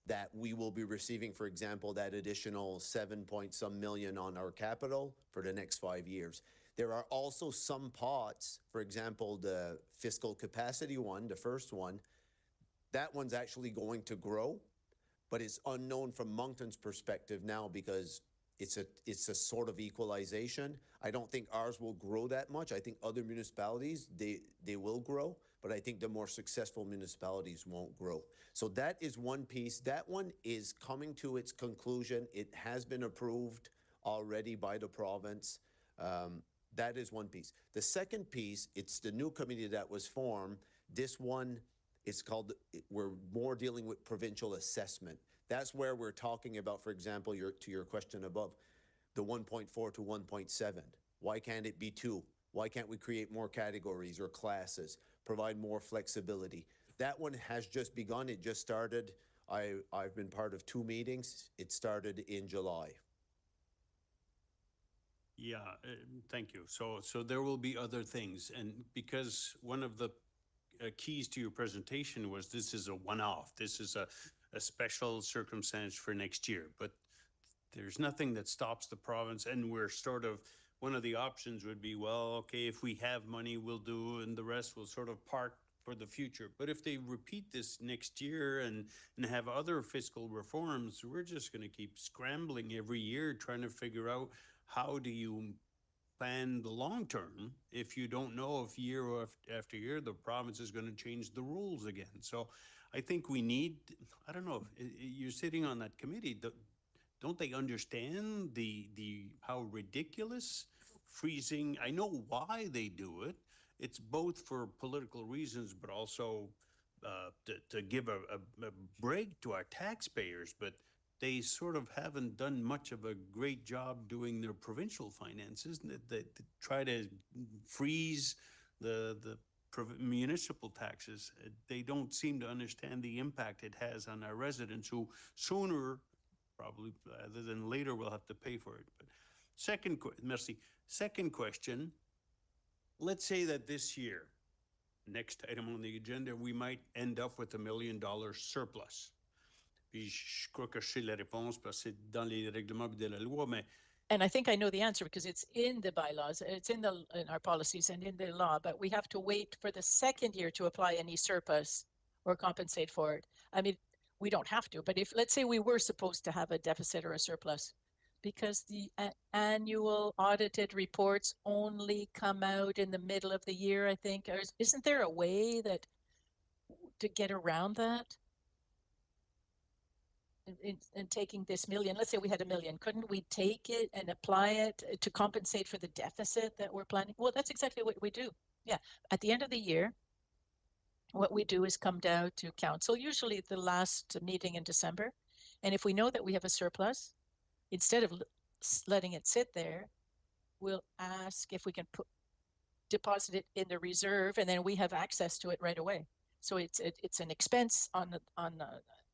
that we will be receiving, for example, that additional 7 point some million on our capital for the next 5 years. There are also some pots, for example, the fiscal capacity one, the first one, that one's actually going to grow, but it's unknown from Moncton's perspective now because it's a sort of equalization. I don't think ours will grow that much. I think other municipalities, they will grow, but I think the more successful municipalities won't grow. So that is one piece. That one is coming to its conclusion. It has been approved already by the province. That is one piece. The second piece, it's the new committee that was formed. This one is called, we're more dealing with provincial assessment. That's where we're talking about, for example, to your question above, the 1.4 to 1.7. Why can't it be 2? Why can't we create more categories or classes, provide more flexibility? That one has just begun. It just started. I've been part of 2 meetings. It started in July. Yeah, thank you. So there will be other things. And because one of the keys to your presentation was this is a one-off. This is a special circumstance for next year. But there's nothing that stops the province. And we're sort of, one of the options would be, well, okay, if we have money, we'll do, and the rest will sort of park for the future. But if they repeat this next year and have other fiscal reforms, we're just going to keep scrambling every year trying to figure out how do you plan the long term if you don't know if year after year the province is going to change the rules again. So I think we need, I don't know, you're sitting on that committee, don't they understand how ridiculous freezing, I know why they do it. It's both for political reasons, but also to give a break to our taxpayers. But they sort of haven't done much of a great job doing their provincial finances. They try to freeze the municipal taxes. They don't seem to understand the impact it has on our residents who sooner, probably rather than later, will have to pay for it. But second question, let's say that this year, next item on the agenda, we might end up with $1 million surplus. Puis je crois que je sais la réponse parce que c'est dans les règlements de la loi, mais And I think I know the answer because it's in the bylaws, it's in our policies and in the law, but we have to wait for the second year to apply any surplus or compensate for it. I mean, we don't have to, but if, let's say we were supposed to have a deficit or a surplus, because the annual audited reports only come out in the middle of the year, I think, or isn't there a way to get around that? In taking this million, let's say we had $1 million, couldn't we take it and apply it to compensate for the deficit that we're planning? Well, that's exactly what we do. Yeah, at the end of the year, what we do is come down to council, usually at the last meeting in December. And if we know that we have a surplus, instead of letting it sit there, we'll ask if we can deposit it in the reserve, and then we have access to it right away. So it's an expense on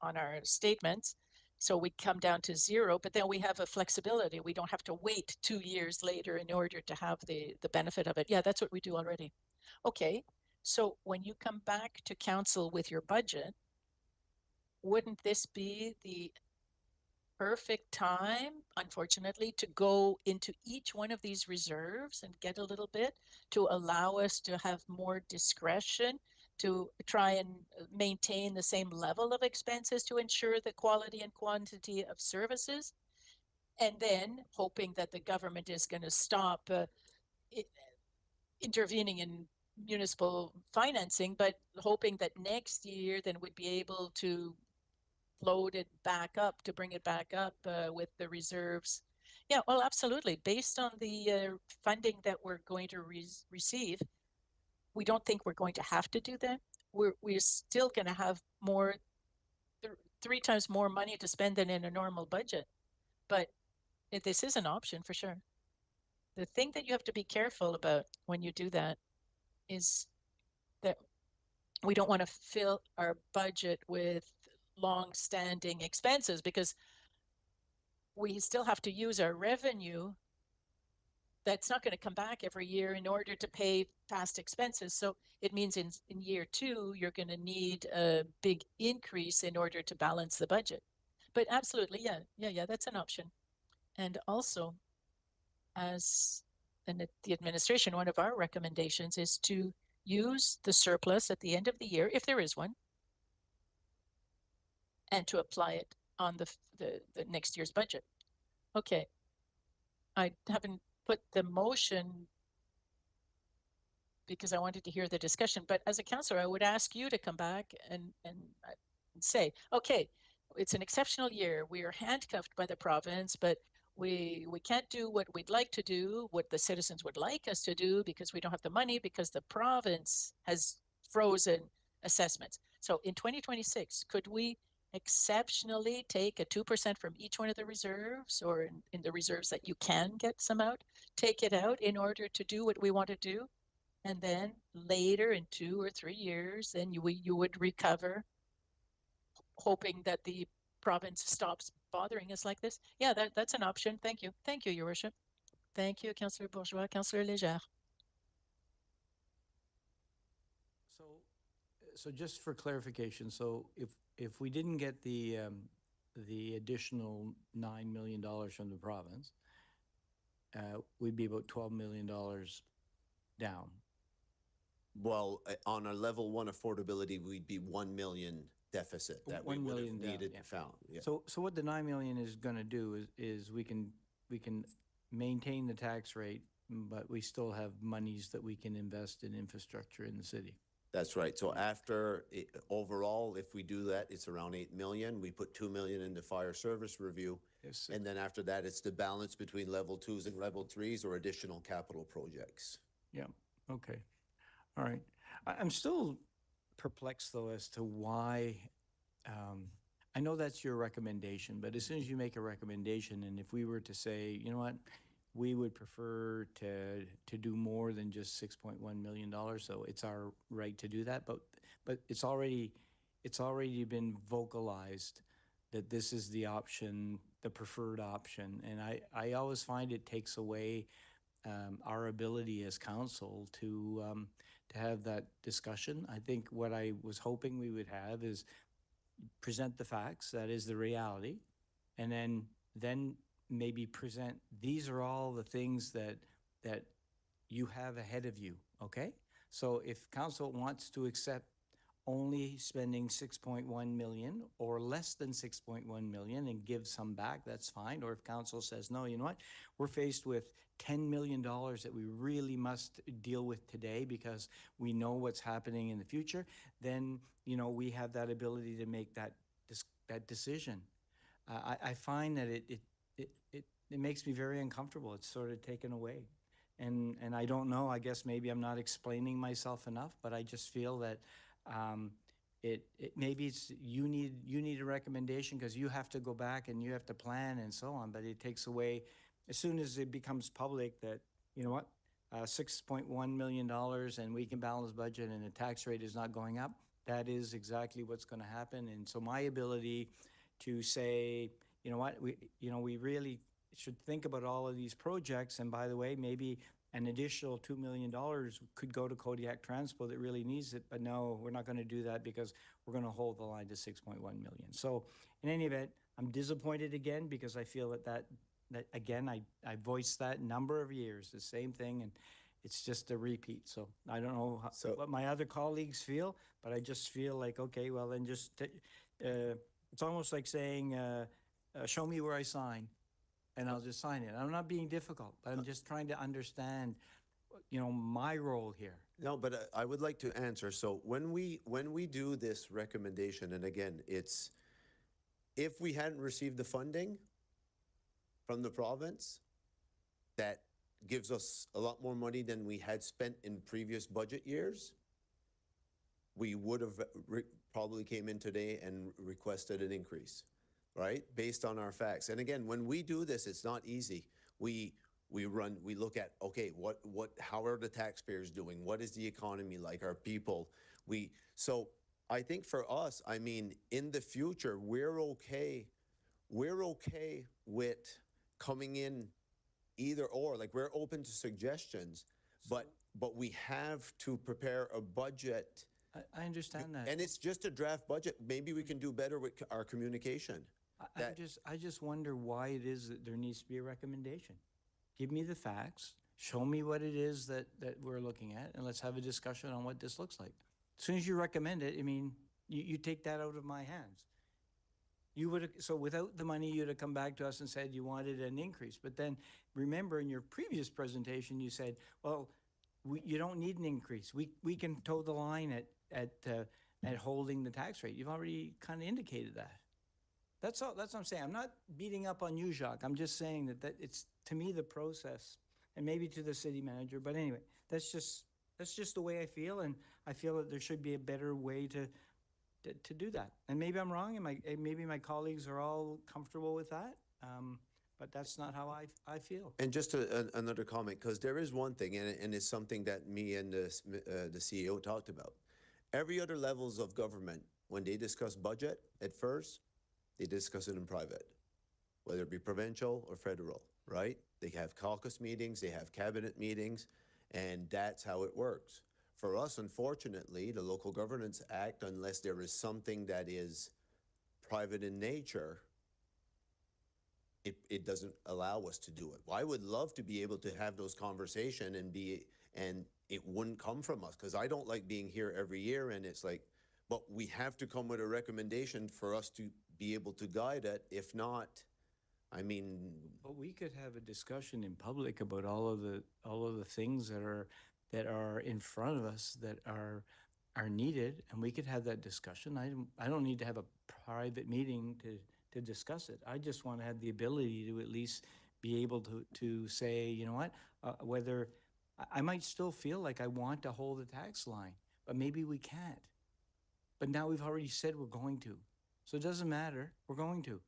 our statements. So we come down to zero, but then we have a flexibility. We don't have to wait 2 years later in order to have the benefit of it. Yeah, that's what we do already. Okay, so when you come back to council with your budget, wouldn't this be the perfect time, unfortunately, to go into each one of these reserves and get a little bit to allow us to have more discretion to try and maintain the same level of expenses to ensure the quality and quantity of services, and then hoping that the government is going to stop intervening in municipal financing, but hoping that next year then we'd be able to load it back up, to bring it back up with the reserves. Yeah, well, absolutely. Based on the funding that we're going to receive, we don't think we're going to have to do that. We're still going to have more, 3 times more money to spend than in a normal budget. But this is an option for sure. The thing that you have to be careful about when you do that is that we don't want to fill our budget with long-standing expenses, because we still have to use our revenue that's not going to come back every year in order to pay past expenses. So it means in year 2, you're going to need a big increase in order to balance the budget. But absolutely, yeah, that's an option. And also, as the administration, one of our recommendations is to use the surplus at the end of the year, if there is one, and to apply it on the next year's budget. Okay. I haven't put the motion because I wanted to hear the discussion, but as a councillor, I would ask you to come back and say, okay, it's an exceptional year. We are handcuffed by the province, but we can't do what we'd like to do, what the citizens would like us to do, because we don't have the money, because the province has frozen assessments. So in 2026, could we exceptionally take a 2% from each one of the reserves, or in the reserves that you can get some out, take it out in order to do what we want to do? And then later in 2 or 3 years, then you would recover, hoping that the province stops bothering us like this. Yeah, that's an option. Thank you. Thank you, Your Worship. Thank you, Councillor Bourgeois. Councillor Légère. So just for clarification, so if we didn't get the additional $9 million from the province, we'd be about $12 million down. Well, on a level 1 affordability, we'd be 1 million deficit that we 1 would have million down, needed yeah. found. Yeah. So what the 9 million is going to do is we can maintain the tax rate, but we still have monies that we can invest in infrastructure in the city. That's right. So after overall, if we do that, it's around 8 million. We put 2 million in the fire service review. Yes. And then after that, it's the balance between level 2s and level 3s or additional capital projects. Yeah. Okay. All right. I'm still perplexed though as to why. I know that's your recommendation, but as soon as you make a recommendation, and if we were to say, you know what, we would prefer to do more than just $6.1 million, so it's our right to do that. But it's already been vocalized that this is the option, the preferred option, and I always find it takes away our ability as council to have that discussion. I think what I was hoping we would have is present the facts, that is the reality, and then maybe present, these are all the things that you have ahead of you, okay? So if council wants to accept only spending 6.1 million or less than 6.1 million and give some back, that's fine. Or if council says, no, you know what, we're faced with $10 million that we really must deal with today because we know what's happening in the future, then, you know, we have that ability to make that decision. I find that it makes me very uncomfortable. It's sort of taken away. And I don't know, I guess maybe I'm not explaining myself enough, but I just feel that maybe it's you need a recommendation because you have to go back and you have to plan and so on, but it takes away, as soon as it becomes public that, you know what, $6.1 million and we can balance budget and the tax rate is not going up, that is exactly what's going to happen. And so my ability to say, you know what, we really should think about all of these projects, and by the way, maybe an additional $2 million could go to Kodiak Transpo that really needs it, but no, we're not going to do that because we're going to hold the line to 6.1 million. So in any event, I'm disappointed again because I feel that again, I voiced that a number of years, the same thing, and it's just a repeat. So I don't know what my other colleagues feel, but I just feel like, okay, well then just, it's almost like saying, show me where I sign. And I'll just sign it. I'm not being difficult, but I'm just trying to understand, you know, my role here. No, but I would like to answer. So when we do this recommendation, and again, it's, if we hadn't received the funding from the province, that gives us a lot more money than we had spent in previous budget years, we would have probably came in today and requested an increase, right? Based on our facts. And again, when we do this, it's not easy. We look at, okay, how are the taxpayers doing? What is the economy like? Our people? So I think for us, I mean, in the future, we're okay with coming in either or, like we're open to suggestions, but we have to prepare a budget. I understand that. And it's just a draft budget. Maybe we can do better with our communication. I just wonder why it is that there needs to be a recommendation. Give me the facts, show me what it is that we're looking at, and let's have a discussion on what this looks like. As soon as you recommend it, I mean, you take that out of my hands. You would have, so without the money, you'd have come back to us and said you wanted an increase. But then remember in your previous presentation, you said, well, you don't need an increase. We can toe the line at holding the tax rate. You've already kind of indicated that. That's all. That's what I'm saying. I'm not beating up on you, Jacques. I'm just saying that it's, to me, the process, and maybe to the city manager. But anyway, that's just the way I feel, and I feel that there should be a better way to do that. And maybe I'm wrong, and maybe my colleagues are all comfortable with that. But that's not how I feel. And just another comment, because there is one thing, and it's something that me and the CEO talked about. Every other levels of government, when they discuss budget at first, they discuss it in private, whether it be provincial or federal, right? They have caucus meetings, they have cabinet meetings, and that's how it works. For us, unfortunately, the Local Governance Act, unless there is something that is private in nature, it doesn't allow us to do it. Well, I would love to be able to have those conversations and it wouldn't come from us, because I don't like being here every year, and it's like, but we have to come with a recommendation for us to be able to guide it. If not, I mean. But we could have a discussion in public about all of the things that are in front of us that are needed, and we could have that discussion. I don't need to have a private meeting to discuss it. I just want to have the ability to at least be able to say, you know what, whether I might still feel like I want to hold the tax line, but maybe we can't. But now we've already said we're going to. So it doesn't matter, we're going to.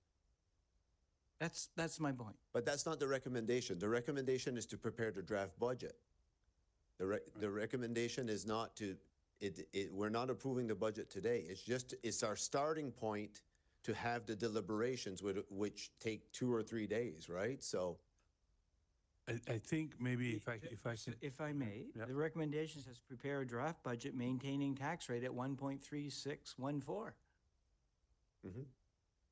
That's my point. But that's not the recommendation. The recommendation is to prepare the draft budget. The recommendation is not to, we're not approving the budget today. It's our starting point to have the deliberations, which take 2 or 3 days, right? So. I think maybe If I may, the recommendation says prepare a draft budget maintaining tax rate at 1.3614. Mm-hmm.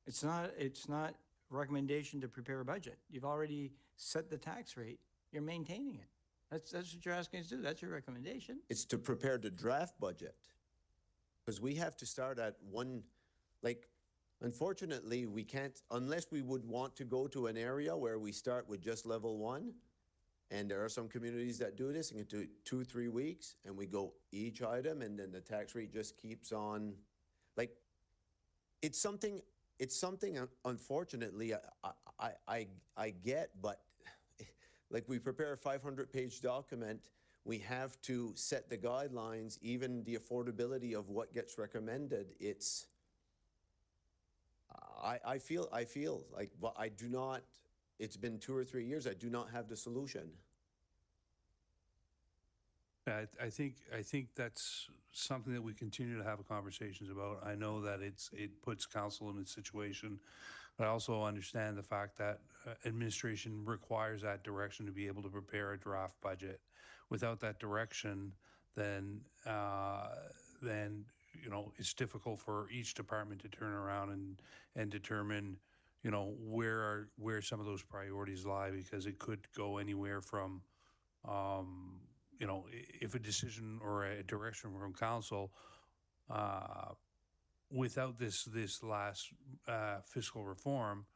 It's not recommendation to prepare a budget. You've already set the tax rate. You're maintaining it. That's what you're asking us to do. That's your recommendation. It's to prepare the draft budget. Because we have to start at one, like, unfortunately, we can't, unless we would want to go to an area where we start with just level 1, and there are some communities that do this and can do 2-3 weeks, and we go each item, and then the tax rate just keeps on, like, it's something, unfortunately, I get, but like we prepare a 500-page document, we have to set the guidelines, even the affordability of what gets recommended. I feel like, well, I do not, it's been 2 or 3 years, I do not have the solution. I think that's something that we continue to have conversations about. I know that it puts council in a situation, but I also understand the fact that administration requires that direction to be able to prepare a draft budget. Without that direction, then you know, it's difficult for each department to turn around and determine, you know, where some of those priorities lie, because it could go anywhere from, you know, if a decision or a direction from council, without this last fiscal reform,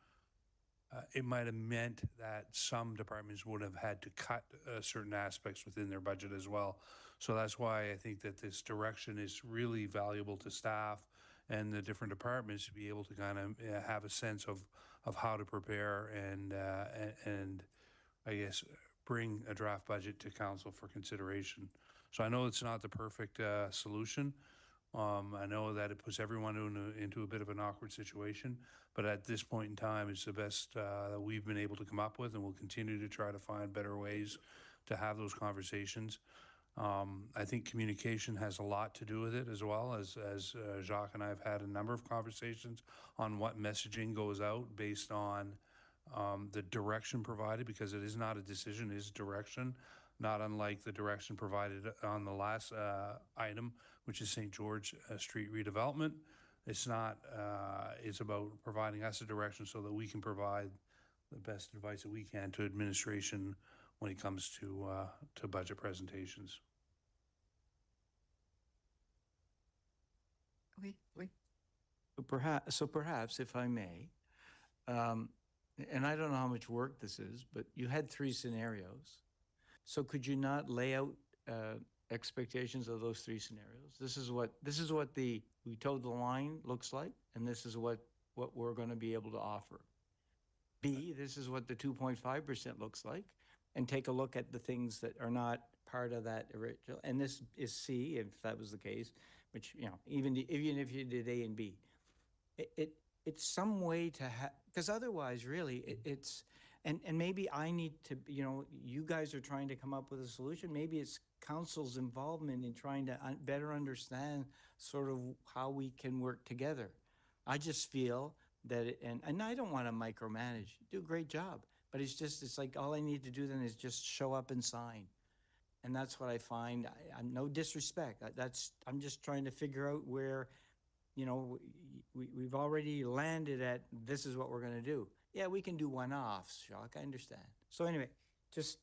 it might have meant that some departments would have had to cut certain aspects within their budget as well. So that's why I think that this direction is really valuable to staff and the different departments to be able to kind of have a sense of how to prepare and I guess bring a draft budget to council for consideration. So I know it's not the perfect solution. I know that it puts everyone into a bit of an awkward situation, but at this point in time, it's the best that we've been able to come up with, and we'll continue to try to find better ways to have those conversations. I think communication has a lot to do with it as well, as Jacques and I have had a number of conversations on what messaging goes out based on the direction provided, because it is not a decision, it is direction, not unlike the direction provided on the last item, which is St. George Street redevelopment. It's not, it's about providing us a direction so that we can provide the best advice that we can to administration when it comes to budget presentations. Oui, oui. Perhaps, if I may, and I don't know how much work this is, but you had 3 scenarios. So could you not lay out expectations of those 3 scenarios? This is what we told the line looks like, and this is what we're going to be able to offer. B, this is what the 2.5% looks like, and take a look at the things that are not part of that original. And this is C, if that was the case, which, you know, even if you did A and B, it's some way to have, because otherwise, really, it's, and maybe I need to, you know, you guys are trying to come up with a solution. Maybe it's council's involvement in trying to better understand sort of how we can work together. I just feel that, and I don't want to micromanage. You do a great job, but it's like all I need to do then is just show up and sign. And that's what I find. I'm no disrespect. I'm just trying to figure out where, you know, we've already landed at this is what we're going to do. Yeah, we can do one-offs, Jacques, I understand. So anyway, just,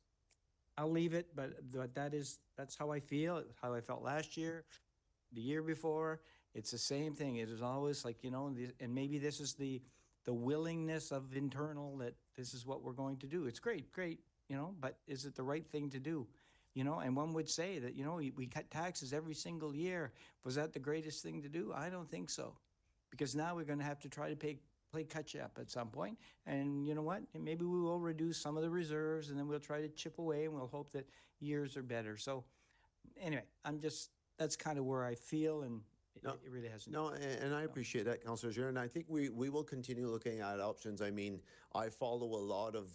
I'll leave it, but that's how I feel, how I felt last year, the year before. It's the same thing. It is always like, you know, and maybe this is the willingness of internal that this is what we're going to do. It's great, you know, but is it the right thing to do? You know, and one would say that, you know, we cut taxes every single year. Was that the greatest thing to do? I don't think so. Because now we're going to have to try to play catch-up at some point. And you know what? And maybe we will reduce some of the reserves, and then we'll try to chip away, and we'll hope that years are better. So anyway, that's kind of where I feel, and it really hasn't. No, and I appreciate that, Councillor Giron. And I think we will continue looking at options. I mean, I follow a lot of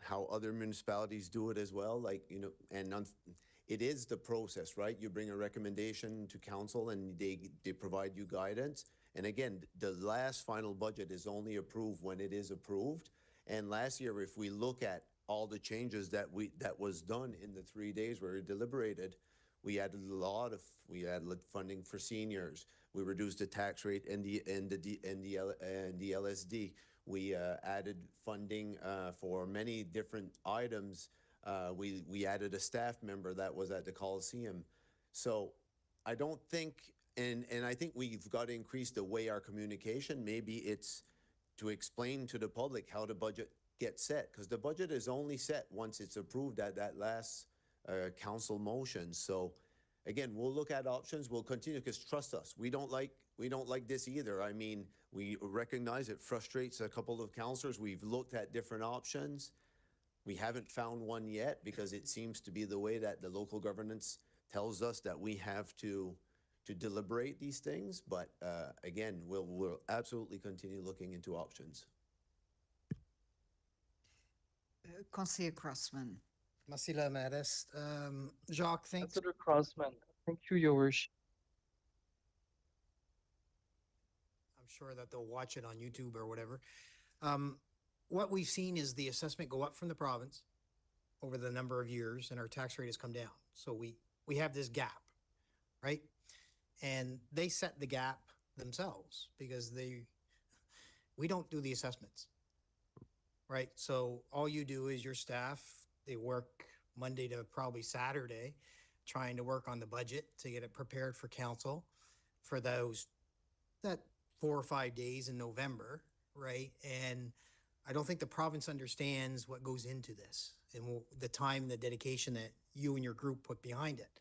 how other municipalities do it as well, like, you know, and it is the process, right? You bring a recommendation to council and they provide you guidance. And again, the last final budget is only approved when it is approved. And last year, if we look at all the changes that was done in the 3 days where we deliberated, we added funding for seniors. We reduced the tax rate and the LSD. We added funding for many different items. We added a staff member that was at the Coliseum. So I don't think, and I think we've got to increase the way our communication, maybe it's to explain to the public how the budget gets set, because the budget is only set once it's approved at that last council motion. So again, we'll look at options. We'll continue, because trust us, we don't like this either. I mean, we recognize it frustrates a couple of councillors. We've looked at different options. We haven't found one yet, because it seems to be the way that the local governance tells us that we have to deliberate these things. But again, we'll absolutely continue looking into options. Conseiller Crossman. Merci, la mairesse. Jacques, thanks. Councillor Crossman, thank you, Your Worship. I'm sure that they'll watch it on YouTube or whatever. What we've seen is the assessment go up from the province over the number of years, and our tax rate has come down. So we have this gap, right? And they set the gap themselves, because we don't do the assessments, right? So all you do is your staff, they work Monday to probably Saturday trying to work on the budget to get it prepared for council for that 4 or 5 days in November, right? And I don't think the province understands what goes into this and the time and the dedication that you and your group put behind it.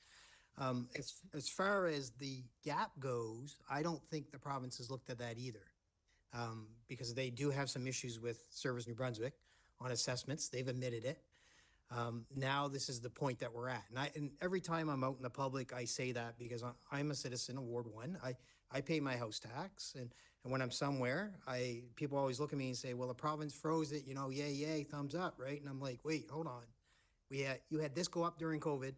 As far as the gap goes, I don't think the province has looked at that either. Because they do have some issues with Service New Brunswick on assessments. They've admitted it. Now this is the point that we're at. And every time I'm out in the public, I say that because I'm a citizen of Ward 1. I pay my house tax, and when I'm somewhere, people always look at me and say, well, the province froze it, you know, yay, thumbs up, right? And I'm like, wait, hold on. You had this go up during COVID,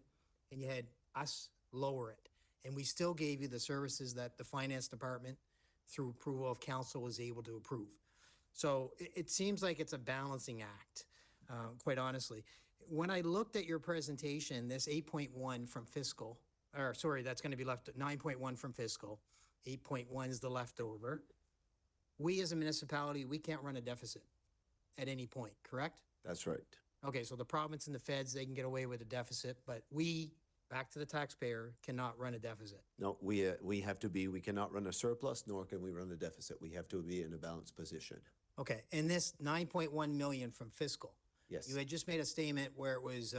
and you had us lower it. And we still gave you the services that the finance department, through approval of council, was able to approve. So it seems like it's a balancing act, quite honestly. When I looked at your presentation, this 8.1 from fiscal, or sorry, that's going to be left at 9.1 from fiscal, 8.1 is the leftover. We as a municipality, we can't run a deficit at any point, correct? That's right. Okay, so the province and the feds, they can get away with a deficit, but we, back to the taxpayer, cannot run a deficit. No, we cannot run a surplus, nor can we run a deficit. We have to be in a balanced position. Okay, and this 9.1 million from fiscal. Yes. You had just made a statement where it was,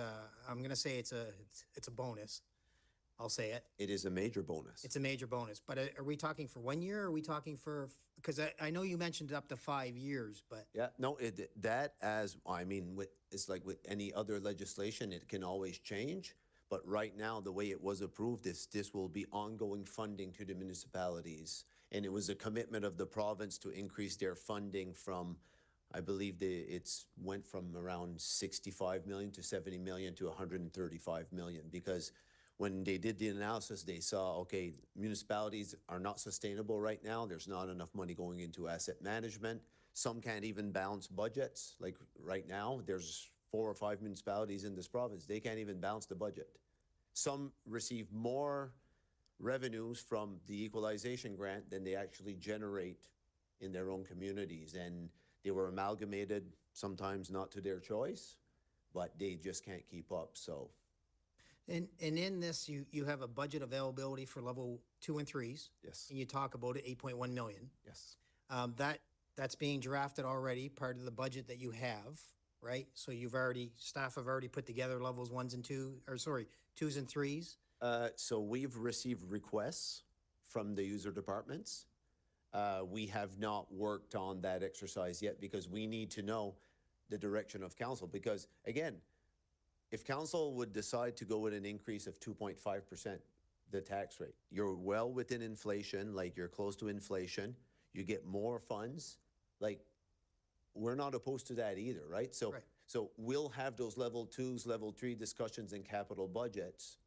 I'm gonna say it's a bonus. I'll say it. It is a major bonus. It's a major bonus, but are we talking for 1 year, or are we talking for, because I know you mentioned up to 5 years, but. Yeah, no, it's like with any other legislation, it can always change. But right now, the way it was approved, this will be ongoing funding to the municipalities. And it was a commitment of the province to increase their funding from, I believe it's went from around 65 million to 70 million to 135 million. Because when they did the analysis, they saw, okay, municipalities are not sustainable right now. There's not enough money going into asset management. Some can't even balance budgets. Like right now, there's 4 or 5 municipalities in this province. They can't even balance the budget. Some receive more revenues from the equalization grant than they actually generate in their own communities. And they were amalgamated, sometimes not to their choice, but they just can't keep up, so. And in this, you have a budget availability for level 2 and 3s. Yes. And you talk about it, 8.1 million. Yes. That's being drafted already, part of the budget that you have, right? So staff have already put together levels 2s and 3s. So we've received requests from the user departments. We have not worked on that exercise yet because we need to know the direction of council. Because again, if council would decide to go with an increase of 2.5%, the tax rate, you're well within inflation, like you're close to inflation, you get more funds, like we're not opposed to that either, right? So, Right. So we'll have those level 2s, level 3 discussions in capital budgets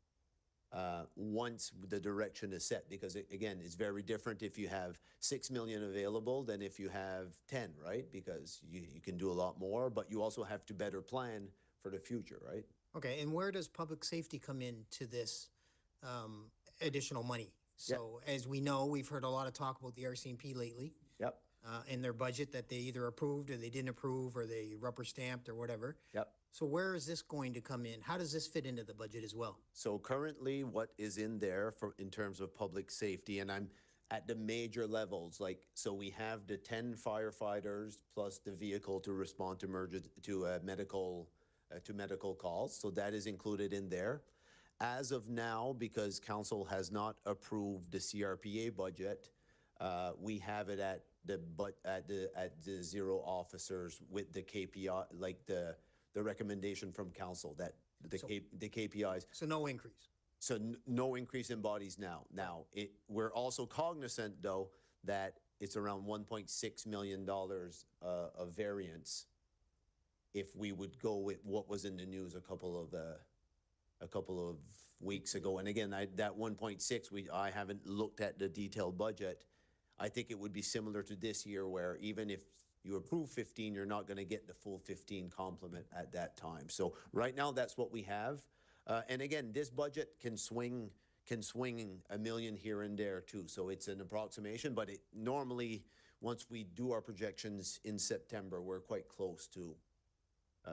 once the direction is set, because again, it's very different if you have 6 million available than if you have 10, right? Because you can do a lot more, but you also have to better plan for the future, right? Okay, and where does public safety come into this additional money? So as we know, we've heard a lot of talk about the RCMP lately. Yep. In their budget that they either approved or they didn't approve or they rubber stamped or whatever. Yep. So where is this going to come in? How does this fit into the budget as well? So currently what is in there in terms of public safety, and I'm at the major levels, like, so we have the 10 firefighters plus the vehicle to respond to medical calls. So that is included in there. As of now, because council has not approved the CRPA budget, we have it at the 0 officers with the KPI, like the recommendation from council that the KPIs. So no increase. So no increase in bodies now. Now, we're also cognizant, though, that it's around $1.6 million of variance if we would go with what was in the news a couple of weeks ago. And again, that 1.6, I haven't looked at the detailed budget. I think it would be similar to this year, where even if you approve 15, you're not going to get the full 15 complement at that time. So right now, that's what we have. And again, this budget can swing $1 million here and there too. So it's an approximation, but normally, once we do our projections in September, we're quite close to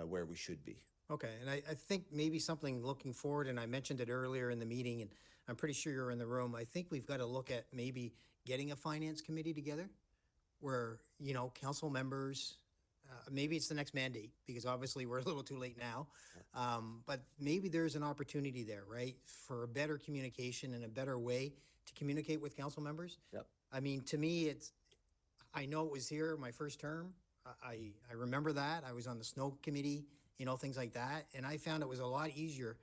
where we should be. Okay, and I think maybe something looking forward, and I mentioned it earlier in the meeting, and I'm pretty sure you're in the room. I think we've got to look at maybe getting a finance committee together where, council members, maybe it's the next mandate, because obviously we're a little too late now. But maybe there's an opportunity there, right? For a better communication and a better way to communicate with council members. Yep. I mean, to me, I know it was here my first term. I remember that. I was on the snow committee, you know, things like that. And I found it was a lot easier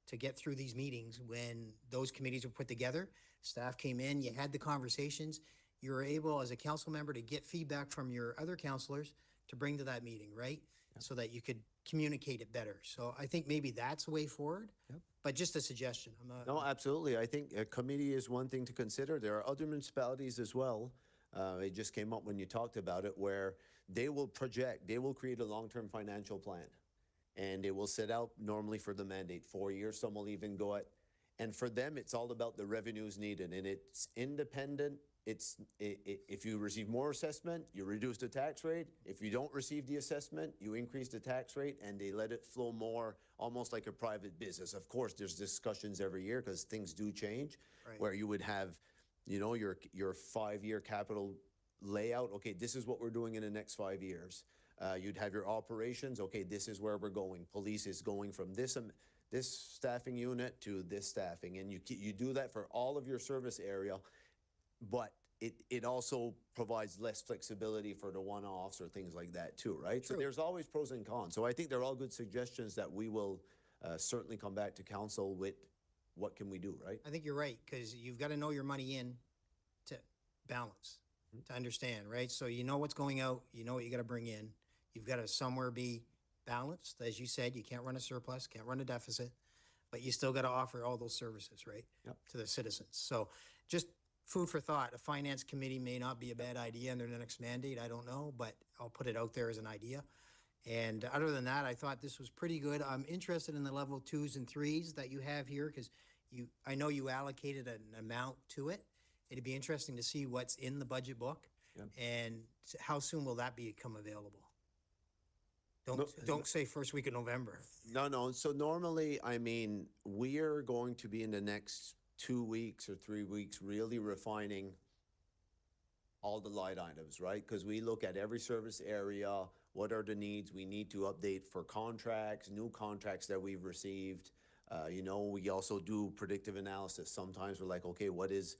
to get through these meetings when those committees were put together. Staff came in, you had the conversations. You were able, as a council member, to get feedback from your other councilors to bring to that meeting, right? So that you could communicate it better. So I think maybe that's a way forward. Yep. But just a suggestion. I'm not. No, absolutely. I think a committee is one thing to consider. There are other municipalities as well. It just came up when you talked about it, where they will create a long-term financial plan. And it will set out normally for the mandate 4 years. Some will even go at, and for them, it's all about the revenues needed, and it's independent. If you receive more assessment, you reduce the tax rate. If you don't receive the assessment, you increase the tax rate, and they let it flow more, almost like a private business. Of course, there's discussions every year because things do change, Right. where you would have, you know, your 5-year capital layout. Okay, this is what we're doing in the next 5 years. You'd have your operations. Okay, this is where we're going. Police is going from this staffing unit to this staffing, and you do that for all of your service area, but it also provides less flexibility for the one-offs or things like that too, right? So True. there's always pros and cons. So I think they're all good suggestions that we will certainly come back to council with. What can we do, right? I think you're right, because you've got to know your money in to balance, to understand, right? So you know what's going out, you know what you got to bring in. You've got to somewhere be balanced. As you said, you can't run a surplus, can't run a deficit, but you still got to offer all those services, right? Yep. To the citizens. So just food for thought. A finance committee may not be a bad idea under the next mandate. I don't know, but I'll put it out there as an idea. And other than that, I thought this was pretty good. I'm interested in the level 2s and 3s that you have here, because I know you allocated an amount to it. It'd be interesting to see what's in the budget book. Yep. And how soon will that become available? No- Don't say first week of November. No. So normally, I mean, we're going to be in the next 2 weeks or 3 weeks really refining all the line items, right? Because we look at every service area, what are the needs we need to update for contracts, new contracts that we've received. You know, we also do predictive analysis. Sometimes we're like, okay, what is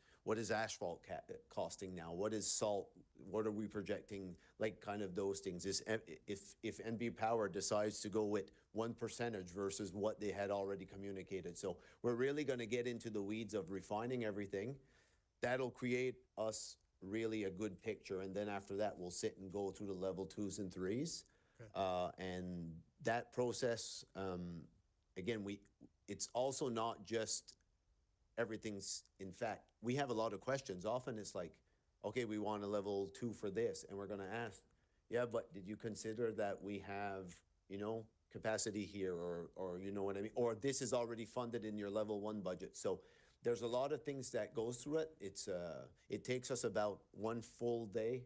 asphalt costing now? What is salt? What are we projecting? Like kind of those things. If NB Power decides to go with 1% versus what they had already communicated. So we're really going to get into the weeds of refining everything. That'll create us really a good picture. And then after that, we'll sit and go through the level 2s and 3s. Okay. And that process, again, it's also not just everything's, in fact, we have a lot of questions. Often it's like, okay, we want a level 2 for this, and we're going to ask, yeah, but did you consider that we have, you know, capacity here, or you know what I mean? Or this is already funded in your level 1 budget. So there's a lot of things that goes through it. It takes us about 1 full day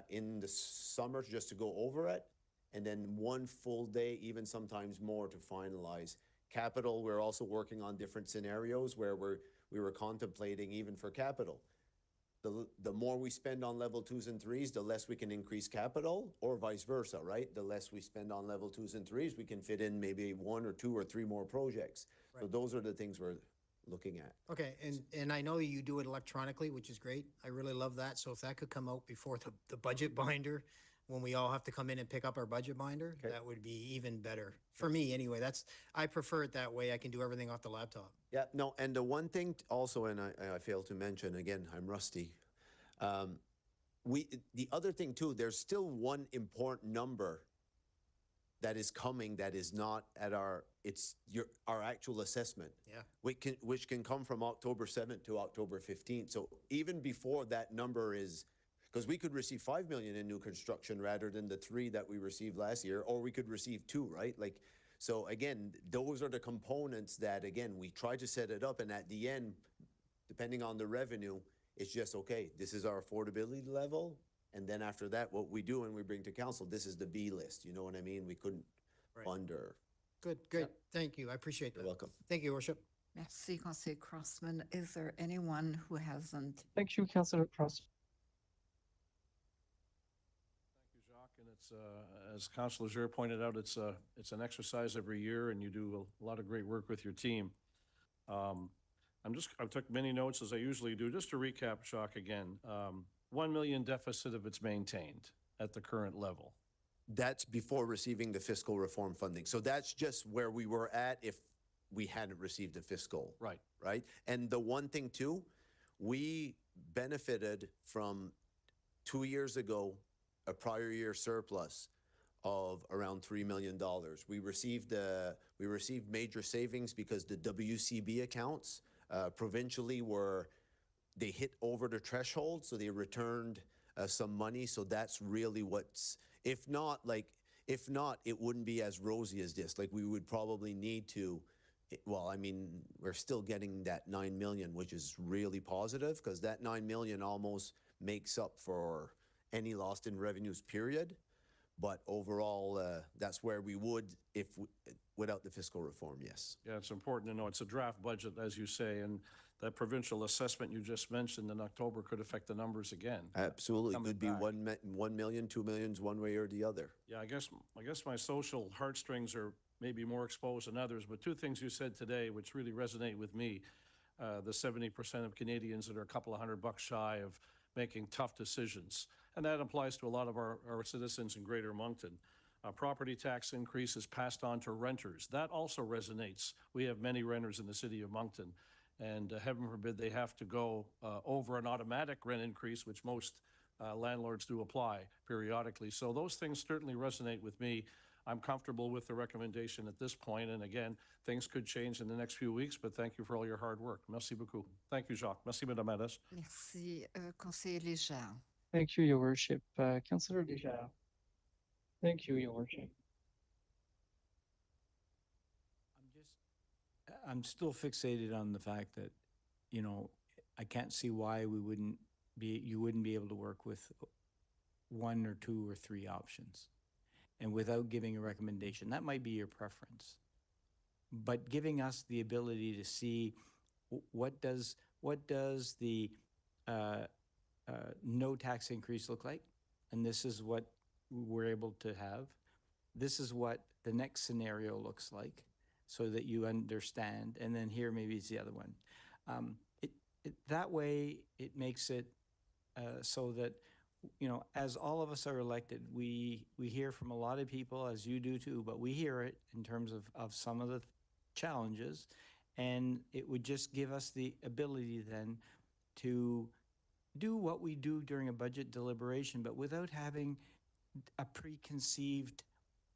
in the summer just to go over it, and then 1 full day, even sometimes more, to finalize. Capital, we're also working on different scenarios where we were contemplating even for capital. The more we spend on level 2s and 3s, the less we can increase capital, or vice versa, right? The less we spend on level 2s and 3s, we can fit in maybe 1 or 2 or 3 more projects. So Right. those are the things we're looking at. Okay, and I know you do it electronically, which is great. I really love that. So if that could come out before the budget binder, when we all have to come in and pick up our budget binder, Okay. that would be even better. For me, anyway, I prefer it that way. I can do everything off the laptop. Yeah, no, and the one thing also, and I failed to mention, again, I'm rusty. The other thing too, there's still one important number that is coming that is not at our actual assessment. Yeah. Which can come from October 7th to October 15th. So even before that number is, because we could receive 5 million in new construction rather than the 3 that we received last year, or we could receive 2, right? Like, so again, those are the components that, again, we try to set it up, and at the end, depending on the revenue, it's just, okay, this is our affordability level, and then after that, what we do and we bring to council, this is the B list, you know what I mean? We couldn't Right. fund or. Good, great. Thank you. I appreciate that. You're welcome. Thank you, Your Worship. Merci, Conseiller Crossman. Is there anyone who hasn't? Thank you, Councillor Cross. Thank you, Jacques, and It's, as Councilor Gier pointed out, it's an exercise every year, and you do a lot of great work with your team. I took many notes, as I usually do. Just to recap, Jacques, again, 1 million deficit if it's maintained at the current level. That's before receiving the fiscal reform funding. So that's just where we were at if we hadn't received the fiscal. Right. Right? And the one thing too, we benefited from 2 years ago, a prior year surplus of around $3 million. We received major savings because the WCB accounts provincially they hit over the threshold, so they returned some money. So that's really what's, if not, it wouldn't be as rosy as this. Like, we would probably need to, well, I mean, we're still getting that 9 million, which is really positive, because that 9 million almost makes up for any lost in revenues, period. But overall, that's where we would without the fiscal reform, yes. Yeah, it's important to know it's a draft budget, as you say, and that provincial assessment you just mentioned in October could affect the numbers again. Absolutely. Coming Could be back. 1 million, 2 millions, one way or the other. Yeah, I guess my social heartstrings are maybe more exposed than others, but two things you said today which really resonate with me. The 70% of Canadians that are a couple of $100 shy of making tough decisions. And that applies to a lot of our citizens in Greater Moncton. Property tax increases passed on to renters. That also resonates. We have many renters in the city of Moncton, and heaven forbid they have to go over an automatic rent increase, which most landlords do apply periodically. So those things certainly resonate with me. I'm comfortable with the recommendation at this point, and again, things could change in the next few weeks, but thank you for all your hard work. Merci beaucoup. Thank you, Jacques. Merci, Madame Adès. Merci, Conseiller Léger. Thank you, Your Worship. Councillor Léger. Thank you, Your Worship. I'm still fixated on the fact that, you know, I can't see why you wouldn't be able to work with one or two or three options. And without giving a recommendation, that might be your preference. But giving us the ability to see what does the no tax increase look like? And this is what we're able to have. This is what the next scenario looks like, so that you understand. And then here maybe it's the other one. That way it makes it so that, you know, as all of us are elected, we hear from a lot of people, as you do too, but we hear it in terms of some of the challenges, and it would just give us the ability then to do what we do during a budget deliberation, but without having a preconceived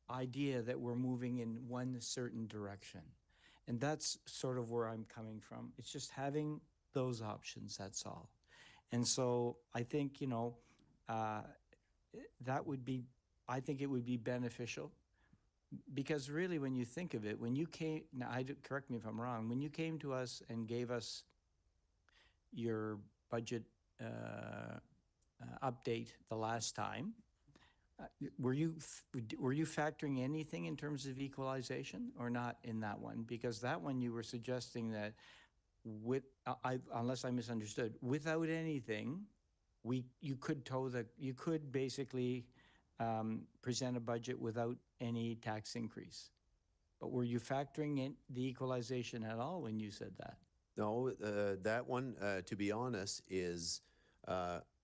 idea that we're moving in one certain direction. And that's sort of where I'm coming from. It's just having those options, that's all. And so I think, you know, I think it would be beneficial, because really when you think of it, when you came, now correct me if I'm wrong, when you came to us and gave us your budget update the last time, were you factoring anything in terms of equalization or not in that one? Because that one you were suggesting that unless I misunderstood, without anything, you could basically present a budget without any tax increase. But were you factoring in the equalization at all when you said that? No, that one, to be honest, is,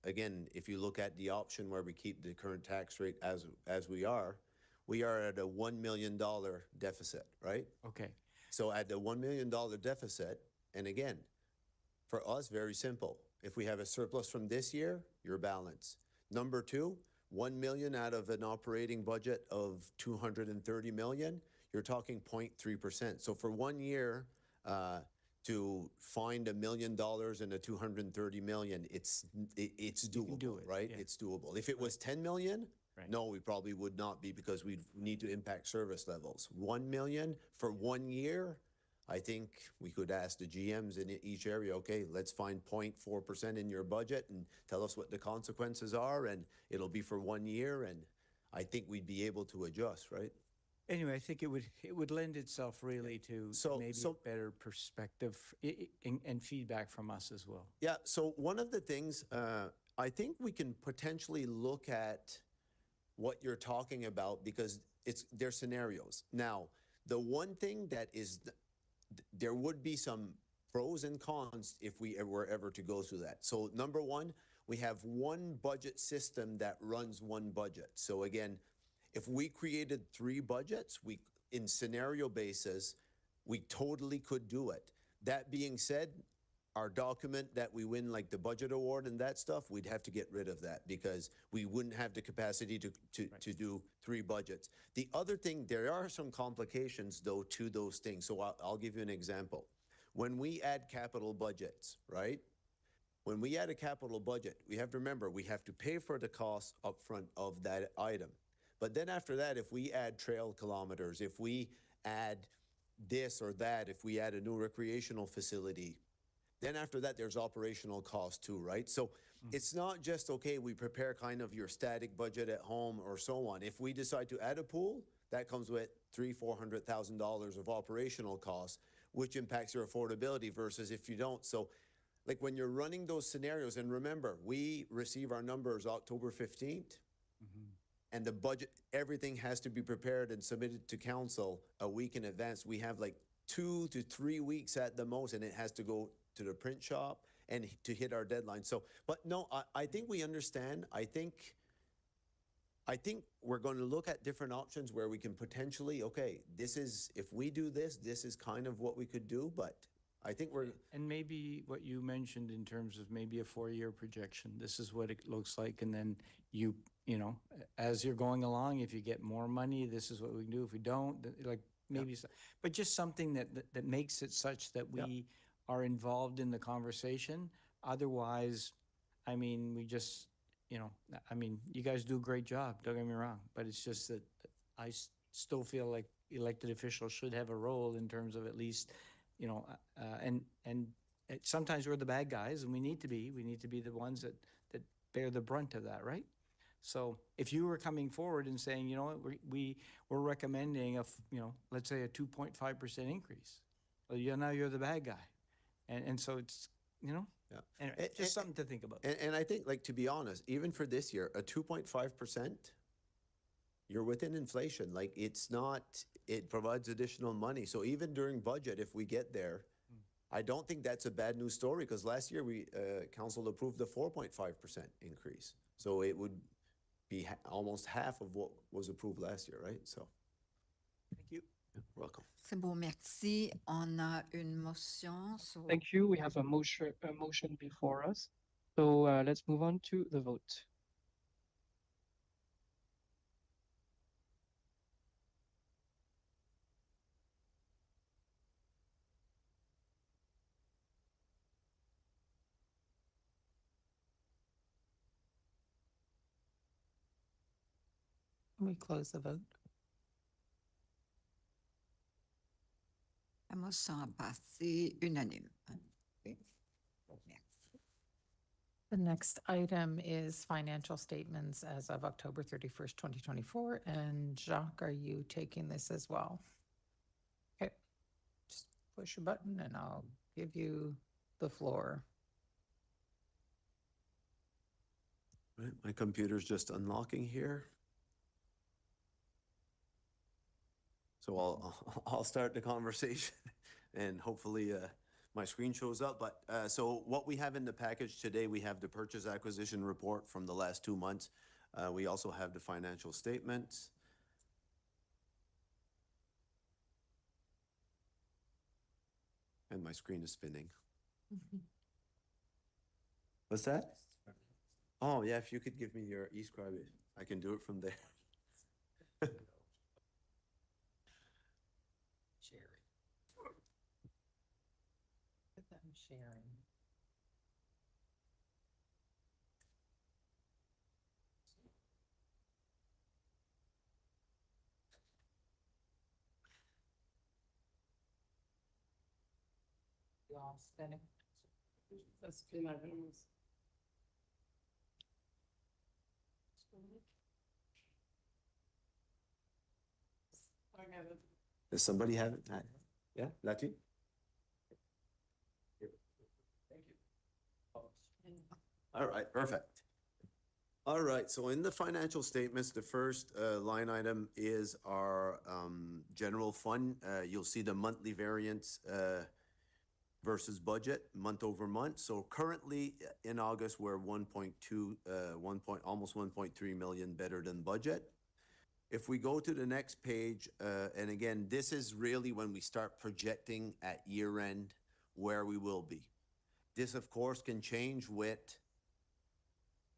again, if you look at the option where we keep the current tax rate as we are at a $1 million deficit, right? Okay. So at the $1 million deficit, and again, for us, very simple. If we have a surplus from this year, you're balanced. Number two, 1 million out of an operating budget of 230 million, you're talking 0.3%. So for 1 year, to find $1 million and a 230 million, it's doable, right? Yeah. It's doable. If it was 10 million, no, we probably would not be, because we need to impact service levels. 1 million for 1 year, I think we could ask the GMs in each area, okay, let's find 0.4% in your budget and tell us what the consequences are, and it'll be for 1 year, and I think we'd be able to adjust, right? Anyway, I think it would lend itself really to maybe a better perspective and feedback from us as well. Yeah, so one of the things I think we can potentially look at what you're talking about because they're scenarios. Now, the one thing that is, there would be some pros and cons if we were ever to go through that. So number one, we have one budget system that runs one budget. So again, if we created 3 budgets, in scenario basis, we totally could do it. That being said, our document that we win, like the budget award and that stuff, we'd have to get rid of that because we wouldn't have the capacity to do 3 budgets. The other thing, there are some complications though to those things. So I'll give you an example. When we add capital budgets, right? When we add a capital budget, we have to remember, we have to pay for the cost upfront of that item. But then after that, if we add trail kilometers, if we add this or that, if we add a new recreational facility, then after that, there's operational costs too, right? So it's not just, okay, we prepare kind of your static budget at home or so on. If we decide to add a pool, that comes with $300,000-$400,000 of operational costs, which impacts your affordability versus if you don't. So like when you're running those scenarios, and remember, we receive our numbers October 15th, and the budget, everything has to be prepared and submitted to council a week in advance. We have like 2 to 3 weeks at the most, and it has to go to the print shop and to hit our deadline. So, but no, I think we understand. I think we're going to look at different options where we can potentially, okay, this is, if we do this, this is kind of what we could do, but I think we're. And maybe what you mentioned in terms of maybe a 4-year projection, this is what it looks like, and then you know, as you're going along, if you get more money, this is what we can do. If we don't, like maybe, but just something that makes it such that we are involved in the conversation. Otherwise, I mean, we just, you know, I mean, you guys do a great job, don't get me wrong, but it's just that I still feel like elected officials should have a role in terms of at least, you know, and sometimes we're the bad guys, and we need to be the ones that bear the brunt of that, right? So if you were coming forward and saying, you know what, we're recommending you know, let's say a 2.5% increase, well, now you're the bad guy, and so it's, you know, anyway, just something to think about. And I think, like, to be honest, even for this year, a 2.5%, you're within inflation. Like, it's not, it provides additional money. So even during budget, if we get there, I don't think that's a bad news story, because last year council approved the 4.5% increase. So it would be almost half of what was approved last year, right? So. Thank you. You're welcome. C'est bon, merci. On a une motion. So Thank you. We have a motion before us. So let's move on to the vote. We close the vote. la motion a passé unanime. Oui. Merci. The next item is financial statements as of October 31st, 2024. And Jacques, are you taking this as well? Okay, just push a button and I'll give you the floor. Right, my computer's just unlocking here. So I'll start the conversation and hopefully my screen shows up. But so what we have in the package today, we have the purchase acquisition report from the last 2 months. We also have the financial statements. And my screen is spinning. What's that? Oh, yeah, if you could give me your e-scribe, I can do it from there. Sharing. You all spinning? Let's do my rooms. Does somebody have it? Yeah, Lati? All right, perfect. All right, so in the financial statements, the first line item is our general fund. You'll see the monthly variance versus budget, month over month. So currently in August, we're 1.2, almost 1.3 million better than budget. If we go to the next page, and again, this is really when we start projecting at year end where we will be. This, of course, can change with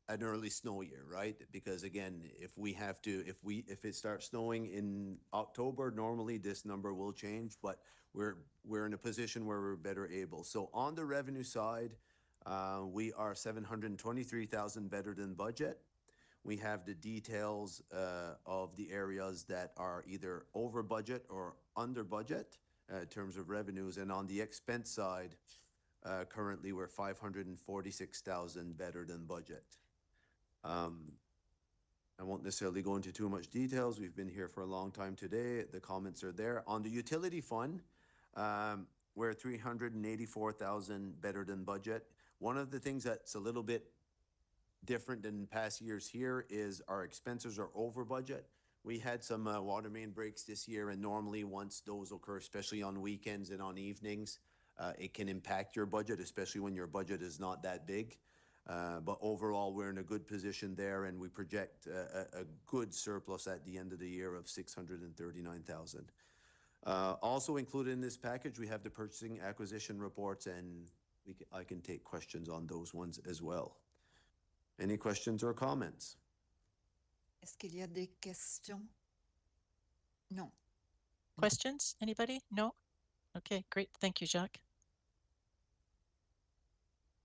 an early snow year, right? Because again, if it starts snowing in October, normally this number will change, but we're in a position where we're better able. So on the revenue side, we are 723,000 better than budget. We have the details of the areas that are either over budget or under budget in terms of revenues. And on the expense side, currently we're 546,000 better than budget. I won't necessarily go into too much details. We've been here for a long time today. The comments are there. On the utility fund, we're 384,000 better than budget. One of the things that's a little bit different than past years here is our expenses are over budget. We had some water main breaks this year, and normally once those occur, especially on weekends and on evenings, it can impact your budget, especially when your budget is not that big. But overall, we're in a good position there, and we project a good surplus at the end of the year of 639,000. Also included in this package, we have the purchasing acquisition reports, and I can take questions on those ones as well. Any questions or comments? Est-ce qu'il y a des questions? Non. Questions? Anybody? No? Okay, great. Thank you, Jacques.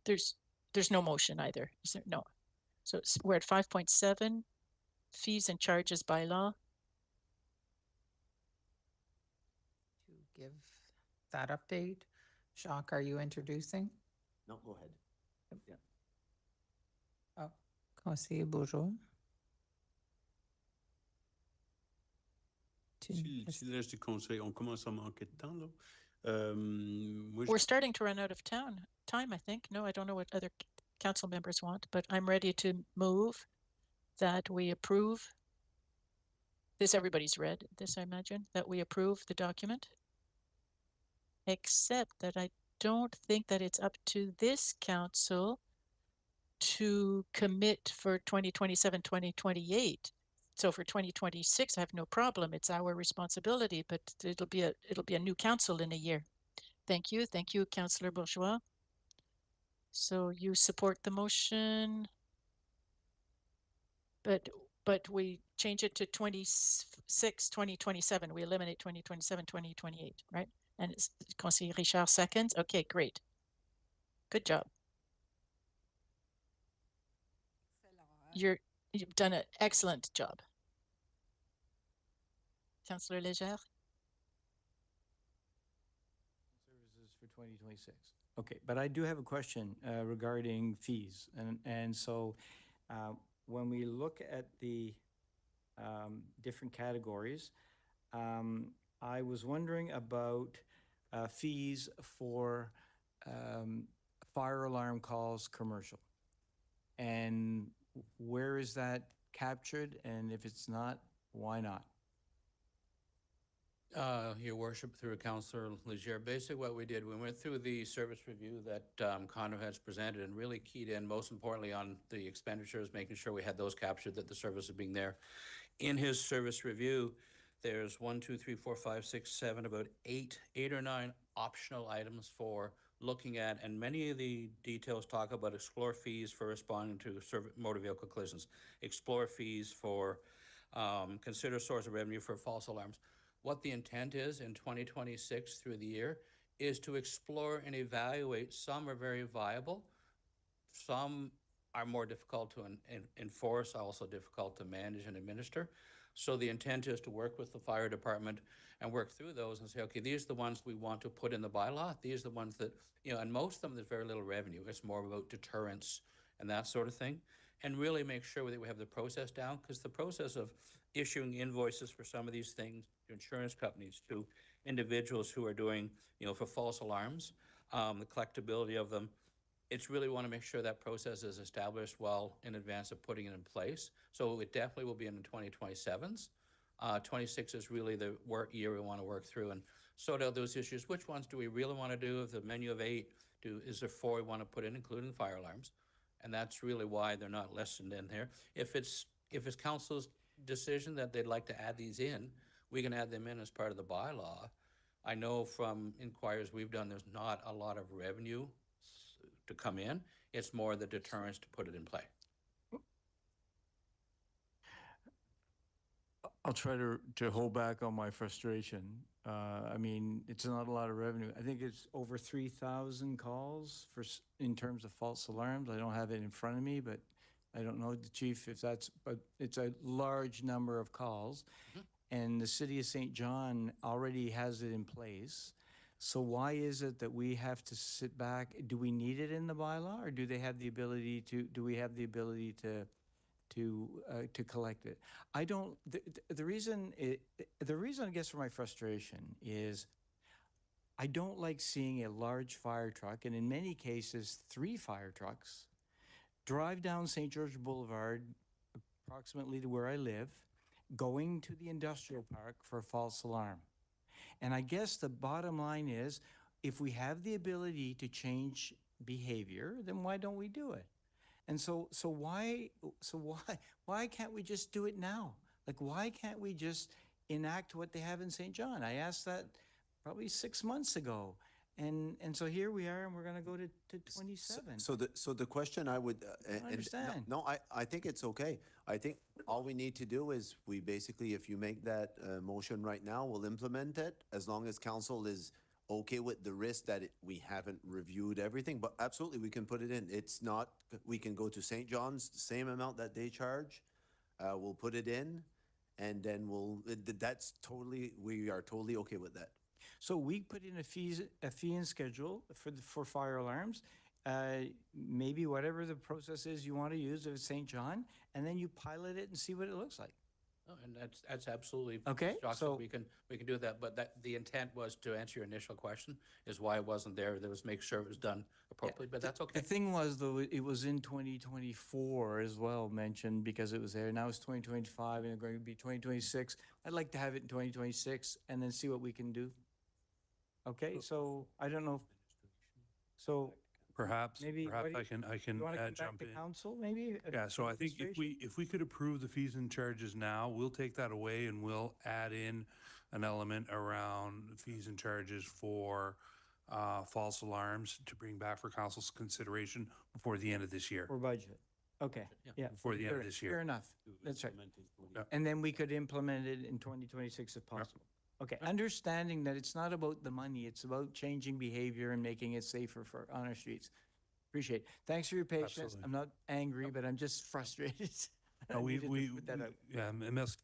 There's no motion either, is there? No. So we're at 5.7, fees and charges by law. To give that update, Jacques, are you introducing? No, go ahead. Yeah. Oh, Conseiller Bourgeois. Si le reste du conseil, on commence à manquer de temps, là. We're starting to run out of time, I think. No, I don't know what other council members want, but I'm ready to move that we approve. This, everybody's read this, I imagine, that we approve the document. Except that I don't think that it's up to this council to commit for 2027, 2028. So for 2026, I have no problem. It's our responsibility, but it'll be a new council in a year. Thank you, Councillor Bourgeois. So you support the motion, but we change it to 2027. We eliminate 2027, 2028, right? And it's Conseiller Richard seconds. Okay, great. Good job. You've done an excellent job. Councillor Léger? Services for 2026. Okay, but I do have a question regarding fees. And so when we look at the different categories, I was wondering about fees for fire alarm calls commercial. And where is that captured? And if it's not, why not? Your worship, through Councillor Leger, basically what we did, we went through the service review that Conor has presented and really keyed in, most importantly, on the expenditures, making sure we had those captured, that the service is being there. In his service review, there's 1, 2, 3, 4, 5, 6, 7, about eight or nine optional items for looking at, and many of the details talk about explore fees for responding to motor vehicle collisions, explore fees for consider source of revenue for false alarms. What the intent is in 2026 through the year is to explore and evaluate. Some are very viable. Some are more difficult to enforce, also difficult to manage and administer. So the intent is to work with the fire department and work through those and say, okay, these are the ones we want to put in the bylaw. These are the ones that, and most of them, there's very little revenue. It's more about deterrence and that sort of thing. And really make sure that we have the process down, because the process of issuing invoices for some of these things to insurance companies, to individuals who are doing, for false alarms, the collectability of them it's really want to make sure that process is established well in advance of putting it in place. So it definitely will be in the 2027s. 26 is really the year we want to work through and sort out those issues. Which ones do we really want to do? If the menu of 8, is there 4 we want to put in, including fire alarms? And that's really why they're not listed in there. If it's council's decision that they'd like to add these in, we can add them in as part of the bylaw. I know from inquiries we've done, there's not a lot of revenue to come in. It's more the deterrence to put it in play. I'll try to hold back on my frustration. I mean, it's not a lot of revenue. I think it's over 3,000 calls in terms of false alarms. I don't have it in front of me, but I don't know, the chief, if that's, but it's a large number of calls. And the city of St. John already has it in place. So why is it that we have to sit back? Do we need it in the bylaw, or do they have the ability to, do we have the ability to collect it? I don't, the reason I guess for my frustration is I don't like seeing a large fire truck, and in many cases, 3 fire trucks, drive down St. George Boulevard, approximately to where I live, going to the industrial park for a false alarm. And I guess the bottom line is, if we have the ability to change behavior, then why don't we do it? And so why can't we just do it now? Like, why can't we just enact what they have in St. John? I asked that probably 6 months ago. And so here we are, and we're gonna go to 27. So the question I would, understand. No, I think it's okay. I think all we need to do is we basically, if you make that motion right now, we'll implement it as long as council is okay with the risk that we haven't reviewed everything, but absolutely, we can put it in. It's not, we can go to St. John's, the same amount that they charge. We'll put it in, and then that's totally, we are totally okay with that. So we put in a fee and schedule for fire alarms, maybe whatever the process is you want to use if it's St. John, and then you pilot it and see what it looks like. Oh, and that's absolutely. Okay, Josh, so- we can do that, but the intent was to answer your initial question, is why it wasn't there. There was make sure it was done appropriately, but that's okay. The thing was, though, it was in 2024 as well mentioned, because it was there. Now it's 2025 and it's going to be 2026. I'd like to have it in 2026 and then see what we can do. Okay, so I don't know. So Perhaps maybe I what do can you want to come jump back to in. council, maybe? Yeah, so I think if we could approve the fees and charges now, we'll take that away and we'll add in an element around fees and charges for false alarms to bring back for council's consideration before the end of this year. For budget. Okay, yeah. Before the end of this year. Fair enough. That's right. Yeah. And then we could implement it in 2026 if possible. Okay, understanding that it's not about the money, it's about changing behavior and making it safer on our streets. Appreciate it. Thanks for your patience. Absolutely. I'm not angry, but I'm just frustrated. No, I needed to put that out. yeah, MS.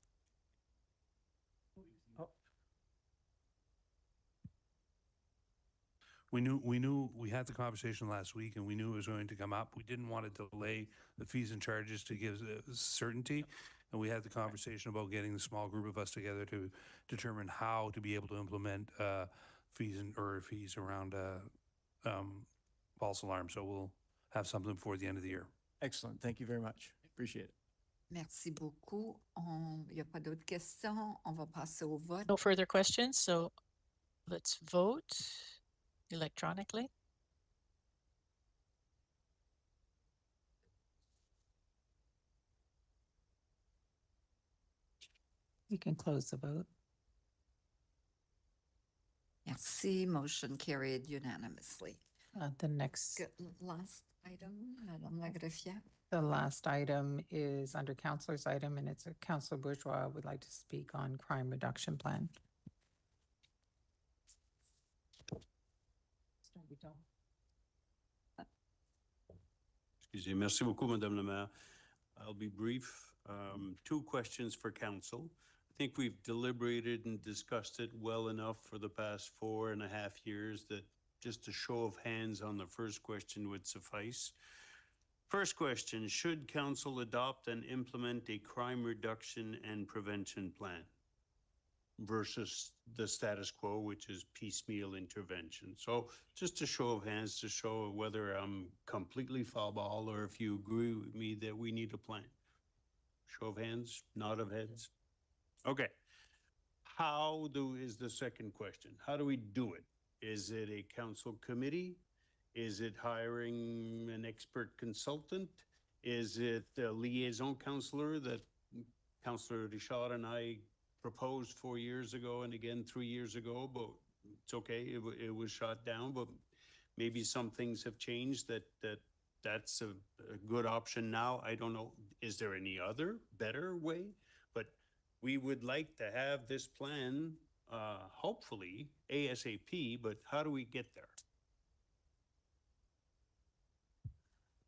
We knew we had the conversation last week, and we knew it was going to come up. We didn't want to delay the fees and charges to give certainty. And we had the conversation about getting the small group of us together to determine how to be able to implement fees around false alarms. So we'll have something before the end of the year. Excellent. Thank you very much. Appreciate it. Merci beaucoup. Il n'y a pas d'autres questions. On va passer au vote. No further questions, so let's vote electronically. You can close the vote. Merci. Motion carried unanimously. The next, Good. Last item, Madame la greffière. the last item is under Councilor's item, and it's a Councilor Bourgeois would like to speak on crime reduction plan. Excusez, merci beaucoup, Madame la Maire. I'll be brief. 2 questions for council. I think we've deliberated and discussed it well enough for the past 4.5 years that just a show of hands on the first question would suffice. First question, should council adopt and implement a crime reduction and prevention plan? versus the status quo, which is piecemeal intervention. So just a show of hands to show whether I'm completely foul ball or if you agree with me that we need a plan. Show of hands, nod of heads. Okay. Is the second question. How do we do it? Is it a council committee? Is it hiring an expert consultant? Is it a liaison counselor that Councillor Richard and I proposed 4 years ago and again 3 years ago, but it's okay, it was shot down, but maybe some things have changed that's a good option now. I don't know. Is there any other better way? But we would like to have this plan, hopefully ASAP, but how do we get there?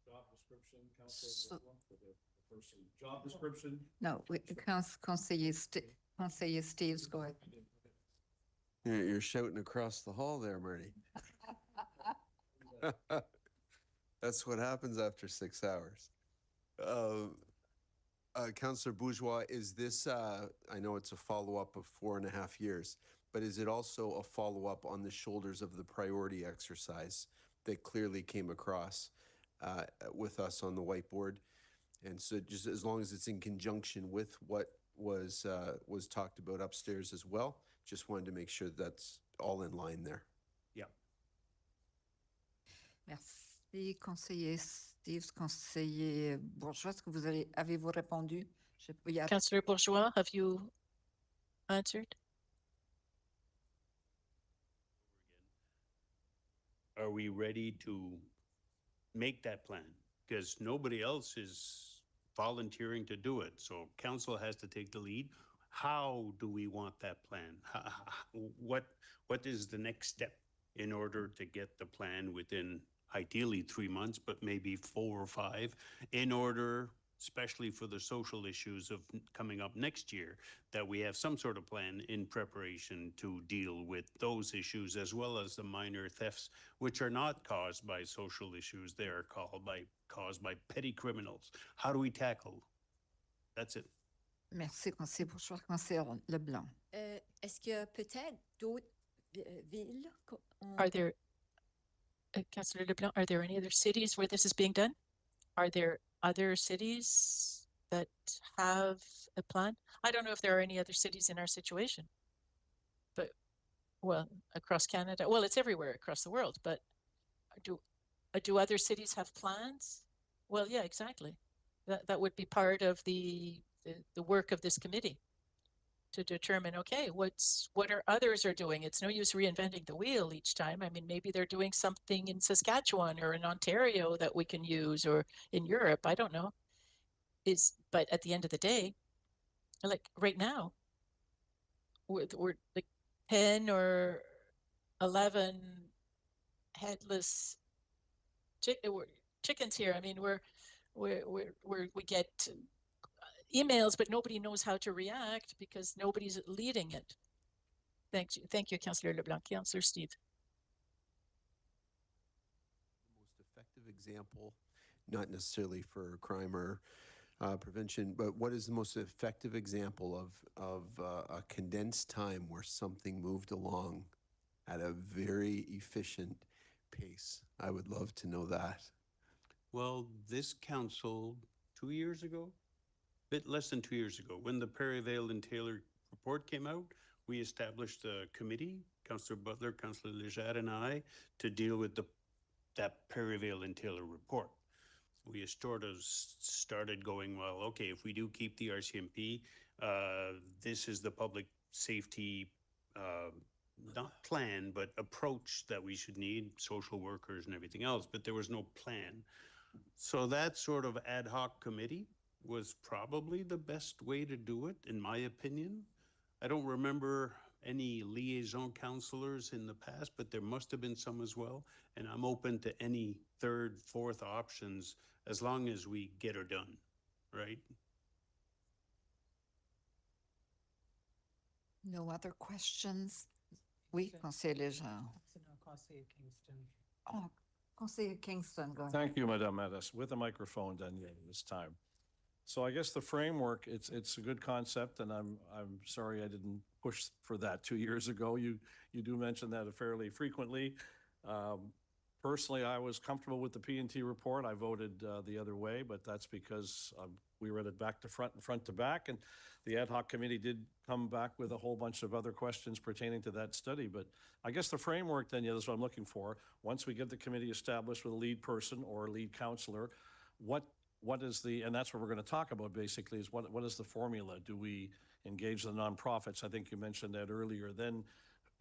Job description, Councilor Bourgeois, for the person. Job description. No, Conseiller Steves, go ahead. You're shouting across the hall there, Marty. That's what happens after 6 hours. Councillor Bourgeois, is this, I know it's a follow-up of 4.5 years, but is it also a follow-up on the shoulders of the priority exercise that clearly came across with us on the whiteboard? And so just as long as it's in conjunction with what was talked about upstairs as well, just wanted to make sure that's all in line there. Yeah. Merci, conseiller Steves, conseiller Bourgeois. Est-ce que avez-vous répondu? Councillor Bourgeois, have you answered? Are we ready to make that plan? Because nobody else is volunteering to do it. So council has to take the lead. How do we want that plan? What is the next step in order to get the plan within ideally 3 months, but maybe 4 or 5, in order, especially for the social issues of coming up next year, that we have some sort of plan in preparation to deal with those issues, as well as the minor thefts, which are not caused by social issues. They are caused by petty criminals. How do we tackle? That's it. Merci, conseiller Bourgeois. Conseiller Leblanc. Est-ce qu'il y a peut-être d'autres villes? Are there, Councillor Leblanc, are there any other cities where this is being done? Are there other cities that have a plan? I don't know if there are any other cities in our situation, but, well, across Canada, well, it's everywhere across the world, but do other cities have plans? Well, yeah, exactly. That would be part of the work of this committee, to determine, okay, what are others are doing? It's no use reinventing the wheel each time. I mean, maybe they're doing something in Saskatchewan or in Ontario that we can use, or in Europe, I don't know. But at the end of the day, like right now, we're like 10 or 11 headless chickens here. I mean, we get emails, but nobody knows how to react because nobody's leading it. Thank you, Councillor Leblanc. Councillor Steve. The most effective example, not necessarily for crime or prevention, but what is the most effective example of a condensed time where something moved along at a very efficient pace? I would love to know that. Well, this council 2 years ago, bit less than 2 years ago, when the Perryvale and Taylor report came out, we established a committee, Councillor Butler, Councillor Leger, and I, to deal with that Perryvale and Taylor report. We sort of started going, well, okay, if we do keep the RCMP, this is the public safety, not plan, but approach that we should need, social workers and everything else, but there was no plan. So that sort of ad hoc committee was probably the best way to do it, in my opinion. I don't remember any liaison counselors in the past, but there must have been some as well. And I'm open to any third, fourth options as long as we get her done, right? No other questions? Oui, conseiller Leger. Conseiller Kingston. Oh, conseiller Kingston, go ahead. Thank you, Madame Mattis. With the microphone, Danielle, this time. So I guess the framework, it's a good concept, and I'm sorry I didn't push for that 2 years ago. You do mention that fairly frequently. Personally, I was comfortable with the P&T report. I voted the other way, but that's because we read it back to front and front to back, and the ad hoc committee did come back with a whole bunch of other questions pertaining to that study. But I guess the framework, then, yeah, that's what I'm looking for. Once we get the committee established with a lead person or a lead counselor, what is the, and that's what we're going to talk about basically, is what is the formula? Do we engage the nonprofits? I think you mentioned that earlier. Then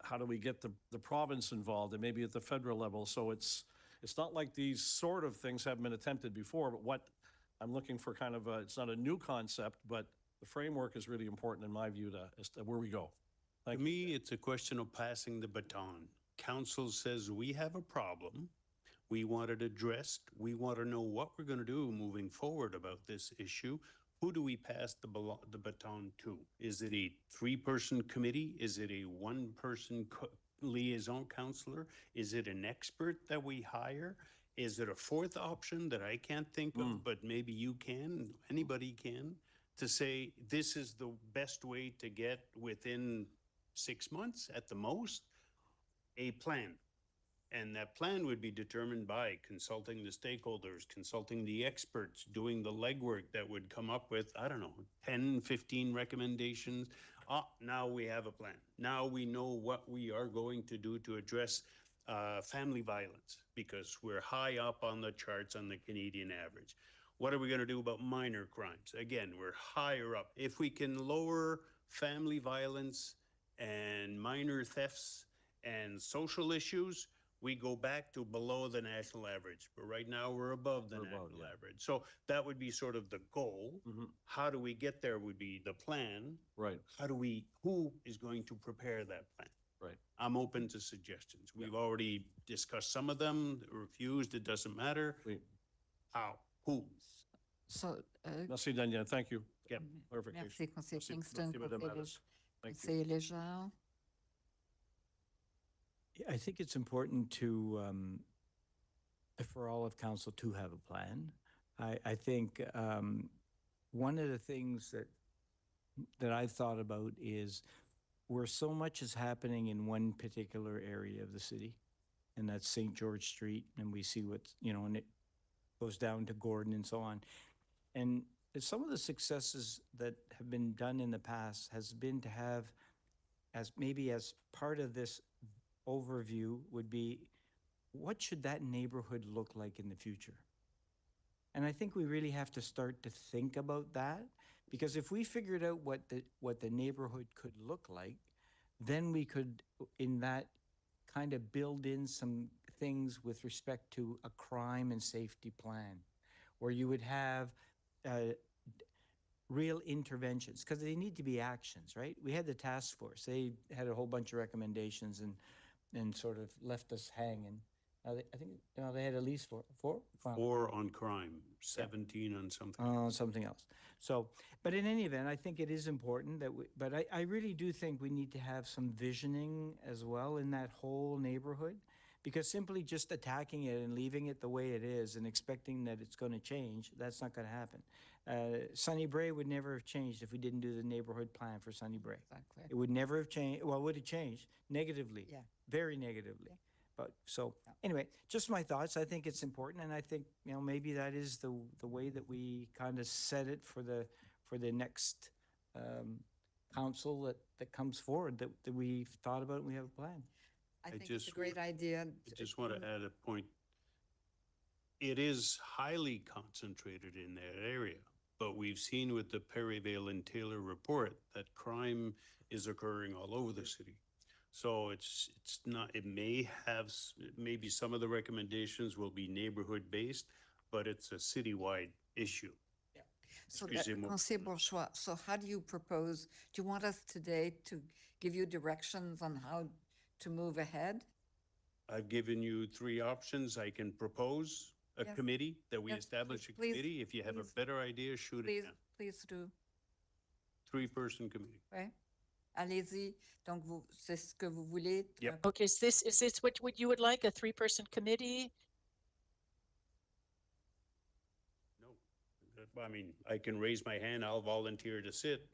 how do we get the province involved, and maybe at the federal level? So it's not like these sort of things haven't been attempted before, but what I'm looking for kind of it's not a new concept, but the framework is really important in my view as to where we go. To me, it's a question of passing the baton. Council says we have a problem. We want it addressed. We want to know what we're going to do moving forward about this issue. Who do we pass the baton to? Is it a 3-person committee? Is it a 1-person liaison counselor? Is it an expert that we hire? Is it a 4th option that I can't think of, but maybe you can, anybody can, to say this is the best way to get within 6 months at the most, a plan? And that plan would be determined by consulting the stakeholders, consulting the experts, doing the legwork that would come up with, I don't know, 10, 15 recommendations. Now we have a plan. Now we know what we are going to do to address family violence, because we're high up on the charts on the Canadian average. What are we going to do about minor crimes? Again, we're higher up. If we can lower family violence and minor thefts and social issues, we go back to below the national average. But right now we're above the national average. So that would be sort of the goal. How do we get there would be the plan. Right. Who is going to prepare that plan? Right. I'm open to suggestions. We've already discussed some of them, refused, it doesn't matter. How? Who? So, Merci, Daniel. Thank you. Yep. Clarification. merci, conseiller Kingston, Merci, Madame conseiller Alice. Thank you. conseiller Léger. I think it's important to, for all of council to have a plan. I think one of the things that I've thought about is where so much is happening in one particular area of the city, and that's St. George Street, and we see what's, and it goes down to Gordon and so on. And some of the successes that have been done in the past has been to have, as part of this overview would be, what should that neighborhood look like in the future? And I think we really have to start to think about that, because if we figured out what the neighborhood could look like, then we could, in that, kind of build in some things with respect to a crime and safety plan, where you would have real interventions, because they need to be actions, right? We had the task force. They had a whole bunch of recommendations and sort of left us hanging. I think they had at least four? 4 on crime, 17 on something. Something else. So, but in any event, I think it is important that but I really do think we need to have some visioning as well in that whole neighborhood, because simply just attacking it and leaving it the way it is and expecting that it's going to change, that's not going to happen. Sunny Brae would never have changed if we didn't do the neighborhood plan for Sunny Brae. Exactly. It would never have changed. Well, it would have changed negatively, very negatively. But so anyway, just my thoughts. I think it's important, and I think maybe that is the way that we kind of set it for the next council that comes forward, that we've thought about and we have a plan. I think it's a great idea. I just want to add a point. It is highly concentrated in that area, but we've seen with the Perryvale and Taylor report that crime is occurring all over the city. So it's not, it may have, maybe some of the recommendations will be neighborhood based, but it's a citywide issue. So, Conseiller Bourgeois, so how do you propose, do you want us today to give you directions on how to move ahead? I've given you 3 options. I can propose a committee, that we establish a committee. If you have a better idea, shoot it down. Please do. 3-person committee. Ouais. Allez-y. Donc, c'est ce que vous voulez? Yep. Okay, is this what you would like, a 3-person committee? No, I mean, I can raise my hand, I'll volunteer to sit.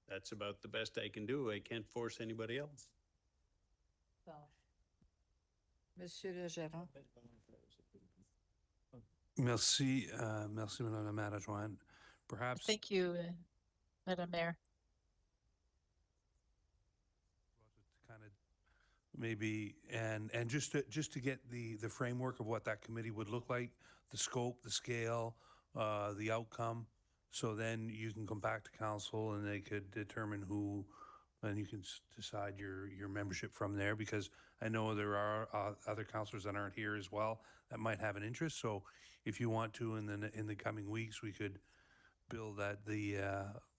That's about the best I can do. I can't force anybody else. Monsieur le Gérant. Merci, merci, Madame la maire adjointe. Perhaps. Thank you, Madam Mayor. Kind of maybe, and just to get the framework of what that committee would look like, the scope, the scale, the outcome. So then you can come back to council and they could determine who, and you can decide your membership from there, because I know there are other councilors that aren't here as well that might have an interest. So if you want to, in the coming weeks, we could build that,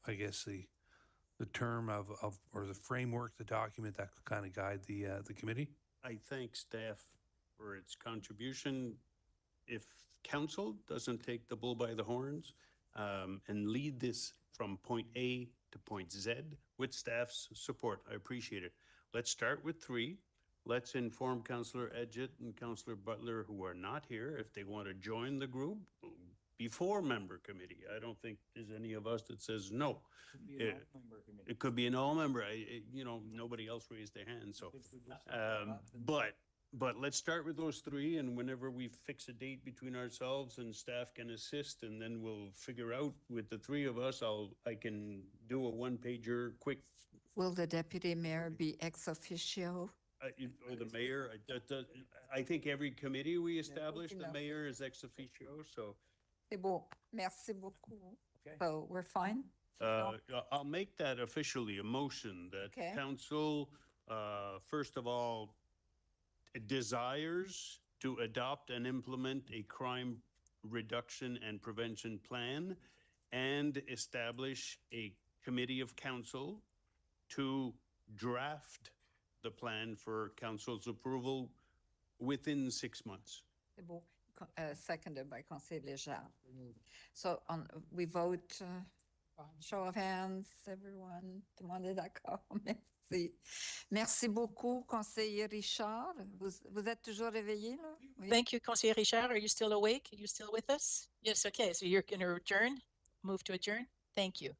I guess the term of or the framework, the document that could kind of guide the committee. I thank staff for its contribution. If council doesn't take the bull by the horns and lead this from point A to point Z with staff's support, I appreciate it. Let's start with 3. Let's inform Councillor Edgett and Councillor Butler, who are not here, if they want to join the group before member committee. I don't think there's any of us that says no. It could be an all-member. Nobody else raised their hand, so. But let's start with those 3, and whenever we fix a date between ourselves and staff can assist, and then we'll figure out with the 3 of us, I can do a one-pager quick. Will the deputy mayor be ex officio? Or the mayor, I think every committee we establish, the mayor is ex officio, so. C'est bon. Merci beaucoup. So we're fine? I'll make that officially a motion that Okay. council, first of all, desires to adopt and implement a crime reduction and prevention plan and establish a committee of council to draft the plan for council's approval within 6 months. C'est bon. Seconded by Conseil Léger. So we vote, show of hands, everyone. Tout le monde est d'accord? Merci. Merci beaucoup, conseiller Richard. Vous êtes toujours réveillé, là? Oui. Thank you, Conseiller Richard. Are you still awake? Are you still with us? Yes, okay. So you're going to adjourn, move to adjourn? Thank you.